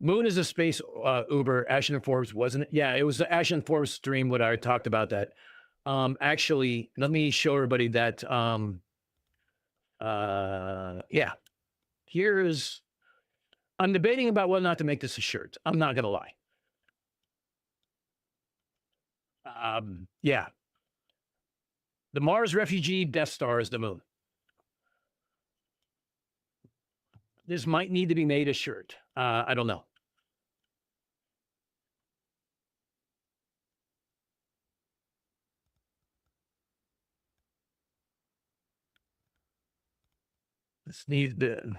Moon is a space Uber. Ashton and Forbes, wasn't it? Yeah, it was the Ashton and Forbes stream when I talked about that. Actually, let me show everybody that. Yeah, here's. I'm debating about whether or not to make this a shirt. I'm not going to lie. Yeah. The Mars refugee Death Star is the moon. This might need to be made a shirt. I don't know. This needs to.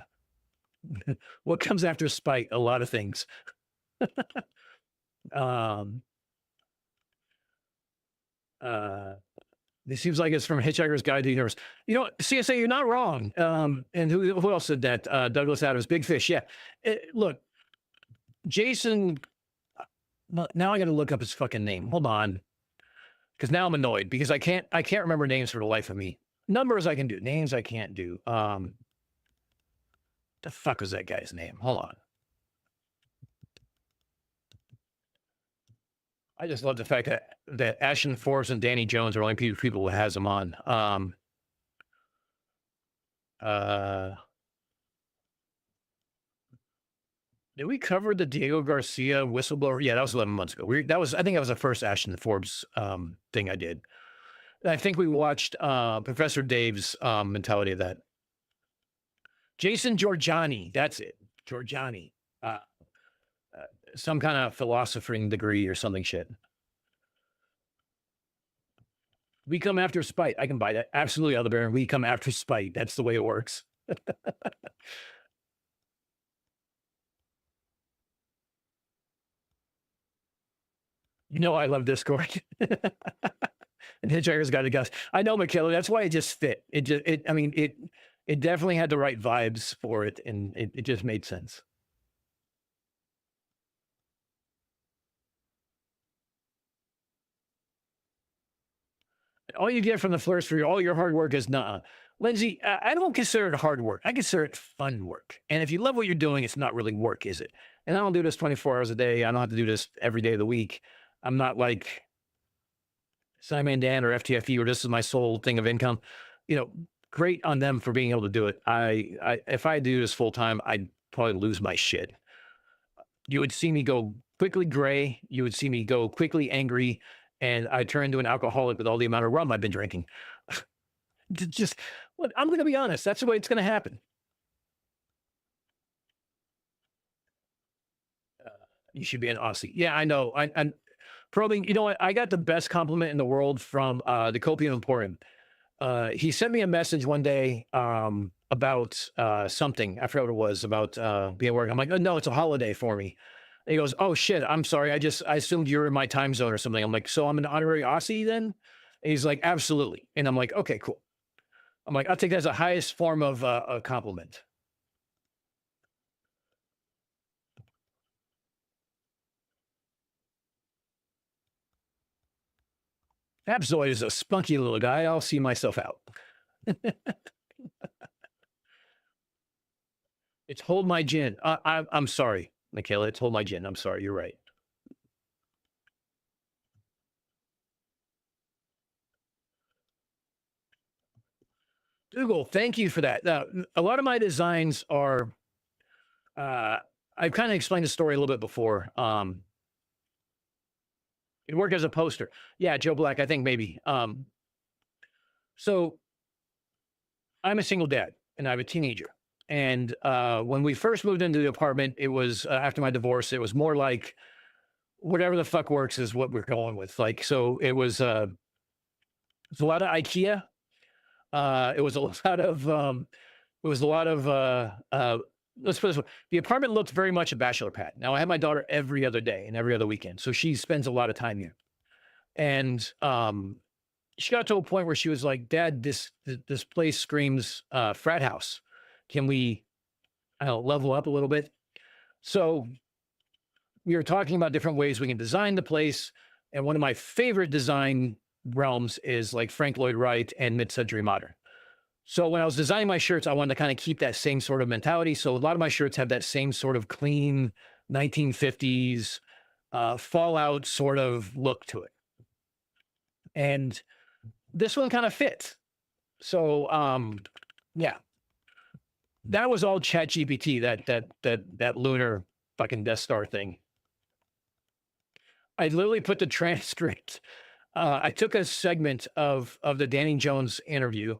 What comes after spite? A lot of things. um, uh, this seems like it's from Hitchhiker's Guide to the Universe. You know, CSA, you're not wrong. And who else said that? Douglas Adams, Big Fish. Yeah. Look, Jason. Now I got to look up his fucking name. Hold on, because now I'm annoyed because I can't remember names for the life of me. Numbers I can do, names I can't do. The fuck was that guy's name? Hold on. I just love the fact that Ashton Forbes and Danny Jones are only people who has them on. Did we cover the Diego Garcia whistleblower? Yeah, that was 11 months ago. I think that was the first Ashton Forbes thing I did. And I think we watched Professor Dave's mentality of that. Jason Giorgiani, that's it. Giorgiani. Some kind of philosophering degree or something shit. We come after spite. I can buy that. Absolutely, Elder Baron. We come after spite. That's the way it works. You know, I love Discord. And Hitchhiker's Guide to Gus. I know, Michaela. That's why it just fit. It definitely had the right vibes for it, and it just made sense. All you get from the first for all your hard work is nah. Lindsay, I don't consider it hard work. I consider it fun work. And if you love what you're doing, it's not really work, is it? And I don't do this 24 hours a day. I don't have to do this every day of the week. I'm not like Simon Dan or FTFE, or this is my sole thing of income. You know, great on them for being able to do it. If I do this full time, I'd probably lose my shit. You would see me go quickly gray. You would see me go quickly angry, and I turn into an alcoholic with all the amount of rum I've been drinking. I'm going to be honest. That's the way it's going to happen. You should be an Aussie. Yeah, I know. I'm probing. You know what? I got the best compliment in the world from the Copium Emporium. He sent me a message one day about something. I forgot what it was about being at work. I'm like, oh, no, it's a holiday for me. And he goes, oh shit, I'm sorry. I assumed you were in my time zone or something. I'm like, so I'm an honorary Aussie then? And he's like, absolutely. And I'm like, okay, cool. I'm like, I'll take that as the highest form of a compliment. Abzoid is a spunky little guy. I'll see myself out. It's hold my gin. I'm sorry, Michaela. It's hold my gin. I'm sorry. You're right. Google, thank you for that. Now, a lot of my designs are, I've kind of explained the story a little bit before. It worked as a poster. Yeah, Joe Black, I think maybe. So I'm a single dad and I have a teenager. And when we first moved into the apartment, it was after my divorce, it was more like whatever the fuck works is what we're going with. Like, so it was a lot of IKEA. It was a lot of, let's put it this way. The apartment looked very much a bachelor pad. Now I have my daughter every other day and every other weekend. So she spends a lot of time here. And she got to a point where she was like, Dad, this place screams frat house. Can we level up a little bit? So we were talking about different ways we can design the place. And one of my favorite design realms is like Frank Lloyd Wright and mid-century modern. So when I was designing my shirts, I wanted to kind of keep that same sort of mentality. So a lot of my shirts have that same sort of clean 1950s Fallout sort of look to it. And this one kind of fits. So yeah, that was all ChatGPT, that lunar fucking Death Star thing. I literally put the transcript. I took a segment of the Danny Jones interview.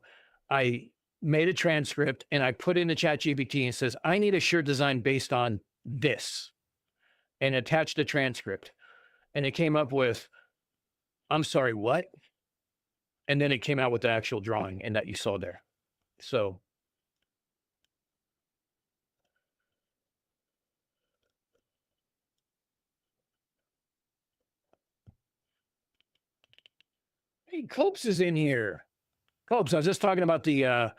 I made a transcript and I put in the ChatGPT and says, I need a shirt design based on this, and attached the transcript. And it came up with, I'm sorry, what? And then it came out with the actual drawing and that you saw there. So Hey, Copes is in here. Copes, I was just talking about the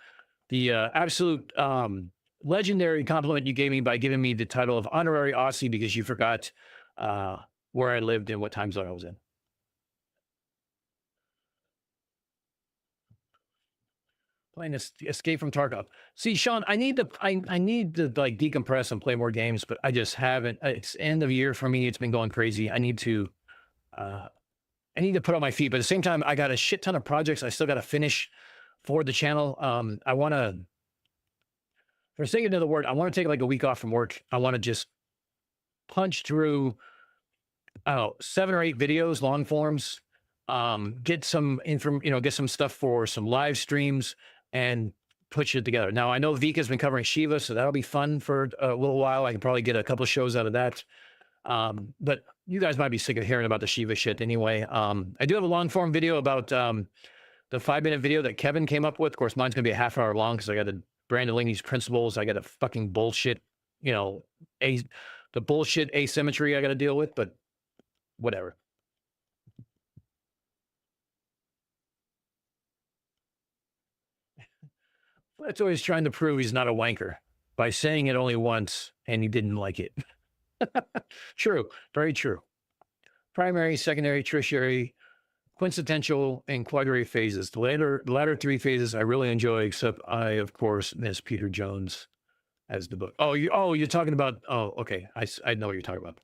absolute legendary compliment you gave me by giving me the title of honorary Aussie because you forgot uh, where I lived and what time zone I was in. Playing Escape from Tarkov. See, Sean, I need to like decompress and play more games, but I just haven't. It's end of year for me. It's been going crazy. Uh, I need to put on my feet, but at the same time, I got a shit ton of projects I still got to finish for the channel. I want to, for sake of another word, I want to take like a week off from work. I want to just punch through, I don't know, 7 or 8 videos, long forms, get some get some stuff for some live streams and put it together. Now I know Vika's been covering Shiva, so that'll be fun for a little while. I can probably get a couple of shows out of that. But you guys might be sick of hearing about the Shiva shit anyway. I do have a long form video about the 5-minute video that Kevin came up with. Of course, mine's gonna be a half hour long because I got to Brandolini's principles. I got a fucking bullshit, the bullshit asymmetry I got to deal with, but whatever. That's always trying to prove he's not a wanker by saying it only once and he didn't like it. True, very true. Primary, secondary, tertiary, quintessential, and quaternary phases. The latter 3 phases I really enjoy, except I, of course, miss Peter Jones as the book. You're talking about. Oh, okay. I know what you're talking about.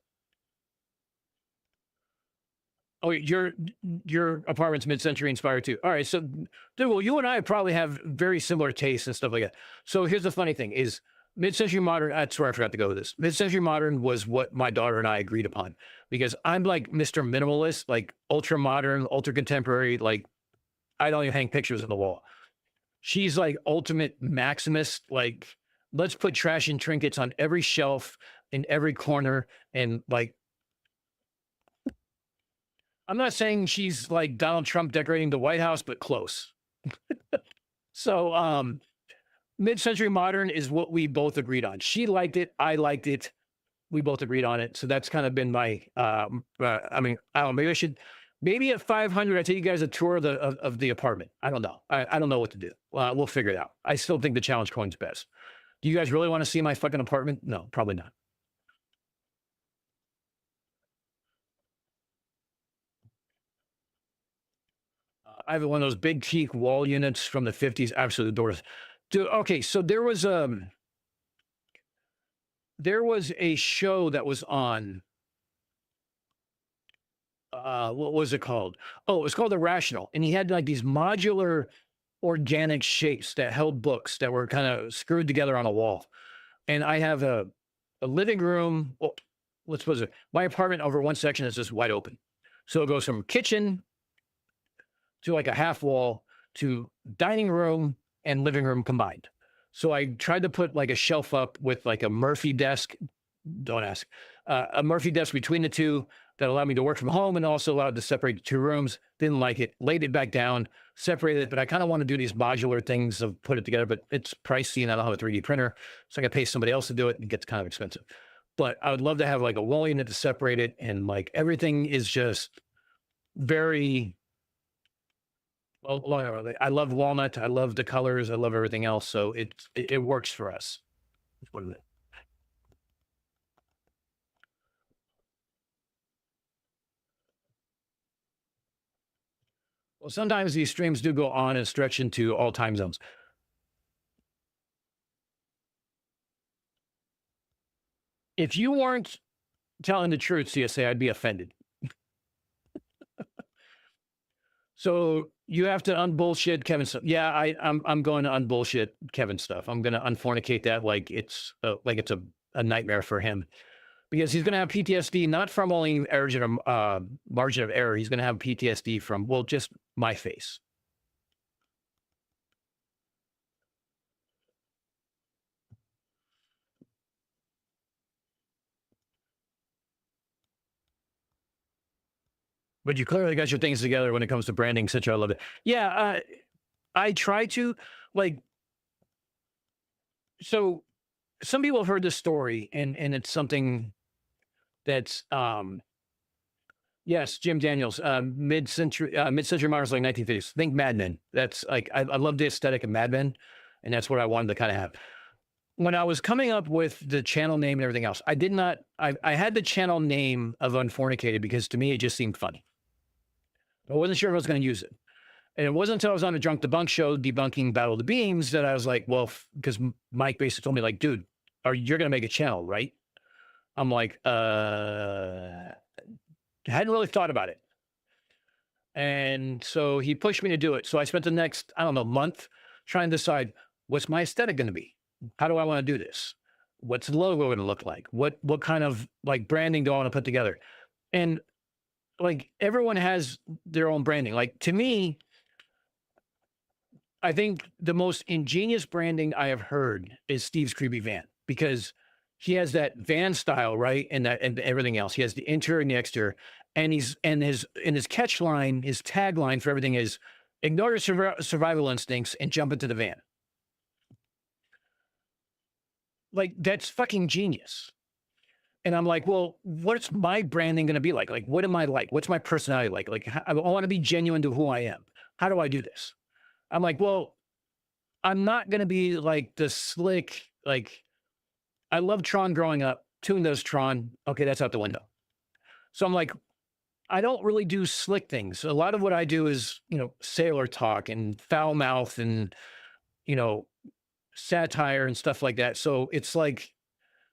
Oh, your apartment's mid-century inspired too. All right, so dude, well, you and I probably have very similar tastes and stuff like that. So here's the funny thing: is mid-century modern. That's where I forgot to go with this. Mid-century modern was what my daughter and I agreed upon because I'm like Mr. Minimalist, like ultra modern, ultra contemporary. Like I don't even hang pictures on the wall. She's like ultimate maximist. Like let's put trash and trinkets on every shelf in every corner and like. I'm not saying she's like Donald Trump decorating the White House, but close. So, mid-century modern is what we both agreed on. She liked it. I liked it. We both agreed on it. So that's kind of been my, I don't know, maybe at 500, I take you guys a tour of the apartment. I don't know. I don't know what to do. We'll figure it out. I still think the challenge coin's best. Do you guys really want to see my fucking apartment? No, probably not. I have one of those big teak wall units from the 50s. Absolutely adore. Dude, okay, so there was a show that was on what was it called? Oh, it was called Irrational. And he had like these modular organic shapes that held books that were kind of screwed together on a wall. And I have a living room. Well, let's suppose it. My apartment over one section is just wide open. So it goes from kitchen to like a half wall to dining room and living room combined. So I tried to put like a shelf up with like a Murphy desk. Don't ask. A Murphy desk between the two that allowed me to work from home and also allowed to separate the 2 rooms. Didn't like it. Laid it back down, separated it. But I kind of want to do these modular things of put it together, but it's pricey and I don't have a 3D printer. So I got to pay somebody else to do it and it gets kind of expensive. But I would love to have like a wall unit to separate it. And like everything is just very... Well, I love walnut. I love the colors. I love everything else. So it works for us. What is it? Well, sometimes these streams do go on and stretch into all time zones. If you weren't telling the truth, CSA, I'd be offended. So you have to unbullshit Kevin stuff. Yeah, I'm going to unbullshit Kevin stuff. I'm going to unfornicate that like it's a nightmare for him because he's going to have PTSD not from only margin of error. He's going to have PTSD from just my face. But you clearly got your things together when it comes to branding, since I love it. Yeah, I try to like. So some people have heard this story, and it's something that's Yes, Jim Daniels, mid-century Mars, like 1950s. Think Mad Men. That's like I love the aesthetic of Mad Men, and that's what I wanted to kind of have. When I was coming up with the channel name and everything else, I did not. I had the channel name of Unfornicated because to me it just seemed funny. I wasn't sure if I was going to use it, and it wasn't until I was on a Drunk Debunk show debunking Battle of the Beams that I was like, well, because Mike basically told me like, dude, you're going to make a channel, right? I'm like, hadn't really thought about it. And so he pushed me to do it. So I spent the next, I don't know, month trying to decide what's my aesthetic going to be? How do I want to do this? What's the logo going to look like? What kind of like branding do I want to put together? And like everyone has their own branding. Like to me, I think the most ingenious branding I have heard is Steve's Creepy Van because he has that van style, right? And that and everything else. He has the interior and the exterior. And his catch line, his tagline for everything is ignore your survival instincts and jump into the van. Like that's fucking genius. And I'm like, well, what's my branding going to be like? Like, what am I like? What's my personality like? Like, I want to be genuine to who I am. How do I do this? I'm like, well, I'm not going to be like the slick, like, I love Tron growing up. Toon does Tron. Okay, that's out the window. So I'm like, I don't really do slick things. A lot of what I do is, sailor talk and foul mouth and, satire and stuff like that. So it's like,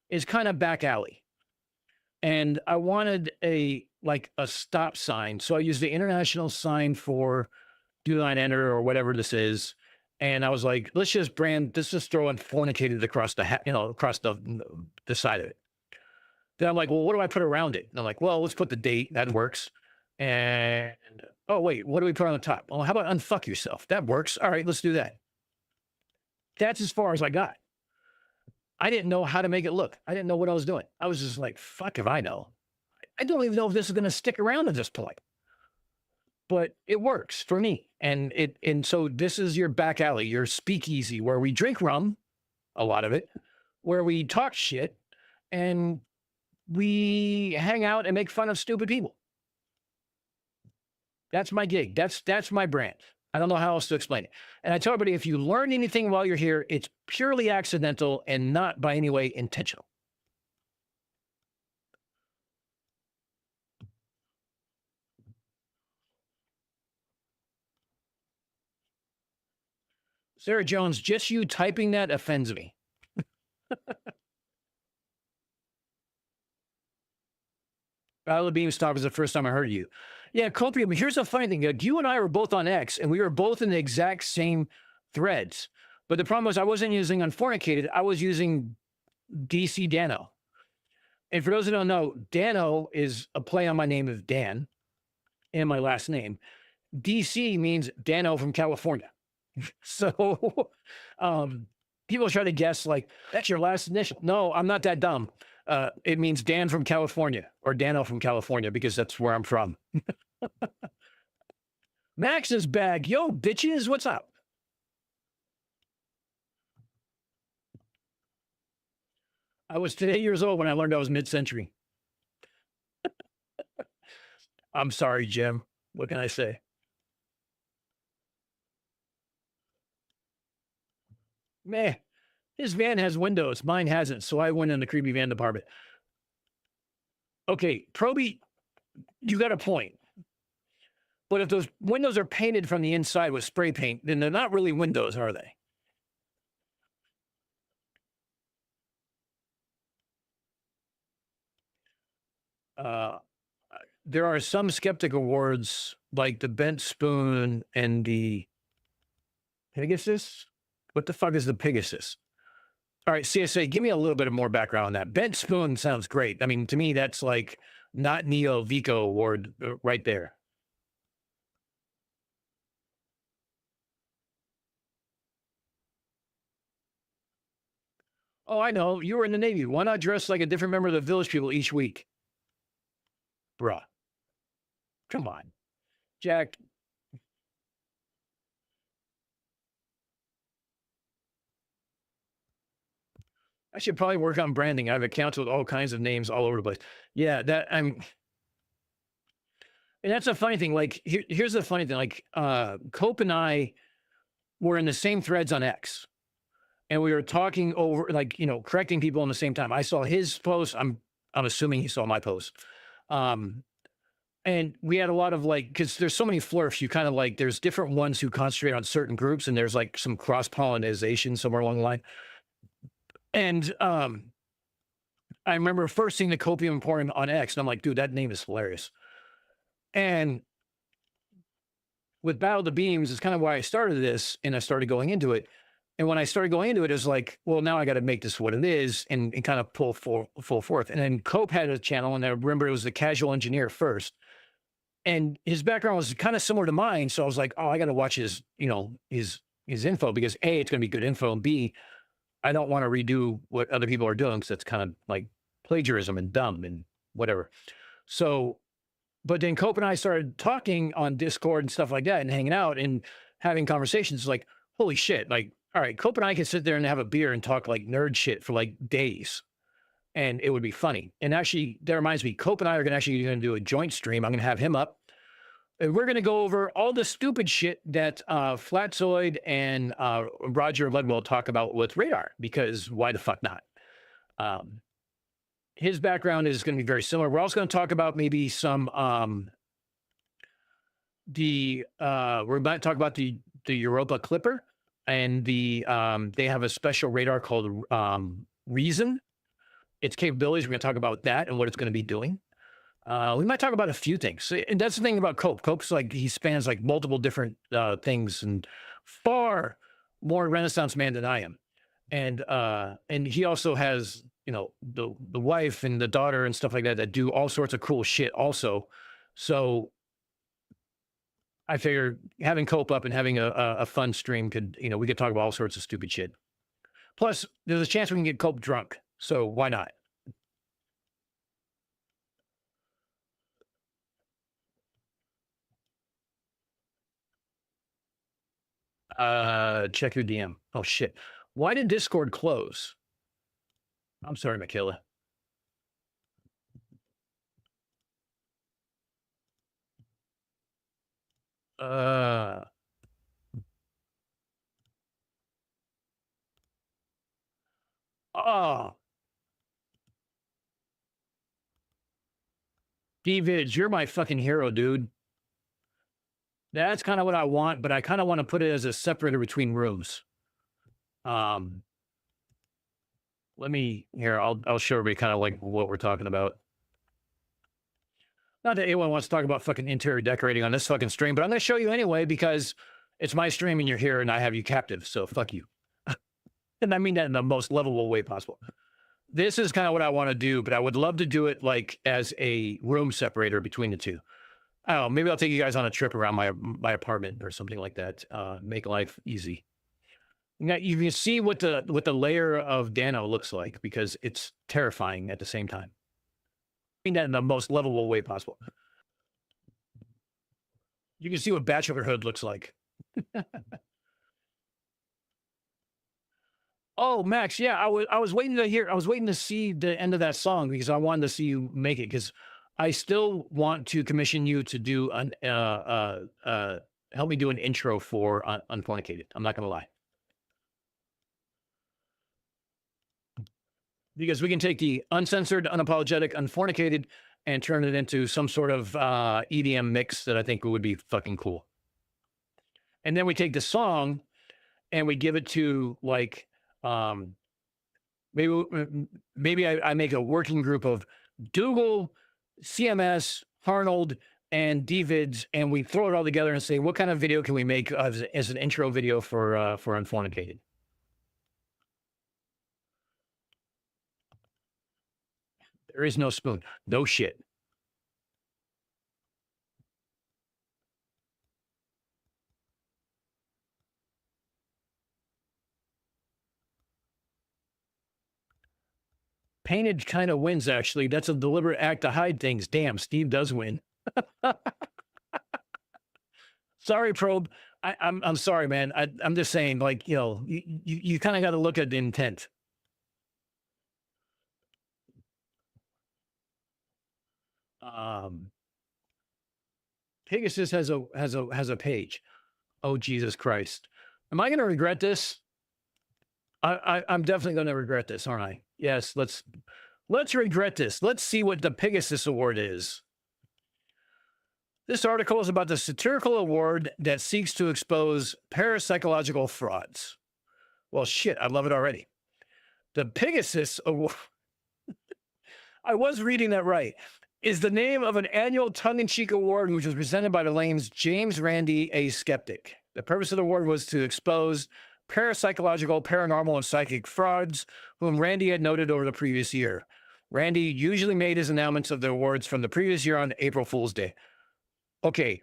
it's kind of back alley. And I wanted a stop sign. So I used the international sign for do not enter or whatever this is. And I was like, let's just throw in fornicated across across the side of it. Then I'm like, well, what do I put around it? And I'm like, well, let's put the date. That works. And, oh, wait, what do we put on the top? Well, how about unfuck yourself? That works. All right, let's do that. That's as far as I got. I didn't know how to make it look. I didn't know what I was doing. I was just like, fuck if I know. I don't even know if this is going to stick around at this point. But it works for me. And so this is your back alley, your speakeasy where we drink rum, a lot of it, where we talk shit and we hang out and make fun of stupid people. That's my gig. That's my brand. I don't know how else to explain it. And I tell everybody, if you learn anything while you're here, it's purely accidental and not by any way intentional. Sarah Jones, just you typing that offends me. Battle of Beamstop was the first time I heard you. Yeah, Copium, here's the funny thing. You and I were both on X, and we were both in the exact same threads. But the problem was I wasn't using Unfornicated. I was using DC Dano. And for those who don't know, Dano is a play on my name of Dan and my last name. DC means Dano from California. So people try to guess, like, that's your last initial. No, I'm not that dumb. It means Dan from California or Dano from California because that's where I'm from. Max's bag. Yo, bitches, what's up? I was 8 years old when I learned I was mid-century. I'm sorry, Jim. What can I say? Man, his van has windows. Mine hasn't, so I went in the creepy van department. Okay, Proby, you got a point. But if those windows are painted from the inside with spray paint, then they're not really windows, are they? There are some skeptic awards like the bent spoon and the Pegasus. What the fuck is the Pegasus? All right, CSA, give me a little bit of more background on that. Bent spoon sounds great. I mean, to me, that's like not Neo Vico award right there. Oh, I know. You were in the Navy. Why not dress like a different member of the Village People each week? Bruh. Come on. Jack. I should probably work on branding. I have accounts with all kinds of names all over the place. Yeah, And that's a funny thing. Like, here's the funny thing. Like, Cope and I were in the same threads on X, and we were talking over, like, you know, correcting people in the same time. I saw his post. I'm assuming he saw my post. Um, and we had a lot of like, because there's so many flirts, you kind of like, there's different ones who concentrate on certain groups, and there's like some cross pollination somewhere along the line. And I remember first seeing the Copium Emporium on X, and I'm like, dude, that name is hilarious. And with Battle of the Beams is kind of why I started this, and I started going into it. And when I started going into it, it was like, well, now I got to make this what it is, and kind of pull full forth. And then Cope had a channel, and I remember it was the Casual Engineer first, and his background was kind of similar to mine. So I was like, oh, I got to watch his, you know, his info, because A, it's going to be good info, and B, I don't want to redo what other people are doing, because that's kind of like plagiarism and dumb and whatever. So, but then Cope and I started talking on Discord and stuff like that, and hanging out and having conversations. Like, holy shit! Like, all right, Cope and I can sit there and have a beer and talk like nerd shit for like days, and it would be funny. And actually, that reminds me, Cope and I are going to do a joint stream. I'm going to have him up, and we're going to go over all the stupid shit that Flatzoid and Roger Ledwell talk about with radar, because why the fuck not? His background is going to be very similar. We're also going to talk about maybe some we're about to talk about the Europa Clipper, and the they have a special radar called Reason. Its capabilities. We're going to talk about that and what it's going to be doing. We might talk about a few things. And that's the thing about Cope. Cope's like, he spans like multiple different things, and far more Renaissance man than I am. And he also has, you know, the wife and the daughter and stuff like that do all sorts of cool shit also. So I figure having Cope up and having a fun stream could, you know, we could talk about all sorts of stupid shit. Plus, there's a chance we can get Cope drunk. So why not? Check your DM. Oh shit. Why did Discord close? I'm sorry, Michaela. Oh, D-Vids, you're my fucking hero, dude. That's kind of what I want, but I kind of want to put it as a separator between rooms. Let me here. I'll show everybody kind of like what we're talking about. Not that anyone wants to talk about fucking interior decorating on this fucking stream, but I'm going to show you anyway, because it's my stream and you're here and I have you captive. So fuck you. And I mean that in the most lovable way possible. This is kind of what I want to do, but I would love to do it like as a room separator between the two. I don't know, maybe I'll take you guys on a trip around my apartment or something like that. Make life easy. Now you can see what the layer of Dano looks like, because it's terrifying at the same time. I mean that in the most lovable way possible. You can see what bachelorhood looks like. Oh, Max, yeah, I was waiting to hear. I was waiting to see the end of that song, because I wanted to see you make it. Because I still want to commission you to do an help me do an intro for Unfornicated. I'm not gonna lie, because we can take the uncensored, unapologetic, unfornicated, and turn it into some sort of EDM mix that I think would be fucking cool. And then we take the song and we give it to like maybe I make a working group of Dougal, CMS, Arnold, and Dvids, and we throw it all together and say, what kind of video can we make as an intro video for Unfornicated? There is no spoon. No shit. Painted kind of wins, actually. That's a deliberate act to hide things. Damn, Steve does win. Sorry, Probe. I'm sorry, man. I'm just saying, like, you know, you kind of got to look at the intent. Pegasus has a page. Oh, Jesus Christ. Am I going to regret this? I'm definitely going to regret this, aren't I? Yes, let's regret this. Let's see what the Pegasus Award is. This article is about the satirical award that seeks to expose parapsychological frauds. Well, shit, I love it already. The Pegasus Award, I was reading that right, is the name of an annual tongue-in-cheek award which was presented by the names James Randi, a skeptic. The purpose of the award was to expose parapsychological, paranormal, and psychic frauds whom Randi had noted over the previous year. Randi usually made his announcements of the awards from the previous year on April Fool's Day. Okay,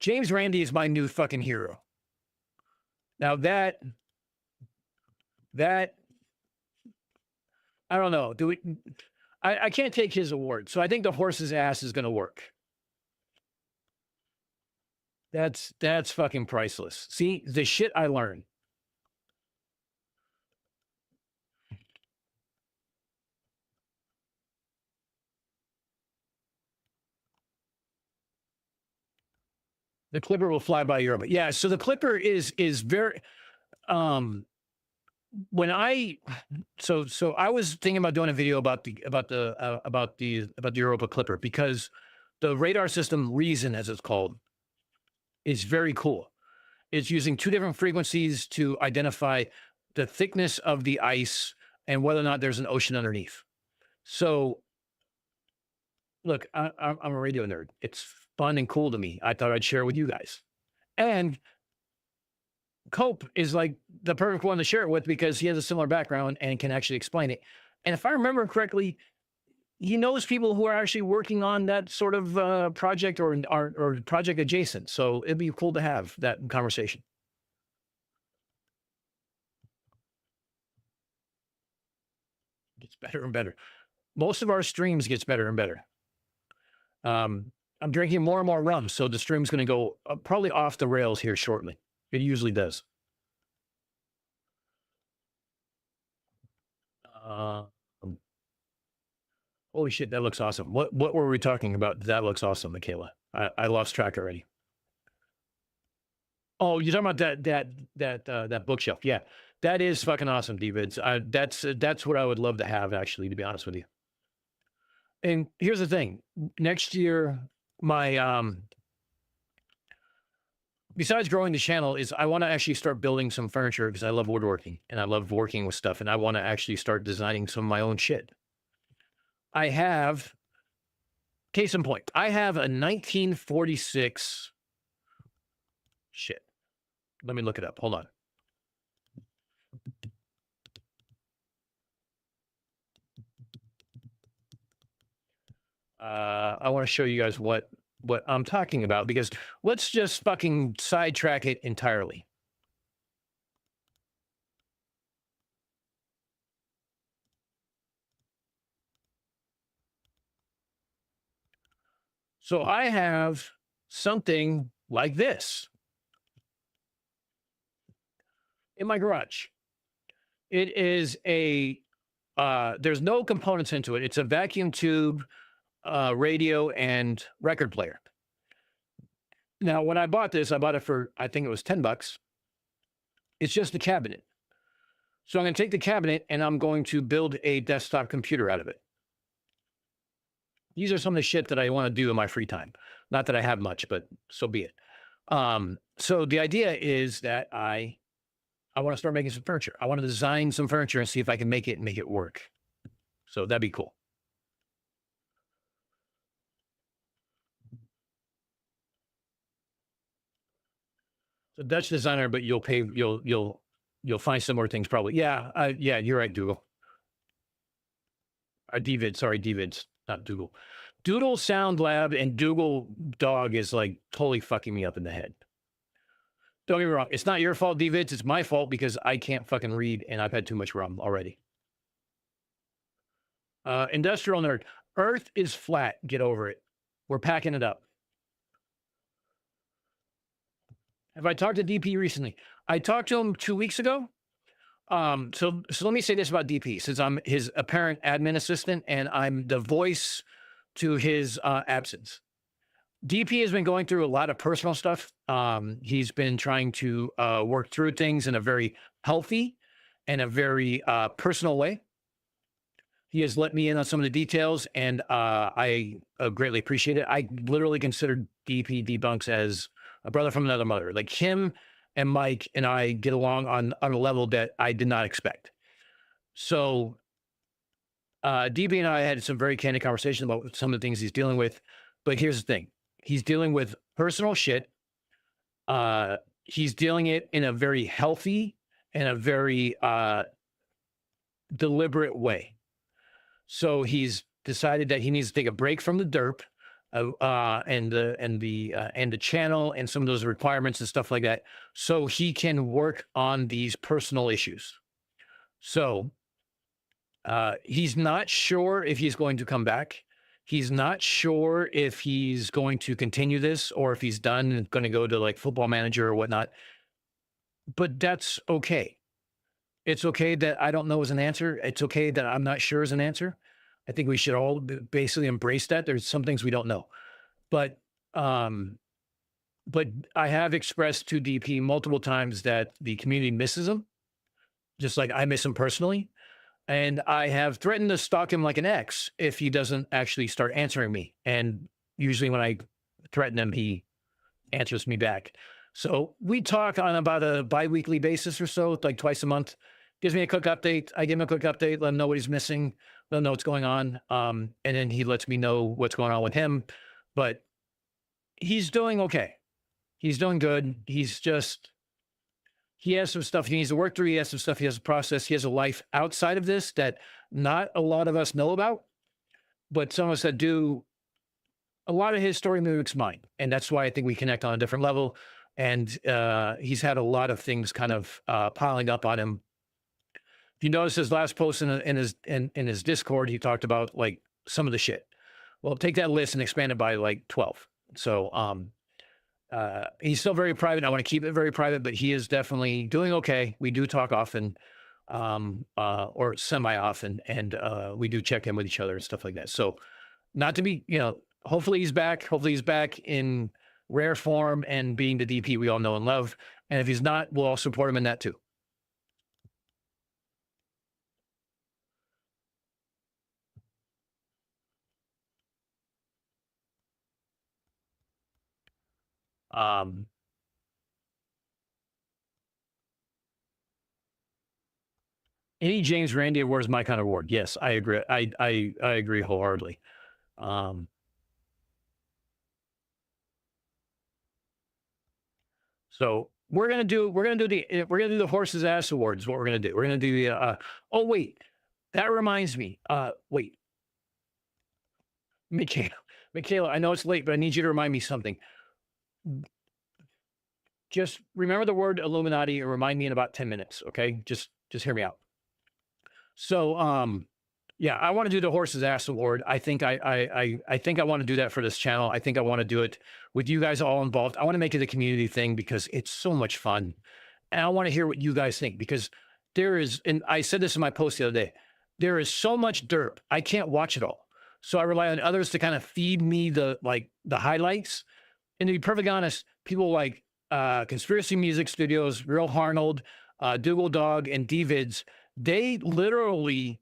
James Randi is my new fucking hero. Now that I don't know. I can't take his award, so I think the horse's ass is going to work. That's fucking priceless. See, the shit I learned. The Clipper will fly by your orbit. Yeah, so the Clipper is very when I was thinking about doing a video about the Europa Clipper because the radar system Reason, as it's called, is very cool. It's using two different frequencies to identify the thickness of the ice and whether or not there's an ocean underneath. So, look, I'm a radio nerd. It's fun and cool to me. I thought I'd share with you guys. And Cope is like the perfect one to share it with because he has a similar background and can actually explain it. And if I remember correctly, he knows people who are actually working on that sort of project or project adjacent. So it'd be cool to have that conversation. Gets better and better. Most of our streams gets better and better. I'm drinking more and more rum, so the stream's going to go probably off the rails here shortly. It usually does. Holy shit, that looks awesome. What were we talking about? That looks awesome, Michaela. I lost track already. Oh, you're talking about that bookshelf. Yeah, that is fucking awesome, David. That's what I would love to have, actually, to be honest with you. And here's the thing. Next year, my besides growing the channel is I want to actually start building some furniture because I love woodworking and I love working with stuff and I want to actually start designing some of my own shit. I have, case in point, I have a 1946 shit. Let me look it up. Hold on. I want to show you guys what I'm talking about because let's just fucking sidetrack it entirely. So I have something like this in my garage. It is there's no components into it. It's a vacuum tube, radio, and record player. Now, when I bought this, I bought it for, I think it was $10. It's just a cabinet. So I'm going to take the cabinet and I'm going to build a desktop computer out of it. These are some of the shit that I want to do in my free time. Not that I have much, but so be it. So the idea is that I want to start making some furniture. I want to design some furniture and see if I can make it work. So that'd be cool. So Dutch designer, but you'll find similar things probably. Yeah, yeah, you're right, Dougal. David, sorry, David's not Dougal. Doodle Sound Lab and Dougal Dog is like totally fucking me up in the head. Don't get me wrong. It's not your fault, David. It's my fault because I can't fucking read and I've had too much rum already. Industrial nerd. Earth is flat. Get over it. We're packing it up. Have I talked to DP recently? I talked to him 2 weeks ago. So let me say this about DP, since I'm his apparent admin assistant and I'm the voice to his absence. DP has been going through a lot of personal stuff. He's been trying to work through things in a very healthy and a very personal way. He has let me in on some of the details, and I greatly appreciate it. I literally consider DP debunks as a brother from another mother. Like him and Mike and I get along on a level that I did not expect. So DB and I had some very candid conversations about some of the things he's dealing with. But here's the thing: he's dealing with personal shit. He's dealing it in a very healthy and a very deliberate way. So he's decided that he needs to take a break from the derp and the channel and some of those requirements and stuff like that, so he can work on these personal issues. So he's not sure if he's going to come back. He's not sure if he's going to continue this or if he's done and going to go to like Football Manager or whatnot. But that's okay. It's okay that I don't know is an answer. It's okay that I'm not sure is an answer. I think we should all basically embrace that. There's some things we don't know, but I have expressed to DP multiple times that the community misses him, just like I miss him personally. And I have threatened to stalk him like an ex if he doesn't actually start answering me. And usually when I threaten him, he answers me back. So we talk on about a bi-weekly basis or so, like twice a month. Gives me a quick update. I give him a quick update, let him know what he's missing, let him know what's going on. And then he lets me know what's going on with him. But he's doing okay. He's doing good. He has some stuff he needs to work through. He has some stuff he has to process. He has a life outside of this that not a lot of us know about, but some of us that do. A lot of his story mimics mine. And that's why I think we connect on a different level. And he's had a lot of things kind of piling up on him. If you notice his last post in his Discord, he talked about like some of the shit. Well, take that list and expand it by like 12. So he's still very private. I want to keep it very private, but he is definitely doing okay. We do talk often, or semi-often, and we do check in with each other and stuff like that. So not to be, hopefully he's back. Hopefully he's back in rare form and being the DP we all know and love. And if he's not, we'll all support him in that too. Any James Randi award is my kind of award. Yes, I agree. I agree wholeheartedly. So we're gonna do the horse's ass awards. What we're gonna do? We're gonna do the. Oh wait, that reminds me. Wait, Michaela, I know it's late, but I need you to remind me something. Just remember the word Illuminati and remind me in about 10 minutes. Okay, just hear me out. So yeah, I want to do the horse's ass award. I think I think I want to do that for this channel. I think I want to do it with you guys all involved. I want to make it a community thing because it's so much fun. And I want to hear what you guys think, because there is, and I said this in my post the other day, there is so much derp. I can't watch it all. So I rely on others to kind of feed me the highlights. And to be perfectly honest, people like Conspiracy Music Studios, Real Harnold, Dougal Dog, and Dvids, they literally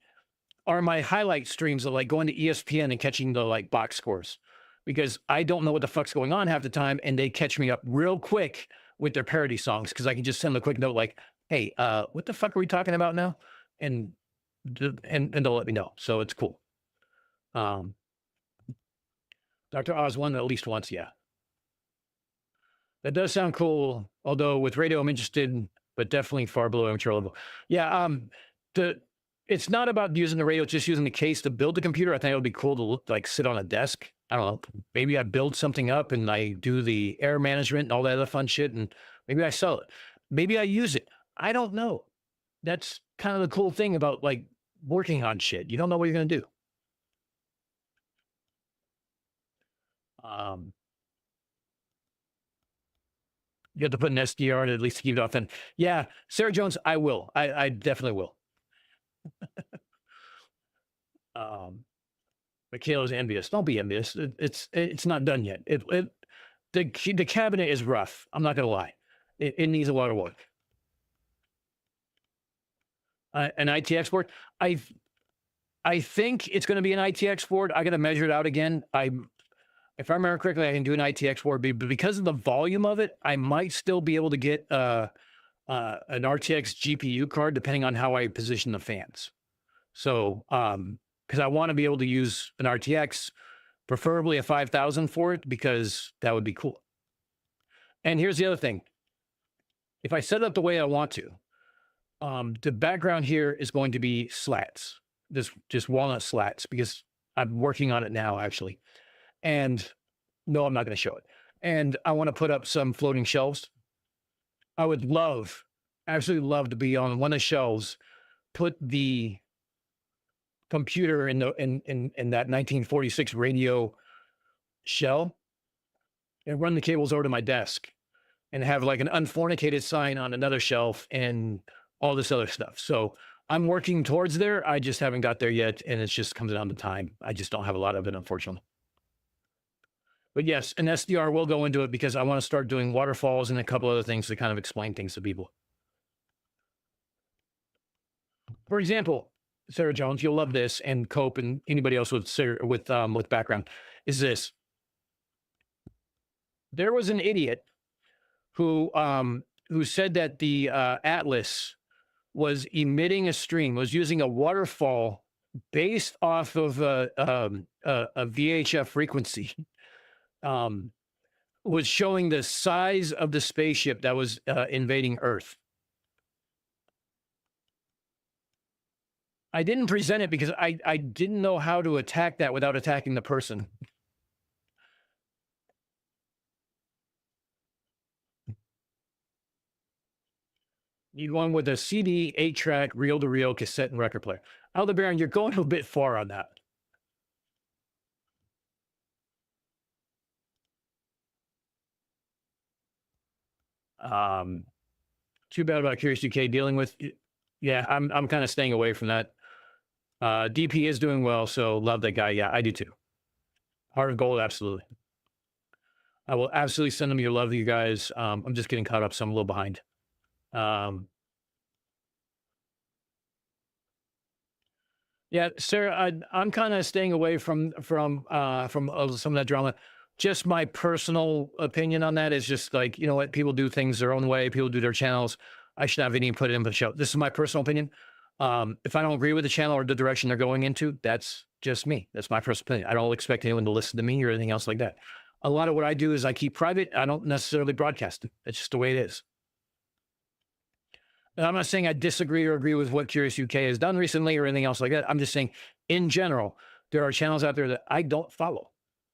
are my highlight streams of like going to ESPN and catching the like box scores, because I don't know what the fuck's going on half the time, and they catch me up real quick with their parody songs, because I can just send them a quick note like, hey, what the fuck are we talking about now? And they'll let me know. So it's cool. Dr. Oz won at least once, yeah. That does sound cool, although with radio I'm interested, but definitely far below amateur level. Yeah, it's not about using the radio, it's just using the case to build the computer. I think it would be cool to look, like sit on a desk. I don't know, maybe I build something up and I do the air management and all that other fun shit, and maybe I sell it. Maybe I use it. I don't know. That's kind of the cool thing about like working on shit. You don't know what you're going to do. You have to put an SDR in at least to keep it authentic. Yeah, Sarah Jones, I will. I definitely will. Michaela's envious. Don't be envious. It's not done yet. The cabinet is rough. I'm not gonna lie. It needs a lot of work. An IT export. I think it's going to be an IT export. I got to measure it out again. If I remember correctly, I can do an IT export, but because of the volume of it, I might still be able to get an RTX GPU card, depending on how I position the fans. So, because I want to be able to use an RTX, preferably a 5000 for it, because that would be cool. And here's the other thing. If I set it up the way I want to, the background here is going to be slats, just walnut slats, because I'm working on it now, actually. And no, I'm not going to show it. And I want to put up some floating shelves. I would absolutely love to be on one of the shelves, put the computer in that 1946 radio shell and run the cables over to my desk and have like an Unfornicated sign on another shelf and all this other stuff. So I'm working towards there. I just haven't got there yet. And it just comes down to time. I just don't have a lot of it, unfortunately. But yes, an SDR will go into it because I want to start doing waterfalls and a couple other things to kind of explain things to people. For example, Sarah Jones, you'll love this, and Cope and anybody else with background, is this. There was an idiot who said that the Atlas was emitting a stream, was using a waterfall based off of a VHF frequency, was showing the size of the spaceship that was invading Earth. I didn't present it because I didn't know how to attack that without attacking the person. Need one with a CD, 8-track, reel-to-reel, cassette, and record player. Aldebaran, you're going a bit far on that. Too bad about Curious UK dealing with. Yeah, I'm kind of staying away from that. DP is doing well, so love that guy. Yeah, I do too. Heart of Gold, absolutely. I will absolutely send them your love, you guys. I'm just getting caught up, so I'm a little behind. Yeah, Sarah, I'm kind of staying away from some of that drama. Just my personal opinion on that is just like, you know what, people do things their own way. People do their channels. I should have any input in the show. This is my personal opinion. If I don't agree with the channel or the direction they're going into, that's just me. That's my personal opinion. I don't expect anyone to listen to me or anything else like that. A lot of what I do is I keep private. I don't necessarily broadcast it. It's just the way it is. And I'm not saying I disagree or agree with what Curious UK has done recently or anything else like that. I'm just saying, in general, there are channels out there that I don't follow,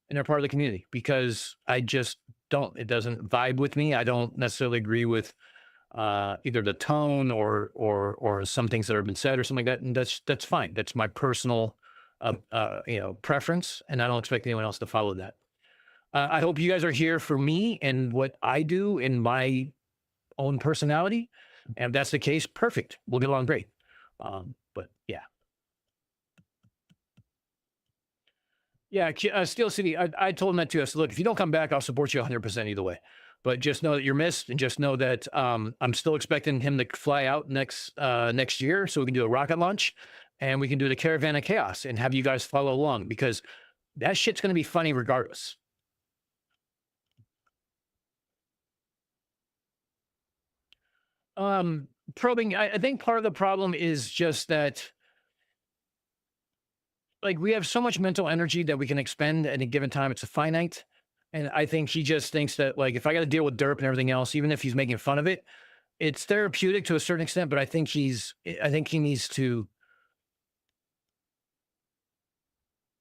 and they're part of the community because I just don't. It doesn't vibe with me. I don't necessarily agree with either the tone or some things that have been said or something like that. And that's fine. That's my personal preference, and I don't expect anyone else to follow that. I hope you guys are here for me and what I do in my own personality. And if that's the case, perfect. We'll get along great. But yeah. Yeah, Steel City, I told him that too. I said, look, if you don't come back, I'll support you 100% either way. But just know that you're missed, and just know that I'm still expecting him to fly out next year so we can do a rocket launch, and we can do the Caravan of Chaos and have you guys follow along, because that shit's going to be funny regardless. Probing, I think part of the problem is just that, like, we have so much mental energy that we can expend at a given time. It's a finite. And I think he just thinks that, like, if I got to deal with derp and everything else, even if he's making fun of it, it's therapeutic to a certain extent. But I think he needs to.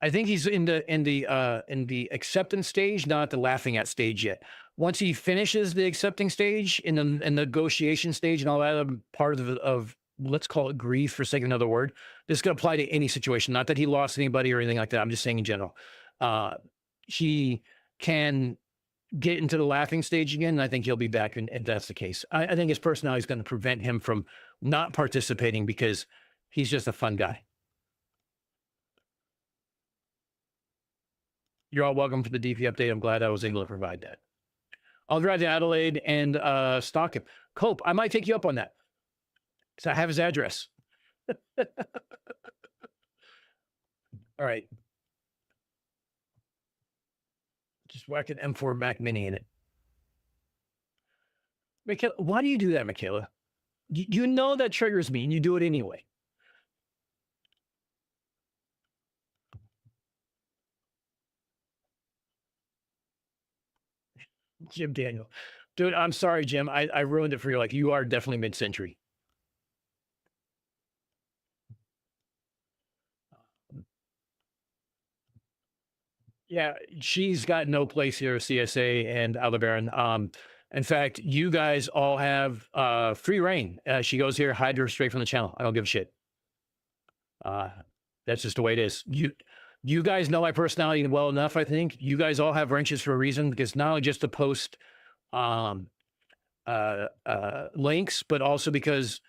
I think he's in the acceptance stage, not the laughing at stage yet. Once he finishes the accepting stage, in the negotiation stage, and all that other part of let's call it grief for sake of another word, this could apply to any situation. Not that he lost anybody or anything like that. I'm just saying in general. He can get into the laughing stage again, and I think he'll be back, and that's the case. I think his personality is going to prevent him from not participating because he's just a fun guy. You're all welcome for the DP update. I'm glad I was able to provide that. I'll drive to Adelaide and stalk him. Cope, I might take you up on that. So I have his address. All right. Just whack an M4 Mac Mini in it. Michaela, why do you do that, Michaela? You know that triggers me, and you do it anyway. Jim Daniel. Dude, I'm sorry, Jim. I ruined it for you. Like, you are definitely mid-century. Yeah, she's got no place here, CSA and Aldebaran. In fact, you guys all have free reign. She goes here, hide her straight from the channel. I don't give a shit. That's just the way it is. You guys know my personality well enough, I think. You guys all have wrenches for a reason, because not only just to post links, but also because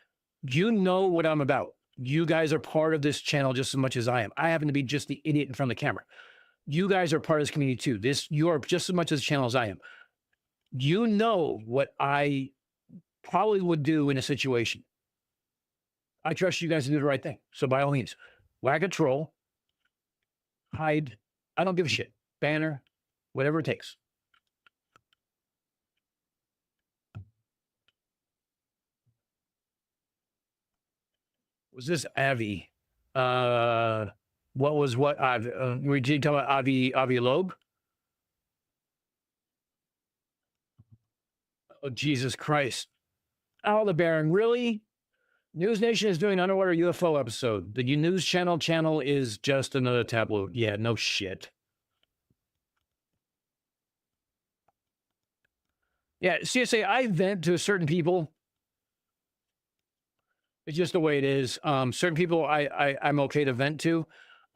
you know what I'm about. You guys are part of this channel just as much as I am. I happen to be just the idiot in front of the camera. You guys are part of this community too. You are just as much as the channel as I am. You know what I probably would do in a situation. I trust you guys to do the right thing. So by all means, whack a troll, hide. I don't give a shit. Banner, whatever it takes. Was this Avi? What was what? Were you talking about Avi Loeb? Oh, Jesus Christ. Aldebaran, really? News Nation is doing underwater UFO episode. The news channel is just another tabloid. Yeah, no shit. Yeah, CSA, I vent to certain people. It's just the way it is. Certain people I'm okay to vent to.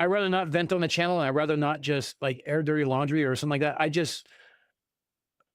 I'd rather not vent on the channel, and I'd rather not just like air dirty laundry or something like that.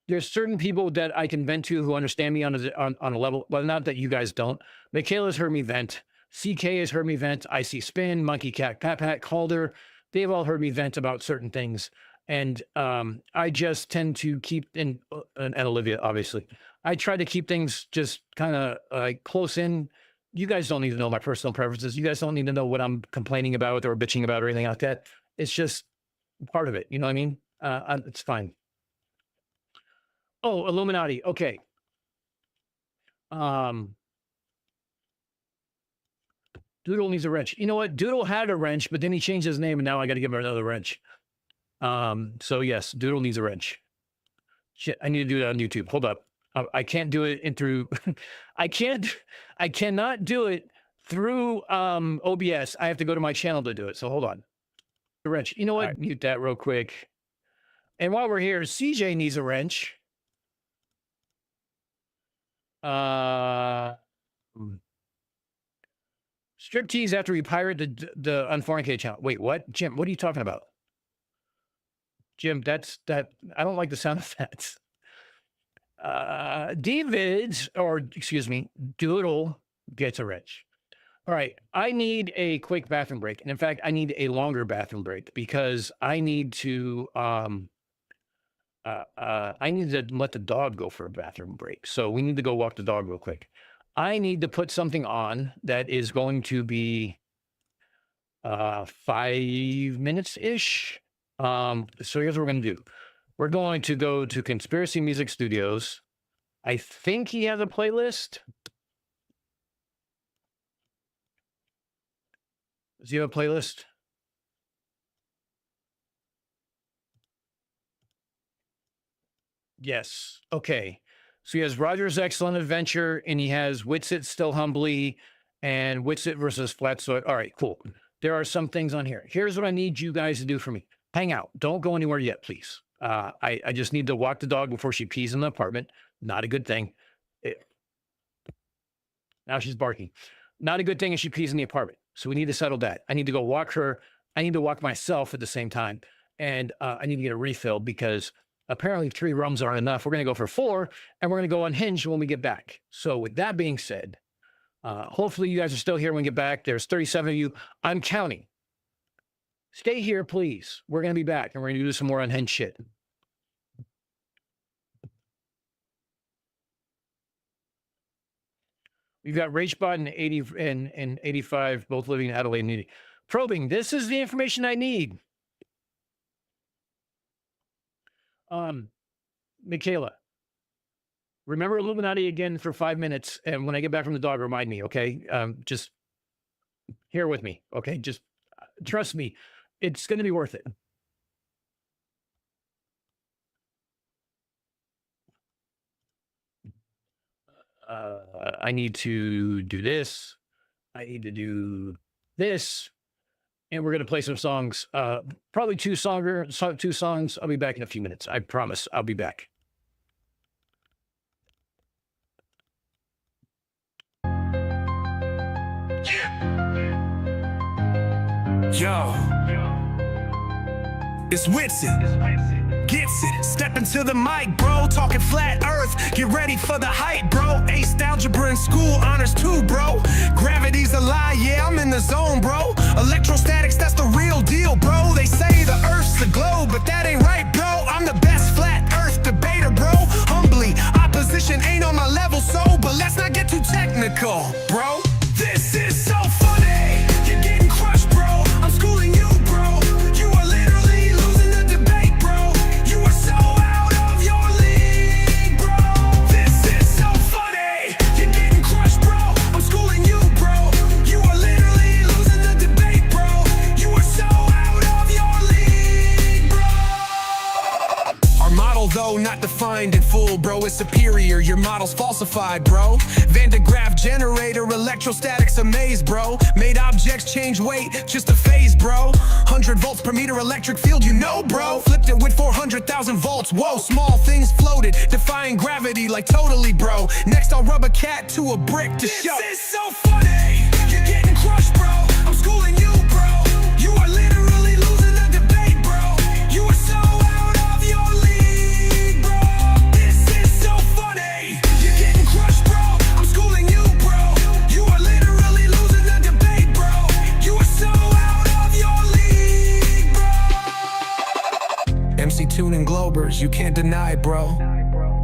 There's certain people that I can vent to who understand me on a level, well, not that you guys don't. Michaela's heard me vent. CK has heard me vent. I see Spin, Monkey Cat, Pat, Calder. They've all heard me vent about certain things. And I just tend to keep and Olivia, obviously. I try to keep things just kind of like close in. You guys don't need to know my personal preferences. You guys don't need to know what I'm complaining about or bitching about or anything like that. It's just part of it. You know what I mean? It's fine. Oh, Illuminati. Okay. Doodle needs a wrench. You know what? Doodle had a wrench, but then he changed his name, and now I got to give him another wrench. So yes, Doodle needs a wrench. Shit, I need to do that on YouTube. Hold up. I can't do it in through. I cannot do it through OBS. I have to go to my channel to do it. So hold on. The wrench. You know what? Right. Mute that real quick. And while we're here, CJ needs a wrench. Striptease after we pirate the Unfornicated channel. Wait, what? Jim, what are you talking about? Jim, that I don't like the sound effects. David's, or excuse me, Doodle gets a wrench. All right, I need a quick bathroom break. And in fact, I need a longer bathroom break because I need to let the dog go for a bathroom break. So we need to go walk the dog real quick. I need to put something on that is going to be 5 minutes-ish. So here's what we're going to do. We're going to go to Conspiracy Music Studios. I think he has a playlist. Does he have a playlist? Yes. Okay. So he has Roger's Excellent Adventure, and he has Witsit Still Humbly, and Witsit versus Flatsoid. All right, cool. There are some things on here. Here's what I need you guys to do for me. Hang out. Don't go anywhere yet, please. I just need to walk the dog before she pees in the apartment. Not a good thing. Now she's barking. Not a good thing if she pees in the apartment. So we need to settle that. I need to go walk her. I need to walk myself at the same time. And I need to get a refill because apparently 3 rums aren't enough. We're going to go for 4, and we're going to go unhinged when we get back. So with that being said, hopefully you guys are still here when we get back. There's 37 of you. I'm counting. Stay here, please. We're going to be back, and we're going to do some more unhinged shit. We've got Rachbot and 80 and 85 both living in Adelaide and Indy. Probing. This is the information I need. Michaela, remember Illuminati again for 5 minutes, and when I get back from the dog, remind me, okay? Just here with me, okay? Just trust me, it's going to be worth it. I need to do this. I need to do this. And we're going to play some songs. Probably two songs. I'll be back in a few minutes. I promise I'll be back. Yo, it's Whitson. Gets it. Step into the mic, bro. Talking flat earth. Get ready for the hype, bro. Aced algebra in school, honors too, bro. Gravity's a lie, yeah, I'm in the zone, bro. Electrostatics, that's the real deal, bro. They say the earth's a globe, but that ain't right, bro. I'm the best flat earth debater, bro. Humbly, opposition ain't on my level, so, but let's not get too technical, bro. This is so funny. You're getting crushed, bro. I'm schooling you, bro. You are literally losing the debate, bro. You are so out of your league, bro. This is so funny. You're getting crushed, bro. I'm schooling you, bro. You are literally losing the debate, bro. You are so out of your league, bro. Our model, though not defined in full, bro, is superior. Your model's falsified, bro. Van de Graaff generator, electrostatics amaze, bro. Made objects change weight, just a phase, bro. 100 volts per meter electric field, you know, bro. Flipped it with 400,000 volts, whoa. Small things floated, defying gravity like totally, bro. Next I'll rub a cat to a brick to show. This is so funny. You're getting crushed, bro. I'm schooling you, bro. You are literally losing the debate, bro. You are so out of your league, bro. This is so funny. You're getting crushed, bro. I'm schooling you, bro. You are literally losing the debate, bro. You are so out of your league, bro. MC Tune and Globers, you can't deny, bro.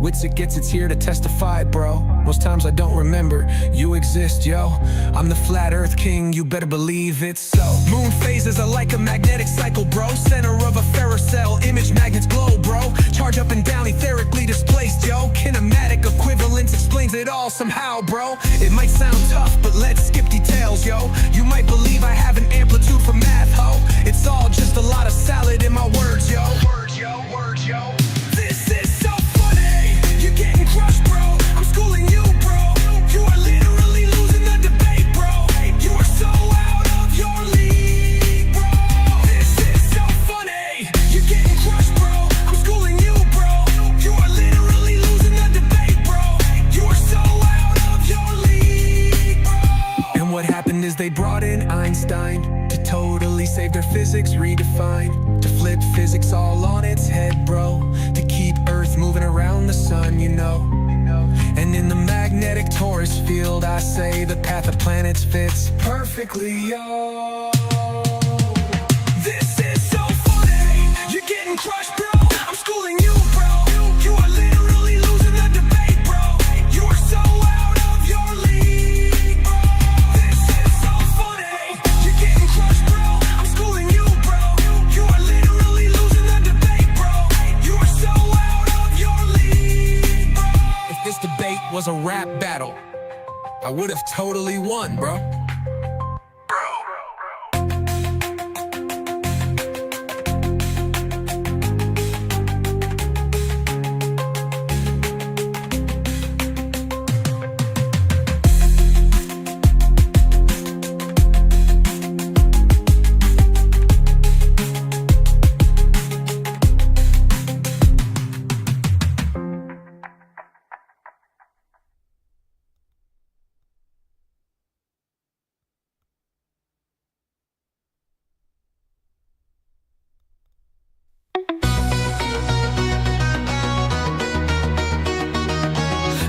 Witsit gets it's here to testify, bro. Most times I don't remember you exist, yo. I'm the flat earth king, you better believe it so. Moon phases are like a magnetic cycle, bro. Center of a ferrocell, image magnets glow, bro. Charge up and down, etherically displaced, yo. Kinematic equivalence explains it all somehow, bro. It might sound tough, but let's skip details, yo. You might believe I have an amplitude for math, ho. It's all just a lot of salad in my words, yo. Words, yo, words, yo. This is so funny. You're getting crushed, bro. I'm schooling you, bro. You are literally losing the debate, bro. You are so out of your league, bro. This is so funny. You're getting crushed, bro. I'm schooling you, bro. You are literally losing the debate, bro. You are so out of your league, bro. And what happened is they brought in Einstein to totally save their physics redefined, to flip physics all on its head, bro. To keep Earth moving around the sun, you know. And in the magnetic torus field, I say the path of planets fits perfectly, yo. This is so funny. You're getting crushed, bro. I'm schooling you, bro. You are literally losing the debate, bro. You are so out of your league, bro. This is so funny. You're getting crushed, bro. I'm schooling you, bro. You are literally losing the debate, bro. You are so out of your league, bro. If this debate was a rap battle, I would have totally won, bro.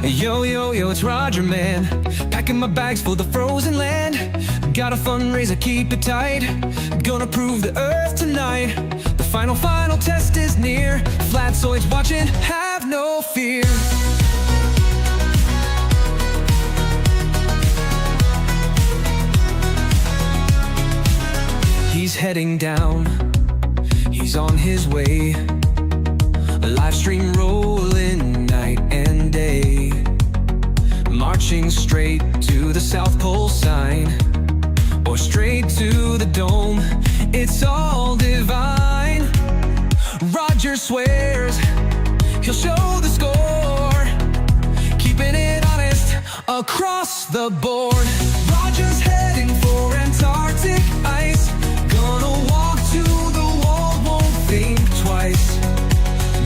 Yo, yo, yo, it's Roger, man. Packing my bags for the frozen land. Got a fundraiser, keep it tight. Gonna prove the earth tonight. The final test is near. Flatzoids watching, have no fear. He's heading down, he's on his way. A live stream rolling night and day. Marching straight to the South Pole sign, or straight to the dome, it's all divine. Roger swears he'll show the score, keeping it honest across the board. Roger's heading for Antarctic ice. Gonna walk to the wall, won't think twice.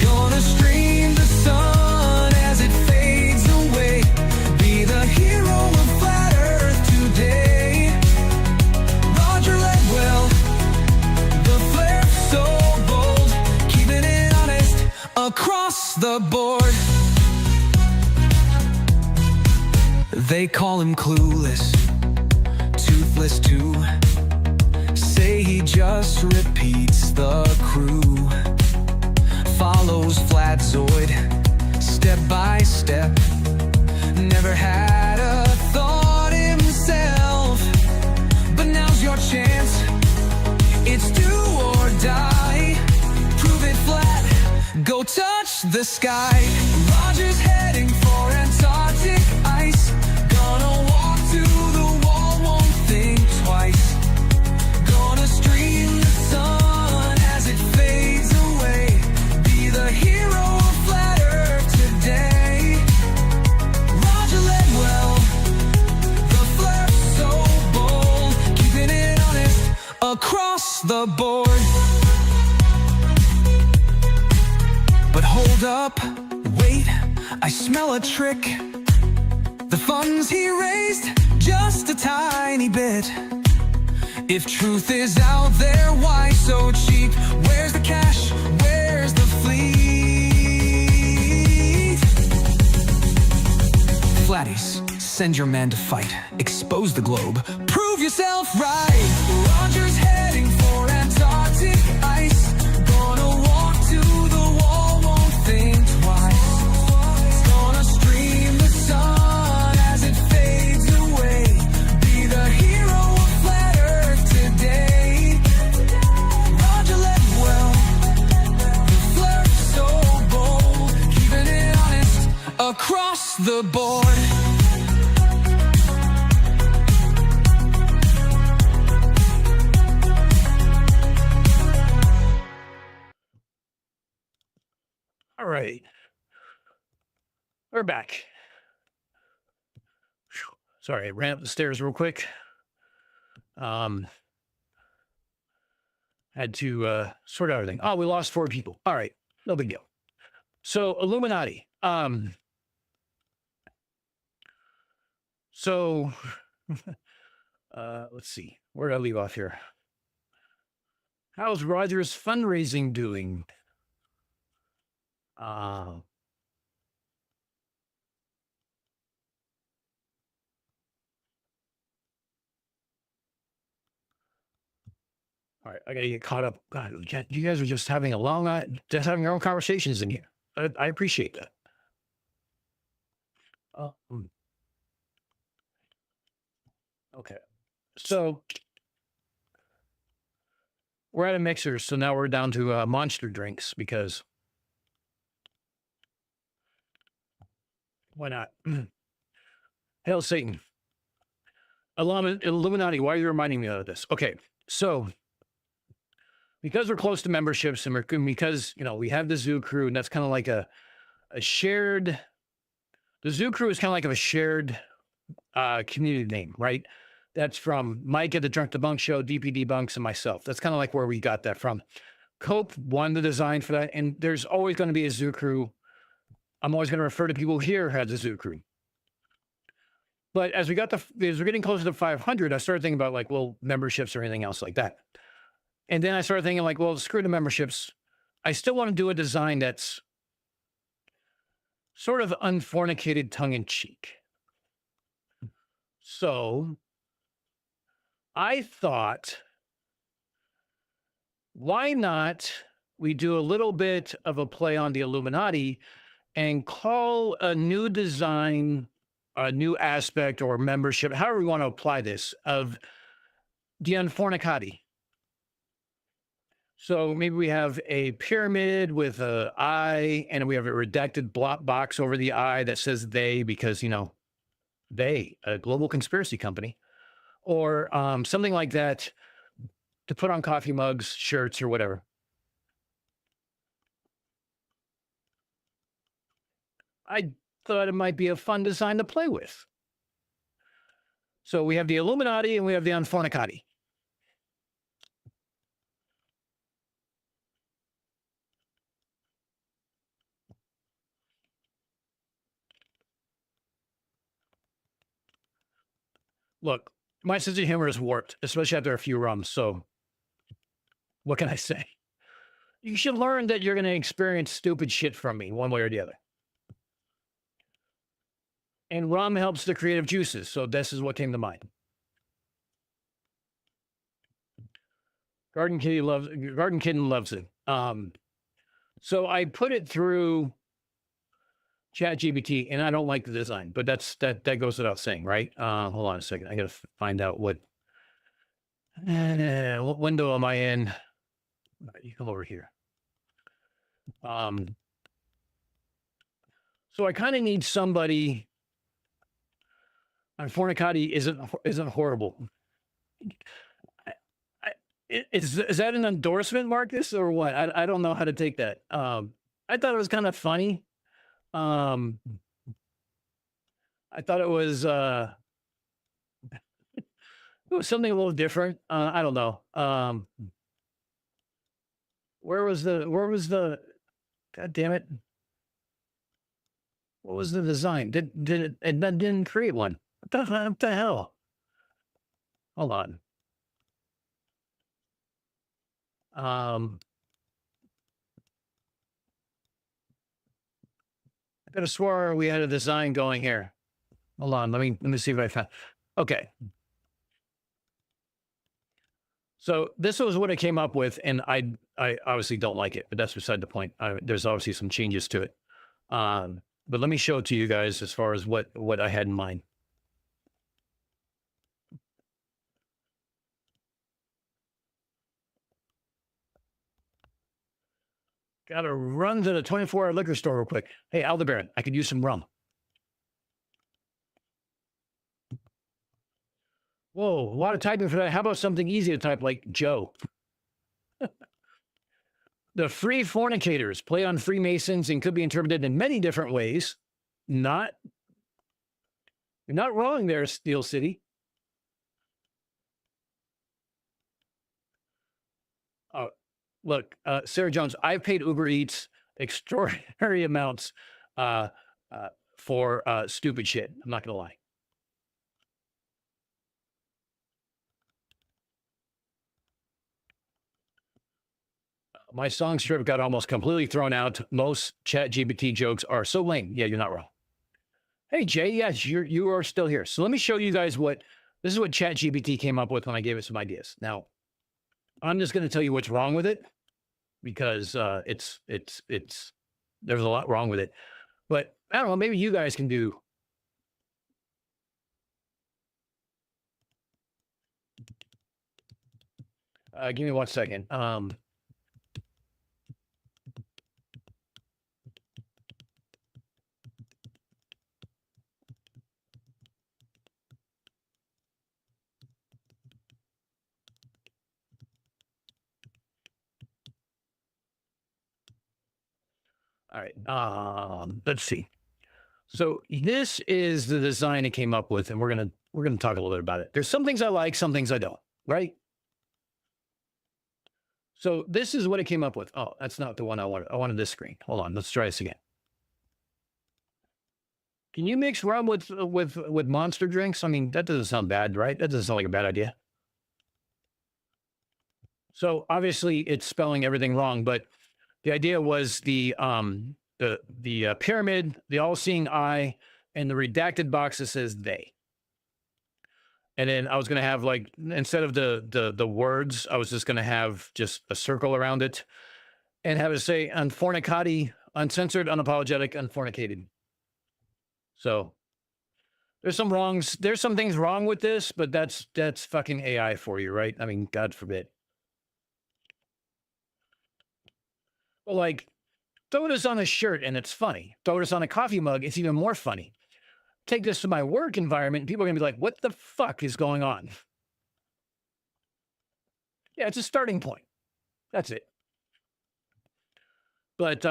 Gonna stream the sun as it fades away. Be the hero of flat earth today. Roger led well, the flare so bold, keeping it honest across the board. They call him clueless, toothless too. Say he just repeats the crew. Follows Flatzoid step by step. Never had a thought himself, but now's your chance. It's do or die. Prove it flat, go touch the sky. Roger's heading for Antarctic ice. Gonna walk to the wall, won't think twice. Gonna stream the sun as it fades away. Be the hero of flat earth today. Roger led well, the flare so bold, keeping it honest across the board. But hold up, wait, I smell a trick. The funds he raised, just a tiny bit. If truth is out there, why so cheap? Where's the cash? Where's the fleet? Flatties, send your man to fight. Expose the globe. Prove yourself right. Roger's heading for Antarctic ice. Gonna walk to the wall, won't think twice. Gonna stream the sun as it fades away. Be the hero of flat earth today. Roger led well, the flirt so bold, keeping it honest across the board. All right. We're back. Sorry, I ran up the stairs real quick. Had to sort out everything. Oh, we lost 4 people. All right, no big deal. So Illuminati. So let's see. Where did I leave off here? How's Roger's fundraising doing? All right, I gotta get caught up. God, you guys are just having a long night, just having your own conversations in here. I appreciate that. Okay, so we're at a mixer, so now we're down to monster drinks because why not? Hail Satan. Illuminati, why are you reminding me of this? Okay, so because we're close to memberships and because, you know, we have the Zoo Crew, and that's kind of like a shared, the Zoo Crew is kind of like a shared community name, right? That's from Mike at the Drunk Debunk Show, DPD Bunks, and myself. That's kind of like where we got that from. Cope won the design for that, and there's always going to be a Zoo Crew. I'm always going to refer to people here who had the Zoo Crew. But as we're getting closer to 500, I started thinking about like, well, memberships or anything else like that. And then I started thinking like, well, screw the memberships. I still want to do a design that's sort of unfornicated, tongue-in-cheek. So I thought, why not we do a little bit of a play on the Illuminati and call a new design, a new aspect or membership, however we want to apply this, of the Unfornicated. So maybe we have a pyramid with a eye, and we have a redacted block box over the eye that says they, because, they, a global conspiracy company, or something like that to put on coffee mugs, shirts, or whatever. I thought it might be a fun design to play with. So we have the Illuminati and we have the Unfornicated. Look, my sense of humor is warped, especially after a few rums. So what can I say? You should learn that you're going to experience stupid shit from me one way or the other. And rum helps the creative juices. So this is what came to mind. Garden Kitten loves it. So I put it through ChatGPT, and I don't like the design, but that goes without saying, right? Hold on a second. I got to find out what window am I in? You come over here. So I kind of need somebody. Unfornicated isn't horrible. Is that an endorsement, Marcus, or what? I don't know how to take that. I thought it was kind of funny. I thought it was something a little different. I don't know. Where was the God damn it? What was the design? Did it, and that didn't create one? What the hell? Hold on. I could have swore we had a design going here. Hold on, let me see if I found. Okay. So this was what I came up with, and I obviously don't like it, but that's beside the point. There's obviously some changes to it. But let me show it to you guys as far as what I had in mind. Got to run to the 24-hour liquor store real quick. Hey, Aldebaran, I could use some rum. Whoa, a lot of typing for that. How about something easy to type like Joe? The free fornicators play on Freemasons and could be interpreted in many different ways. You're not wrong there, Steel City. Oh, look, Sarah Jones, I've paid Uber Eats extraordinary amounts for stupid shit. I'm not going to lie. My song strip got almost completely thrown out. Most ChatGPT jokes are so lame. Yeah, you're not wrong. Hey, Jay, yes, you are still here. So let me show you guys this is what ChatGPT came up with when I gave it some ideas. Now, I'm just going to tell you what's wrong with it because there's a lot wrong with it. But I don't know, maybe you guys can do. Give me 1 second. All right. Let's see. So this is the design it came up with, and we're gonna talk a little bit about it. There's some things I like, some things I don't. Right. So this is what it came up with. Oh, that's not the one I wanted. I wanted this screen. Hold on. Let's try this again. Can you mix rum with monster drinks? I mean, that doesn't sound bad, right? That doesn't sound like a bad idea. So obviously it's spelling everything wrong, but the idea was the pyramid, the all-seeing eye, and the redacted box that says they. And then I was going to have like, instead of the words, I was just going to have just a circle around it and have it say Unfornicated, uncensored, unapologetic, unfornicated. So there's some things wrong with this, but that's fucking AI for you, right? I mean, God forbid. But like, throw this on a shirt and it's funny. Throw this on a coffee mug, it's even more funny. Take this to my work environment, and people are gonna be like, what the fuck is going on? Yeah, it's a starting point. That's it. But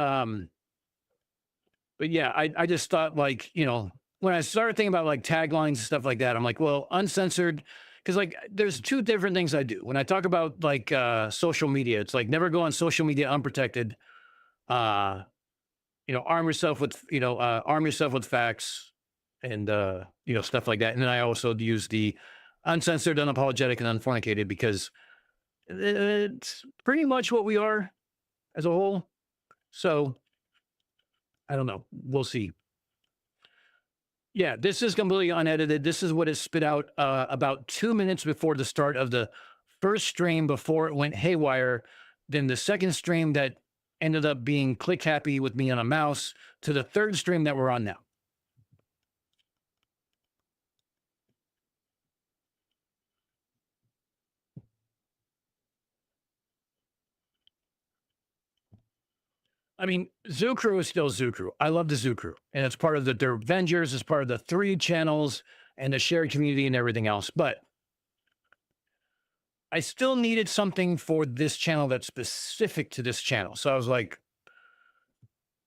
yeah, I just thought, like, you know, when I started thinking about like taglines and stuff like that, I'm like, well, uncensored, because like there's two different things I do. When I talk about like social media, it's like never go on social media unprotected. Uh, you know, arm yourself with facts and you know, stuff like that. And then I also use the uncensored, unapologetic, and unfornicated because it's pretty much what we are as a whole. So I don't know. We'll see. Yeah, this is completely unedited. This is what it spit out about 2 minutes before the start of the first stream before it went haywire. Then the second stream that ended up being click happy with me on a mouse to the third stream that we're on now. I mean, Zoo Crew is still Zoo Crew. I love the Zoo Crew, and it's part of the Avengers, it's part of the 3 channels and the shared community and everything else. But I still needed something for this channel that's specific to this channel. So I was like,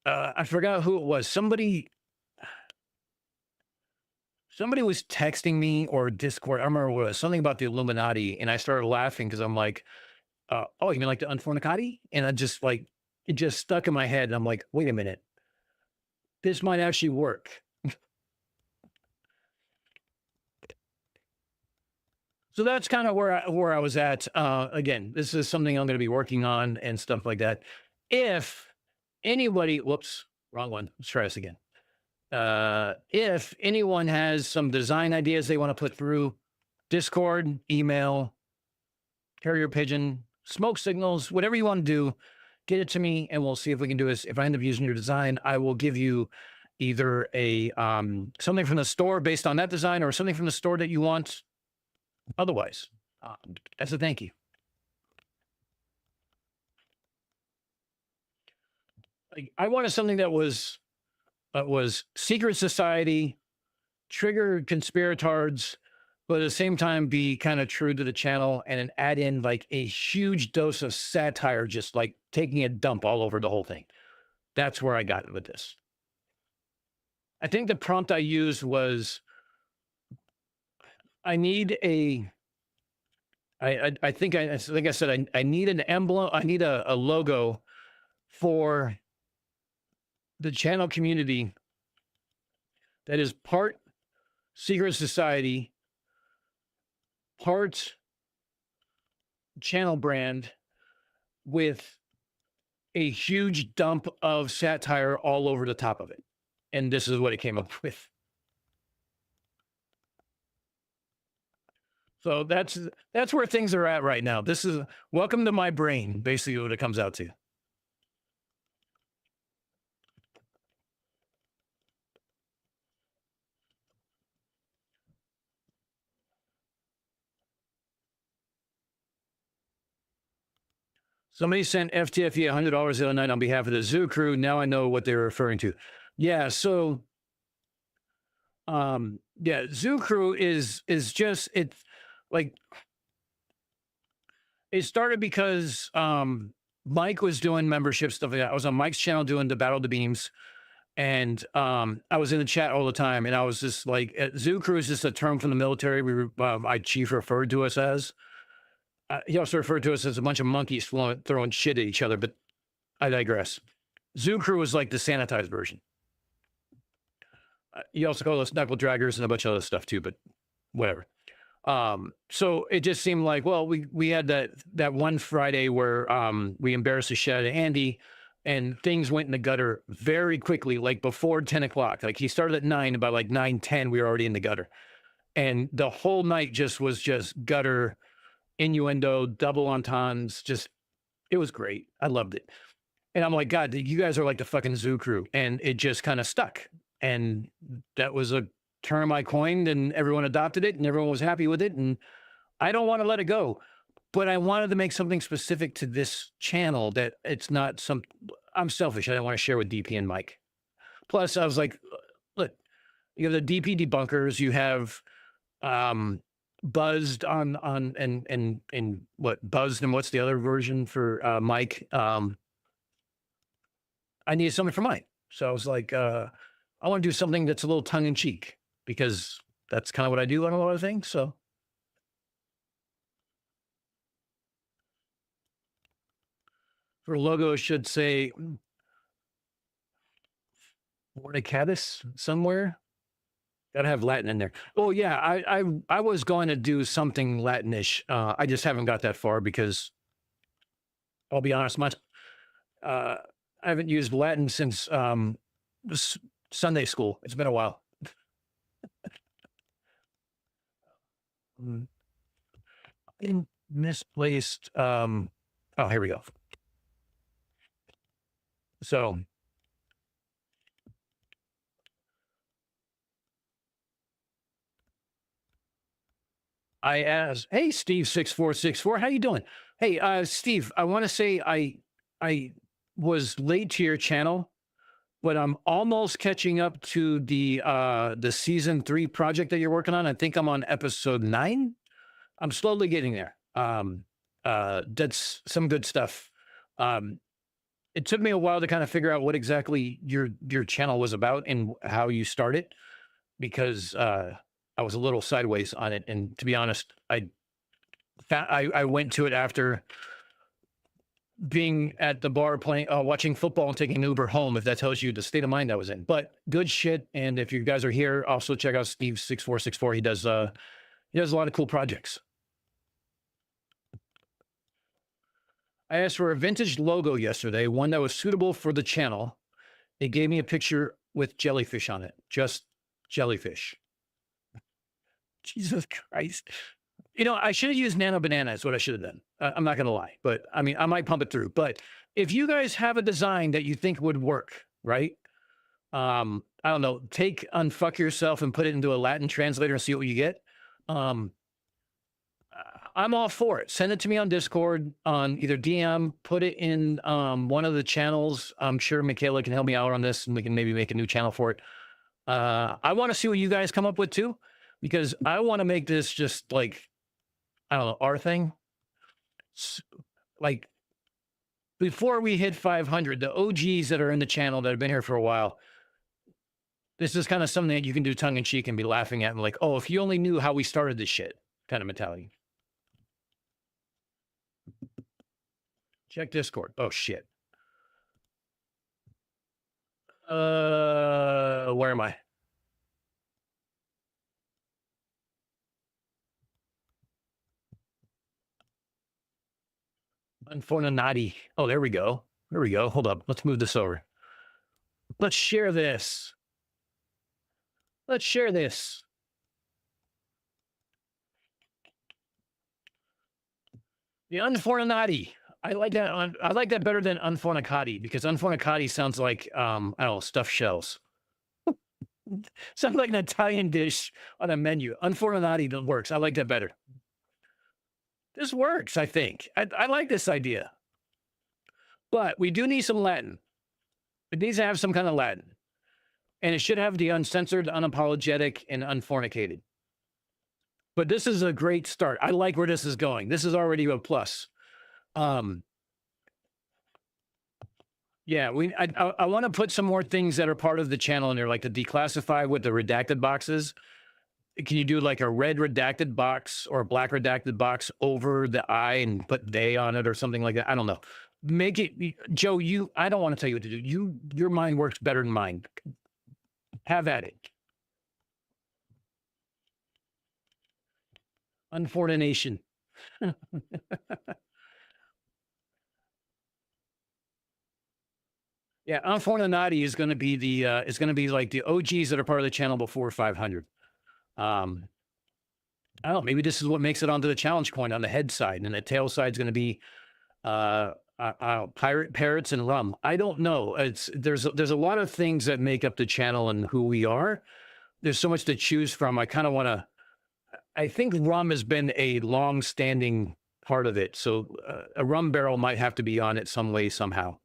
I forgot who it was. Somebody was texting me or Discord. I remember what it was, something about the Illuminati, and I started laughing because I'm like, oh, you mean like the Unfornicated? And I just like, it just stuck in my head. And I'm like, wait a minute, this might actually work. So that's kind of where I was at. Again, this is something I'm going to be working on and stuff like that. If anybody, whoops, wrong one. Let's try this again. If anyone has some design ideas they want to put through Discord, email, carrier pigeon, smoke signals, whatever you want to do, get it to me and we'll see if we can do this. If I end up using your design, I will give you either a something from the store based on that design or something from the store that you want otherwise. As a thank you. I wanted something that was secret society, trigger conspiratards, but at the same time be kind of true to the channel and then add in like a huge dose of satire, just like taking a dump all over the whole thing. That's where I got with this. I think the prompt I used was, I need a, I think I said, I need an emblem. I need a logo for the channel community that is part secret society, part channel brand with a huge dump of satire all over the top of it. And this is what it came up with. So that's where things are at right now. This is welcome to my brain, basically what it comes out to. Somebody sent FTFE $100 the other night on behalf of the Zoo Crew. Now I know what they're referring to. Yeah, so yeah, Zoo Crew is just, it's like, it started because Mike was doing membership stuff like that. I was on Mike's channel doing the Battle of the Beams, and I was in the chat all the time, and I was just like, Zoo Crew is just a term from the military. My chief referred to us as. He also referred to us as a bunch of monkeys throwing shit at each other, but I digress. Zoo Crew is like the sanitized version. He also called us knuckle draggers and a bunch of other stuff too, but whatever. So it just seemed like, well, we had that one Friday where we embarrassed the shit out of Andy, and things went in the gutter very quickly, like before 10 o'clock. Like he started at 9, about like 9:10, we were already in the gutter. And the whole night just was just gutter, innuendo, double entendres. Just, it was great. I loved it. And I'm like, God, you guys are like the fucking zoo crew. And it just kind of stuck. And that was a term I coined, and everyone adopted it, and everyone was happy with it. And I don't want to let it go. But I wanted to make something specific to this channel that it's not some, I'm selfish. I don't want to share with DP and Mike. Plus, I was like, look, you have the DP debunkers, you have buzzed on and what buzzed, and what's the other version for Mike? I needed something for mine. So I was like, I want to do something that's a little tongue in cheek, because that's kind of what I do on a lot of things. So for logo, it should say Unfornicated somewhere. Gotta have Latin in there. Oh yeah, I was going to do something Latinish. I just haven't got that far because I'll be honest, I haven't used Latin since Sunday school. It's been a while. In misplaced. Oh, here we go. So I asked, hey, Steve 6464, how you doing? Hey, Steve, I want to say I was late to your channel, but I'm almost catching up to the season 3 project that you're working on. I think I'm on episode 9. I'm slowly getting there. That's some good stuff. It took me a while to kind of figure out what exactly your channel was about and how you started, because I was a little sideways on it. And to be honest, I went to it after being at the bar playing, watching football and taking an Uber home, if that tells you the state of mind I was in. But good shit. And if you guys are here, also check out Steve 6464. He does a lot of cool projects. I asked for a vintage logo yesterday, one that was suitable for the channel. They gave me a picture with jellyfish on it, just jellyfish. Jesus Christ. You know, I should have used Nano Banana is what I should have done. I'm not going to lie, but I mean, I might pump it through. But if you guys have a design that you think would work, right? I don't know, take Unfuck Yourself and put it into a Latin translator and see what you get. I'm all for it. Send it to me on Discord, on either DM, put it in one of the channels. I'm sure Michaela can help me out on this, and we can maybe make a new channel for it. I want to see what you guys come up with too, because I want to make this just like, I don't know, our thing. Like, before we hit 500, the OGs that are in the channel that have been here for a while, this is kind of something that you can do tongue in cheek and be laughing at, and like, oh, if you only knew how we started this shit kind of mentality. Check Discord. Oh shit. Where am I? Unfornicated. Oh, there we go. There we go. Hold up. Let's move this over. Let's share this. Let's share this. The Unfornicated. I like that. I like that better than Unfornicated, because Unfornicated sounds like I don't know, stuffed shells. Sounds like an Italian dish on a menu. Unfornicated works. I like that better. This works, I think. I like this idea. But we do need some Latin. It needs to have some kind of Latin. And it should have the uncensored, unapologetic, and unfornicated. But this is a great start. I like where this is going. This is already a plus. Yeah, I want to put some more things that are part of the channel in there, like the declassify with the redacted boxes. Can you do like a red redacted box or a black redacted box over the I and put they on it or something like that? I don't know. Make it, Joe, I don't want to tell you what to do. Your mind works better than mine. Have at it. Unfortunation. Yeah, Unfornicated is going to be the like the OGs that are part of the channel before 500. I don't know, maybe this is what makes it onto the challenge coin on the head side, and the tail side is going to be pirate parrots and rum. I don't know. There's a lot of things that make up the channel and who we are. There's so much to choose from. I kind of want to. I think rum has been a long-standing part of it, so a rum barrel might have to be on it some way somehow.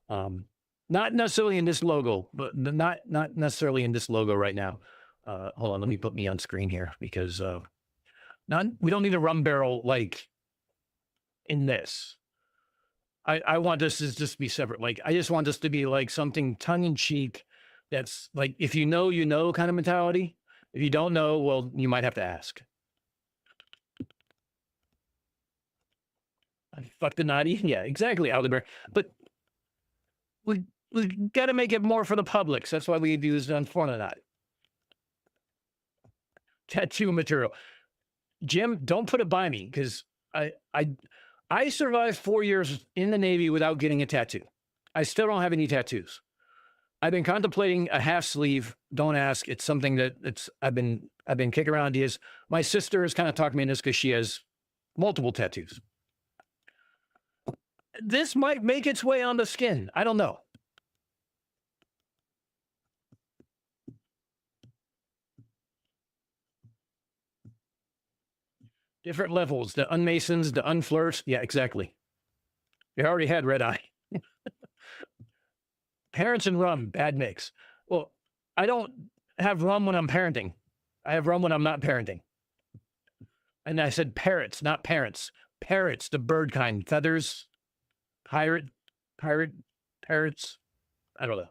Not necessarily in this logo, but not necessarily in this logo right now. Hold on, let me put me on screen here because we don't need a rum barrel like in this. I want this to just be separate. Like, I just want this to be like something tongue in cheek. That's like, if you know kind of mentality. If you don't know, well, you might have to ask. Fuck the naughty. Yeah, exactly, Aldebaran. But we got to make it more for the public. So that's why we used Unfornicated. Tattoo material. Jim, don't put it by me because I survived 4 years in the Navy without getting a tattoo. I still don't have any tattoos. I've been contemplating a half sleeve. Don't ask. It's something that I've been kicking around ideas. My sister has kind of talked me into this because she has multiple tattoos. This might make its way on the skin. I don't know. Different levels, the unmasons, the unflirts. Yeah, exactly. You already had red eye. Parents and rum, bad mix. Well, I don't have rum when I'm parenting. I have rum when I'm not parenting. And I said parrots, not parents. Parrots, the bird kind. Feathers, pirate, parrots. I don't know.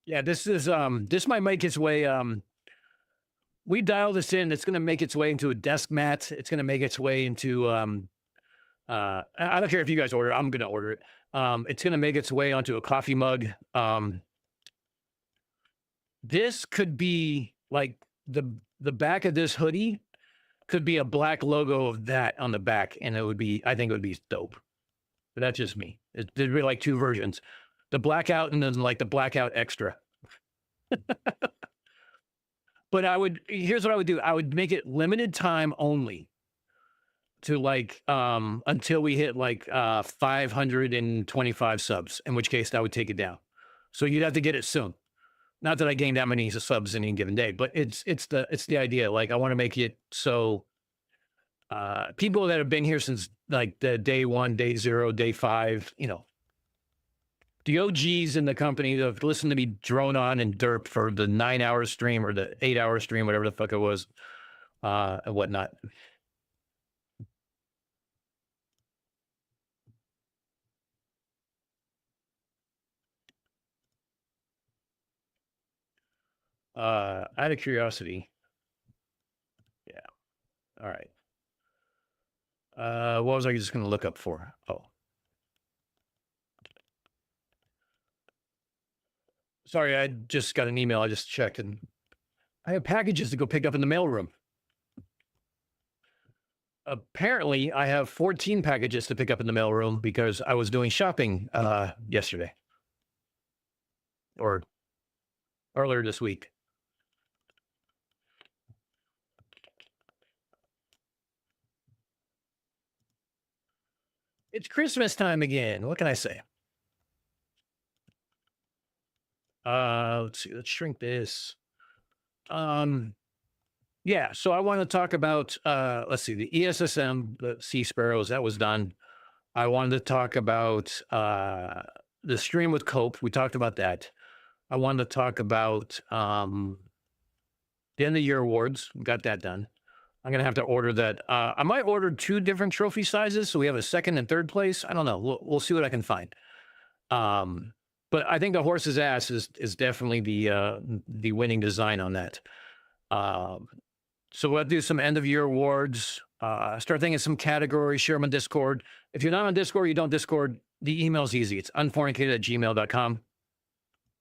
Yeah, this might make its way. We dial this in. It's going to make its way into a desk mat. It's going to make its way into. I don't care if you guys order. I'm going to order it. It's going to make its way onto a coffee mug. This could be like the back of this hoodie could be a black logo of that on the back, and it would be. I think it would be dope. But that's just me. There'd be like two versions. The blackout and then like the blackout extra. But here's what I would do. I would make it limited time only to like, until we hit like 525 subs, in which case I would take it down. So you'd have to get it soon. Not that I gained that many subs in any given day, but it's the idea. Like, I want to make it so people that have been here since like the day 1, day 0, day 5, the OGs in the company that have listened to me drone on and derp for the 9-hour stream or the 8-hour stream, whatever the fuck it was, and whatnot. Out of curiosity. Yeah. All right. What was I just going to look up for? Oh. Sorry, I just got an email. I just checked, and I have packages to go pick up in the mailroom. Apparently, I have 14 packages to pick up in the mailroom because I was doing shopping yesterday or earlier this week. It's Christmas time again. What can I say? Let's see. Let's shrink this. Yeah. So I want to talk about, let's see, the ESSM, the Sea Sparrows. That was done. I wanted to talk about the stream with Cope. We talked about that. I wanted to talk about the end of year awards. We got that done. I'm gonna have to order that. I might order 2 different trophy sizes, so we have a 2nd and 3rd place. I don't know. We'll see what I can find. But I think the horse's ass is definitely the winning design on that. So we'll do some end of year awards. Start thinking of some categories. Share them on Discord. If you're not on Discord, you don't Discord. The email's easy. It's unfornicated@gmail.com.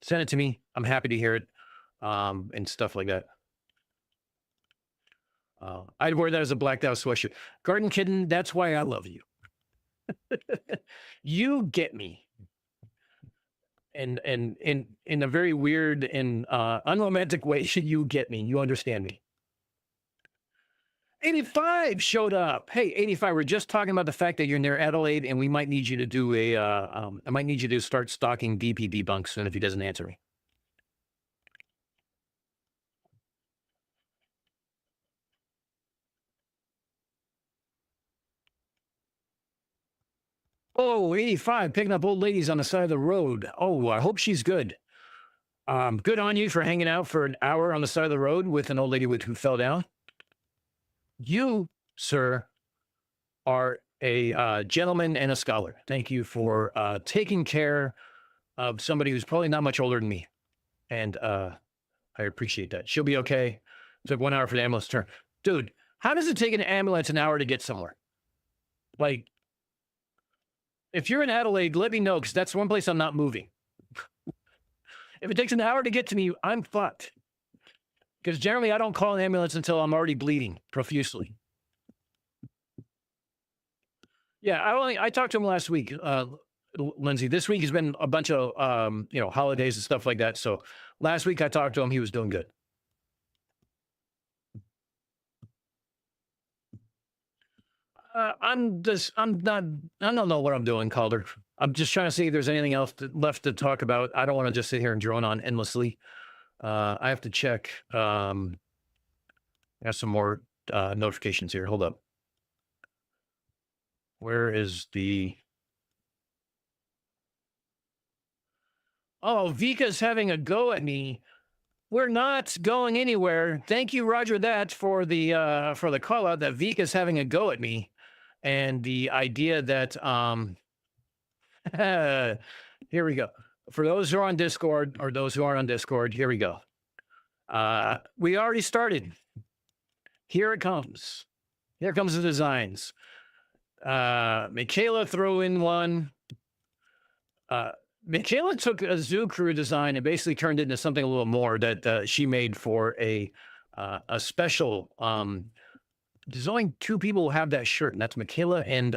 Send it to me. I'm happy to hear it, and stuff like that. I'd wear that as a blacked out sweatshirt. Garden Kitten, that's why I love you. You get me. and in a very weird and unromantic way. You get me. You understand me. 85 showed up. Hey, 85, we're just talking about the fact that you're near Adelaide, and we might need you to do I might need you to start stalking DP debunks soon if he doesn't answer me. Oh, 85, picking up old ladies on the side of the road. Oh, I hope she's good. Good on you for hanging out for an hour on the side of the road with an old lady who fell down. You, sir, are a gentleman and a scholar. Thank you for taking care of somebody who's probably not much older than me. And I appreciate that. She'll be okay. It took 1 hour for the ambulance to turn. Dude, how does it take an ambulance an hour to get somewhere? Like, if you're in Adelaide, let me know, because that's one place I'm not moving. If it takes an hour to get to me, I'm fucked. Because generally, I don't call an ambulance until I'm already bleeding profusely. Yeah, I talked to him last week, Lindsay. This week has been a bunch of holidays and stuff like that. So last week I talked to him. He was doing good. I don't know what I'm doing, Calder. I'm just trying to see if there's anything else left to talk about. I don't want to just sit here and drone on endlessly. I have to check. I have some more notifications here. Hold up. Where is the... Oh, Vika's having a go at me. We're not going anywhere. Thank you, Roger, that for the call out that Vika's having a go at me. And the idea that here we go. For those who are on Discord, or those who aren't on Discord, here we go. We already started. Here it comes. Here comes the designs. Michaela threw in one. Michaela took a zoo crew design and basically turned it into something a little more that she made for a special. There's only two people who have that shirt, and that's Michaela and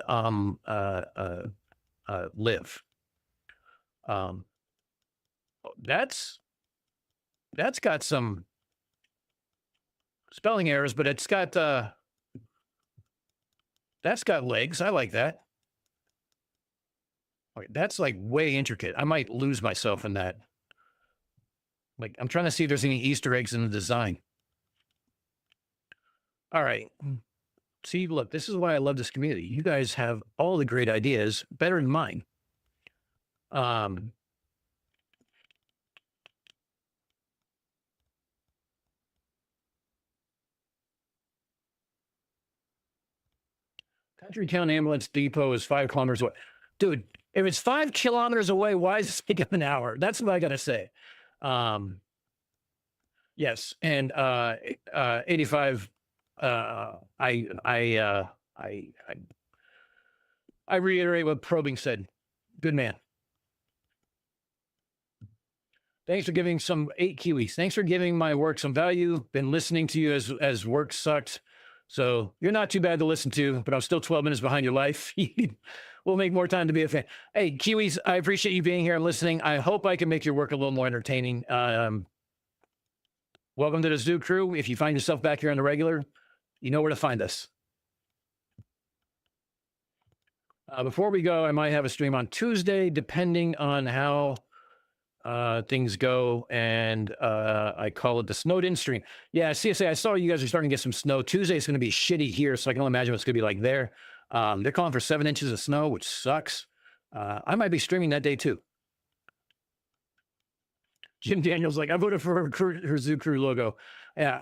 Liv. That's got some spelling errors, but it's got that's got legs. I like that. Okay, that's like way intricate. I might lose myself in that. Like, I'm trying to see if there's any Easter eggs in the design. All right. See, look, this is why I love this community. You guys have all the great ideas, better than mine. Country Town Ambulance Depot is 5 kilometers away. Dude, if it's 5 kilometers away, why is it taking an hour? That's what I got to say. Yes. And 85, I reiterate what Probing said. Good man. Thanks for giving some 8 Kiwis. Thanks for giving my work some value. Been listening to you as work sucked. So you're not too bad to listen to, but I'm still 12 minutes behind your life. We'll make more time to be a fan. Hey, Kiwis, I appreciate you being here and listening. I hope I can make your work a little more entertaining. Welcome to the Zoo Crew. If you find yourself back here on the regular, you know where to find us. Before we go, I might have a stream on Tuesday, depending on how things go, and I call it the snowed in stream. Yeah, CSA, I saw you guys are starting to get some snow. Tuesday is going to be shitty here, so I can only imagine what's going to be like there. They're calling for 7 inches of snow, which sucks. I might be streaming that day too. Jim Daniels like, I voted for her Zoo Crew logo. Yeah.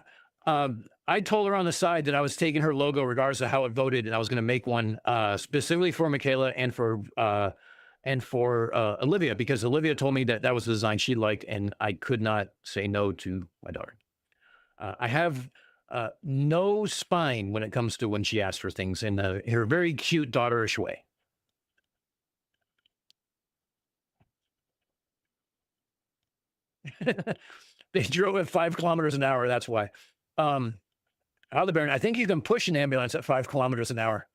I told her on the side that I was taking her logo regardless of how it voted, and I was going to make one specifically for Michaela and for Olivia, because Olivia told me that that was the design she liked, and I could not say no to my daughter. I have no spine when it comes to when she asks for things in her very cute daughterish way. They drove at 5 kilometers an hour. That's why. Aldebaran, I think you can push an ambulance at 5 kilometers an hour.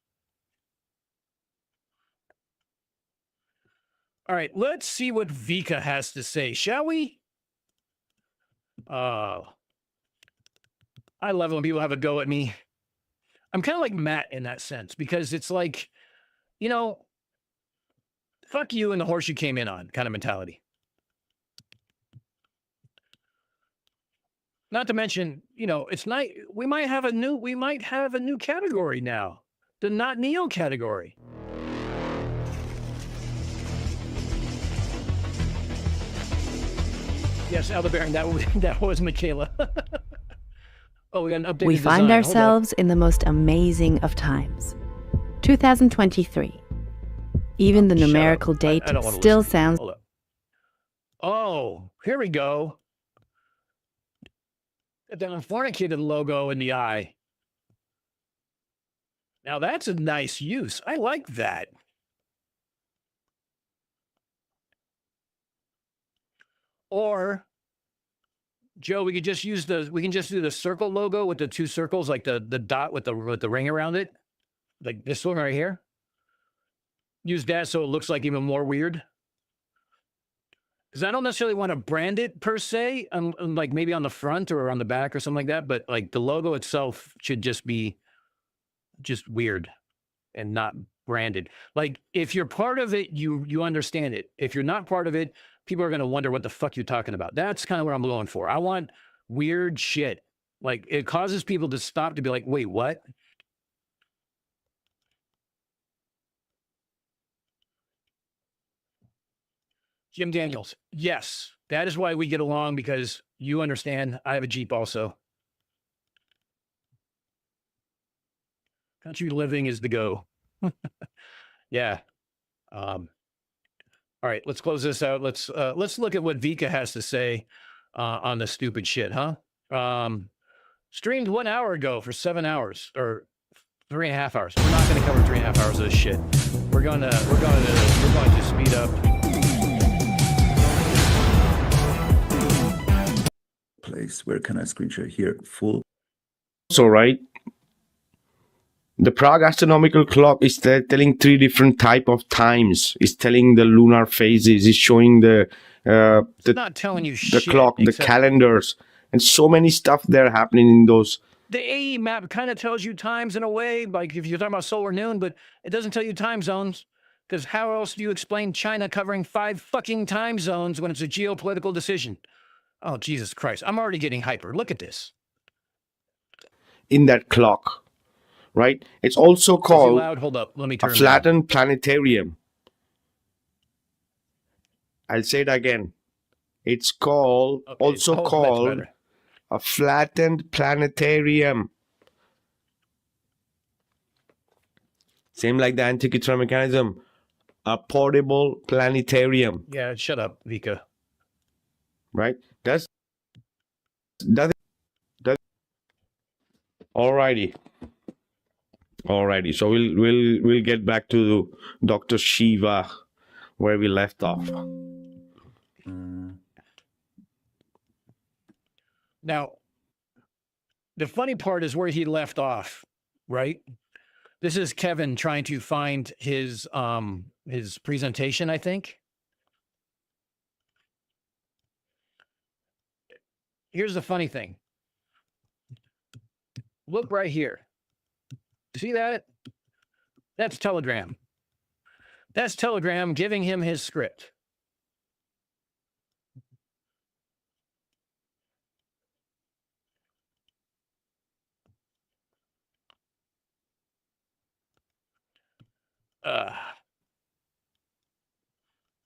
All right, let's see what Vika has to say, shall we? I love it when people have a go at me. I'm kind of like Matt in that sense because it's like, you know, fuck you and the horse you came in on kind of mentality. Not to mention, you know, it's not. We might have a new category now, the not Neo category. Yes, Aldebaran, that was Michaela. Oh, we got an updated We find design. Hold up. ourselves in the most amazing of times. 2023. Even the Shut up. numerical date I don't wanna still listen. sounds Hold up. Oh, here we go. Got the Unfornicated logo in the eye. Now that's a nice use. I like that. Or Joe, we can just do the circle logo with the two circles, like the dot with the ring around it, like this one right here. Use that so it looks like even more weird. Because I don't necessarily want to brand it per se, like maybe on the front or on the back or something like that. But like the logo itself should just be just weird and not branded. Like if you're part of it, you understand it. If you're not part of it, people are going to wonder what the fuck you're talking about. That's kind of what I'm going for. I want weird shit. Like it causes people to stop to be like, wait, what? Jim Daniels. Yes, that is why we get along because you understand. I have a Jeep also. Country living is the go. Yeah. All right, let's close this out. Let's look at what Vika has to say on the stupid shit, huh? Streamed 1 hour ago for 7 hours or 3.5 hours. We're not going to cover 3.5 hours of this shit. We're going to speed up. Place. Where can I screen share here? Full. So, right, the Prague astronomical clock is telling 3 different type of times. It's telling the lunar phases. It's showing the Not telling you the shit. clock, the except calendars, and so many stuff there happening in those. the AE map kind of tells you times in a way, like if you're talking about solar noon, but it doesn't tell you time zones. Because how else do you explain China covering 5 fucking time zones when it's a geopolitical decision? Oh, Jesus Christ. I'm already getting hyper. Look at this. In that clock, right? It's also Is he called loud? Hold up. Let me a turn it down. flattened planetarium. I'll say it again. It's called Okay. also Oh, that's called better. a flattened planetarium. Same like the Antikythera mechanism, a portable planetarium, Yeah, shut up, Vika. right? That's alrighty. So we'll get back to Dr. Shiva where we left off. Now, the funny part is where he left off, right? This is Kevin trying to find his presentation, I think. Here's the funny thing. Look right here. See that? That's Telegram. That's Telegram giving him his script.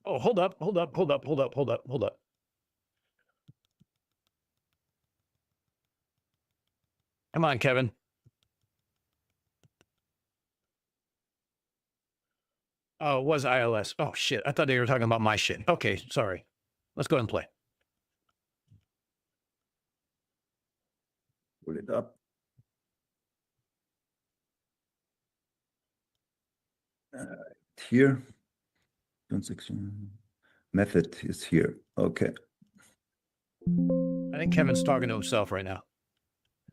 Oh, hold up. Come on, Kevin. Oh, it was ILS. Oh, shit. I thought they were talking about my shit. Okay, sorry. Let's go ahead and play. Pull it up. Here. Transaction method is here. Okay. I think Kevin's talking to himself right now.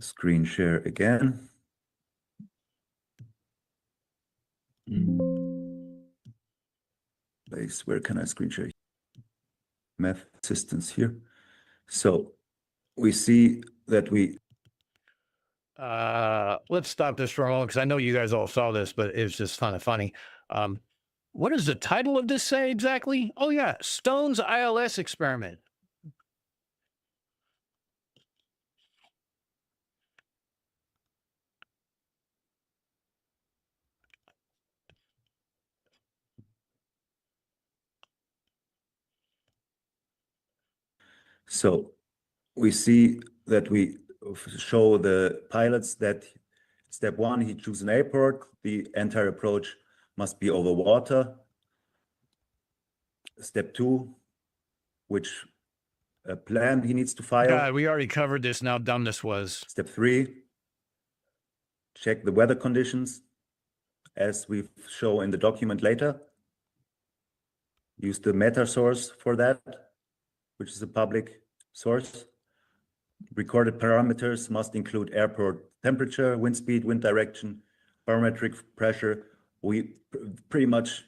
Screen share again. place. Where can I screen share? Math assistance here. So we see that we Let's stop this for a moment because I know you guys all saw this, but it was just kind of funny. What does the title of this say exactly? Oh yeah, Stone's ILS experiment. So we see that we show the pilots that step one, he chooses an airport. The entire approach must be over water. Step two, which plan he needs to file. God, we already covered this. Now, how dumb this was. Step three, check the weather conditions, as we show in the document later. Use the meta source for that, which is a public source. Recorded parameters must include airport temperature, wind speed, wind direction, barometric pressure. We pretty much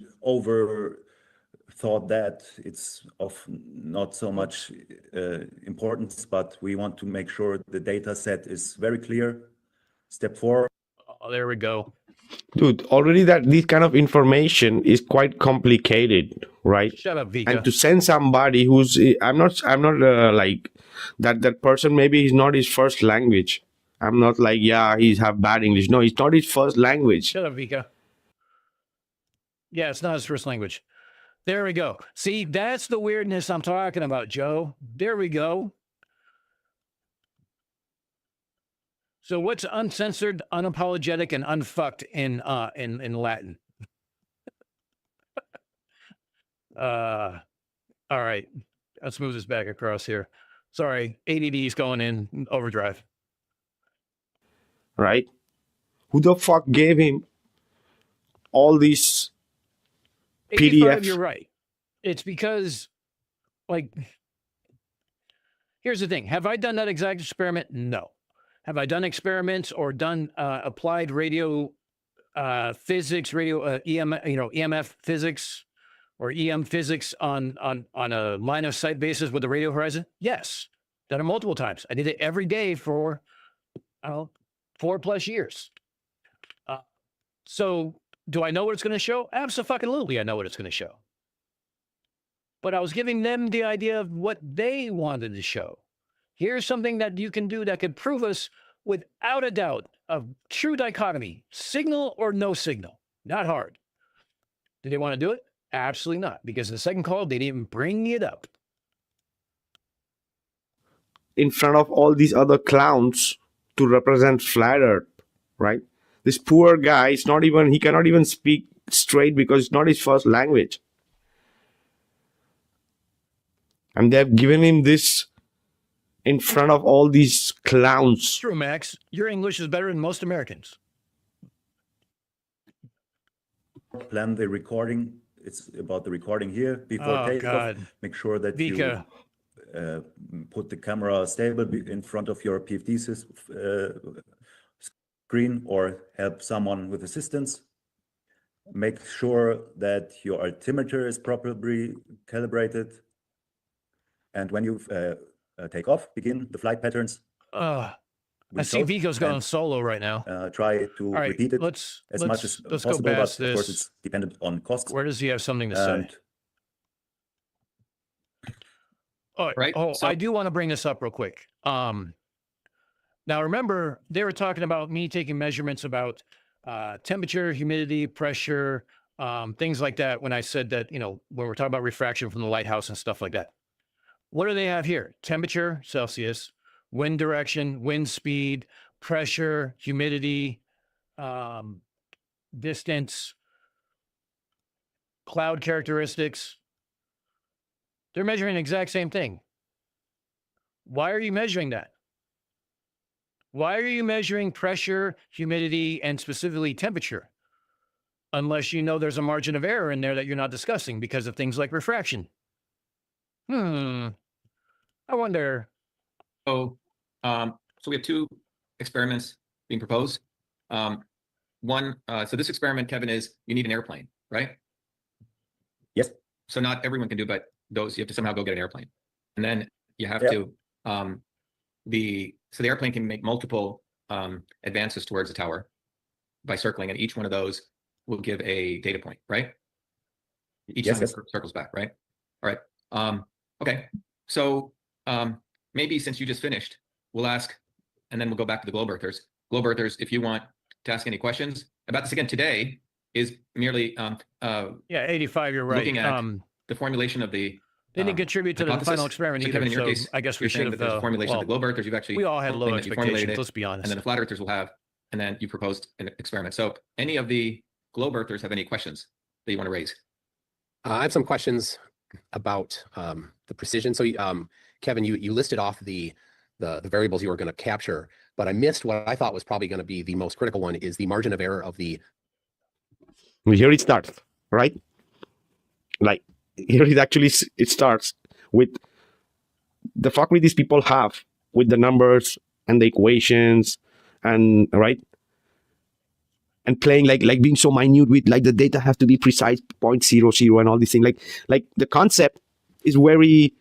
thought that it's of not so much importance, but we want to make sure the data set is very clear. Step four. Oh, there we go. Dude, already that this kind of information is quite complicated, right? Shut up, Vika. And to send somebody who's I'm not like that person, maybe he's not his first language. I'm not like, yeah, he's have bad English. No, it's not his first language. Shut up, Vika. Yeah, it's not his first language. There we go. See, that's the weirdness I'm talking about, Joe. There we go. So what's uncensored, unapologetic, and unfucked in Latin? All right. Let's move this back across here. Sorry, ADD is going in overdrive. Right? Who the fuck gave him all these 85, PDFs? you're right. It's because, like, here's the thing. Have I done that exact experiment? No. Have I done experiments or done applied radio physics, EMF physics or EM physics on a line of sight basis with the radio horizon? Yes. Done it multiple times. I did it every day for 4+ years. So do I know what it's going to show? Absolutely, I know what it's going to show. But I was giving them the idea of what they wanted to show. Here's something that you can do that could prove us without a doubt of true dichotomy, signal or no signal. Not hard. Did they want to do it? Absolutely not. Because the second call, they didn't even bring it up. In front of all these other clowns to represent flat Earth, right? This poor guy is not even, he cannot even speak straight because it's not his first language. And they've given him this in front of all these clowns. True, Max. Your English is better than most Americans. Plan the recording. It's about the recording here before takeoff. God. Make sure that Vika. you put the camera stable in front of your PFD screen or help someone with assistance. Make sure that your altimeter is properly calibrated. And when you take off, begin the flight patterns. I see Vico's going solo right now. Try to All right, repeat it let's much as go possible, past but of course this. it's dependent on costs. Where does he have something to say? And Oh, Right, so- I do want to bring this up real quick. Now remember, they were talking about me taking measurements about temperature, humidity, pressure, things like that. When I said that, when we're talking about refraction from the lighthouse and stuff like that. What do they have here? Temperature, Celsius, wind direction, wind speed, pressure, humidity, distance, cloud characteristics. They're measuring the exact same thing. Why are you measuring that? Why are you measuring pressure, humidity, and specifically temperature? Unless you know there's a margin of error in there that you're not discussing because of things like refraction. I wonder. So we have two experiments being proposed. One, so this experiment, Kevin, is you need an airplane, right? yes, so not everyone can do, but those you have to somehow go get an airplane, and then you have Yeah. to so the airplane can make multiple advances towards the tower by circling, and each one of those will give a data point, right? Each Yes, time it yes. circles back, right? All right. Okay. So maybe since you just finished, we'll ask, and then we'll go back to the globe earthers. Globe earthers, if you want to ask any questions about this again today, is merely Yeah, 85, you're right. looking at the formulation of the They didn't contribute to the hypothesis. final experiment So either, Kevin, in your so case, I guess we you're saying should that there's a have, formulation of the globe earthers. You've actually we all had low claimed that you formulated expectations, it, let's be honest. and then the flat earthers will have, and then you proposed an experiment. So any of the globe earthers have any questions that you want to raise? I have some questions about the precision. So, Kevin, you listed off the variables you were going to capture, but I missed what I thought was probably going to be the most critical one, is the margin of error of the. Here it starts, right? Like here it actually it starts with the fuckery these people have with the numbers and the equations, and right, and playing like being so minute with like the data have to be precise 0.00 and all these things. Like the concept is very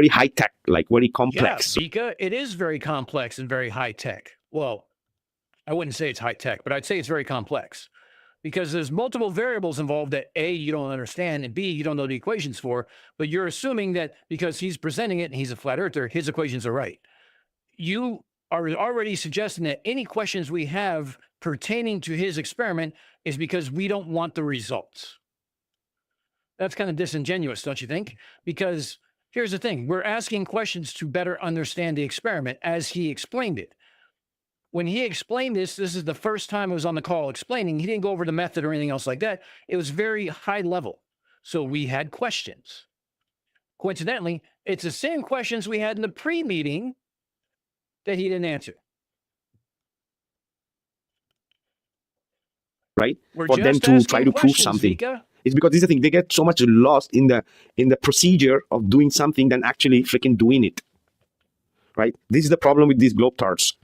high tech, like very complex. Yeah, Vika, it is very complex and very high tech. Well, I wouldn't say it's high tech, but I'd say it's very complex because there's multiple variables involved that A, you don't understand, and B, you don't know the equations for, but you're assuming that because he's presenting it and he's a flat earther, his equations are right. You are already suggesting that any questions we have pertaining to his experiment is because we don't want the results. That's kind of disingenuous, don't you think? Because here's the thing, we're asking questions to better understand the experiment as he explained it. When he explained this is the first time I was on the call explaining. He didn't go over the method or anything else like that. It was very high level. So we had questions. Coincidentally, it's the same questions we had in the pre-meeting that he didn't answer. Right? We're For them just to asking try to prove questions, something. Vika. It's because this is the thing, they get so much lost in the procedure of doing something than actually freaking doing it. Right? This is the problem with these globetrotters.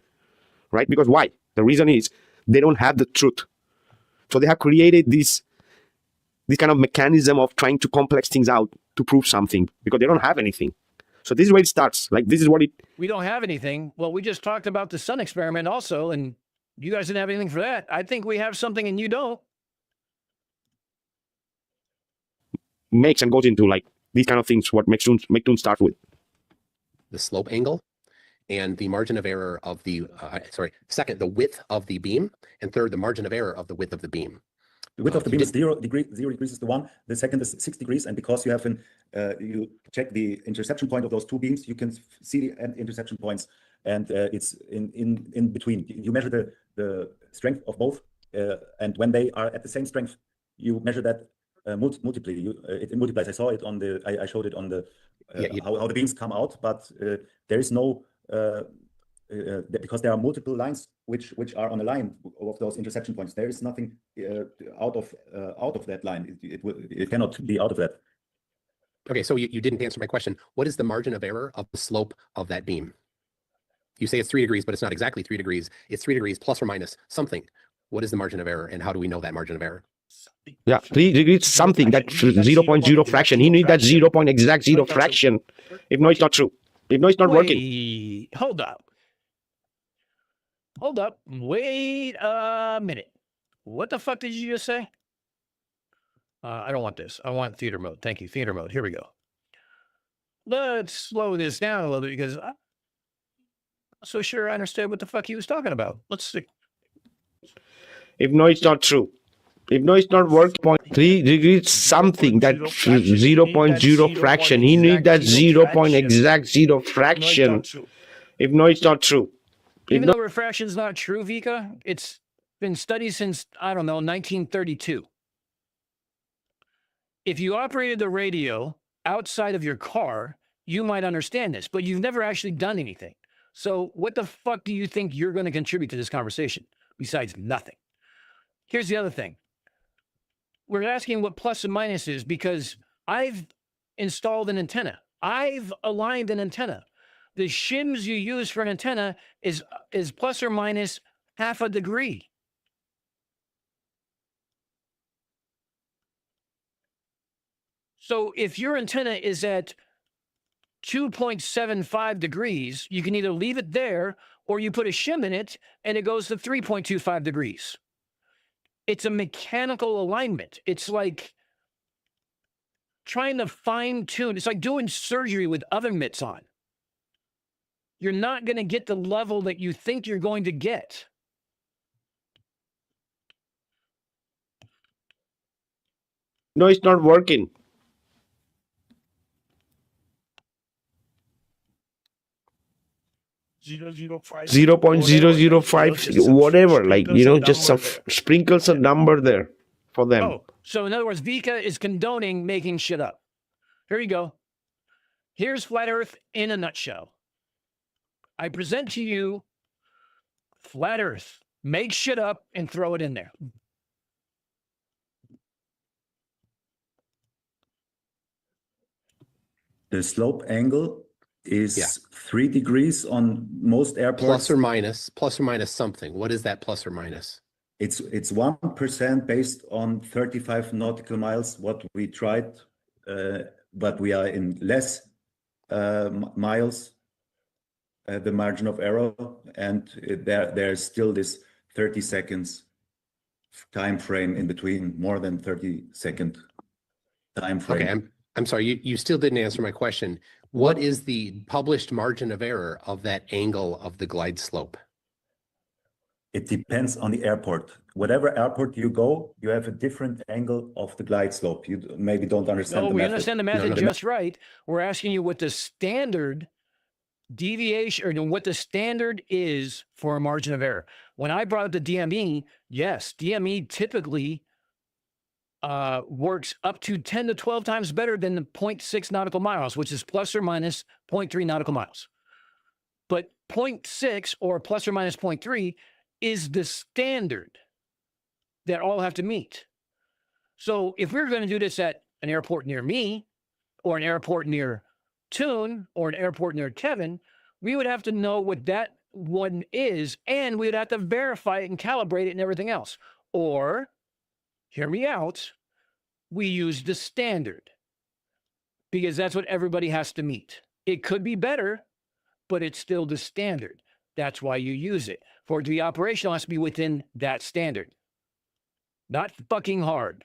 Right? Because why? The reason is they don't have the truth. So they have created this kind of mechanism of trying to complex things out to prove something because they don't have anything. So this is where it starts. Like this is what it. We don't have anything. Well, we just talked about the sun experiment also, and you guys didn't have anything for that. I think we have something and you don't. Makes and goes into like these kind of things. What makes Tune start with The slope angle and the margin of error of the, second, the width of the beam, and third, the margin of error of the width of the beam. The width of the beam is 0 degrees is the one. The second is 6 degrees, and because you have you check the intersection point of those two beams, you can see the intersection points, and it's in between. You measure the strength of both, and when they are at the same strength, you measure that multiply. It multiplies. I saw it on the. I showed it on the how the beams come out, but there is no. Because there are multiple lines which are on a line of those intersection points. There is nothing out of that line. It cannot be out of that. Okay, so you didn't answer my question. What is the margin of error of the slope of that beam? You say it's 3 degrees, but it's not exactly 3 degrees. It's 3 degrees plus or minus something. What is the margin of error, and how do we know that margin of error? Yeah, 3 degrees something, that 0.0 fraction. He needs that 0.0 fraction. If no, it's not true. If no, it's not working. Hold up. Hold up. Wait a minute. What the fuck did you just say? I don't want this. I want theater mode. Thank you. Theater mode. Here we go. Let's slow this down a little bit because I'm not so sure I understood what the fuck he was talking about. Let's see. If no, it's not true. If no, it's not working. 3 degrees something, that 0.0 fraction. He needs that 0.0 fraction. If no, it's not true. Even though refraction is not true, Vika, it's been studied since, I don't know, 1932. If you operated the radio outside of your car, you might understand this, but you've never actually done anything. So what the fuck do you think you're going to contribute to this conversation besides nothing? Here's the other thing. We're asking what plus and minus is because I've installed an antenna. I've aligned an antenna. The shims you use for an antenna is plus or minus half a degree. So if your antenna is at 2.75 degrees, you can either leave it there or you put a shim in it and it goes to 3.25 degrees. It's a mechanical alignment. It's like trying to fine tune. It's like doing surgery with oven mitts on. You're not going to get the level that you think you're going to get. No, it's not working. Zero 0.005, whatever, like, just some sprinkles a number there for them. Oh, so in other words, Vika is condoning making shit up. Here you go. Here's Flat Earth in a nutshell. I present to you Flat Earth. Make shit up and throw it in there. The slope angle is 3 degrees on most airports. Plus or minus something. What is that plus or minus? It's 1% based on 35 nautical miles, what we tried, but we are in less miles, the margin of error, and there's still this 30 seconds time frame in between, more than 30-second time frame. Okay, I'm sorry, you still didn't answer my question. What is the published margin of error of that angle of the glide slope? It depends on the airport. Whatever airport you go, you have a different angle of the glide slope. You maybe don't understand No, the we method. understand the method just right. We're asking you what the standard deviation or what the standard is for a margin of error. When I brought up the DME, yes, DME typically works up to 10 to 12 times better than the 0.6 nautical miles, which is plus or minus 0.3 nautical miles. But 0.6 or plus or minus 0.3 is the standard that all have to meet. So if we're going to do this at an airport near me or an airport near Toon or an airport near Kevin, we would have to know what that one is, and we would have to verify it and calibrate it and everything else. Or, hear me out, we use the standard because that's what everybody has to meet. It could be better, but it's still the standard. That's why you use it. For it to be operational, it has to be within that standard. Not fucking hard.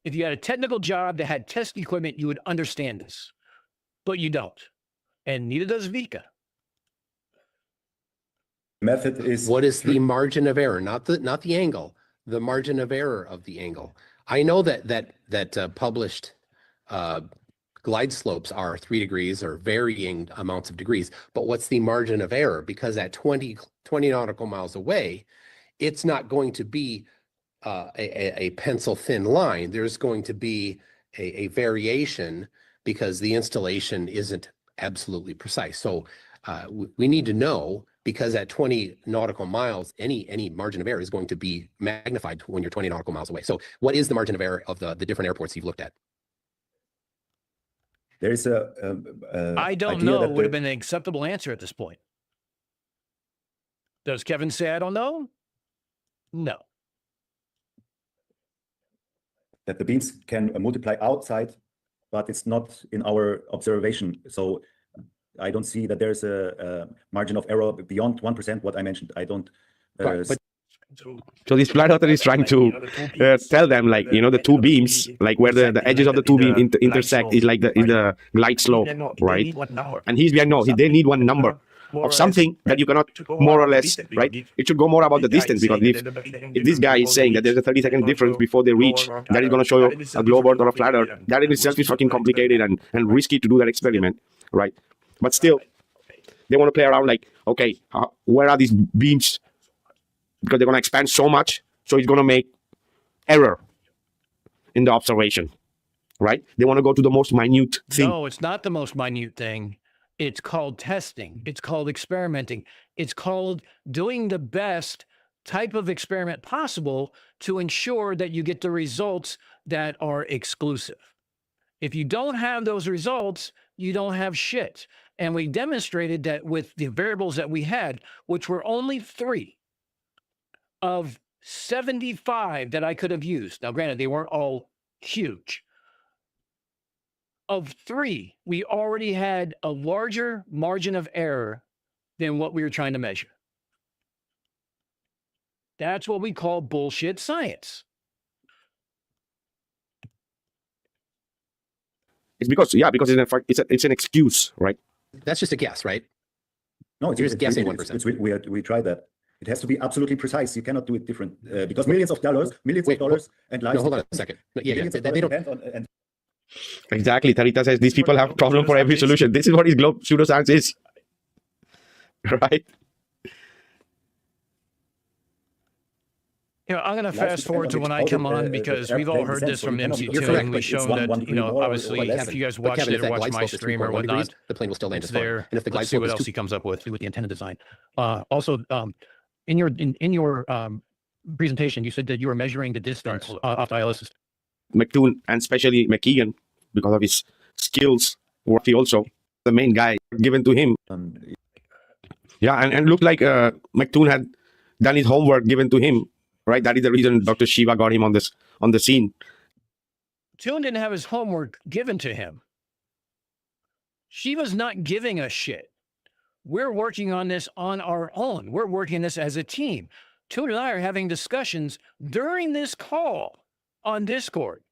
If you had a technical job that had test equipment, you would understand this. But you don't. And neither does Vika. Method is what is the margin of error? Not the angle, the margin of error of the angle. I know that published glide slopes are 3 degrees or varying amounts of degrees, but what's the margin of error? Because at 20 nautical miles away, it's not going to be a pencil thin line. There's going to be a variation because the installation isn't absolutely precise. So we need to know, because at 20 nautical miles, any margin of error is going to be magnified when you're 20 nautical miles away. So what is the margin of error of the different airports you've looked at? There's I don't know would have been an acceptable answer at this point. Does Kevin say I don't know? No. That the beams can multiply outside, but it's not in our observation. So I don't see that there's a margin of error beyond 1%, what I mentioned. I don't. So this flat earther is trying to tell them, like, the two beams, like where the edges of the two beams intersect is like the glide slope, right? And he's being, no, they need one number of something that you cannot more or less, right? It should go more about the distance, because if this guy is saying that there's a 30-second difference before they reach, that is going to show you a globe earth or a flat earth, that in itself is fucking complicated and risky to do that experiment, right? But still, they want to play around like, okay, where are these beams? Because they're going to expand so much, so it's going to make error in the observation, right? They want to go to the most minute thing. No, it's not the most minute thing. It's called testing. It's called experimenting. It's called doing the best type of experiment possible to ensure that you get the results that are exclusive. If you don't have those results, you don't have shit. And we demonstrated that with the variables that we had, which were only 3 of 75 that I could have used. Now, granted, they weren't all huge. of 3, we already had a larger margin of error than what we were trying to measure. That's what we call bullshit science. It's because, yeah, because it's an excuse, right? That's just a guess, right? No, You're just guessing 1%. We tried that. It has to be absolutely precise. You cannot do it different because millions of dollars and lives. No, hold on a second. Yeah, millions of they dollars don't. depend on, and Exactly. Tarita says these people have problem for every solution. This is what his pseudoscience is. Right? You know, I'm going to lives fast depend forward on to which when I come order, on because the we've all airplane heard descends, this so from you cannot be MC2 correct. and we've It's shown one that, degree more or obviously, less. if you guys But watched Kevin, it if or that watched glide my slope is stream or 3.1 whatnot, degrees, the plane will still land it's just fine. there. And if the glide Let's see slope what is else he comes up with the antenna design. Also, in your presentation, you said that you were measuring the distance off the ILS system. McToon and especially McKeegan, because of his skills, he also the main guy given to him. Yeah, and looked like McToon had done his homework given to him, right? That is the reason Dr. Shiva got him on the scene. Toon didn't have his homework given to him. Shiva's not giving us shit. We're working on this on our own. We're working this as a team. Toon and I are having discussions during this call on Discord.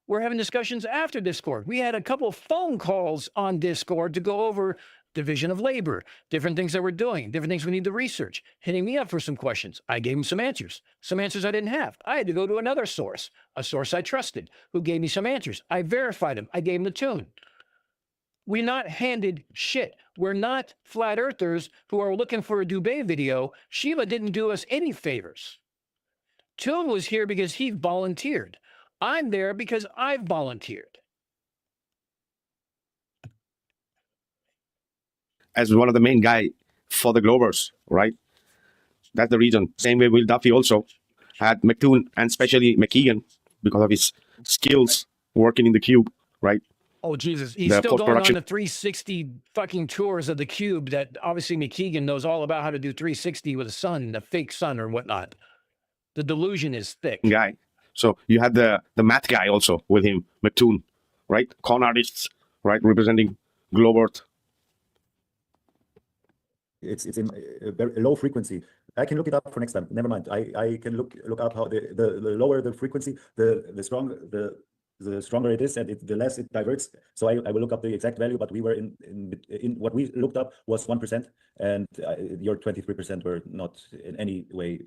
We're having discussions after Discord. We had a couple phone calls on Discord to go over division of labor, different things that we're doing, different things we need to research, hitting me up for some questions. I gave him some answers I didn't have. I had to go to another source, a source I trusted, who gave me some answers. I verified them. I gave him the tune. We're not handed shit. We're not flat earthers who are looking for a Dubé video. Shiva didn't do us any favors. Toon was here because he volunteered. I'm there because I've volunteered. As one of the main guy for the Globers, right? That's the reason. Same way Will Duffy also had McToon and especially McKeegan because of his skills working in the cube, right? Oh, Jesus. He's The still going on post-production. the 360 fucking tours of the cube that obviously McKeegan knows all about how to do 360 with a sun, a fake sun or whatnot. The delusion is thick. Guy. So you had the math guy also with him, McToon, right? Con artists, right? Representing Globert. it's in a very low frequency. I can look it up for next time. Never mind. I can look up how the lower the frequency, the stronger it is, and the less it diverts. So I will look up the exact value, but we were in what we looked up was 1%, and your 23% were not in any way.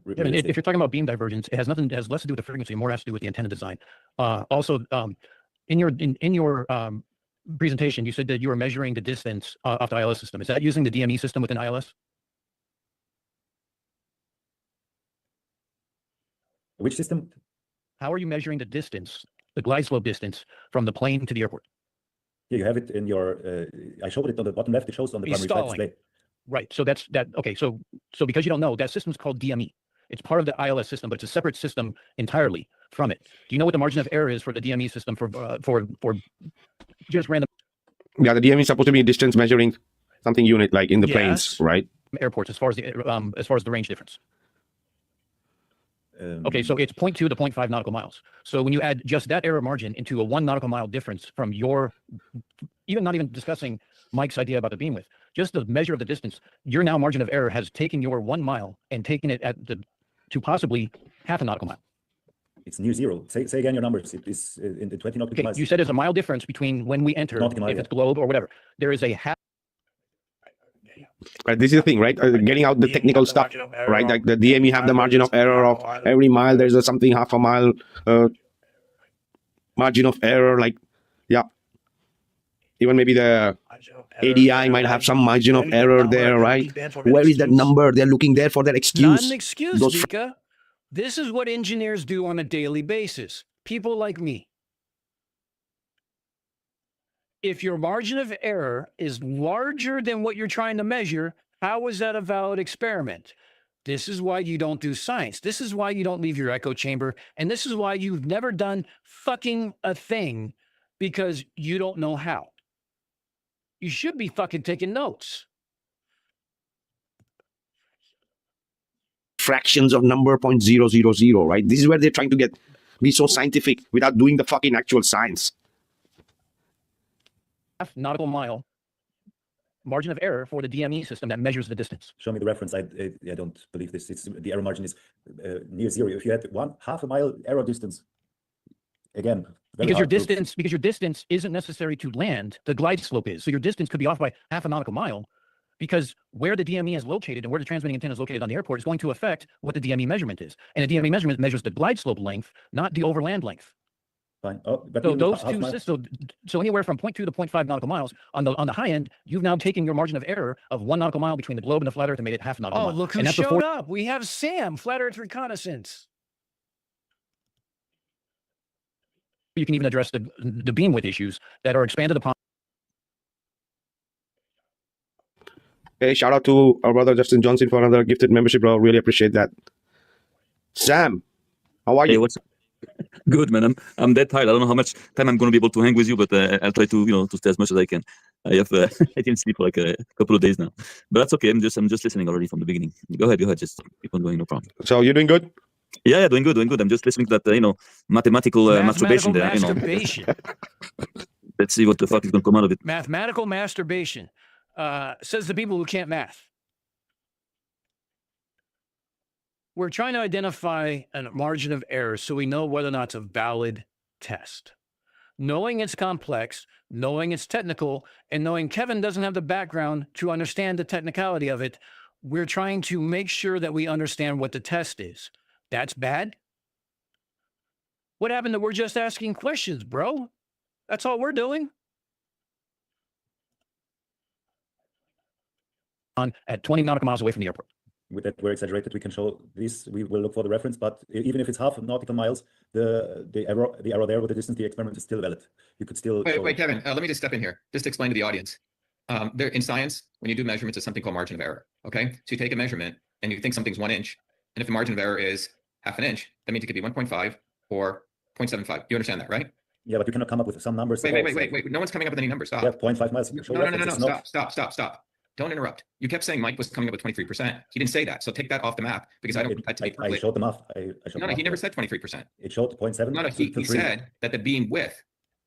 If you're talking about beam divergence, it has less to do with the frequency, more has to do with the antenna design. Also, in your presentation, you said that you were measuring the distance off the ILS system. Is that using the DME system within ILS? Which system? How are you measuring the distance, the glide slope distance from the plane to the airport? Yeah, you have it in your. I showed it on the bottom left. It shows on the primary flight display. Right. So that's that. Okay. So because you don't know, that system's called DME. It's part of the ILS system, but it's a separate system entirely from it. Do you know what the margin of error is for the DME system for just random? Yeah, the DME is supposed to be distance measuring something unit like in the planes, right? Airports as far as the range difference. Okay, so it's 0.2 to 0.5 nautical miles. So when you add just that error margin into a 1 nautical mile difference from your, even not even discussing Mike's idea about the beam width, just the measure of the distance, your now margin of error has taken your 1 mile and taken it to possibly half a nautical mile. It's near zero. Say again your numbers. It is in the 20 nautical miles. You said there's a mile difference between when we enter, if it's globe or whatever. There is a half. This is the thing, right? Getting out the technical stuff, right? Like the DME have the margin of error of every mile. There's something half a mile margin of error. Like, yeah. Even maybe the ADI might have some margin of error there, right? Where is that number? They're looking there for that excuse. Not an excuse, Vika. This is what engineers do on a daily basis. People like me. If your margin of error is larger than what you're trying to measure, how is that a valid experiment? This is why you don't do science. This is why you don't leave your echo chamber. And this is why you've never done fucking a thing, because you don't know how. You should be fucking taking notes. Fractions of number 0.000, right? This is where they're trying to be so scientific without doing the fucking actual science. half nautical mile margin of error for the DME system that measures the distance. Show me the reference. I don't believe this. It's the error margin is near zero. If you had half a mile error distance, again, because your distance isn't necessary to land, the glide slope is. So your distance could be off by half a nautical mile, because where the DME is located and where the transmitting antenna is located on the airport is going to affect what the DME measurement is. And the DME measurement measures the glide slope length, not the overland length. Fine. Oh, but So those two systems, so anywhere from 0.2 to 0.5 nautical miles on the high end, you've now taken your margin of error of 1 nautical mile between the globe and the flat earth and made it half a nautical mile. Oh, look who and that's showed up. We have Sam, Flat Earth Reconnaissance. You can even address the beam width issues that are expanded upon. Hey, shout out to our brother Justin Johnson for another gifted membership, bro. Really appreciate that. Sam, how are you? Hey, what's good, man? I'm that tired. I don't know how much time I'm going to be able to hang with you, but I'll try to to stay as much as I can. I have I didn't sleep for like a couple of days now, but that's okay. I'm just listening already from the beginning. Go ahead. Just keep on going. No problem. So you're doing good? Yeah, doing good. I'm just listening to that mathematical masturbation there. Masturbation. Let's see what the fuck is going to come out of it. Mathematical masturbation. Says the people who can't math. We're trying to identify a margin of error so we know whether or not it's a valid test. Knowing it's complex, knowing it's technical, and knowing Kevin doesn't have the background to understand the technicality of it, we're trying to make sure that we understand what the test is. That's bad? What happened that we're just asking questions, bro? That's all we're doing. At 20 nautical miles away from the airport. With that, we're exaggerated. We can show this. We will look for the reference, but even if it's half nautical miles, the error there with the distance, the experiment is still valid. You could still wait, Kevin. Let me just step in here, just to explain to the audience. There in science, when you do measurements, it's something called margin of error. Okay, so you take a measurement and you think something's 1 inch, and if the margin of error is half an inch, that means it could be 1.5 or 0.75. You understand that, right? Yeah, but you cannot come up with some numbers. Wait. No one's coming up with any numbers. Stop. Yeah, 0.5 miles. No. Stop. Don't interrupt. You kept saying Mike was coming up with 23%. He didn't say that. So take that off the map, because I don't want that to be I showed the math. No, he never said 23%. It showed 0.7. No, he said that the beam width,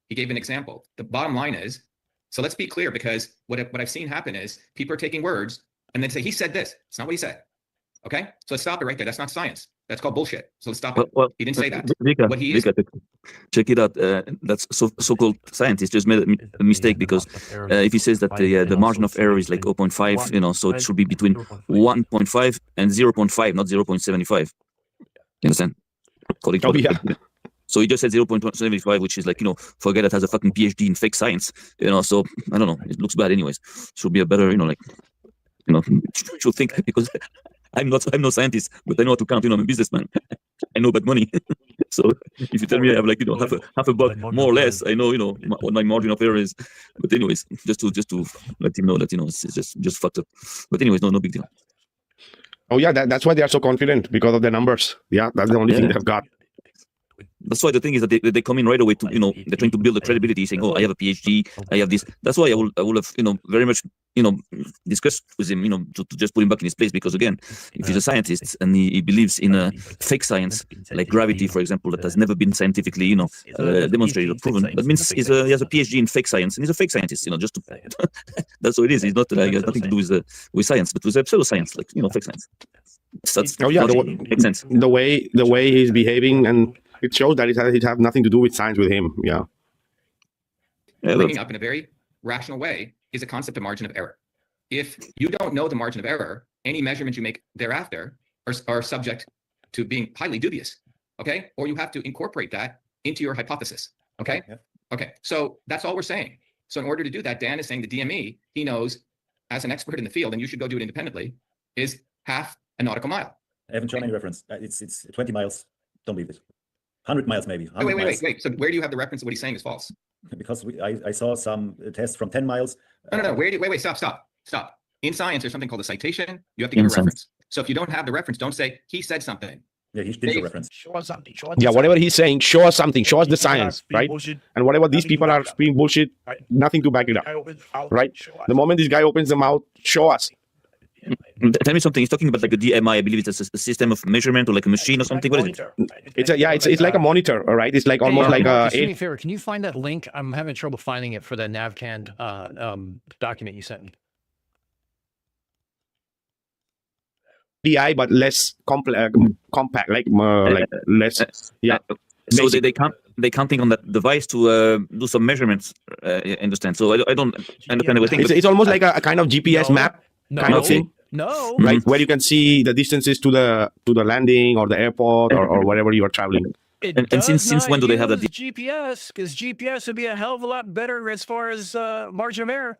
he gave an example. The bottom line is, so let's be clear, because what I've seen happen is people are taking words and then say, he said this. It's not what he said. Okay? So let's stop it right there. That's not science. That's called bullshit. So let's stop it. He didn't say that. Check it out. That's so-called scientists just made a mistake, because if he says that the margin of error is like 0.5, so it should be between 1.5 and 0.5, not 0.75. You understand? So he just said 0.75, which is like, for a guy that has a fucking PhD in fake science, so I don't know. It looks bad anyways. Should be a better, should think, because I'm no scientist, but I know how to count. I'm a businessman. I know about money. So if you tell me I have like half a buck more or less, I know what my margin of error is. But anyways, just to let him know that it's just fucked up. But anyways, no big deal. Oh yeah, that's why they are so confident, because of the numbers. Yeah, that's the only thing they've got. That's why the thing is that they come in right away to they're trying to build the credibility, saying, oh, I have a PhD, I have this. That's why I will have very much discussed with him to just put him back in his place, because again, if he's a scientist and he believes in a fake science like gravity, for example, that has never been scientifically demonstrated or proven, that means he has a PhD in fake science, and he's a fake scientist. Just to that's what it is. He's not he has nothing to do with science, but with pseudoscience, like fake science. That's makes sense. The way he's behaving, and it shows that it has nothing to do with science with him. Yeah. Bringing up in a very rational way is a concept of margin of error. If you don't know the margin of error, any measurements you make thereafter are subject to being highly dubious. Okay, or you have to incorporate that into your hypothesis. Okay. Yeah. Okay. So that's all we're saying. So in order to do that, Dan is saying the DME, he knows as an expert in the field, and you should go do it independently, is half a nautical mile. I haven't shown any reference. It's 20 miles. Don't believe it. 100 miles maybe. Wait. So where do you have the reference of what he's saying is false? Because I saw some tests from 10 miles. No. Wait. Stop. In science, there's something called a citation. You have to give a reference. So if you don't have the reference, don't say he said something. Yeah, he didn't show reference. Show us something. Yeah, whatever he's saying, show us something. Show us the science, right? And whatever these people are speaking bullshit, nothing to back it up, right? The moment this guy opens the mouth, show us. Tell me something. He's talking about like a DMI. I believe it's a system of measurement or like a machine or something. What is it? It's like a monitor, all right? It's like almost like Marcus, a do me a favor. Can you find that link? I'm having trouble finding it for the NavCan document you sent me. DI, but less compact, like less. Yeah. So they're counting on that device to do some measurements. I understand. So I don't understand everything. It's almost like a kind of GPS map kind of thing. No. Right, where you can see the distances to the landing or the airport or wherever you are traveling. And since when do they have that? GPS, because GPS would be a hell of a lot better as far as margin of error.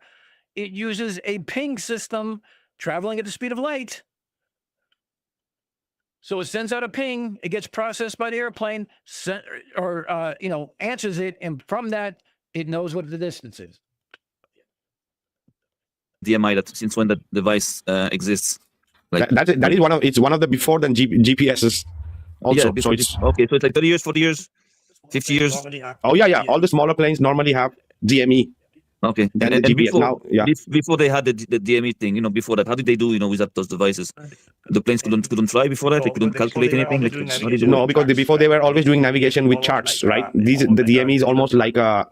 It uses a ping system traveling at the speed of light. So it sends out a ping, it gets processed by the airplane, answers it, and from that, it knows what the distance is. DMI, that since when that device exists? Like That is one of the before than GPSs. Also, yeah, so it's okay. So it's like 30 years, 40 years, 50 years. Oh yeah. All the smaller planes normally have DME. Okay. And GPS before, now, yeah. Before they had the DME thing, before that, how did they do, without those devices? The planes couldn't fly before that. They couldn't calculate anything. Like, No, because before they were always doing navigation with charts, right? The DME is almost like a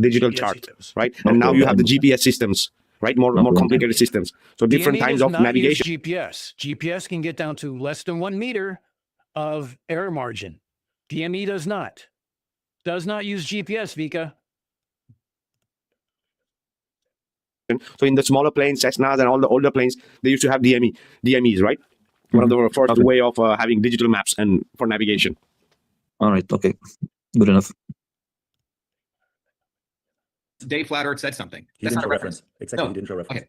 digital chart, right? And now you have the GPS systems, right? More complicated systems. So different DME kinds does of not navigation. use GPS. GPS can get down to less than 1 meter of error margin. DME does not. Does not use GPS, Vika. So in the smaller planes, Cessnas and all the older planes, they used to have DMEs, right? One of the first way of having digital maps and for navigation. all right. Okay. Good enough. Dave Flat Earth said something. He That's didn't not a show reference. Exactly, No. he didn't show reference.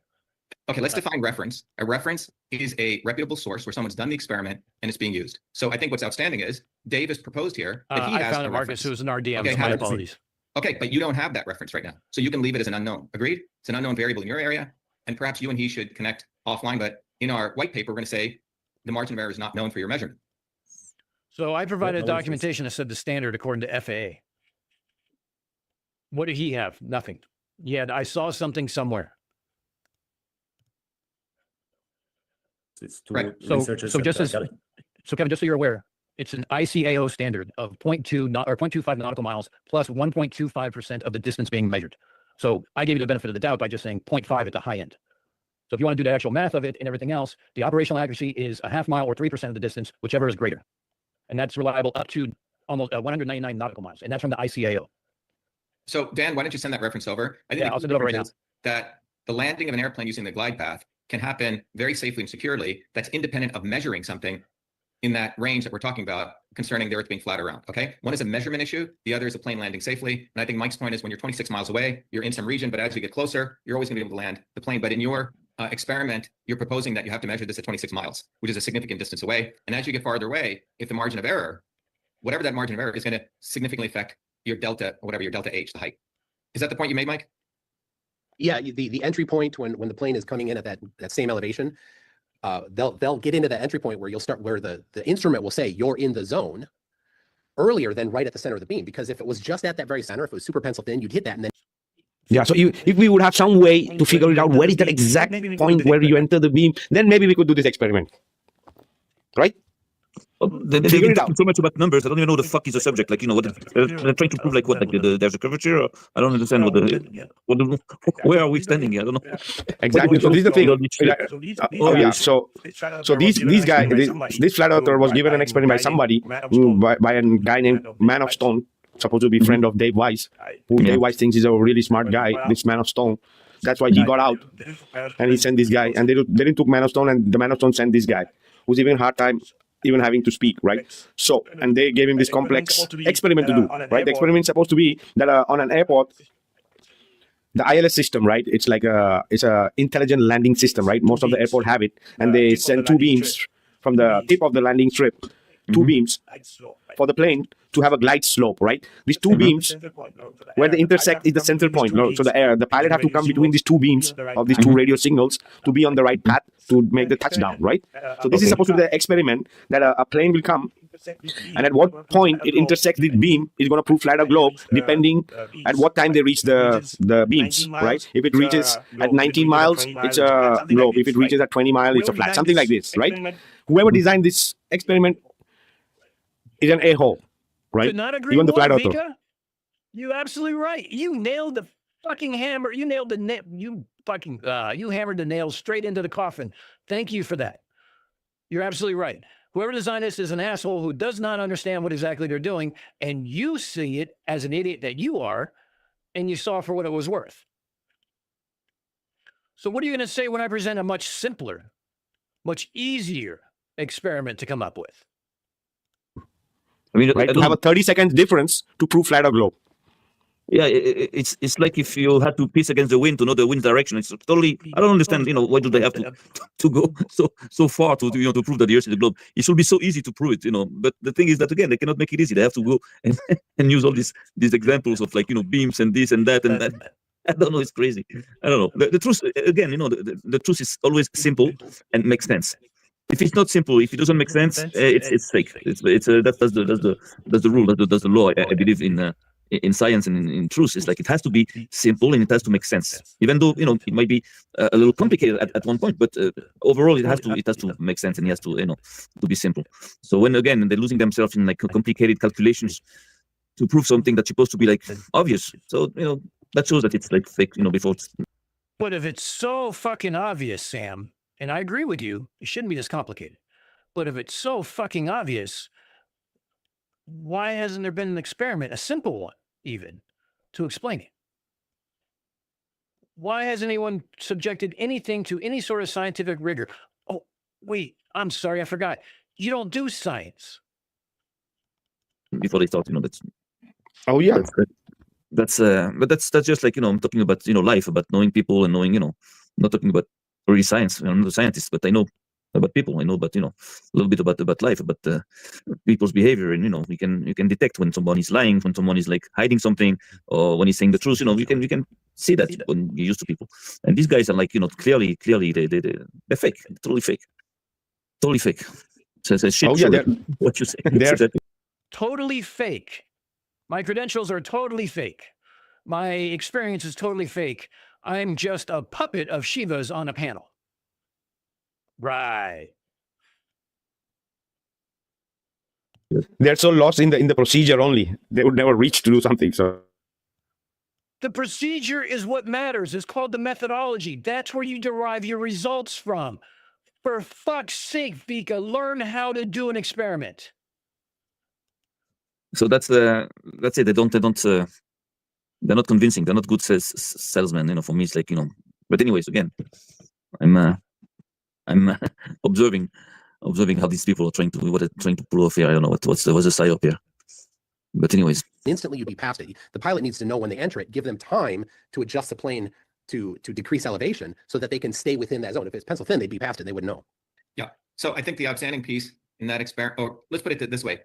Okay, let's define reference. A reference is a reputable source where someone's done the experiment and it's being used. So I think what's outstanding is Dave has proposed here that he I has found a it, Marcus. reference. It was an RDM. Okay, so my how- apologies. Okay, but you don't have that reference right now. So you can leave it as an unknown. Agreed? It's an unknown variable in your area. And perhaps you and he should connect offline. But in our white paper, we're going to say the margin of error is not known for your measurement. So I provided no, it's- documentation that said the standard according to FAA. What did he have? Nothing. Yeah, I saw something somewhere. It's two Right. researchers. So that just as got it. so, Kevin, just so you're aware, it's an ICAO standard of 0.25 nautical miles plus 1.25% of the distance being measured. So I gave you the benefit of the doubt by just saying 0.5 at the high end. So if you want to do the actual math of it and everything else, the operational accuracy is a half mile or 3% of the distance, whichever is greater. And that's reliable up to almost 199 nautical miles. And that's from the ICAO. So Dan, why don't you send that reference over? I think Yeah, the I'll key send it over right difference is that the landing of an airplane using the glide path can happen very safely and securely. That's independent of measuring something in that range that we're talking about concerning the Earth being flat around. Okay, one is a measurement issue, the other is a plane landing safely. And I think Mike's point is when you're 26 miles away, you're in some region, but as you get closer, you're always going to be able to land the plane. But in your experiment, you're proposing that you have to measure this at 26 miles, which is a significant distance away. And as you get farther away, if the margin of error, whatever that margin of error is going to significantly affect your delta, or whatever your delta H, the height. Is that the point you made, Mike? Yeah, the entry point when the plane is coming in at that same elevation, they'll get into the entry point where the instrument will say you're in the zone earlier than right at the center of the beam. Because if it was just at that very center, if it was super penciled in, you'd hit that and then. Yeah, so if we would have some way to figure it out, where is that exact point where you enter the beam, then maybe we could do this experiment, right? They're Figure it talking so much about numbers. I don't even know what the fuck is a subject. Like, what they're trying to prove, like what, like there's a curvature. Or I don't understand where are we standing here? I don't know. Exactly. So this is the thing. Oh yeah. So these guy, this flat earther was given an experiment by somebody, by a guy named Man of Stone, supposed to be friend of Dave Weiss, who Dave Weiss thinks is a really smart guy. This Man of Stone. That's why he got out, and he sent this guy. And they didn't took Man of Stone, and the Man of Stone sent this guy, who's even hard time even having to speak, right? So, and they gave him this complex experiment to do, right? The experiment is supposed to be that on an airport, the ILS system, right? It's like it's a intelligent landing system, right? Most of the airport have it, and they send two beams from the tip of the landing strip, two beams for the plane to have a glide slope, right? These two beams, where they intersect is the center point. So the pilot have to come between these two beams of these two radio signals to be on the right path to make the touchdown, right? So this is supposed to be the experiment that a plane will come And at what point it intersects the beam is going to prove flat or globe, depending at what time they reach the beams, right? If it reaches at 19 miles, it's a globe. If it reaches at 20 miles, it's a flat, something like this, right? Whoever designed this experiment is an a-hole, right? Could not agree Even the more, flat earther. Vika. You're absolutely right. You nailed the fucking hammer. You nailed the nail. You fucking you hammered the nail straight into the coffin. Thank you for that. You're absolutely right. Whoever designed this is an asshole who does not understand what exactly they're doing, and you see it as an idiot that you are, and you saw for what it was worth. So what are you going to say when I present a much simpler, much easier experiment to come up with? I mean, Right? To have a 30-second difference to prove flat or globe. yeah, it's like if you had to piece against the wind to know the wind's direction. It's totally, I don't understand, why do they have to go so far to to prove that the Earth is the globe? It should be so easy to prove it, But the thing is that, again, they cannot make it easy. They have to go and use all these examples of beams and this and that and that. I don't know. It's crazy. I don't know. The truth, again, the truth is always simple and makes sense. If it's not simple, if it doesn't make sense, it's fake. That's the rule. That's the law. I believe in science and in truth. It's like it has to be simple and it has to make sense. Even though it might be a little complicated at one point, but overall it has to make sense and it has to to be simple. So when again they're losing themselves in complicated calculations to prove something that's supposed to be obvious. So that shows that it's fake. Before. But if it's so fucking obvious, Sam, and I agree with you, it shouldn't be this complicated. But if it's so fucking obvious, why hasn't there been an experiment, a simple one even, to explain it? Why hasn't anyone subjected anything to any sort of scientific rigor? Oh, wait, I'm sorry, I forgot. You don't do science. Before they start, that's. Oh yeah. But that's just I'm talking about life, about knowing people and knowing not talking about really science. I'm not a scientist, but I know about people. I know about a little bit about life, about people's behavior, and you can detect when someone is lying, when someone is hiding something, or when he's saying the truth. You can see that when you're used to people. And these guys are clearly they're fake, totally fake. So shit. Oh yeah, what you say? They're Totally fake. My credentials are totally fake. My experience is totally fake. I'm just a puppet of Shiva's on a panel. Right. They're so lost in the procedure only. They would never reach to do something. So The procedure is what matters. It's called the methodology. That's where you derive your results from. For fuck's sake, Vika, learn how to do an experiment. So that's it. They're not convincing. They're not good salesmen. For me, it's But anyways, again, I'm observing how these people are trying to pull off here. I don't know what's the side up here. But anyways, instantly you'd be past it. The pilot needs to know when they enter it, give them time to adjust the plane to decrease elevation so that they can stay within that zone. If it's pencil thin, they'd be past it. They wouldn't know. Yeah. So I think the outstanding piece in that experiment, or let's put it this way,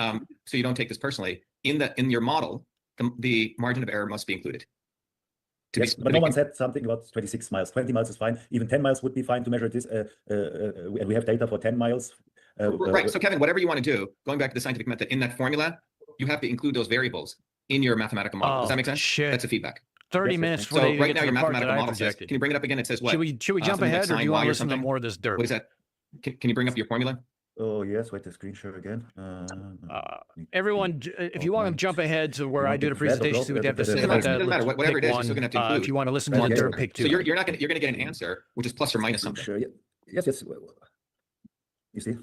so you don't take this personally. In your model, the margin of error must be included. Yes, but no one said something about 26 miles. 20 miles is fine. Even 10 miles would be fine to measure this. And we have data for 10 miles. Right. So Kevin, whatever you want to do, going back to the scientific method, in that formula, you have to include those variables in your mathematical model. Does that make sense? Shit. That's a feedback. 30 minutes. So right now your mathematical model says, can you bring it up again? It says what? Should we jump something ahead, like or do you sine want y to or listen to something? more of this dirt? What is that? Can you bring up your formula? Oh yes, wait, the screen share again. Everyone, if you want to jump ahead to where I do the presentation, see what they have to say Doesn't about matter. that. Doesn't matter. let's Whatever pick it is, you're one. still gonna have to include. If you want to listen to one Okay. dirt, pick two. So you're gonna get an answer which is plus or minus something. Sure. Yes. You see,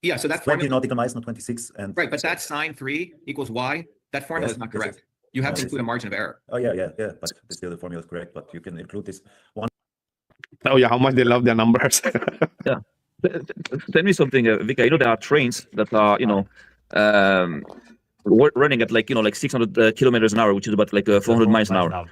Yeah. So that 20 formula, nautical miles, not 26. And right? But that sine 3 equals y. That formula Yes, is not yes, correct. You have to Yes. include a margin of error. Oh yeah. But still, the formula is correct. But you can include this one. oh yeah, how much they love their numbers. yeah. Tell me something, Vika. There are trains that are running at 600 kilometers an hour, which is about 400 miles an hour.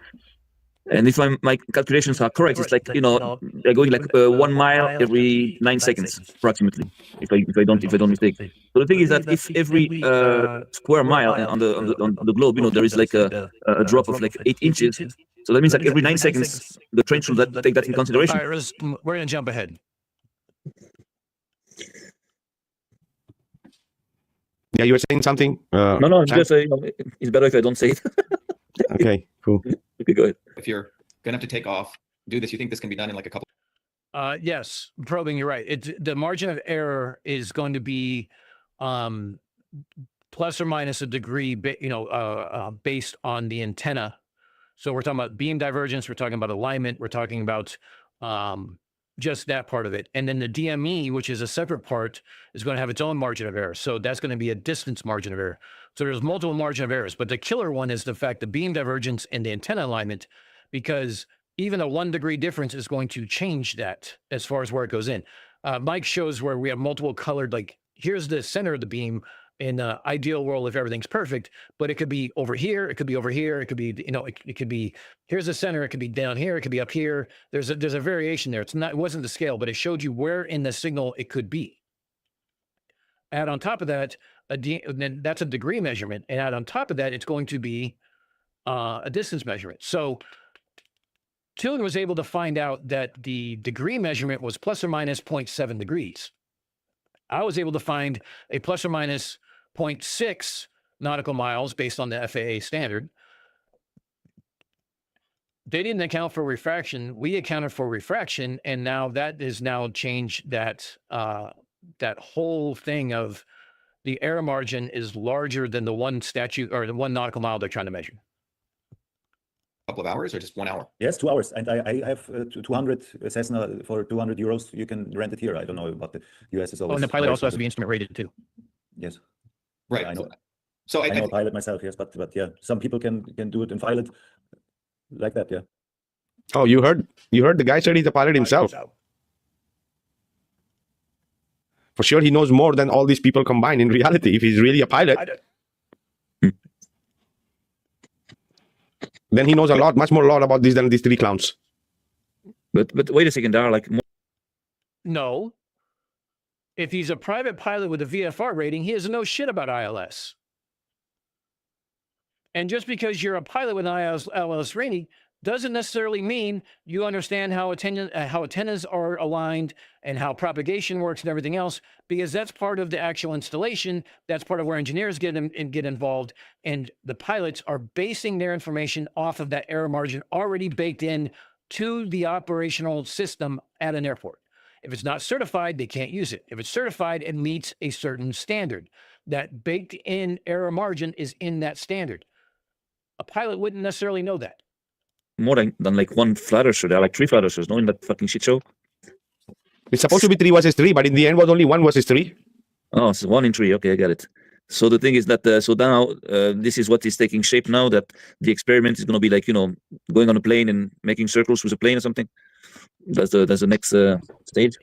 And if my calculations are correct, it's they're going 1 mile every 9 seconds approximately. If I don't mistake. So the thing is that if every square mile on the globe, there is a drop of 8 inches. So that means every 9 seconds the train should take that in consideration. All right, we're gonna jump ahead. Yeah, you were saying something. No, Sam? just it's better if I don't say it. Okay, cool. Okay, go ahead. If you're gonna have to take off, do this. You think this can be done in like a couple? Yes, probing, you're right. The margin of error is going to be plus or minus a degree, based on the antenna. So we're talking about beam divergence, we're talking about alignment, we're talking about just that part of it. And then the DME, which is a separate part, is going to have its own margin of error. So that's going to be a distance margin of error. So there's multiple margin of errors, but the killer one is the fact the beam divergence and the antenna alignment, because even a 1 degree difference is going to change that as far as where it goes in. Mike shows where we have multiple colored, like here's the center of the beam in the ideal world if everything's perfect, but it could be over here, it could be over here, it could be, it could be, here's the center, it could be down here, it could be up here. There's a variation there. It wasn't the scale, but it showed you where in the signal it could be. Add on top of that, then that's a degree measurement. And add on top of that, it's going to be a distance measurement. So Tilden was able to find out that the degree measurement was plus or minus 0.7 degrees. I was able to find a plus or minus 0.6 nautical miles based on the FAA standard. They didn't account for refraction. We accounted for refraction, and now that is now changed that that whole thing of the error margin is larger than the one statute or the 1 nautical mile they're trying to measure. Couple of hours or just 1 hour? Yes, 2 hours. And I have 200 Cessna for 200 euros. You can rent it here. I don't know, but the US is always. Oh, and the pilot also has to be instrument rated too. Yes. Right. I know. So I know pilot myself, yes, but yeah, some people can do it and file it like that, yeah. Oh, you heard the guy said he's a pilot himself. For sure, he knows more than all these people combined in reality. If he's really a pilot, then he knows a lot, much more about this than these 3 clowns. But wait a second, there are like more. No. If he's a private pilot with a VFR rating, he doesn't know shit about ILS. And just because you're a pilot with an ILS rating doesn't necessarily mean you understand how antennas are aligned and how propagation works and everything else, because that's part of the actual installation. That's part of where engineers get involved, and the pilots are basing their information off of that error margin already baked in to the operational system at an airport. If it's not certified, they can't use it. If it's certified, it meets a certain standard. That baked in error margin is in that standard. A pilot wouldn't necessarily know that. More than like 1 flat earther. There are like 3 flat earthers, no, in that fucking shit show. It's supposed to be 3 versus 3, but in the end was only 1 versus 3. Oh, so 1 in 3. Okay, I get it. So the thing is that so now this is what is taking shape now, that the experiment is going to be like, going on a plane and making circles with a plane or something. That's the next stage.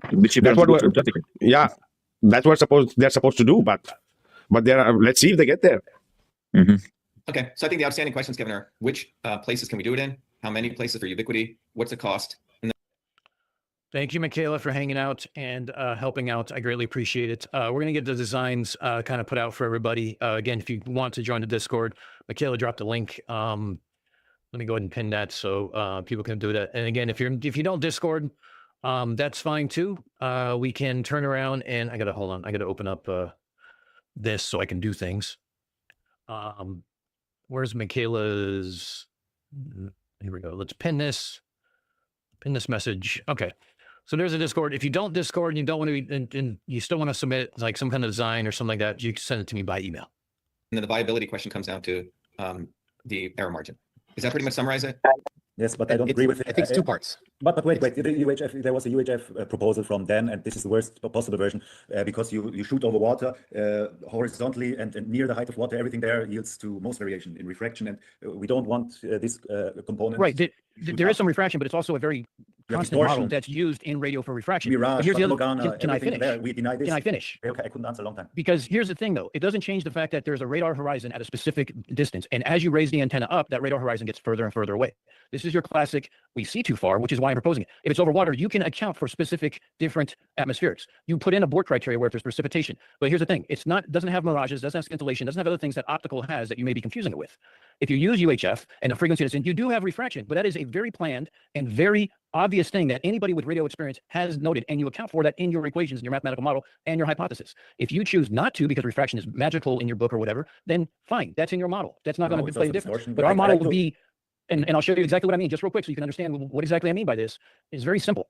That's what yeah, that's what they're supposed to do, but let's see if they get there. Mm-hmm. Okay, so I think the outstanding questions, Kevin, are which places can we do it in? How many places for Ubiquity? What's the cost? And Thank you, Michaela, for hanging out and helping out. I greatly appreciate it. We're going to get the designs kind of put out for everybody. Again, if you want to join the Discord, Michaela dropped a link. Let me go ahead and pin that so people can do that. And again, if you don't Discord, that's fine too. We can turn around and I got to open up this so I can do things. Where's Michaela's? Here we go. Let's pin this message. Okay. So there's a Discord. If you don't Discord and you don't want to be, and you still want to submit like some kind of design or something like that, you can send it to me by email. then the viability question comes down to the error margin. Does that pretty much summarize it? Yes, but I don't agree with it. I think it's 2 parts. But wait, the UHF, there was a UHF proposal from Dan, and this is the worst possible version because you shoot over water horizontally and near the height of water, everything there yields to most variation in refraction, and we don't want this component. Right, there is some refraction, but it's also a very constant model that's used in radio for refraction. Mirage, but here's the other, Morgana, can I finish? There, we deny this. Can I finish? Okay, I couldn't answer a long time. Because here's the thing, though. It doesn't change the fact that there's a radar horizon at a specific distance. And as you raise the antenna up, that radar horizon gets further and further away. This is your classic, we see too far, which is why I'm proposing it. If it's over water, you can account for specific different atmospherics. You put in a Bork criteria where if there's precipitation. But here's the thing. Doesn't have mirages, doesn't have scintillation, doesn't have other things that optical has that you may be confusing it with. If you use UHF and the frequency that's in, you do have refraction, but that is a very planned and very obvious thing that anybody with radio experience has noted, and you account for that in your equations, in your mathematical model, and your hypothesis. If you choose not to because refraction is magical in your book or whatever, then fine, that's in your model. That's not going to play a difference. But our model will be, and I'll show you exactly what I mean just real quick so you can understand what exactly I mean by this. It's very simple.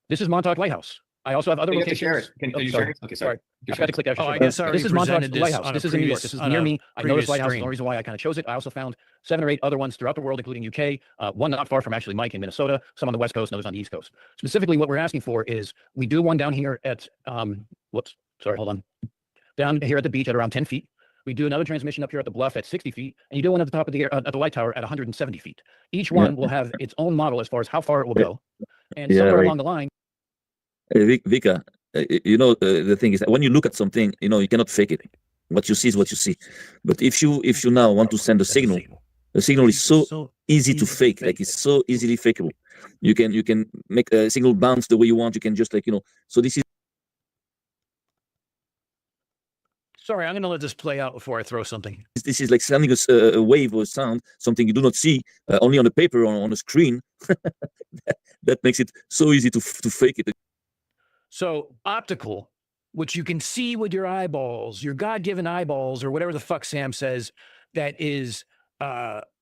This is Montauk Lighthouse. I also have other You have to share locations. it. Can you share it? Okay, sorry. I forgot to click that. Oh, I guess I this is already Montauk presented this Lighthouse. on This a is in New York. previous- This is on near a me. I know previous this lighthouse. stream. The reason why I kind of chose it. I also found 7 or 8 other ones throughout the world, including UK. One not far from actually Mike in Minnesota. Some on the West Coast, and others on the East Coast. Specifically, what we're asking for is we do one down here at whoops, sorry, hold on. Down here at the beach at around 10 feet. We do another transmission up here at the bluff at 60 feet, and you do one at the top of the at the light tower at 170 feet. Each one will have its own model as far as how far it will go, and somewhere along the line. Vika, the thing is that when you look at something, you cannot fake it. What you see is what you see. But if you now want to send a signal, the signal is so easy to fake. Like it's so easily fakeable. You can make a signal bounce the way you want. You can just So this is. Sorry, I'm going to let this play out before I throw something. This is like sending a wave or sound, something you do not see only on the paper or on a screen. that makes it so easy to fake it. So optical, which you can see with your eyeballs, your God-given eyeballs, or whatever the fuck Sam says, that is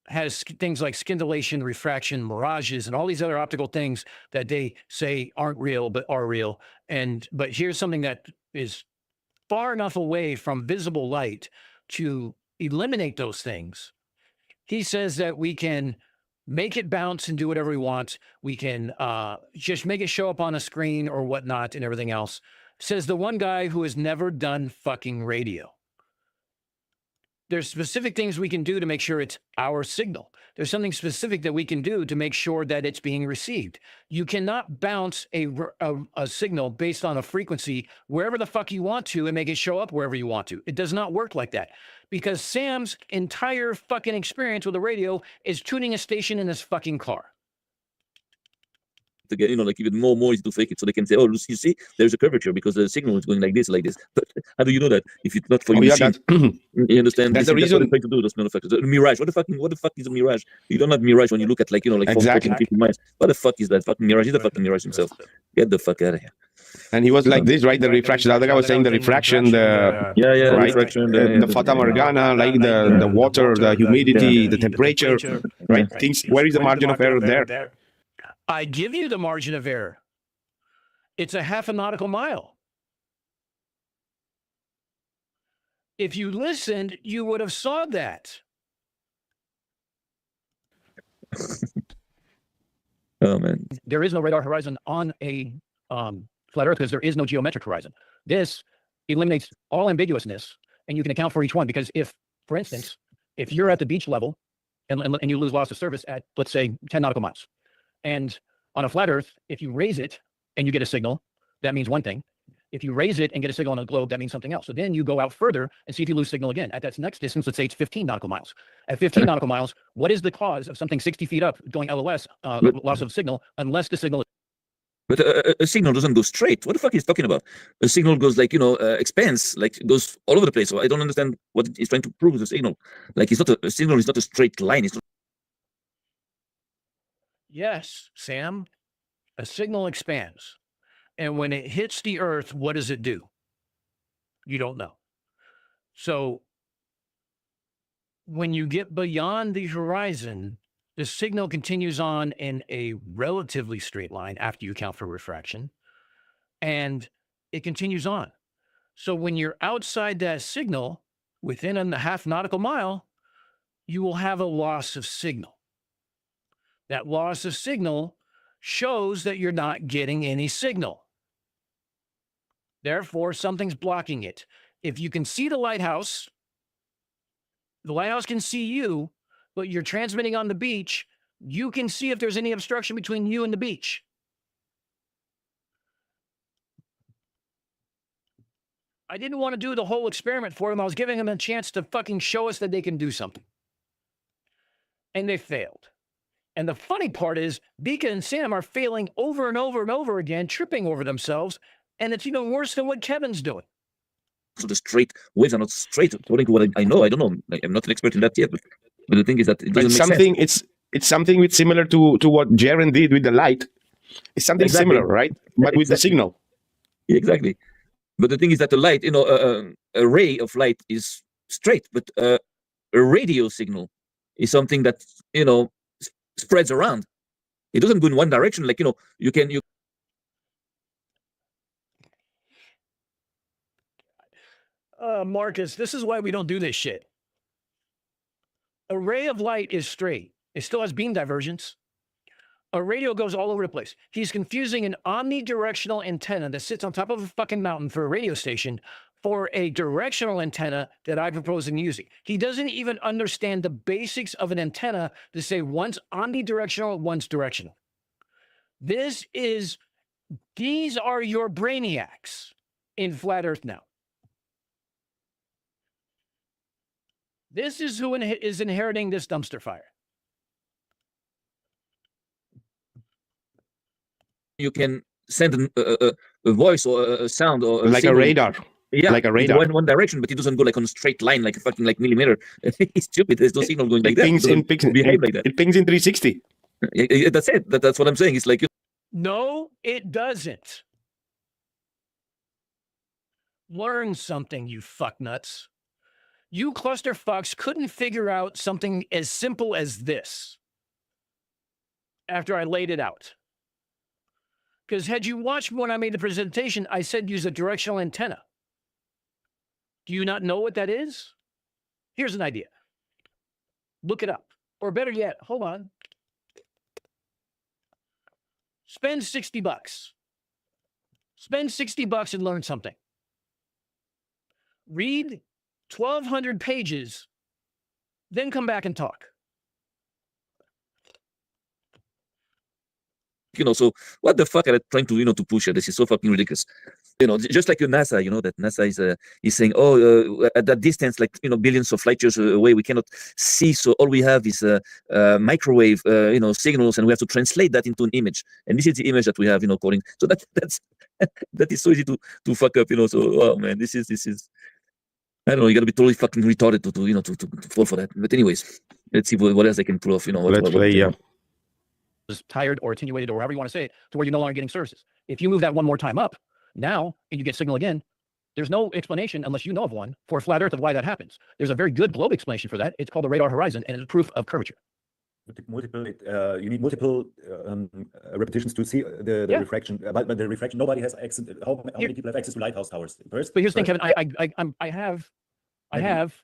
has things like scintillation, refraction, mirages, and all these other optical things that they say aren't real but are real. But here's something that is far enough away from visible light to eliminate those things. He says that we can make it bounce and do whatever we want. We can just make it show up on a screen or whatnot and everything else. Says the one guy who has never done fucking radio. There's specific things we can do to make sure it's our signal. There's something specific that we can do to make sure that it's being received. You cannot bounce a signal based on a frequency wherever the fuck you want to and make it show up wherever you want to. It does not work like that. Because Sam's entire fucking experience with the radio is tuning a station in his fucking car. To get, like even more easy to fake it, so they can say, "Oh, you see, there's a curvature because the signal is going like this, like this." But how do you know that if it's not for you? You understand? That's the reason. That's what they try to do. Those manufacturers. Mirage. What the fuck is a mirage? You don't have mirage when you look at like exactly 50 miles. What the fuck is that? Fucking mirage. He's the fucking mirage himself. Get the fuck out of here. And he was like this, right? The refraction. The other guy was saying the refraction, right? Refraction, the Fata Morgana, like the water, the humidity, the temperature, right? Things. Where is the margin of error there? I give you the margin of error. It's a half a nautical mile. If you listened, you would have saw that. Oh man. There is no radar horizon on a flat Earth because there is no geometric horizon. This eliminates all ambiguousness, and you can account for each one because if, for instance, if you're at the beach level and you lose loss of service at, let's say, 10 nautical miles, and on a flat Earth, if you raise it and you get a signal, that means one thing. If you raise it and get a signal on a globe, that means something else. So then you go out further and see if you lose signal again. At that next distance, let's say it's 15 nautical miles. At 15 nautical miles, what is the cause of something 60 feet up going LOS, loss of signal, unless the signal is... But a signal doesn't go straight. What the fuck is talking about? A signal goes like, expands, like goes all over the place. So I don't understand what it's trying to prove with the signal. Like it's not a signal is not a straight line. It's not... Yes, Sam, a signal expands. And when it hits the Earth, what does it do? You don't know. So when you get beyond the horizon, the signal continues on in a relatively straight line after you account for refraction, and it continues on. So when you're outside that signal, within a half nautical mile, you will have a loss of signal. That loss of signal shows that you're not getting any signal. Therefore, something's blocking it. If you can see the lighthouse can see you, but you're transmitting on the beach, you can see if there's any obstruction between you and the beach. I didn't want to do the whole experiment for them. I was giving them a chance to fucking show us that they can do something. And they failed. And the funny part is, Bika and Sam are failing over and over and over again, tripping over themselves, and it's even worse than what Kevin's doing. So the straight waves are not straight according to what I know. I don't know. I'm not an expert in that yet, but the thing is that it doesn't make sense. it's something with similar to what Jaren did with the light. It's something Exactly. similar, right? But with the Exactly. signal. Exactly. But the thing is that the light, a ray of light is straight, but a radio signal is something that spreads around. It doesn't go in one direction. Like you. Marcus, this is why we don't do this shit. A ray of light is straight. It still has beam divergence. A radio goes all over the place. He's confusing an omnidirectional antenna that sits on top of a fucking mountain for a radio station for a directional antenna that I propose in using. He doesn't even understand the basics of an antenna to say one's omnidirectional, one's directional. These are your brainiacs in flat Earth now. This is who is inheriting this dumpster fire. You can send a voice or a sound or Like a signal. radar. Yeah, like a radar. one direction, but it doesn't go like on a straight line, like a fucking like millimeter. It's stupid. There's no signal going like that. It pings in 360. That's it. That's what I'm saying. It's like No, it doesn't. Learn something, you fucknuts. You clusterfucks couldn't figure out something as simple as this after I laid it out. Because had you watched when I made the presentation, I said use a directional antenna. Do you not know what that is? Here's an idea. Look it up. Or better yet, hold on. Spend $60. Spend $60 and learn something. Read 1,200 pages, then come back and talk. So what the fuck are they trying to to push it? This is so fucking ridiculous. Just like NASA, that NASA is saying, at that distance, like billions of light years away, we cannot see. So all we have is microwave, signals, and we have to translate that into an image. And this is the image that we have, according. So that's that is so easy to fuck up, So oh man, this is. I don't know. You got to be totally fucking retarded to fall for that. But anyways, let's see what else I can pull off. Let's play. Yeah. Is tired or attenuated or however you want to say it, to where you're no longer getting services. If you move that one more time up, now, and you get signal again, there's no explanation, unless you know of one, for flat Earth of why that happens. There's a very good globe explanation for that. It's called the radar horizon, and it's proof of curvature. You need multiple repetitions to see the refraction. But the refraction, nobody has access. How many people have access to lighthouse towers? First, but here's the thing, Kevin. I have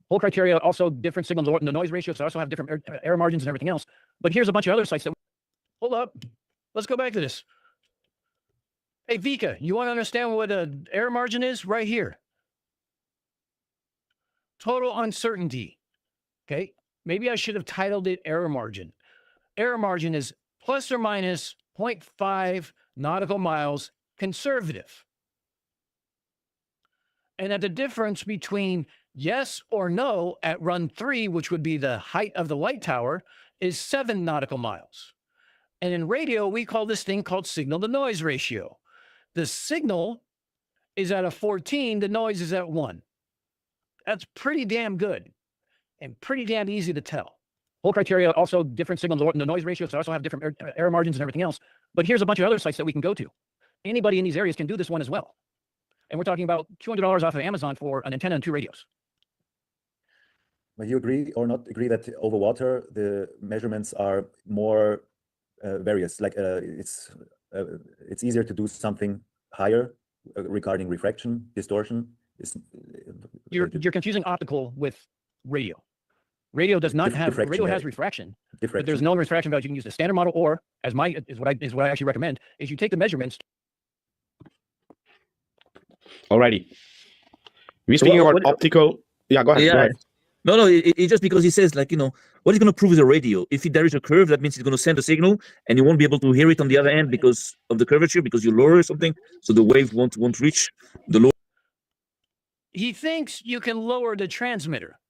whole criteria, also different signals, the noise ratios. I also have different error margins and everything else. But here's a bunch of other sites that. Hold up. Let's go back to this. Hey, Vika, you want to understand what an error margin is? Right here. Total uncertainty. Okay. Maybe I should have titled it error margin. Error margin is plus or minus 0.5 nautical miles conservative. And at the difference between yes or no at run 3, which would be the height of the light tower, is 7 nautical miles. And in radio, we call this thing called signal to noise ratio. The signal is at a 14, the noise is at 1. That's pretty damn good and pretty damn easy to tell. Whole criteria, also different signals, the noise ratios also have different error margins and everything else. But here's a bunch of other sites that we can go to. Anybody in these areas can do this one as well. And we're talking about $200 off of Amazon for an antenna and 2 radios. But you agree or not agree that over water, the measurements are more various? Like it's easier to do something higher regarding refraction, distortion. You're confusing optical with radio. Radio does not have radio has refraction, but there's no refraction value. You can use the standard model, or as what I actually recommend is you take the measurements. Alrighty. We're speaking about optical. Yeah, go ahead. Yeah. Go ahead. No, it's just because he says, like, what is going to prove with a radio? If there is a curve, that means it's going to send a signal, and you won't be able to hear it on the other end because of the curvature, because you lower something, so the wave won't reach the lower. He thinks you can lower the transmitter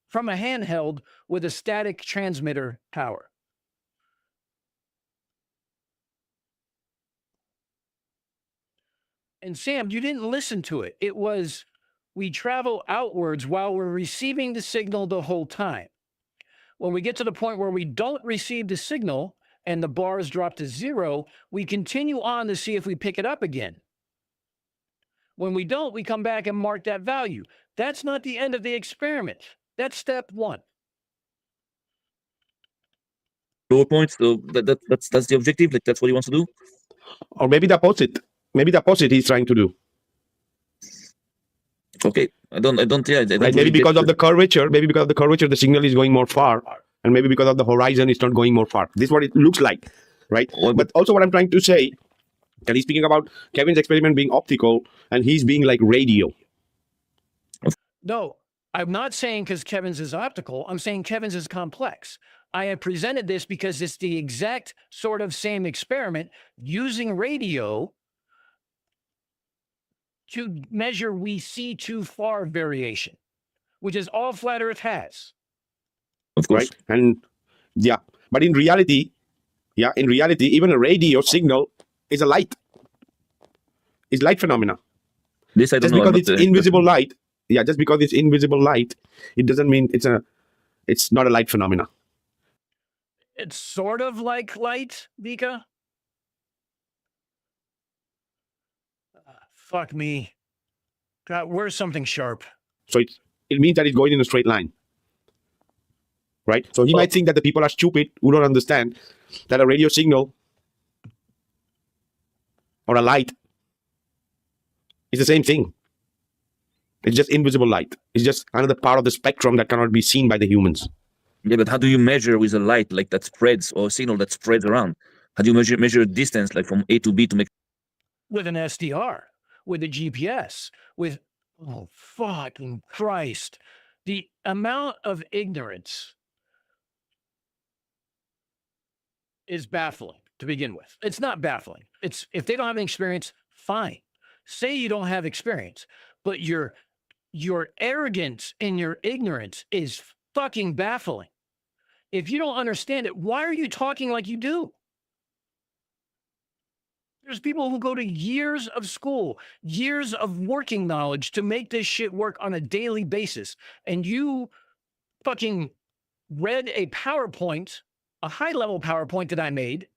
from a handheld with a static transmitter power. And Sam, you didn't listen to it. It was, we travel outwards while we're receiving the signal the whole time. When we get to the point where we don't receive the signal and the bars drop to 0, we continue on to see if we pick it up again. When we don't, we come back and mark that value. That's not the end of the experiment. That's step 1. Lower points. So that's the objective. Like that's what he wants to do. Or maybe the opposite. Maybe the opposite he's trying to do. Okay, I don't. Yeah, I don't Right? Maybe because of the curvature. Maybe because of the curvature, the signal is going more far, and maybe because of the horizon, it's not going more far. This is what it looks like, right? But also, what I'm trying to say, and he's speaking about Kevin's experiment being optical, and he's being like radio. No, I'm not saying because Kevin's is optical. I'm saying Kevin's is complex. I have presented this because it's the exact sort of same experiment using radio to measure we see too far variation, which is all flat Earth has. Of course. Right? And yeah, but in reality, even a radio signal is a light. It's light phenomena. This I don't Just know. because it's invisible light. Yeah, just because it's invisible light, it doesn't mean it's not a light phenomena. It's sort of like light, Vika. Fuck me. God, where's something sharp? So it means that it's going in a straight line. Right? So he might think that the people are stupid who don't understand that a radio signal or a light is the same thing. It's just invisible light. It's just another part of the spectrum that cannot be seen by the humans. Yeah, but how do you measure with a light like that spreads or a signal that spreads around? How do you measure a distance like from A to B to make? With an SDR, with a GPS, with, oh, fucking Christ. The amount of ignorance is baffling to begin with. It's not baffling. It's if they don't have any experience, fine. Say you don't have experience, but your arrogance and your ignorance is fucking baffling. If you don't understand it, why are you talking like you do? There's people who go to years of school, years of working knowledge to make this shit work on a daily basis. And you fucking read a PowerPoint, a high-level PowerPoint that I made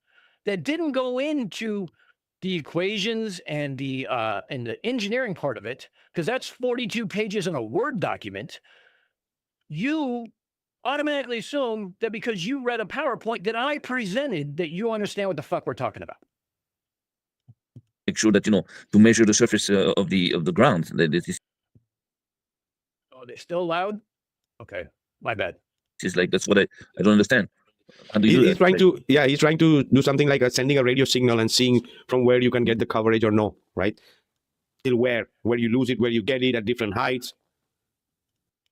that didn't go into the equations and the engineering part of it, because that's 42 pages in a Word document. You automatically assume that because you read a PowerPoint that I presented that you understand what the fuck we're talking about. Make sure that to measure the surface of the ground. That is Oh, they're still loud? Okay, my bad. like that's what I don't understand. How do you do He's that? trying to, he's trying to do something like sending a radio signal and seeing from where you can get the coverage or no, right? Till where you lose it, where you get it at different heights.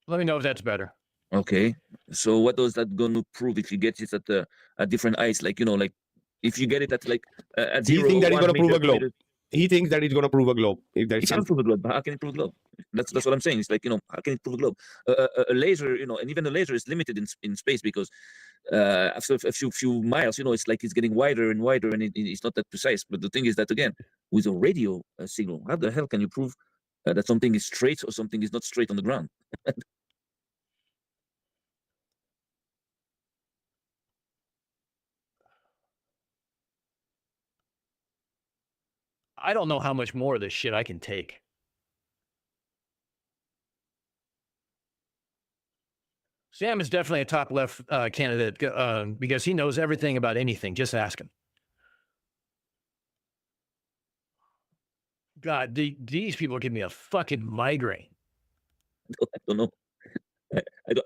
Let me know if that's better. Okay, so what does that going to prove if you get it at different heights? Like like if you get it at at He 0, thinks that he's 1 going to prove meter, a globe. 2 meters, He thinks that he's going to prove a globe. If there's it can some, prove a globe. But how can it prove a globe? That's what I'm saying. It's like how can it prove a globe? A laser, and even a laser is limited in space because after a few miles, it's like it's getting wider and wider, and it's not that precise. But the thing is that again, with a radio signal, how the hell can you prove that something is straight or something is not straight on the ground? I don't know how much more of this shit I can take. Sam is definitely a top left candidate because he knows everything about anything. Just ask him. God, these people give me a fucking migraine. I don't know.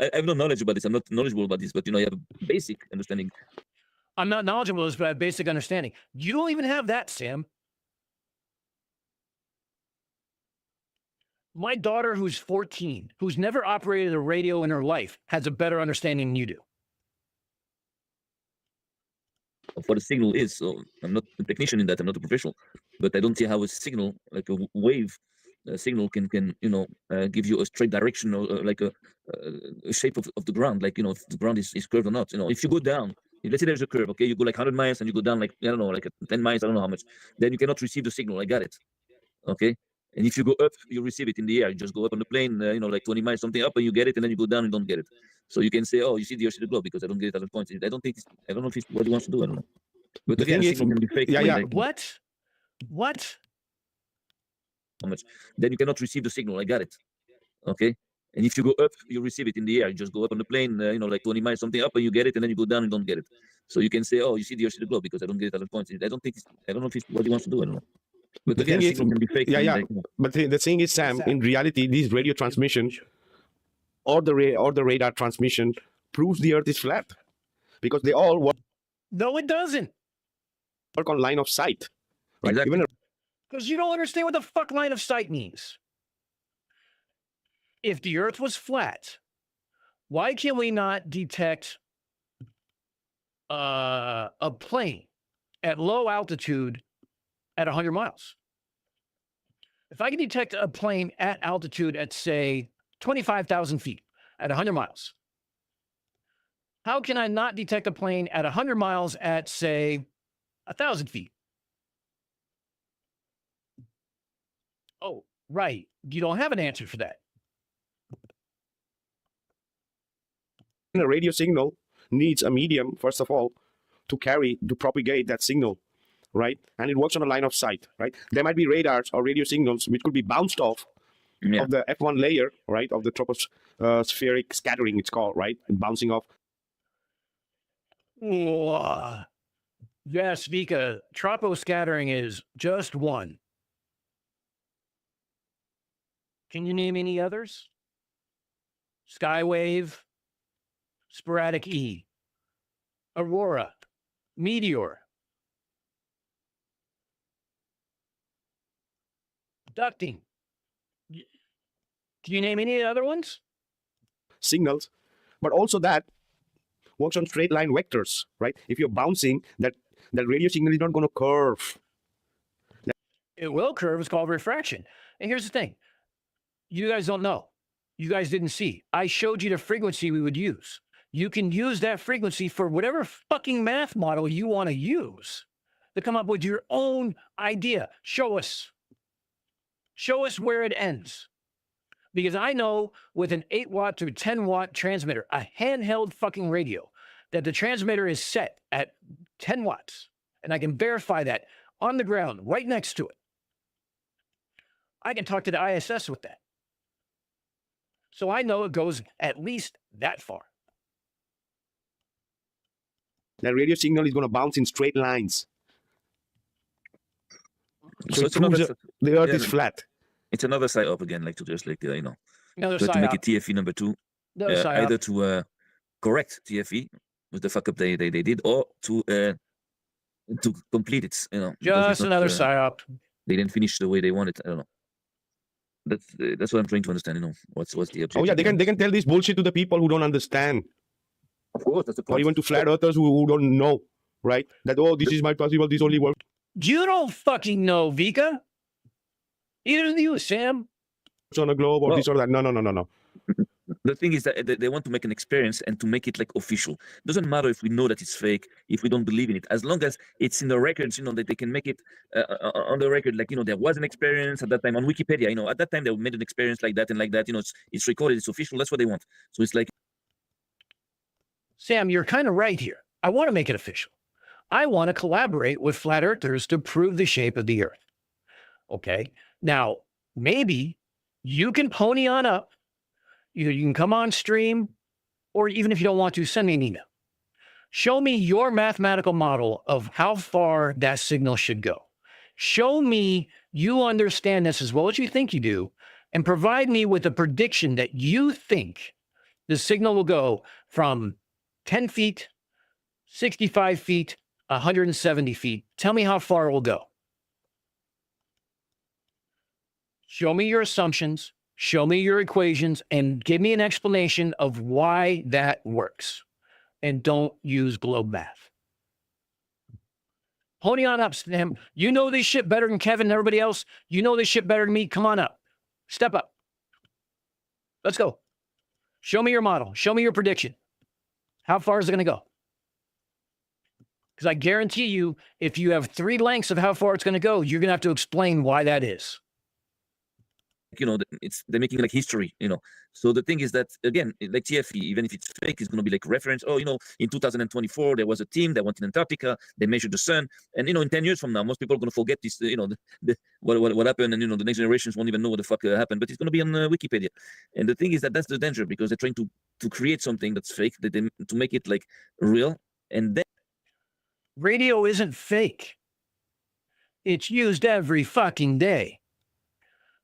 I have no knowledge about this. I'm not knowledgeable about this, but I have a basic understanding. I'm not knowledgeable, but I have basic understanding. You don't even have that, Sam. My daughter, who's 14, who's never operated a radio in her life, has a better understanding than you do. Of what a signal is. So I'm not a technician in that. I'm not a professional, but I don't see how a signal, like a wave signal, can give you a straight direction or like a shape of the ground. Like if the ground is curved or not. If you go down, let's say there's a curve. Okay, you go like 100 miles and you go down like I don't know, like 10 miles. I don't know how much. Then you cannot receive the signal. I got it. Okay. And if you go up, you receive it in the air. You just go up on the plane, like 20 miles, something up, and you get it, and then you go down and don't get it. So you can say, oh, you see the Earth, see the globe, because I don't get it at other points. I don't think I don't know if it's what he wants to do. I don't know. But The again, thing is- signal can be fake. yeah, when, yeah. like, What? how much? Then you cannot receive the signal. I got it. Okay. And if you go up, you receive it in the air. You just go up on the plane, like 20 miles, something up, and you get it, and then you go down and don't get it. So you can say, oh, you see the Earth, see the globe, because I don't get it at other points. I don't think I don't know if it's what he wants to do. I don't know. But The again, thing is- signal can be fake. yeah, when, yeah. like, But the thing is, Sam, in reality, these radio transmission or the radar transmission proves the Earth is flat, because they all work No, it doesn't. on line of sight. Right? Exactly. Even Because you don't understand what the fuck line of sight means. If the Earth was flat, why can we not detect a plane at low altitude at 100 miles? If I can detect a plane at altitude at, say, 25,000 feet at 100 miles, how can I not detect a plane at 100 miles at, say, 1,000 feet? Oh, right. You don't have an answer for that. a radio signal needs a medium, first of all, to propagate that signal, right? And it works on a line of sight, right? There might be radars or radio signals which could be bounced off of the F1 layer, right? Of the tropospheric scattering, it's called, right? Bouncing off. Yes, Vika, troposcattering is just one. Can you name any others? Skywave, sporadic E, aurora, meteor, ducting. Can you name any other ones? Signals, but also that works on straight line vectors, right? If you're bouncing, that radio signal is not going to curve. It will curve. It's called refraction. And here's the thing. You guys don't know. You guys didn't see. I showed you the frequency we would use. You can use that frequency for whatever fucking math model you want to use to come up with your own idea. Show us. Show us where it ends. Because I know with an 8-watt to 10-watt transmitter, a handheld fucking radio, that the transmitter is set at 10 watts. And I can verify that on the ground, right next to it. I can talk to the ISS with that. So I know it goes at least that far. That radio signal is going to bounce in straight lines. So it's it proves another, the Earth yeah, is flat. it's another side up again, like to just like Another to side make it TFE number 2, either to correct TFE with the fuck up they did, or to complete it. Because it's Just not, another psyop. They didn't finish the way they wanted. I don't know. That's what I'm trying to understand. What's the objective? Oh yeah, they can tell this bullshit to the people who don't understand, Of course, that's the or point. even to flat earthers who don't know, right? That, oh, this is my possible, this only works You don't fucking know, Vika. Either do you, Sam. on a globe, or this or that. No. The thing is that they want to make an experience and to make it like official. Doesn't matter if we know that it's fake, if we don't believe in it, as long as it's in the records, that they can make it on the record, like, there was an experience at that time on Wikipedia, at that time they made an experience like that and like that, it's recorded, it's official, that's what they want. So it's like, Sam, you're kind of right here. I want to make it official. I want to collaborate with flat earthers to prove the shape of the Earth. Okay. Now, maybe you can pony on up. Either you can come on stream, or even if you don't want to, send me an email. Show me your mathematical model of how far that signal should go. Show me you understand this as well as you think you do, and provide me with a prediction that you think the signal will go from 10 feet, 65 feet, 170 feet. Tell me how far it will go. Show me your assumptions. Show me your equations and give me an explanation of why that works. And don't use globe math. Pony on up, Sam. You know this shit better than Kevin and everybody else. You know this shit better than me. Come on up. Step up. Let's go. Show me your model. Show me your prediction. How far is it going to go? Because I guarantee you, if you have 3 lengths of how far it's going to go, you're going to have to explain why that is. they're making like history, So the thing is that, again, like TFE, even if it's fake, it's going to be like reference. Oh, in 2024 there was a team that went in Antarctica, they measured the sun, and in 10 years from now most people are going to forget this, what happened, and the next generations won't even know what the fuck happened, but it's going to be on Wikipedia. And the thing is that that's the danger, because they're trying to create something that's fake, to make it like real. And then Radio isn't fake. It's used every fucking day.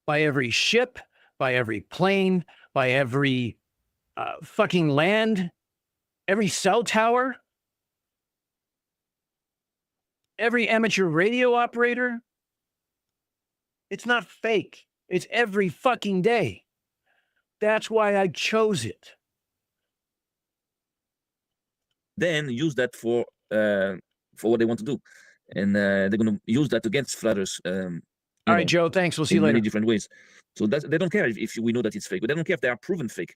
By every ship, by every plane, by every fucking land, every cell tower, every amateur radio operator. It's not fake. It's every fucking day. That's why I chose it. then use that for what they want to do, and they're going to use that against flat earthers. All right, Joe, thanks. We'll see you in later. many different ways. So they don't care if we know that it's fake, but they don't care if they are proven fake,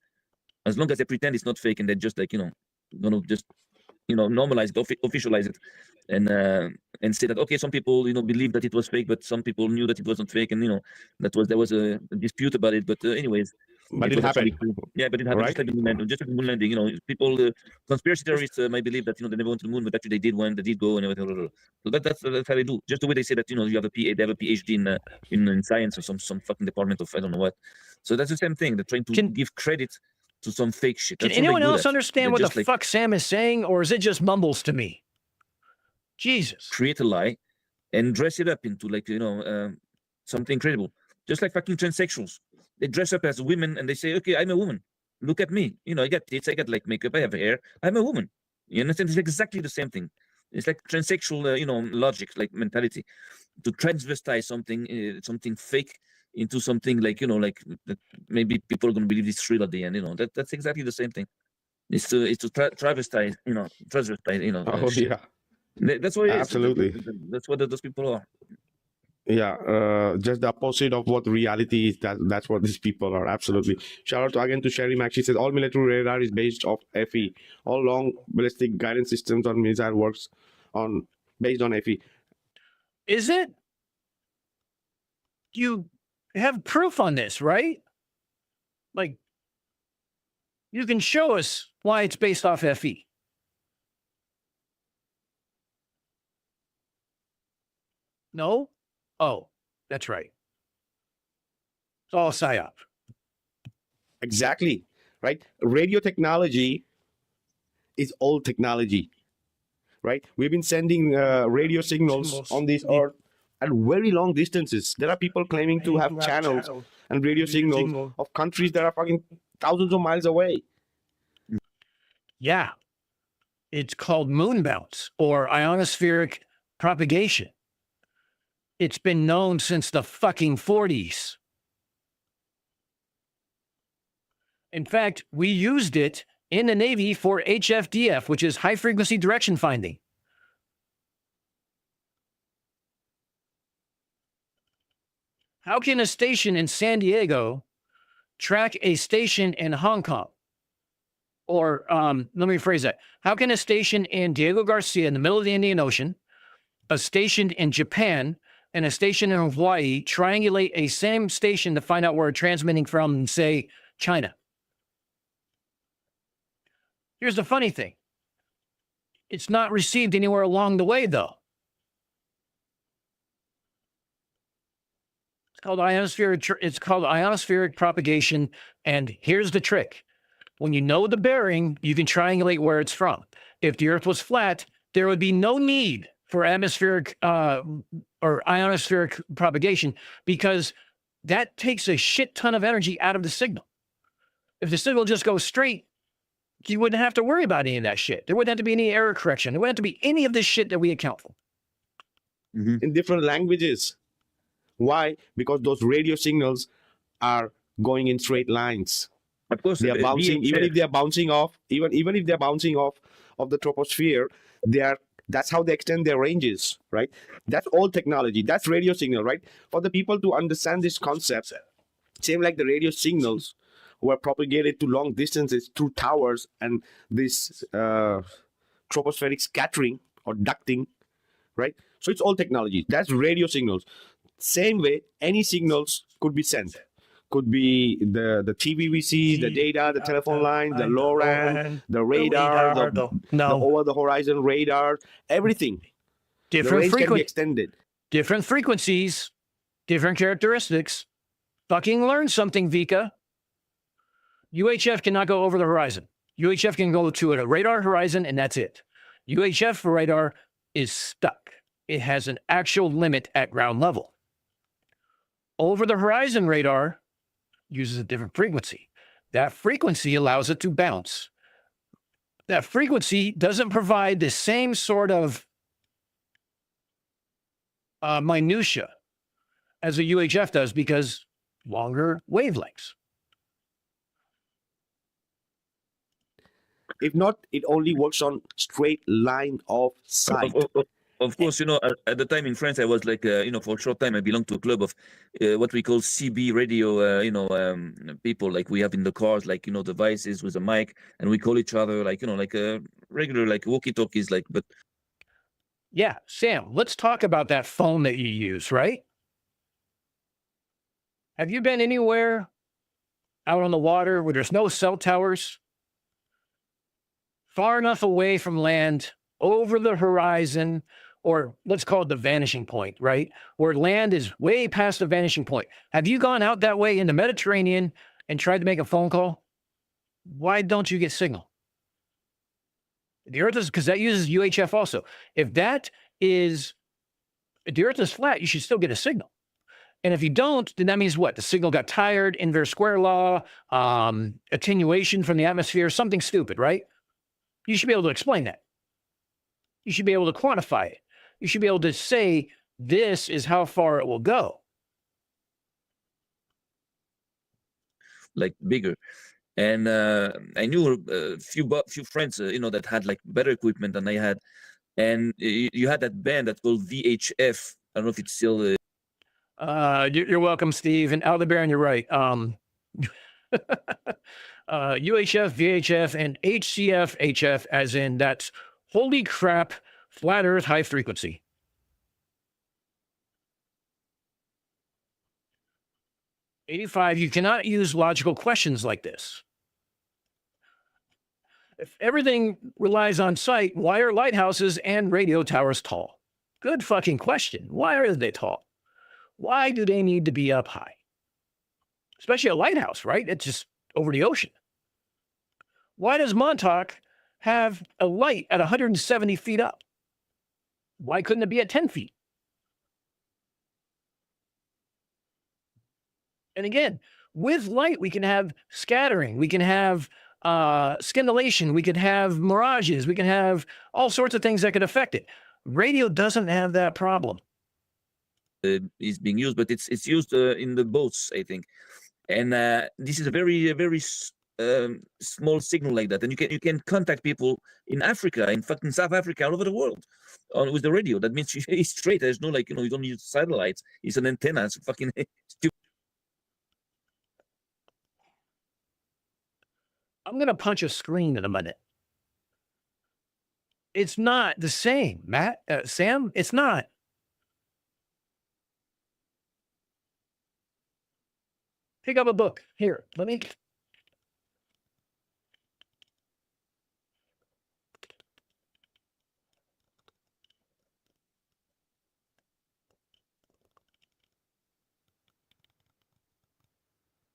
as long as they pretend it's not fake, and they're just like gonna just normalize it, officialize it, and say that, okay, some people believe that it was fake, but some people knew that it wasn't fake, and there was a dispute about it, but anyways. But it happened. Yeah, but it happened. Right? Just like the moon landing. People, conspiracy theorists might believe that they never went to the moon, but actually they did go and everything. So that's how they do. Just the way they say that you have they have a PhD in science or some fucking department of I don't know what. So that's the same thing. They're trying to give credit to some fake shit. Can anyone else understand what the fuck Sam is saying, or is it just mumbles to me? Jesus. Create a lie and dress it up into something incredible. Just like fucking transsexuals. They dress up as women and they say, okay, I'm a woman. Look at me. I got tits, I got like makeup, I have hair. I'm a woman. You understand? It's exactly the same thing. It's like transsexual, logic, like mentality, to transvestise something fake into something like that maybe people are going to believe it's real at the end. That's exactly the same thing. It's to travestise, transvestise, Oh shit. yeah, That's what it is. absolutely. That's what those people are. Yeah, just the opposite of what reality is. That's what these people are. Absolutely. Shout out again to Sherry Mac. She says all military radar is based off FE. All long ballistic guidance systems on missile works based on FE. Is it? You have proof on this, right? Like, you can show us why it's based off FE. No? Oh, that's right. It's all PSYOP. Exactly. Right. Radio technology is old technology. Right. We've been sending radio signals on this earth at very long distances. There are people claiming to have channels and radio signals of countries that are fucking thousands of miles away. Yeah. It's called moon bounce or ionospheric propagation. It's been known since the fucking 40s. In fact, we used it in the Navy for HFDF, which is high frequency direction finding. How can a station in San Diego track a station in Hong Kong? Or let me rephrase that. How can a station in Diego Garcia in the middle of the Indian Ocean, a station in Japan, and a station in Hawaii triangulate a same station to find out where it's transmitting from, say, China? Here's the funny thing. It's not received anywhere along the way, though. It's called ionospheric propagation, and here's the trick. When you know the bearing, you can triangulate where it's from. If the Earth was flat, there would be no need for atmospheric or ionospheric propagation, because that takes a shit ton of energy out of the signal. If the signal just goes straight, you wouldn't have to worry about any of that shit. There wouldn't have to be any error correction. There wouldn't have to be any of this shit that we account for. In different languages. Why? Because those radio signals are going in straight lines. Of course, they are bouncing, even if they are bouncing off, even if they're bouncing off of the troposphere, that's how they extend their ranges, right? That's old technology. That's radio signal, right? For the people to understand this concept, same like the radio signals were propagated to long distances through towers and this tropospheric scattering or ducting, right? So it's all technology. That's radio signals. Same way, any signals could be sent could be the TV we see, the data, the telephone lines, the LoRaN, the radar, the over the horizon radar, everything. The different range can be frequencies, extended. different frequencies, different characteristics. Fucking learn something, Vika. UHF cannot go over the horizon. UHF can go to a radar horizon, and that's it. UHF for radar is stuck. It has an actual limit at ground level. Over the horizon radar uses a different frequency. That frequency allows it to bounce. That frequency doesn't provide the same sort of minutia as a UHF does because longer wavelengths. If not, it only works on straight line of sight. Of course, at the time in France, I was like, for a short time, I belonged to a club of what we call CB radio, people like we have in the cars, like, devices with a mic, and we call each other like, like a regular, like walkie-talkies, but. Yeah, Sam, let's talk about that phone that you use, right? Have you been anywhere out on the water where there's no cell towers? Far enough away from land, over the horizon, or let's call it the vanishing point, right? Where land is way past the vanishing point. Have you gone out that way in the Mediterranean and tried to make a phone call? Why don't you get signal? The Earth is, because that uses UHF also. If the Earth is flat, you should still get a signal. And if you don't, then that means what? The signal got tired, inverse square law, attenuation from the atmosphere, something stupid, right? You should be able to explain that. You should be able to quantify it. You should be able to say, this is how far it will go. Like bigger. And I knew a few friends, that had like better equipment than I had. And you had that band that called VHF. I don't know if it's still. You're welcome, Steve. And Aldebaran, you're right. UHF, VHF, and HCF, HF, as in that's holy crap, flat Earth, high frequency. '85, you cannot use logical questions like this. If everything relies on sight, why are lighthouses and radio towers tall? Good fucking question. Why are they tall? Why do they need to be up high? Especially a lighthouse, right? It's just over the ocean. Why does Montauk have a light at 170 feet up? Why couldn't it be at 10 feet? And again, with light, we can have scattering. We can have scintillation. We can have mirages. We can have all sorts of things that could affect it. Radio doesn't have that problem. Is being used, but it's used in the boats, I think. And this is a very, very small signal like that, and you can contact people in Africa, in fucking South Africa, all over the world, with the radio. That means it's straight. There's no you don't use satellites. It's an antenna. It's fucking stupid. I'm gonna punch a screen in a minute. It's not the same, Matt, Sam. It's not. Pick up a book. Here, let me.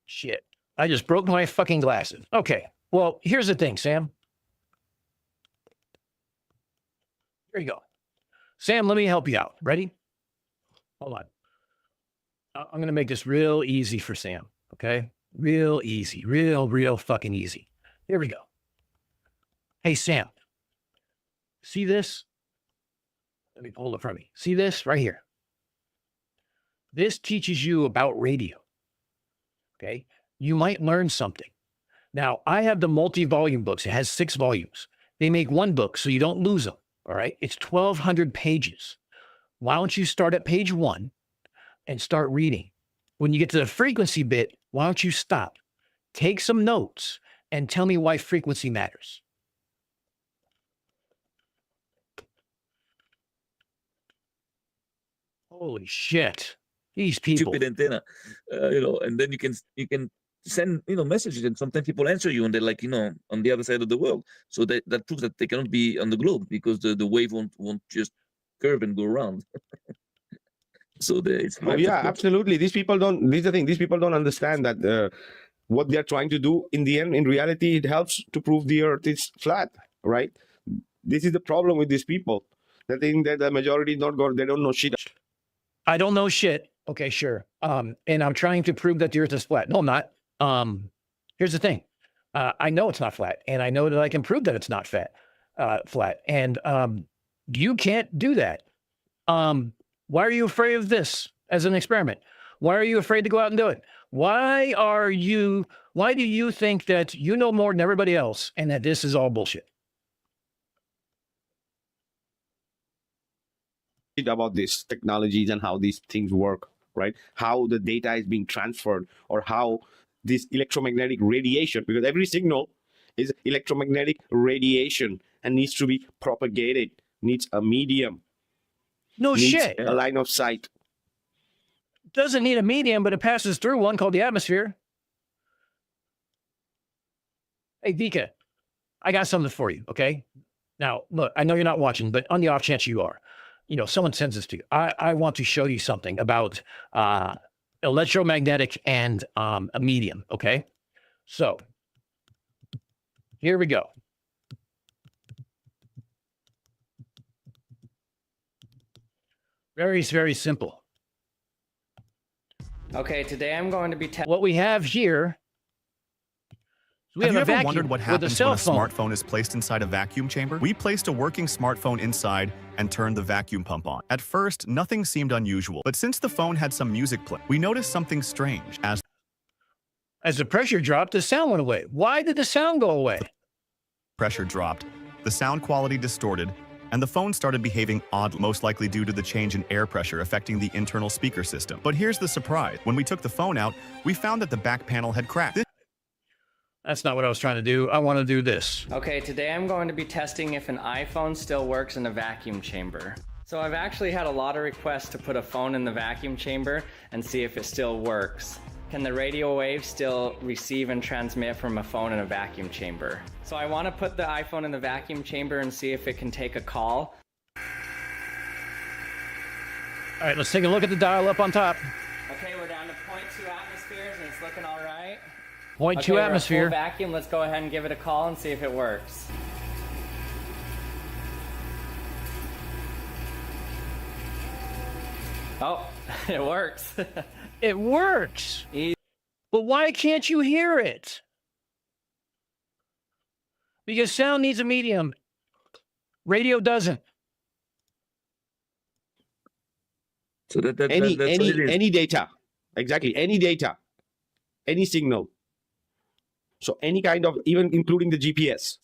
Shit. I just broke my fucking glasses. Okay. Well, here's the thing, Sam. Here you go. Sam, let me help you out. Ready? Hold on. I'm going to make this real easy for Sam. Okay? Real easy. Real fucking easy. Here we go. Hey, Sam. See this? Let me hold it from me. See this right here? This teaches you about radio. Okay? You might learn something. Now, I have the multi-volume books. It has 6 volumes. They make one book so you don't lose them. All right? It's 1,200 pages. Why don't you start at page 1 and start reading? When you get to the frequency bit, why don't you stop? Take some notes and tell me why frequency matters. Holy shit. These people. stupid antenna, and then you can send messages, and sometimes people answer you, and they're like on the other side of the world. So that proves that they cannot be on the globe because the wave won't just curve and go around. So it's Oh yeah, absolutely. These people don't. This is the thing. These people don't understand that what they are trying to do in the end, in reality, it helps to prove the Earth is flat, right? This is the problem with these people. They think that the majority is not going. They don't know shit. I don't know shit. Okay, sure. And I'm trying to prove that the Earth is flat. No, I'm not. Here's the thing. I know it's not flat, and I know that I can prove that it's not flat. And you can't do that. Why are you afraid of this as an experiment? Why are you afraid to go out and do it? Why do you think that you know more than everybody else and that this is all bullshit? About these technologies and how these things work, right? How the data is being transferred, or how this electromagnetic radiation, because every signal is electromagnetic radiation and needs to be propagated, needs a medium. No shit. A line of sight. Doesn't need a medium, but it passes through one called the atmosphere. Hey, Vika, I got something for you, okay? Now, look, I know you're not watching, but on the off chance you are, someone sends this to you. I want to show you something about electromagnetic and a medium, okay? So, here we go. Very, very simple. Okay, today I'm going to be what we have here. Have you ever wondered what happens when a smartphone is placed inside a vacuum chamber? We placed a working smartphone inside and turned the vacuum pump on. At first, nothing seemed unusual, but since the phone had some music play, we noticed something strange. As the pressure dropped, the sound went away. Why did the sound go away? Pressure dropped, the sound quality distorted, and the phone started behaving oddly, most likely due to the change in air pressure affecting the internal speaker system. But here's the surprise. When we took the phone out, we found that the back panel had cracked. That's not what I was trying to do. I want to do this. Okay, today I'm going to be testing if an iPhone still works in a vacuum chamber. So I've actually had a lot of requests to put a phone in the vacuum chamber and see if it still works. Can the radio waves still receive and transmit from a phone in a vacuum chamber? So I want to put the iPhone in the vacuum chamber and see if it can take a call. All right, let's take a look at the dial up on top. Okay, we're down to 0.2 atmospheres and it's looking all right. 0.2 atmosphere. Full vacuum. Let's go ahead and give it a call and see if it works. Oh, it works. It works. But why can't you hear it? Because sound needs a medium. Radio doesn't. So that's any data. Exactly. Any data. Any signal. So any kind of, even including the GPS.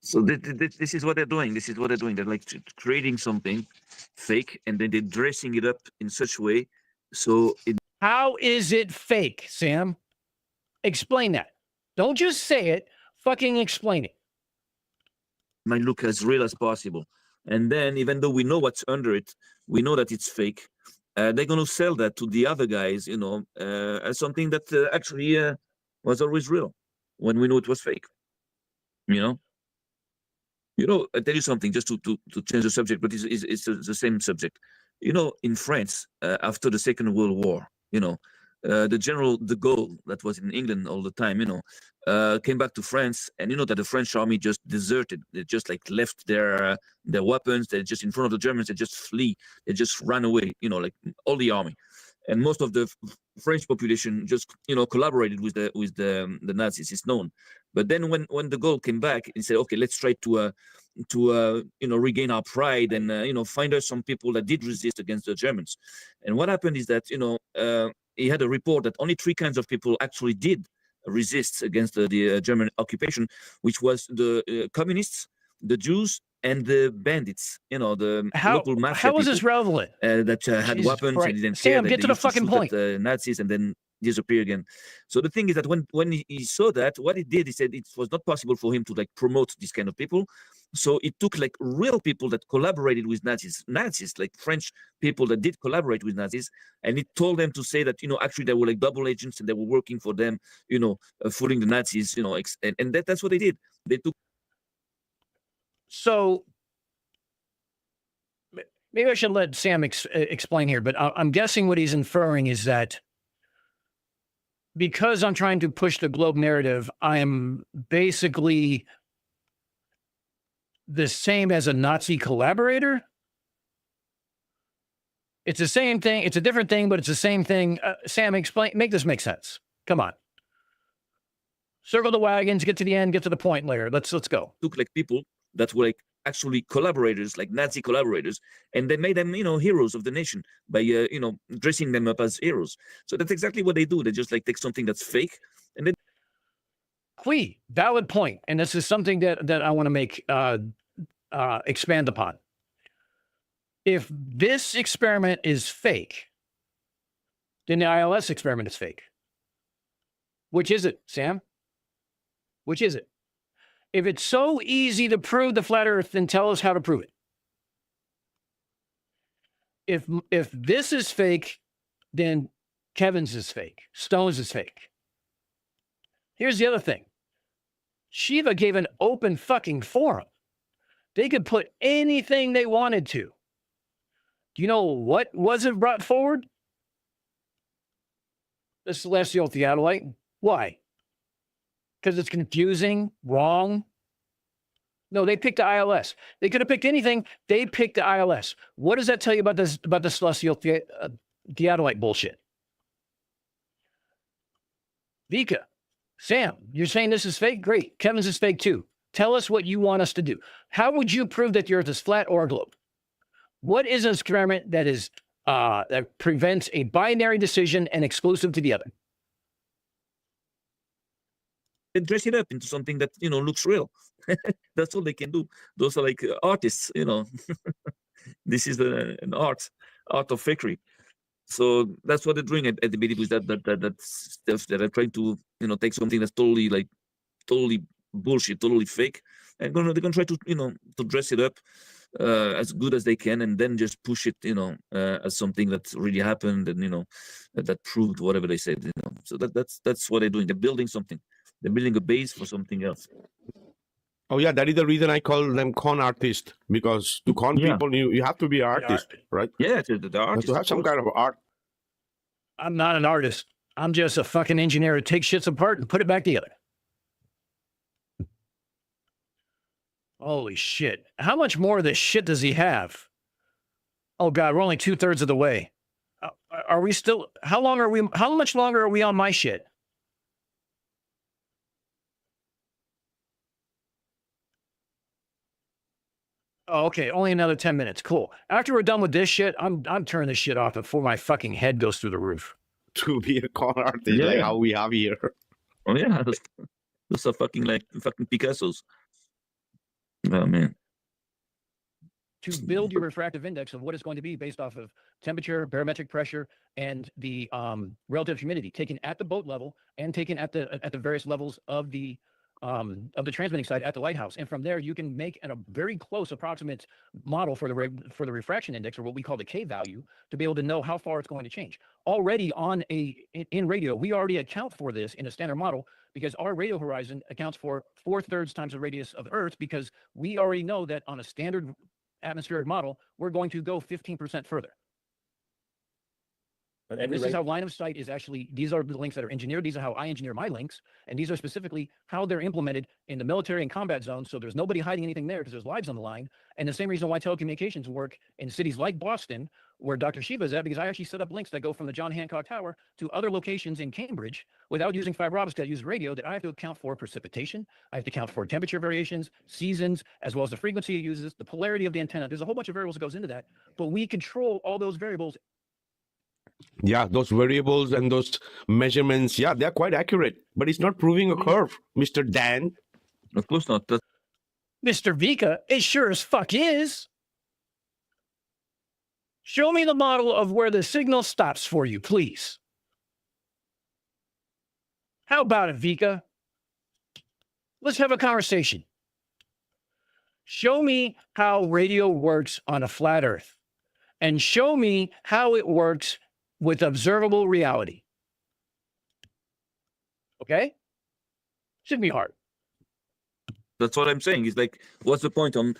So this is what they're doing. This is what they're doing. They're like creating something fake, and then they're dressing it up in such a way so it. How is it fake, Sam? Explain that. Don't just say it. Fucking explain it. Might look as real as possible, and then even though we know what's under it, we know that it's fake. They're going to sell that to the other guys, as something that actually was always real when we know it was fake. I tell you something just to change the subject, but it's the same subject. In France, after the Second World War, the General de Gaulle, that was in England all the time, came back to France, and that the French army just deserted. They just left their weapons. They just in front of the Germans. They just flee. They just ran away. Like all the army, and most of the French population just collaborated with the Nazis. It's known. But then when de Gaulle came back, he said, okay, let's try to regain our pride and find us some people that did resist against the Germans. And what happened is that he had a report that only 3 kinds of people actually did resist against the German occupation, which was the communists, the Jews, and the bandits. The local mafia. How is this relevant? That had weapons and didn't care. Sam, get to the fucking point. Nazis and then disappear again. So the thing is that when he saw that, what he did, he said it was not possible for him to promote these kind of people. So it took like real people that collaborated with Nazis, like French people that did collaborate with Nazis, and it told them to say that, you know, actually they were like double agents and they were working for them, you know, fooling the Nazis, you know, and that's what they did. They took. So maybe I should let Sam explain here, but I'm guessing what he's inferring is that because I'm trying to push the globe narrative, I am basically the same as a Nazi collaborator. It's the same thing. It's a different thing, but it's the same thing. Sam, make this make sense. Come on. Circle the wagons, get to the end, get to the point later. Let's go. Took like people that were like actually collaborators, like Nazi collaborators, and they made them, you know, heroes of the nation by, you know, dressing them up as heroes. So that's exactly what they do. They just like take something that's fake and then. Valid point. And this is something that I want to make, expand upon. If this experiment is fake, then the ILS experiment is fake. Which is it, Sam? Which is it? If it's so easy to prove the flat Earth, then tell us how to prove it. If this is fake, then Kevin's is fake. Stone's is fake. Here's the other thing. Shiva gave an open fucking forum. They could put anything they wanted to. Do you know what wasn't brought forward? The celestial theodolite. Why? Because it's confusing, wrong. No, they picked the ILS. They could have picked anything. They picked the ILS. What does that tell you about this, about the celestial theodolite bullshit? Vika, Sam, you're saying this is fake? Great. Kevin's is fake too. Tell us what you want us to do. How would you prove that the Earth is flat or a globe? What is an experiment that is that prevents a binary decision and exclusive to the other? They dress it up into something that, you know, looks real. That's all they can do. Those are like artists, you know. This is an art of fakery. So that's what they're doing. I believe is that stuff that are trying to, you know, take something that's totally bullshit, totally fake, and they're gonna try to, you know, to dress it up as good as they can, and then just push it, you know, as something that really happened, and, you know, that proved whatever they said, you know. So that's what they're doing. They're building something. They're building a base for something else. Oh yeah, that is the reason I call them con artists, because to con people, you have to be an artist, right? Yeah, the artist. To have some kind of art. I'm not an artist. I'm just a fucking engineer who takes shits apart and put it back together. Holy shit. How much more of this shit does he have? Oh God, we're only 2/3 of the way. Are we still, how much longer are we on my shit? Oh, okay, only another 10 minutes. Cool. After we're done with this shit, I'm turning this shit off before my fucking head goes through the roof. To be a con artist, like how we have here. Oh yeah, those are fucking Picassos. Oh man. To build your refractive index of what it's going to be based off of temperature, barometric pressure, and the relative humidity taken at the boat level and taken at the various levels of the transmitting side at the lighthouse. And from there, you can make a very close approximate model for the refraction index, or what we call the K value, to be able to know how far it's going to change. Already in radio, we already account for this in a standard model, because our radio horizon accounts for 4/3 times the radius of Earth, because we already know that on a standard atmospheric model, we're going to go 15% further. And this is how line of sight is actually, these are the links that are engineered. These are how I engineer my links. And these are specifically how they're implemented in the military and combat zones. So there's nobody hiding anything there because there's lives on the line. And the same reason why telecommunications work in cities like Boston, where Dr. Shiva is at, because I actually set up links that go from the John Hancock Tower to other locations in Cambridge without using fiber optics, that use radio, that I have to account for precipitation. I have to account for temperature variations, seasons, as well as the frequency it uses, the polarity of the antenna. There's a whole bunch of variables that goes into that, but we control all those variables. Yeah, those variables and those measurements, yeah, they're quite accurate, but it's not proving a curve, Mr. Dan. Of course not. Mr. Vika, it sure as fuck is. Show me the model of where the signal stops for you, please. How about it, Vika? Let's have a conversation. Show me how radio works on a flat Earth, and show me how it works with observable reality. Okay? Shouldn't be hard. That's what I'm saying. It's like, what's the point on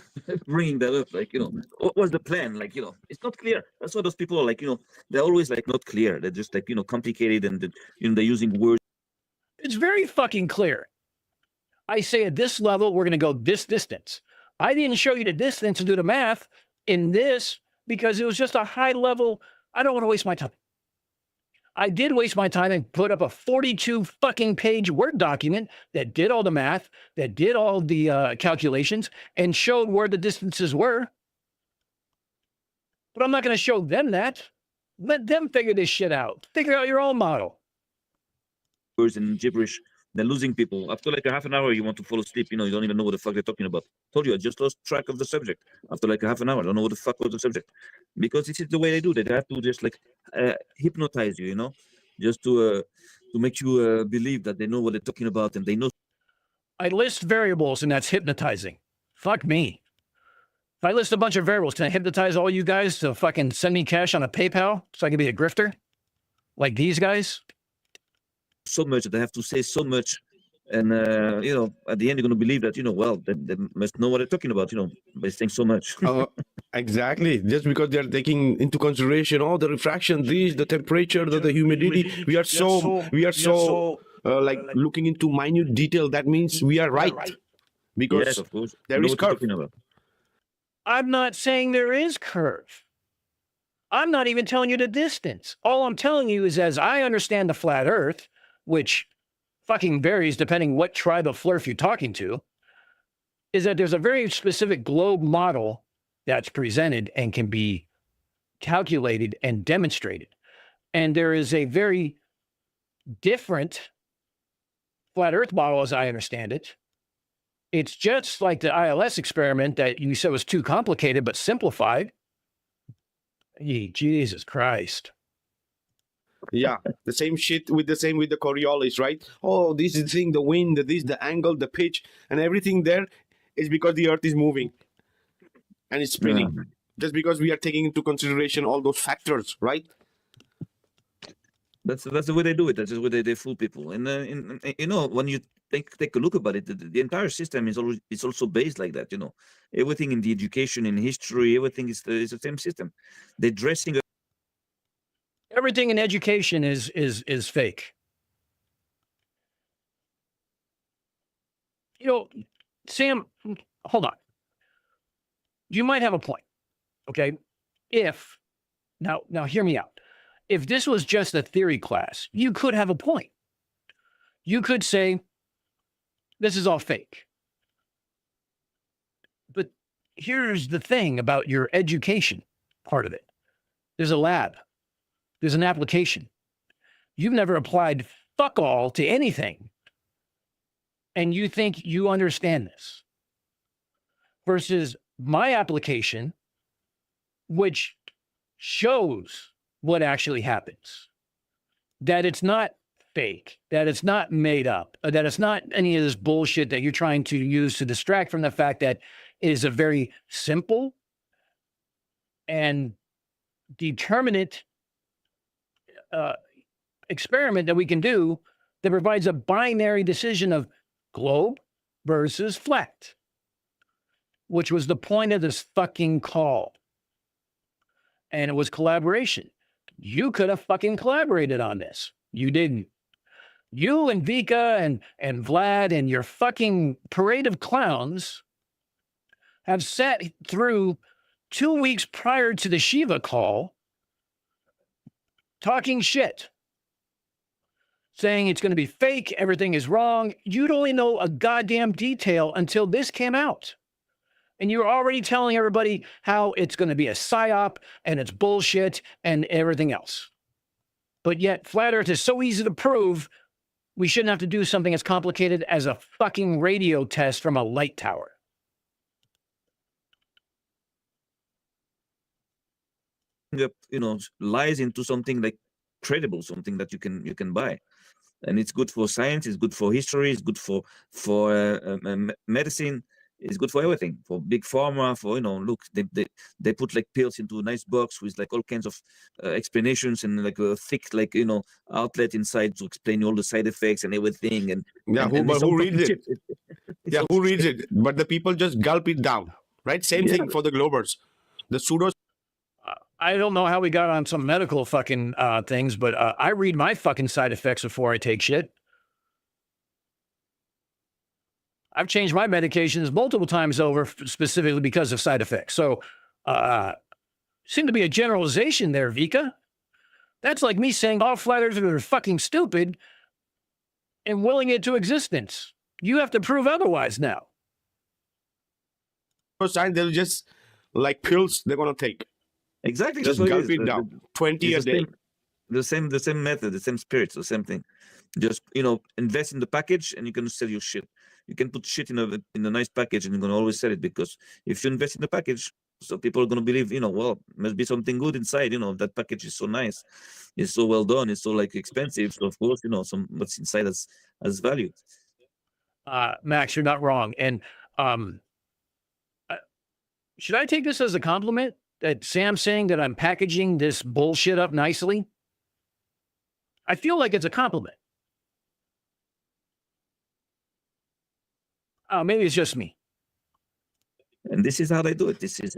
bringing that up? Like, what was the plan? Like, it's not clear. That's why those people are like, they're always like not clear. They're just like, complicated, and they're using words. It's very fucking clear. I say at this level, we're going to go this distance. I didn't show you the distance and do the math in this because it was just a high level. I don't want to waste my time. I did waste my time and put up a 42 fucking page Word document that did all the math, that did all the calculations, and showed where the distances were. But I'm not going to show them that. Let them figure this shit out. Figure out your own model. Words and gibberish. They're losing people. After like a half an hour, you want to fall asleep. You don't even know what the fuck they're talking about. Told you, I just lost track of the subject. After like a half an hour, I don't know what the fuck was the subject. Because this is the way they do. They have to just like hypnotize you, just to make you believe that they know what they're talking about and they know. I list variables, and that's hypnotizing. Fuck me. If I list a bunch of variables, can I hypnotize all you guys to fucking send me cash on a PayPal so I can be a grifter? Like these guys? So much that they have to say so much, and at the end you're going to believe that well, they must know what they're talking about, by saying so much. Exactly. Just because they're taking into consideration all the refraction, the temperature, the humidity. We are so like looking into minute detail. That means we are right, because yes, of course. there is curve. I'm not saying there is curve. I'm not even telling you the distance. All I'm telling you is, as I understand the flat Earth, which fucking varies depending what tribe of flurf you're talking to, is that there's a very specific globe model that's presented and can be calculated and demonstrated. And there is a very different flat Earth model, as I understand it. It's just like the ILS experiment that you said was too complicated but simplified. Jesus Christ. Yeah, the same shit with the Coriolis, right? Oh, this is the thing, the wind, the angle, the pitch, and everything there is because the Earth is moving and it's spinning. Yeah. Just because we are taking into consideration all those factors, right? That's the way they do it. That's the way they fool people. And when you take a look about it, the entire system is also based like that. Everything in the education, in history, everything is the same system. They're dressing. Everything in education is fake. Sam, hold on. You might have a point. Okay. Now hear me out. If this was just a theory class, you could have a point. You could say, this is all fake. But here's the thing about your education part of it. There's a lab. There's an application. You've never applied fuck all to anything. And you think you understand this. Versus my application, which shows what actually happens. That it's not fake, that it's not made up, that it's not any of this bullshit that you're trying to use to distract from the fact that it is a very simple and determinate experiment that we can do that provides a binary decision of globe versus flat, which was the point of this fucking call. And it was collaboration. You could have fucking collaborated on this. You didn't. You and Vika and Vlad and your fucking parade of clowns have sat through 2 weeks prior to the Shiva call talking shit, saying it's going to be fake, everything is wrong. You don't even know a goddamn detail until this came out. And you're already telling everybody how it's going to be a psyop and it's bullshit and everything else. But yet, flat Earth is so easy to prove, we shouldn't have to do something as complicated as a fucking radio test from a light tower. Lies into something like credible, something that you can buy, and it's good for science, it's good for history, it's good for medicine, It's good for everything, for big pharma, for, look, they put like pills into a nice box with like all kinds of explanations and like a thick, like, outlet inside to explain all the side effects and everything. And yeah, and but it's all who reads fucking it? shit. It's Yeah, all who reads shit. it? But the people just gulp it down, right? Same Yeah. thing for the Globers. The pseudo. I don't know how we got on some medical fucking things, but I read my fucking side effects before I take shit. I've changed my medications multiple times over specifically because of side effects. So, seem to be a generalization there, Vika. That's like me saying all flat earthers are fucking stupid and willing it to existence. You have to prove otherwise now. Side, they'll just like pills they're gonna take. Exactly. Just that's what gulp it down. 20 a it's day. the same method, the same spirit, the same thing. Just invest in the package and you can sell your shit. You can put shit in a nice package and you're gonna always sell it, because if you invest in the package, so people are gonna believe, well, must be something good inside. That package is so nice, it's so well done, it's so like expensive. So of course, some what's inside has value. Max, you're not wrong. And should I take this as a compliment that Sam's saying that I'm packaging this bullshit up nicely? I feel like it's a compliment. Oh, maybe it's just me. And this is how they do it. This is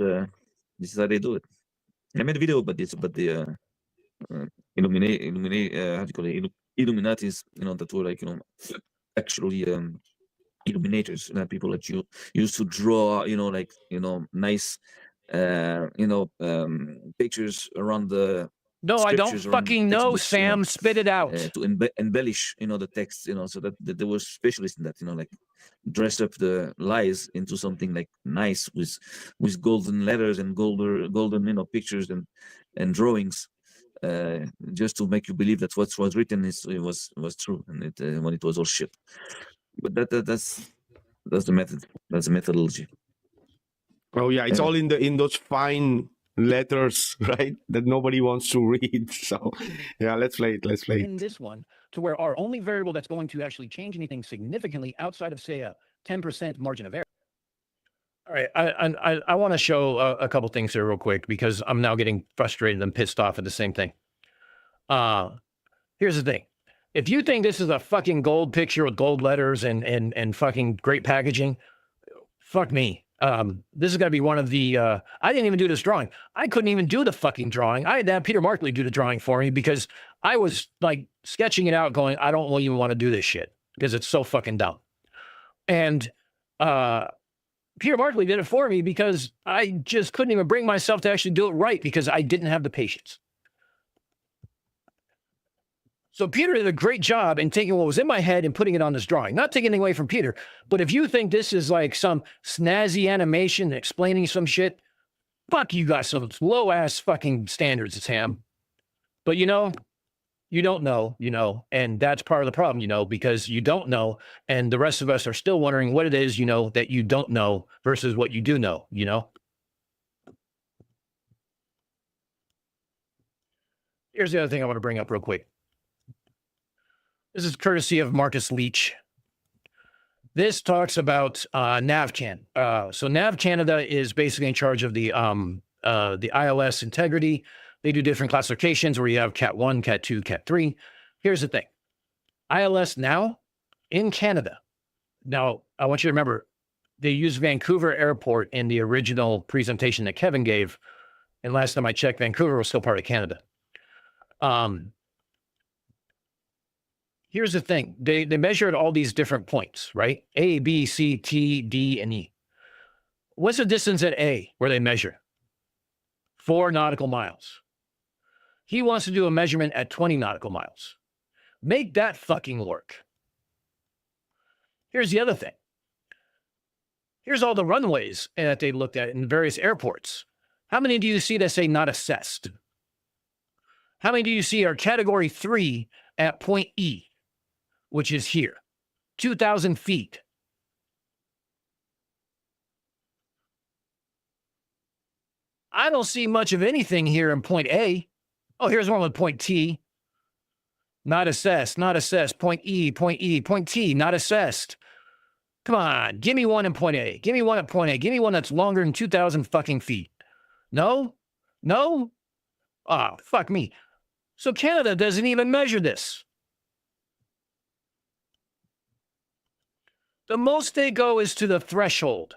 how they do it. I made a video about this, about the how do you call it? Illuminatis, that were like, actually illuminators, people that you used to draw, nice, pictures around the. No, I don't scriptures around fucking know, textbooks, Sam. Spit it out. to embellish, the text, so that there were specialists in that, like dress up the lies into something like nice with golden letters and golden, pictures and drawings, just to make you believe that what was written was true, and when it was all shit. But that's the method. That's the methodology. Oh yeah, it's all in those fine letters, right? That nobody wants to read. So yeah, let's play it. In this one, to where our only variable that's going to actually change anything significantly outside of, say, a 10% margin of error. All right, I want to show a couple things here real quick, because I'm now getting frustrated and pissed off at the same thing. Here's the thing. If you think this is a fucking gold picture with gold letters and fucking great packaging, fuck me. This is going to be one of the, I didn't even do this drawing. I couldn't even do the fucking drawing. I had to have Peter Markley do the drawing for me, because I was like sketching it out going, I don't even want to do this shit because it's so fucking dumb. And, Peter Markley did it for me because I just couldn't even bring myself to actually do it right, because I didn't have the patience. So Peter did a great job in taking what was in my head and putting it on this drawing. Not taking anything away from Peter, but if you think this is like some snazzy animation explaining some shit, fuck, you got some low-ass fucking standards, Sam. But you don't know, and that's part of the problem, because you don't know, and the rest of us are still wondering what it is, that you don't know versus what you do know, Here's the other thing I want to bring up real quick. This is courtesy of Marcus Leach. This talks about NavCan. So Nav Canada is basically in charge of the ILS integrity. They do different classifications where you have Cat 1, Cat 2, Cat 3. Here's the thing. ILS now in Canada. Now, I want you to remember, they used Vancouver Airport in the original presentation that Kevin gave. And last time I checked, Vancouver was still part of Canada. Here's the thing. They measured all these different points, right? A, B, C, T, D, and E. What's the distance at A where they measure? 4 nautical miles. He wants to do a measurement at 20 nautical miles. Make that fucking work. Here's the other thing. Here's all the runways that they looked at in various airports. How many do you see that say not assessed? How many do you see are category 3 at point E, which is here, 2,000 feet? I don't see much of anything here in point A. Oh, here's one with point T. Not assessed, not assessed. Point E, point E, point T, not assessed. Come on, give me one in point A. Give me one at point A. Give me one that's longer than 2,000 fucking feet. No? No? Ah, fuck me. So Canada doesn't even measure this. The most they go is to the threshold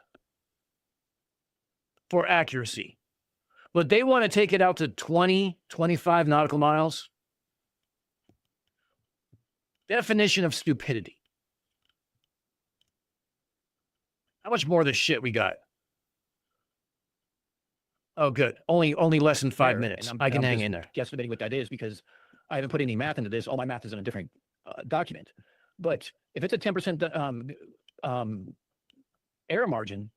for accuracy. But they want to take it out to 20, 25 nautical miles. Definition of stupidity. How much more of this shit we got? Oh, good. Only less than 5 minutes. I can hang in there. Guesstimating what that is because I haven't put any math into this. All my math is in a different document. But if it's a 10% error margin,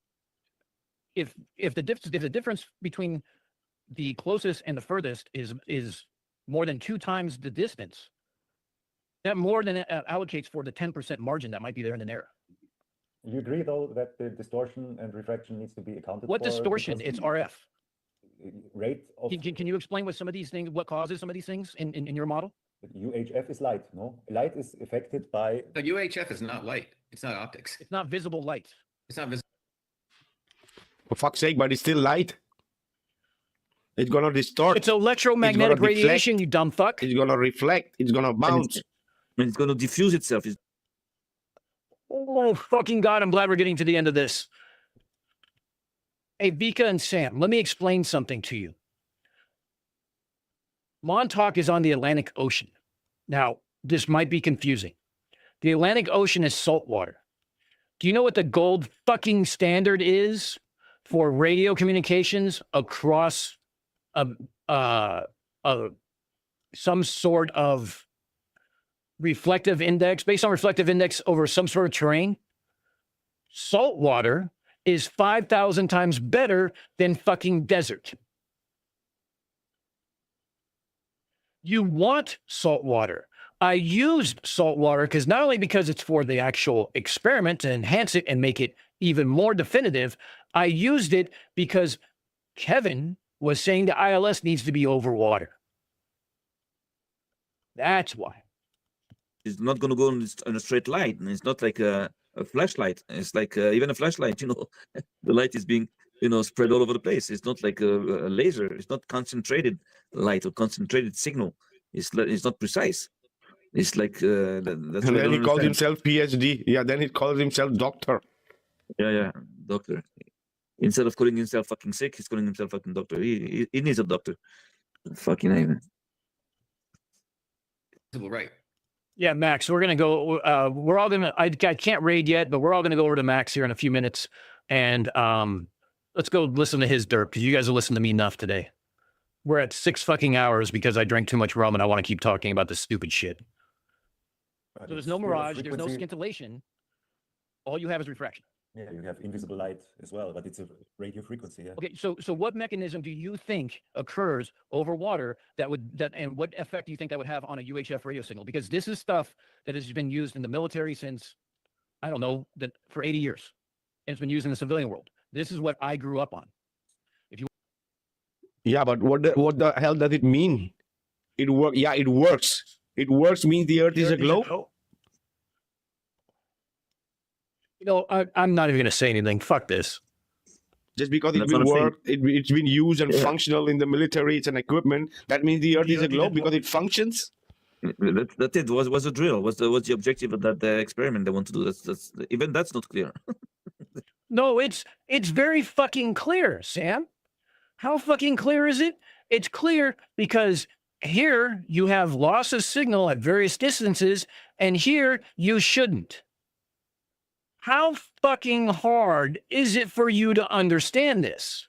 if the difference between the closest and the furthest is more than 2 times the distance, that more than allocates for the 10% margin that might be there in an error. You agree, though, that the distortion and refraction needs to be accounted for? What distortion? It's RF. Rate of... Can you explain what some of these things, what causes some of these things in your model? UHF is light, no? Light is affected by... The UHF is not light. It's not optics. It's not visible light. It's not visible. For fuck's sake, but it's still light. It's gonna distort. It's electromagnetic radiation, you dumb fuck. It's gonna reflect. It's gonna bounce. And it's gonna diffuse itself. Oh, fucking God, I'm glad we're getting to the end of this. Hey, Vika and Sam, let me explain something to you. Montauk is on the Atlantic Ocean. Now, this might be confusing. The Atlantic Ocean is salt water. Do you know what the gold fucking standard is for radio communications across some sort of reflective index, based on reflective index over some sort of terrain? Salt water is 5,000 times better than fucking desert. You want salt water. I used salt water because not only because it's for the actual experiment to enhance it and make it even more definitive, I used it because Kevin was saying the ILS needs to be over water. That's why. It's not going to go on a straight line. It's not like a flashlight. It's like even a flashlight, the light is being, spread all over the place. It's not like a laser. It's not concentrated light or concentrated signal. It's not precise. It's like that's and then he calls himself PhD. Yeah, then he calls himself doctor. Yeah, doctor. Instead of calling himself fucking sick, he's calling himself fucking doctor. He needs a doctor. Fucking name. Right. Yeah, Max, we're going to go, we're all going to, I can't raid yet, but we're all going to go over to Max here in a few minutes. And let's go listen to his derp, because you guys will listen to me enough today. We're at 6 fucking hours because I drank too much rum and I want to keep talking about this stupid shit. So there's no mirage, there's no scintillation. All you have is refraction. Yeah, you have invisible light as well, but it's a radio frequency. Yeah. Okay, so what mechanism do you think occurs over water and what effect do you think that would have on a UHF radio signal? Because this is stuff that has been used in the military since, I don't know, for 80 years. And it's been used in the civilian world. This is what I grew up on. Yeah, but what the hell does it mean? It works. Yeah, it works. It works means the Earth is a globe. I'm not even going to say anything. Fuck this. Just because it's been worked, it's been used and functional in the military, it's an equipment. That means the Earth is a globe because it functions. That's it. What's the drill? What's the objective of that experiment they want to do? That's not clear. No, it's very fucking clear, Sam. How fucking clear is it? It's clear because here you have loss of signal at various distances, and here you shouldn't. How fucking hard is it for you to understand this?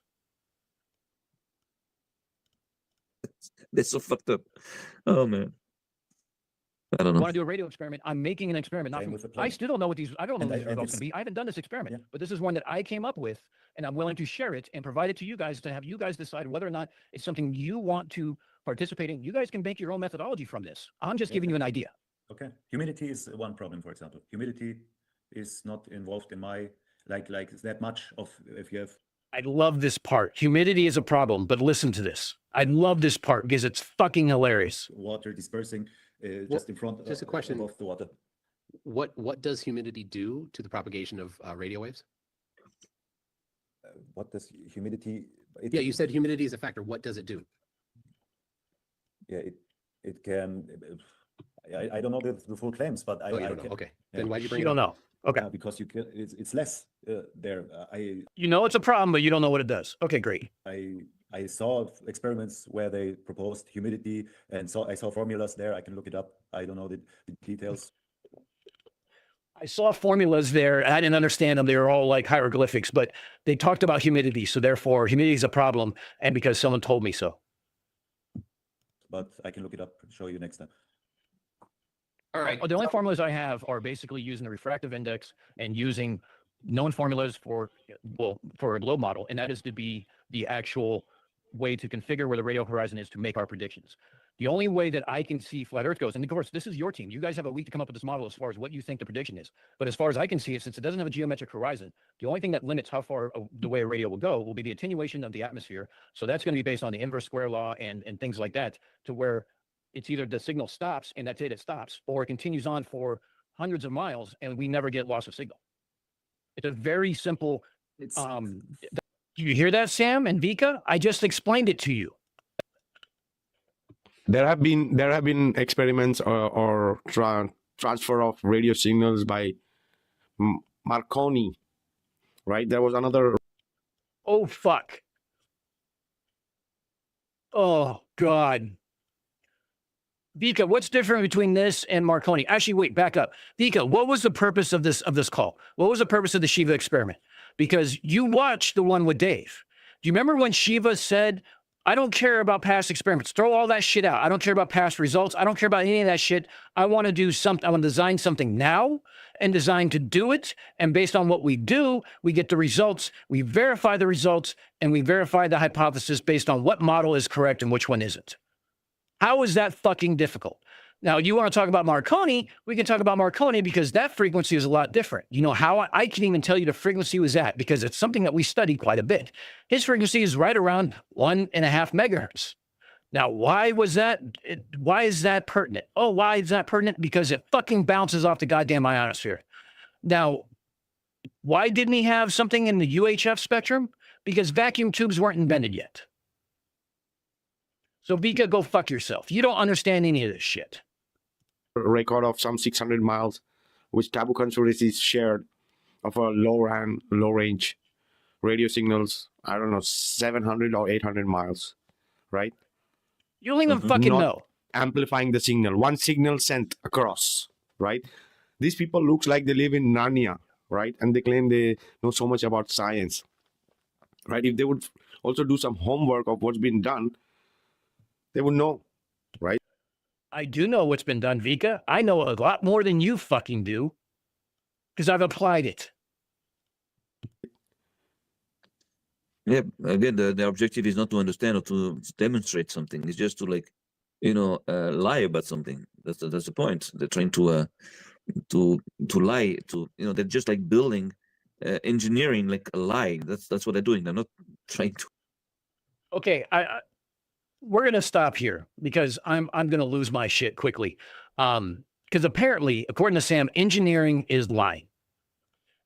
That's so fucked up. Oh, man. I don't know. I want to do a radio experiment. I'm making an experiment. I still don't know what I don't know what these results are going to be. I haven't done this experiment, but this is one that I came up with, and I'm willing to share it and provide it to you guys to have you guys decide whether or not it's something you want to participate in. You guys can make your own methodology from this. I'm just giving you an idea. Okay. Humidity is one problem, for example. Humidity is not involved in my like that much of if you have. I love this part. Humidity is a problem, but listen to this. I love this part because it's fucking hilarious. Water dispersing just in front just a question of the water. What does humidity do to the propagation of radio waves? What does humidity? Yeah, you said humidity is a factor. What does it do? Yeah, it can. I don't know the full claims, but Oh, you I don't know. can, Okay. yeah. Then why do you bring You it don't up? know. Okay. Because you can. It's less there. You know it's a problem, but you don't know what it does. Okay, great. I saw experiments where they proposed humidity, and so I saw formulas there. I can look it up. I don't know the details. I saw formulas there. I didn't understand them. They were all like hieroglyphics, but they talked about humidity. So therefore, humidity is a problem, and because someone told me so. But I can look it up. Show you next time. All right. The only formulas I have are basically using the refractive index and using known formulas for a globe model, and that is to be the actual way to configure where the radio horizon is to make our predictions. The only way that I can see flat Earth goes, and of course, this is your team. You guys have a week to come up with this model as far as what you think the prediction is. But as far as I can see it, since it doesn't have a geometric horizon, the only thing that limits how far the way a radio will go will be the attenuation of the atmosphere. So that's going to be based on the inverse square law and things like that, to where it's either the signal stops and that's it, it stops, or it continues on for hundreds of miles and we never get loss of signal. It's a very simple. Do you hear that, Sam and Vika? I just explained it to you. There have been experiments or transfer of radio signals by Marconi, right? There was another. Oh, fuck. Oh, God. Vika, what's different between this and Marconi? Actually, wait, back up. Vika, what was the purpose of this call? What was the purpose of the Shiva experiment? Because you watched the one with Dave. Do you remember when Shiva said, I don't care about past experiments. Throw all that shit out. I don't care about past results. I don't care about any of that shit. I want to do something. I want to design something now and design to do it. And based on what we do, we get the results. We verify the results and we verify the hypothesis based on what model is correct and which one isn't. How is that fucking difficult? Now, you want to talk about Marconi? We can talk about Marconi because that frequency is a lot different. You know how I can even tell you the frequency was at because it's something that we study quite a bit. His frequency is right around 1.5 megahertz. Now, why was that? Why is that pertinent? Oh, why is that pertinent? Because it fucking bounces off the goddamn ionosphere. Now, why didn't he have something in the UHF spectrum? Because vacuum tubes weren't invented yet. So Vika, go fuck yourself. You don't understand any of this shit. Record of some 600 miles, which Tabu conspiracies shared of a low range radio signals. I don't know, 700 or 800 miles, right? You don't even fucking know. Amplifying the signal, one signal sent across, right? These people looks like they live in Narnia, right? And they claim they know so much about science, right? If they would also do some homework of what's been done, they would know, right? I do know what's been done, Vika. I know a lot more than you fucking do because I've applied it. Yeah, again, the objective is not to understand or to demonstrate something. It's just to lie about something. That's the point. They're trying to lie. They're just like building, engineering like a lie. That's what they're doing. They're not trying to. Okay, we're gonna stop here because I'm gonna lose my shit quickly. Because apparently, according to Sam, engineering is lying.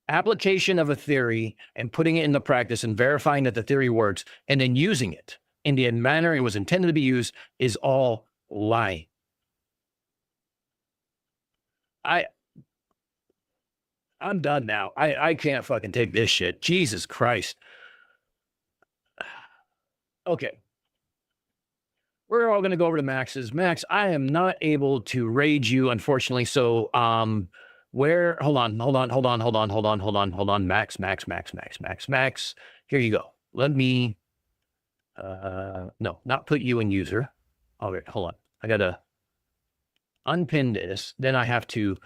Application of a theory and putting it into practice and verifying that the theory works and then using it in the manner it was intended to be used is all lying. I'm done now. I can't fucking take this shit. Jesus Christ. Okay. We're all going to go over to Max's. Max, I am not able to raid you, unfortunately. So, hold on. Max. Here you go. Let me, no, not put you in user. All right, hold on. I got to unpin this. Then I have to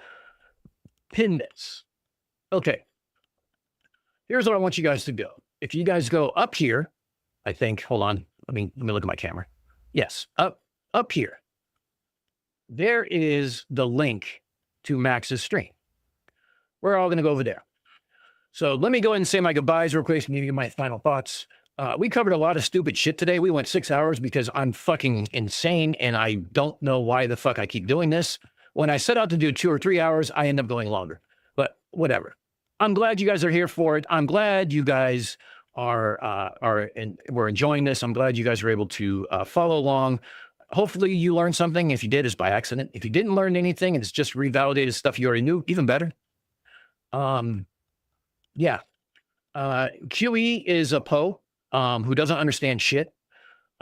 pin this. Okay. Here's what I want you guys to go. If you guys go up here, I think, hold on. Let me look at my camera. Yes, up here. There is the link to Max's stream. We're all going to go over there. So let me go ahead and say my goodbyes real quick and give you my final thoughts. We covered a lot of stupid shit today. We went 6 hours because I'm fucking insane and I don't know why the fuck I keep doing this. When I set out to do 2 or 3 hours, I end up going longer. But whatever. I'm glad you guys are here for it. I'm glad you guys we're enjoying this. I'm glad you guys are able to follow along. Hopefully you learned something. If you did, it's by accident. If you didn't learn anything and it's just revalidated stuff you already knew, even better. Yeah. QE is a Poe who doesn't understand shit.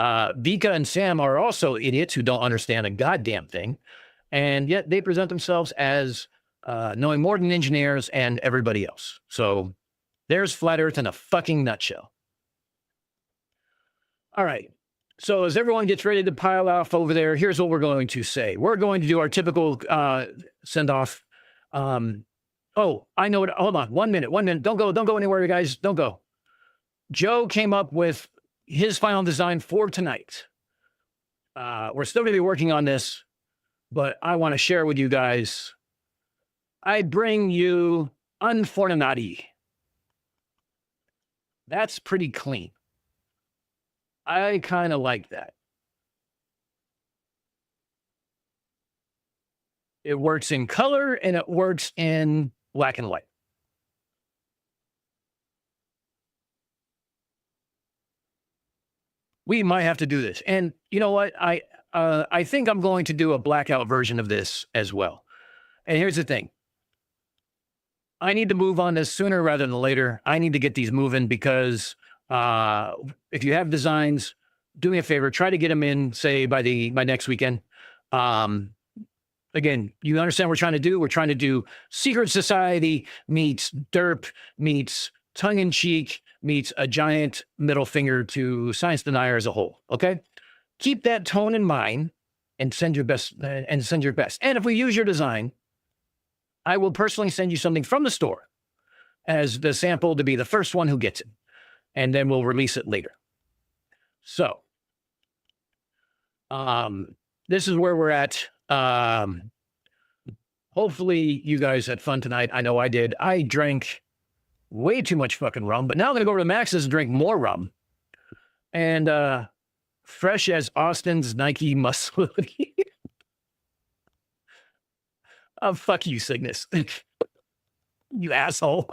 Vika and Sam are also idiots who don't understand a goddamn thing. And yet they present themselves as knowing more than engineers and everybody else. So there's Flat Earth in a fucking nutshell. All right. So as everyone gets ready to pile off over there, here's what we're going to say. We're going to do our typical send-off. Oh, I know it. Hold on. 1 minute. 1 minute. Don't go anywhere, you guys. Don't go. Joe came up with his final design for tonight. We're still going to be working on this, but I want to share with you guys. I bring you Unfornicated. That's pretty clean. I kind of like that. It works in color and it works in black and white. We might have to do this. And you know what? I think I'm going to do a blackout version of this as well. And here's the thing. I need to move on this sooner rather than later. I need to get these moving because if you have designs, do me a favor, try to get them in, say, by next weekend. Again, you understand what we're trying to do? We're trying to do Secret Society meets derp meets tongue-in-cheek meets a giant middle finger to science denier as a whole, okay? Keep that tone in mind and send your best. And if we use your design, I will personally send you something from the store as the sample to be the first one who gets it. And then we'll release it later. So, this is where we're at. Hopefully you guys had fun tonight. I know I did. I drank way too much fucking rum, but now I'm going to go over to Max's and drink more rum. And fresh as Austin's Nike muscle. Oh, fuck you, Cygnus. You asshole.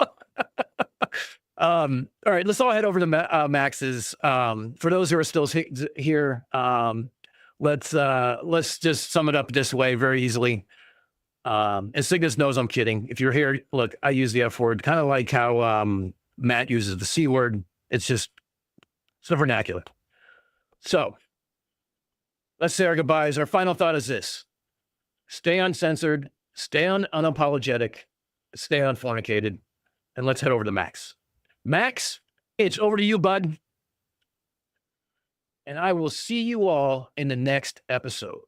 All right, let's all head over to Max's. For those who are still here, let's just sum it up this way very easily. And Cygnus knows I'm kidding. If you're here, look, I use the F word, kind of like how Matt uses the C word. It's the vernacular. So let's say our goodbyes. Our final thought is this. Stay uncensored. Stay unapologetic, stay unfornicated, and let's head over to Max. Max, it's over to you, bud. And I will see you all in the next episode.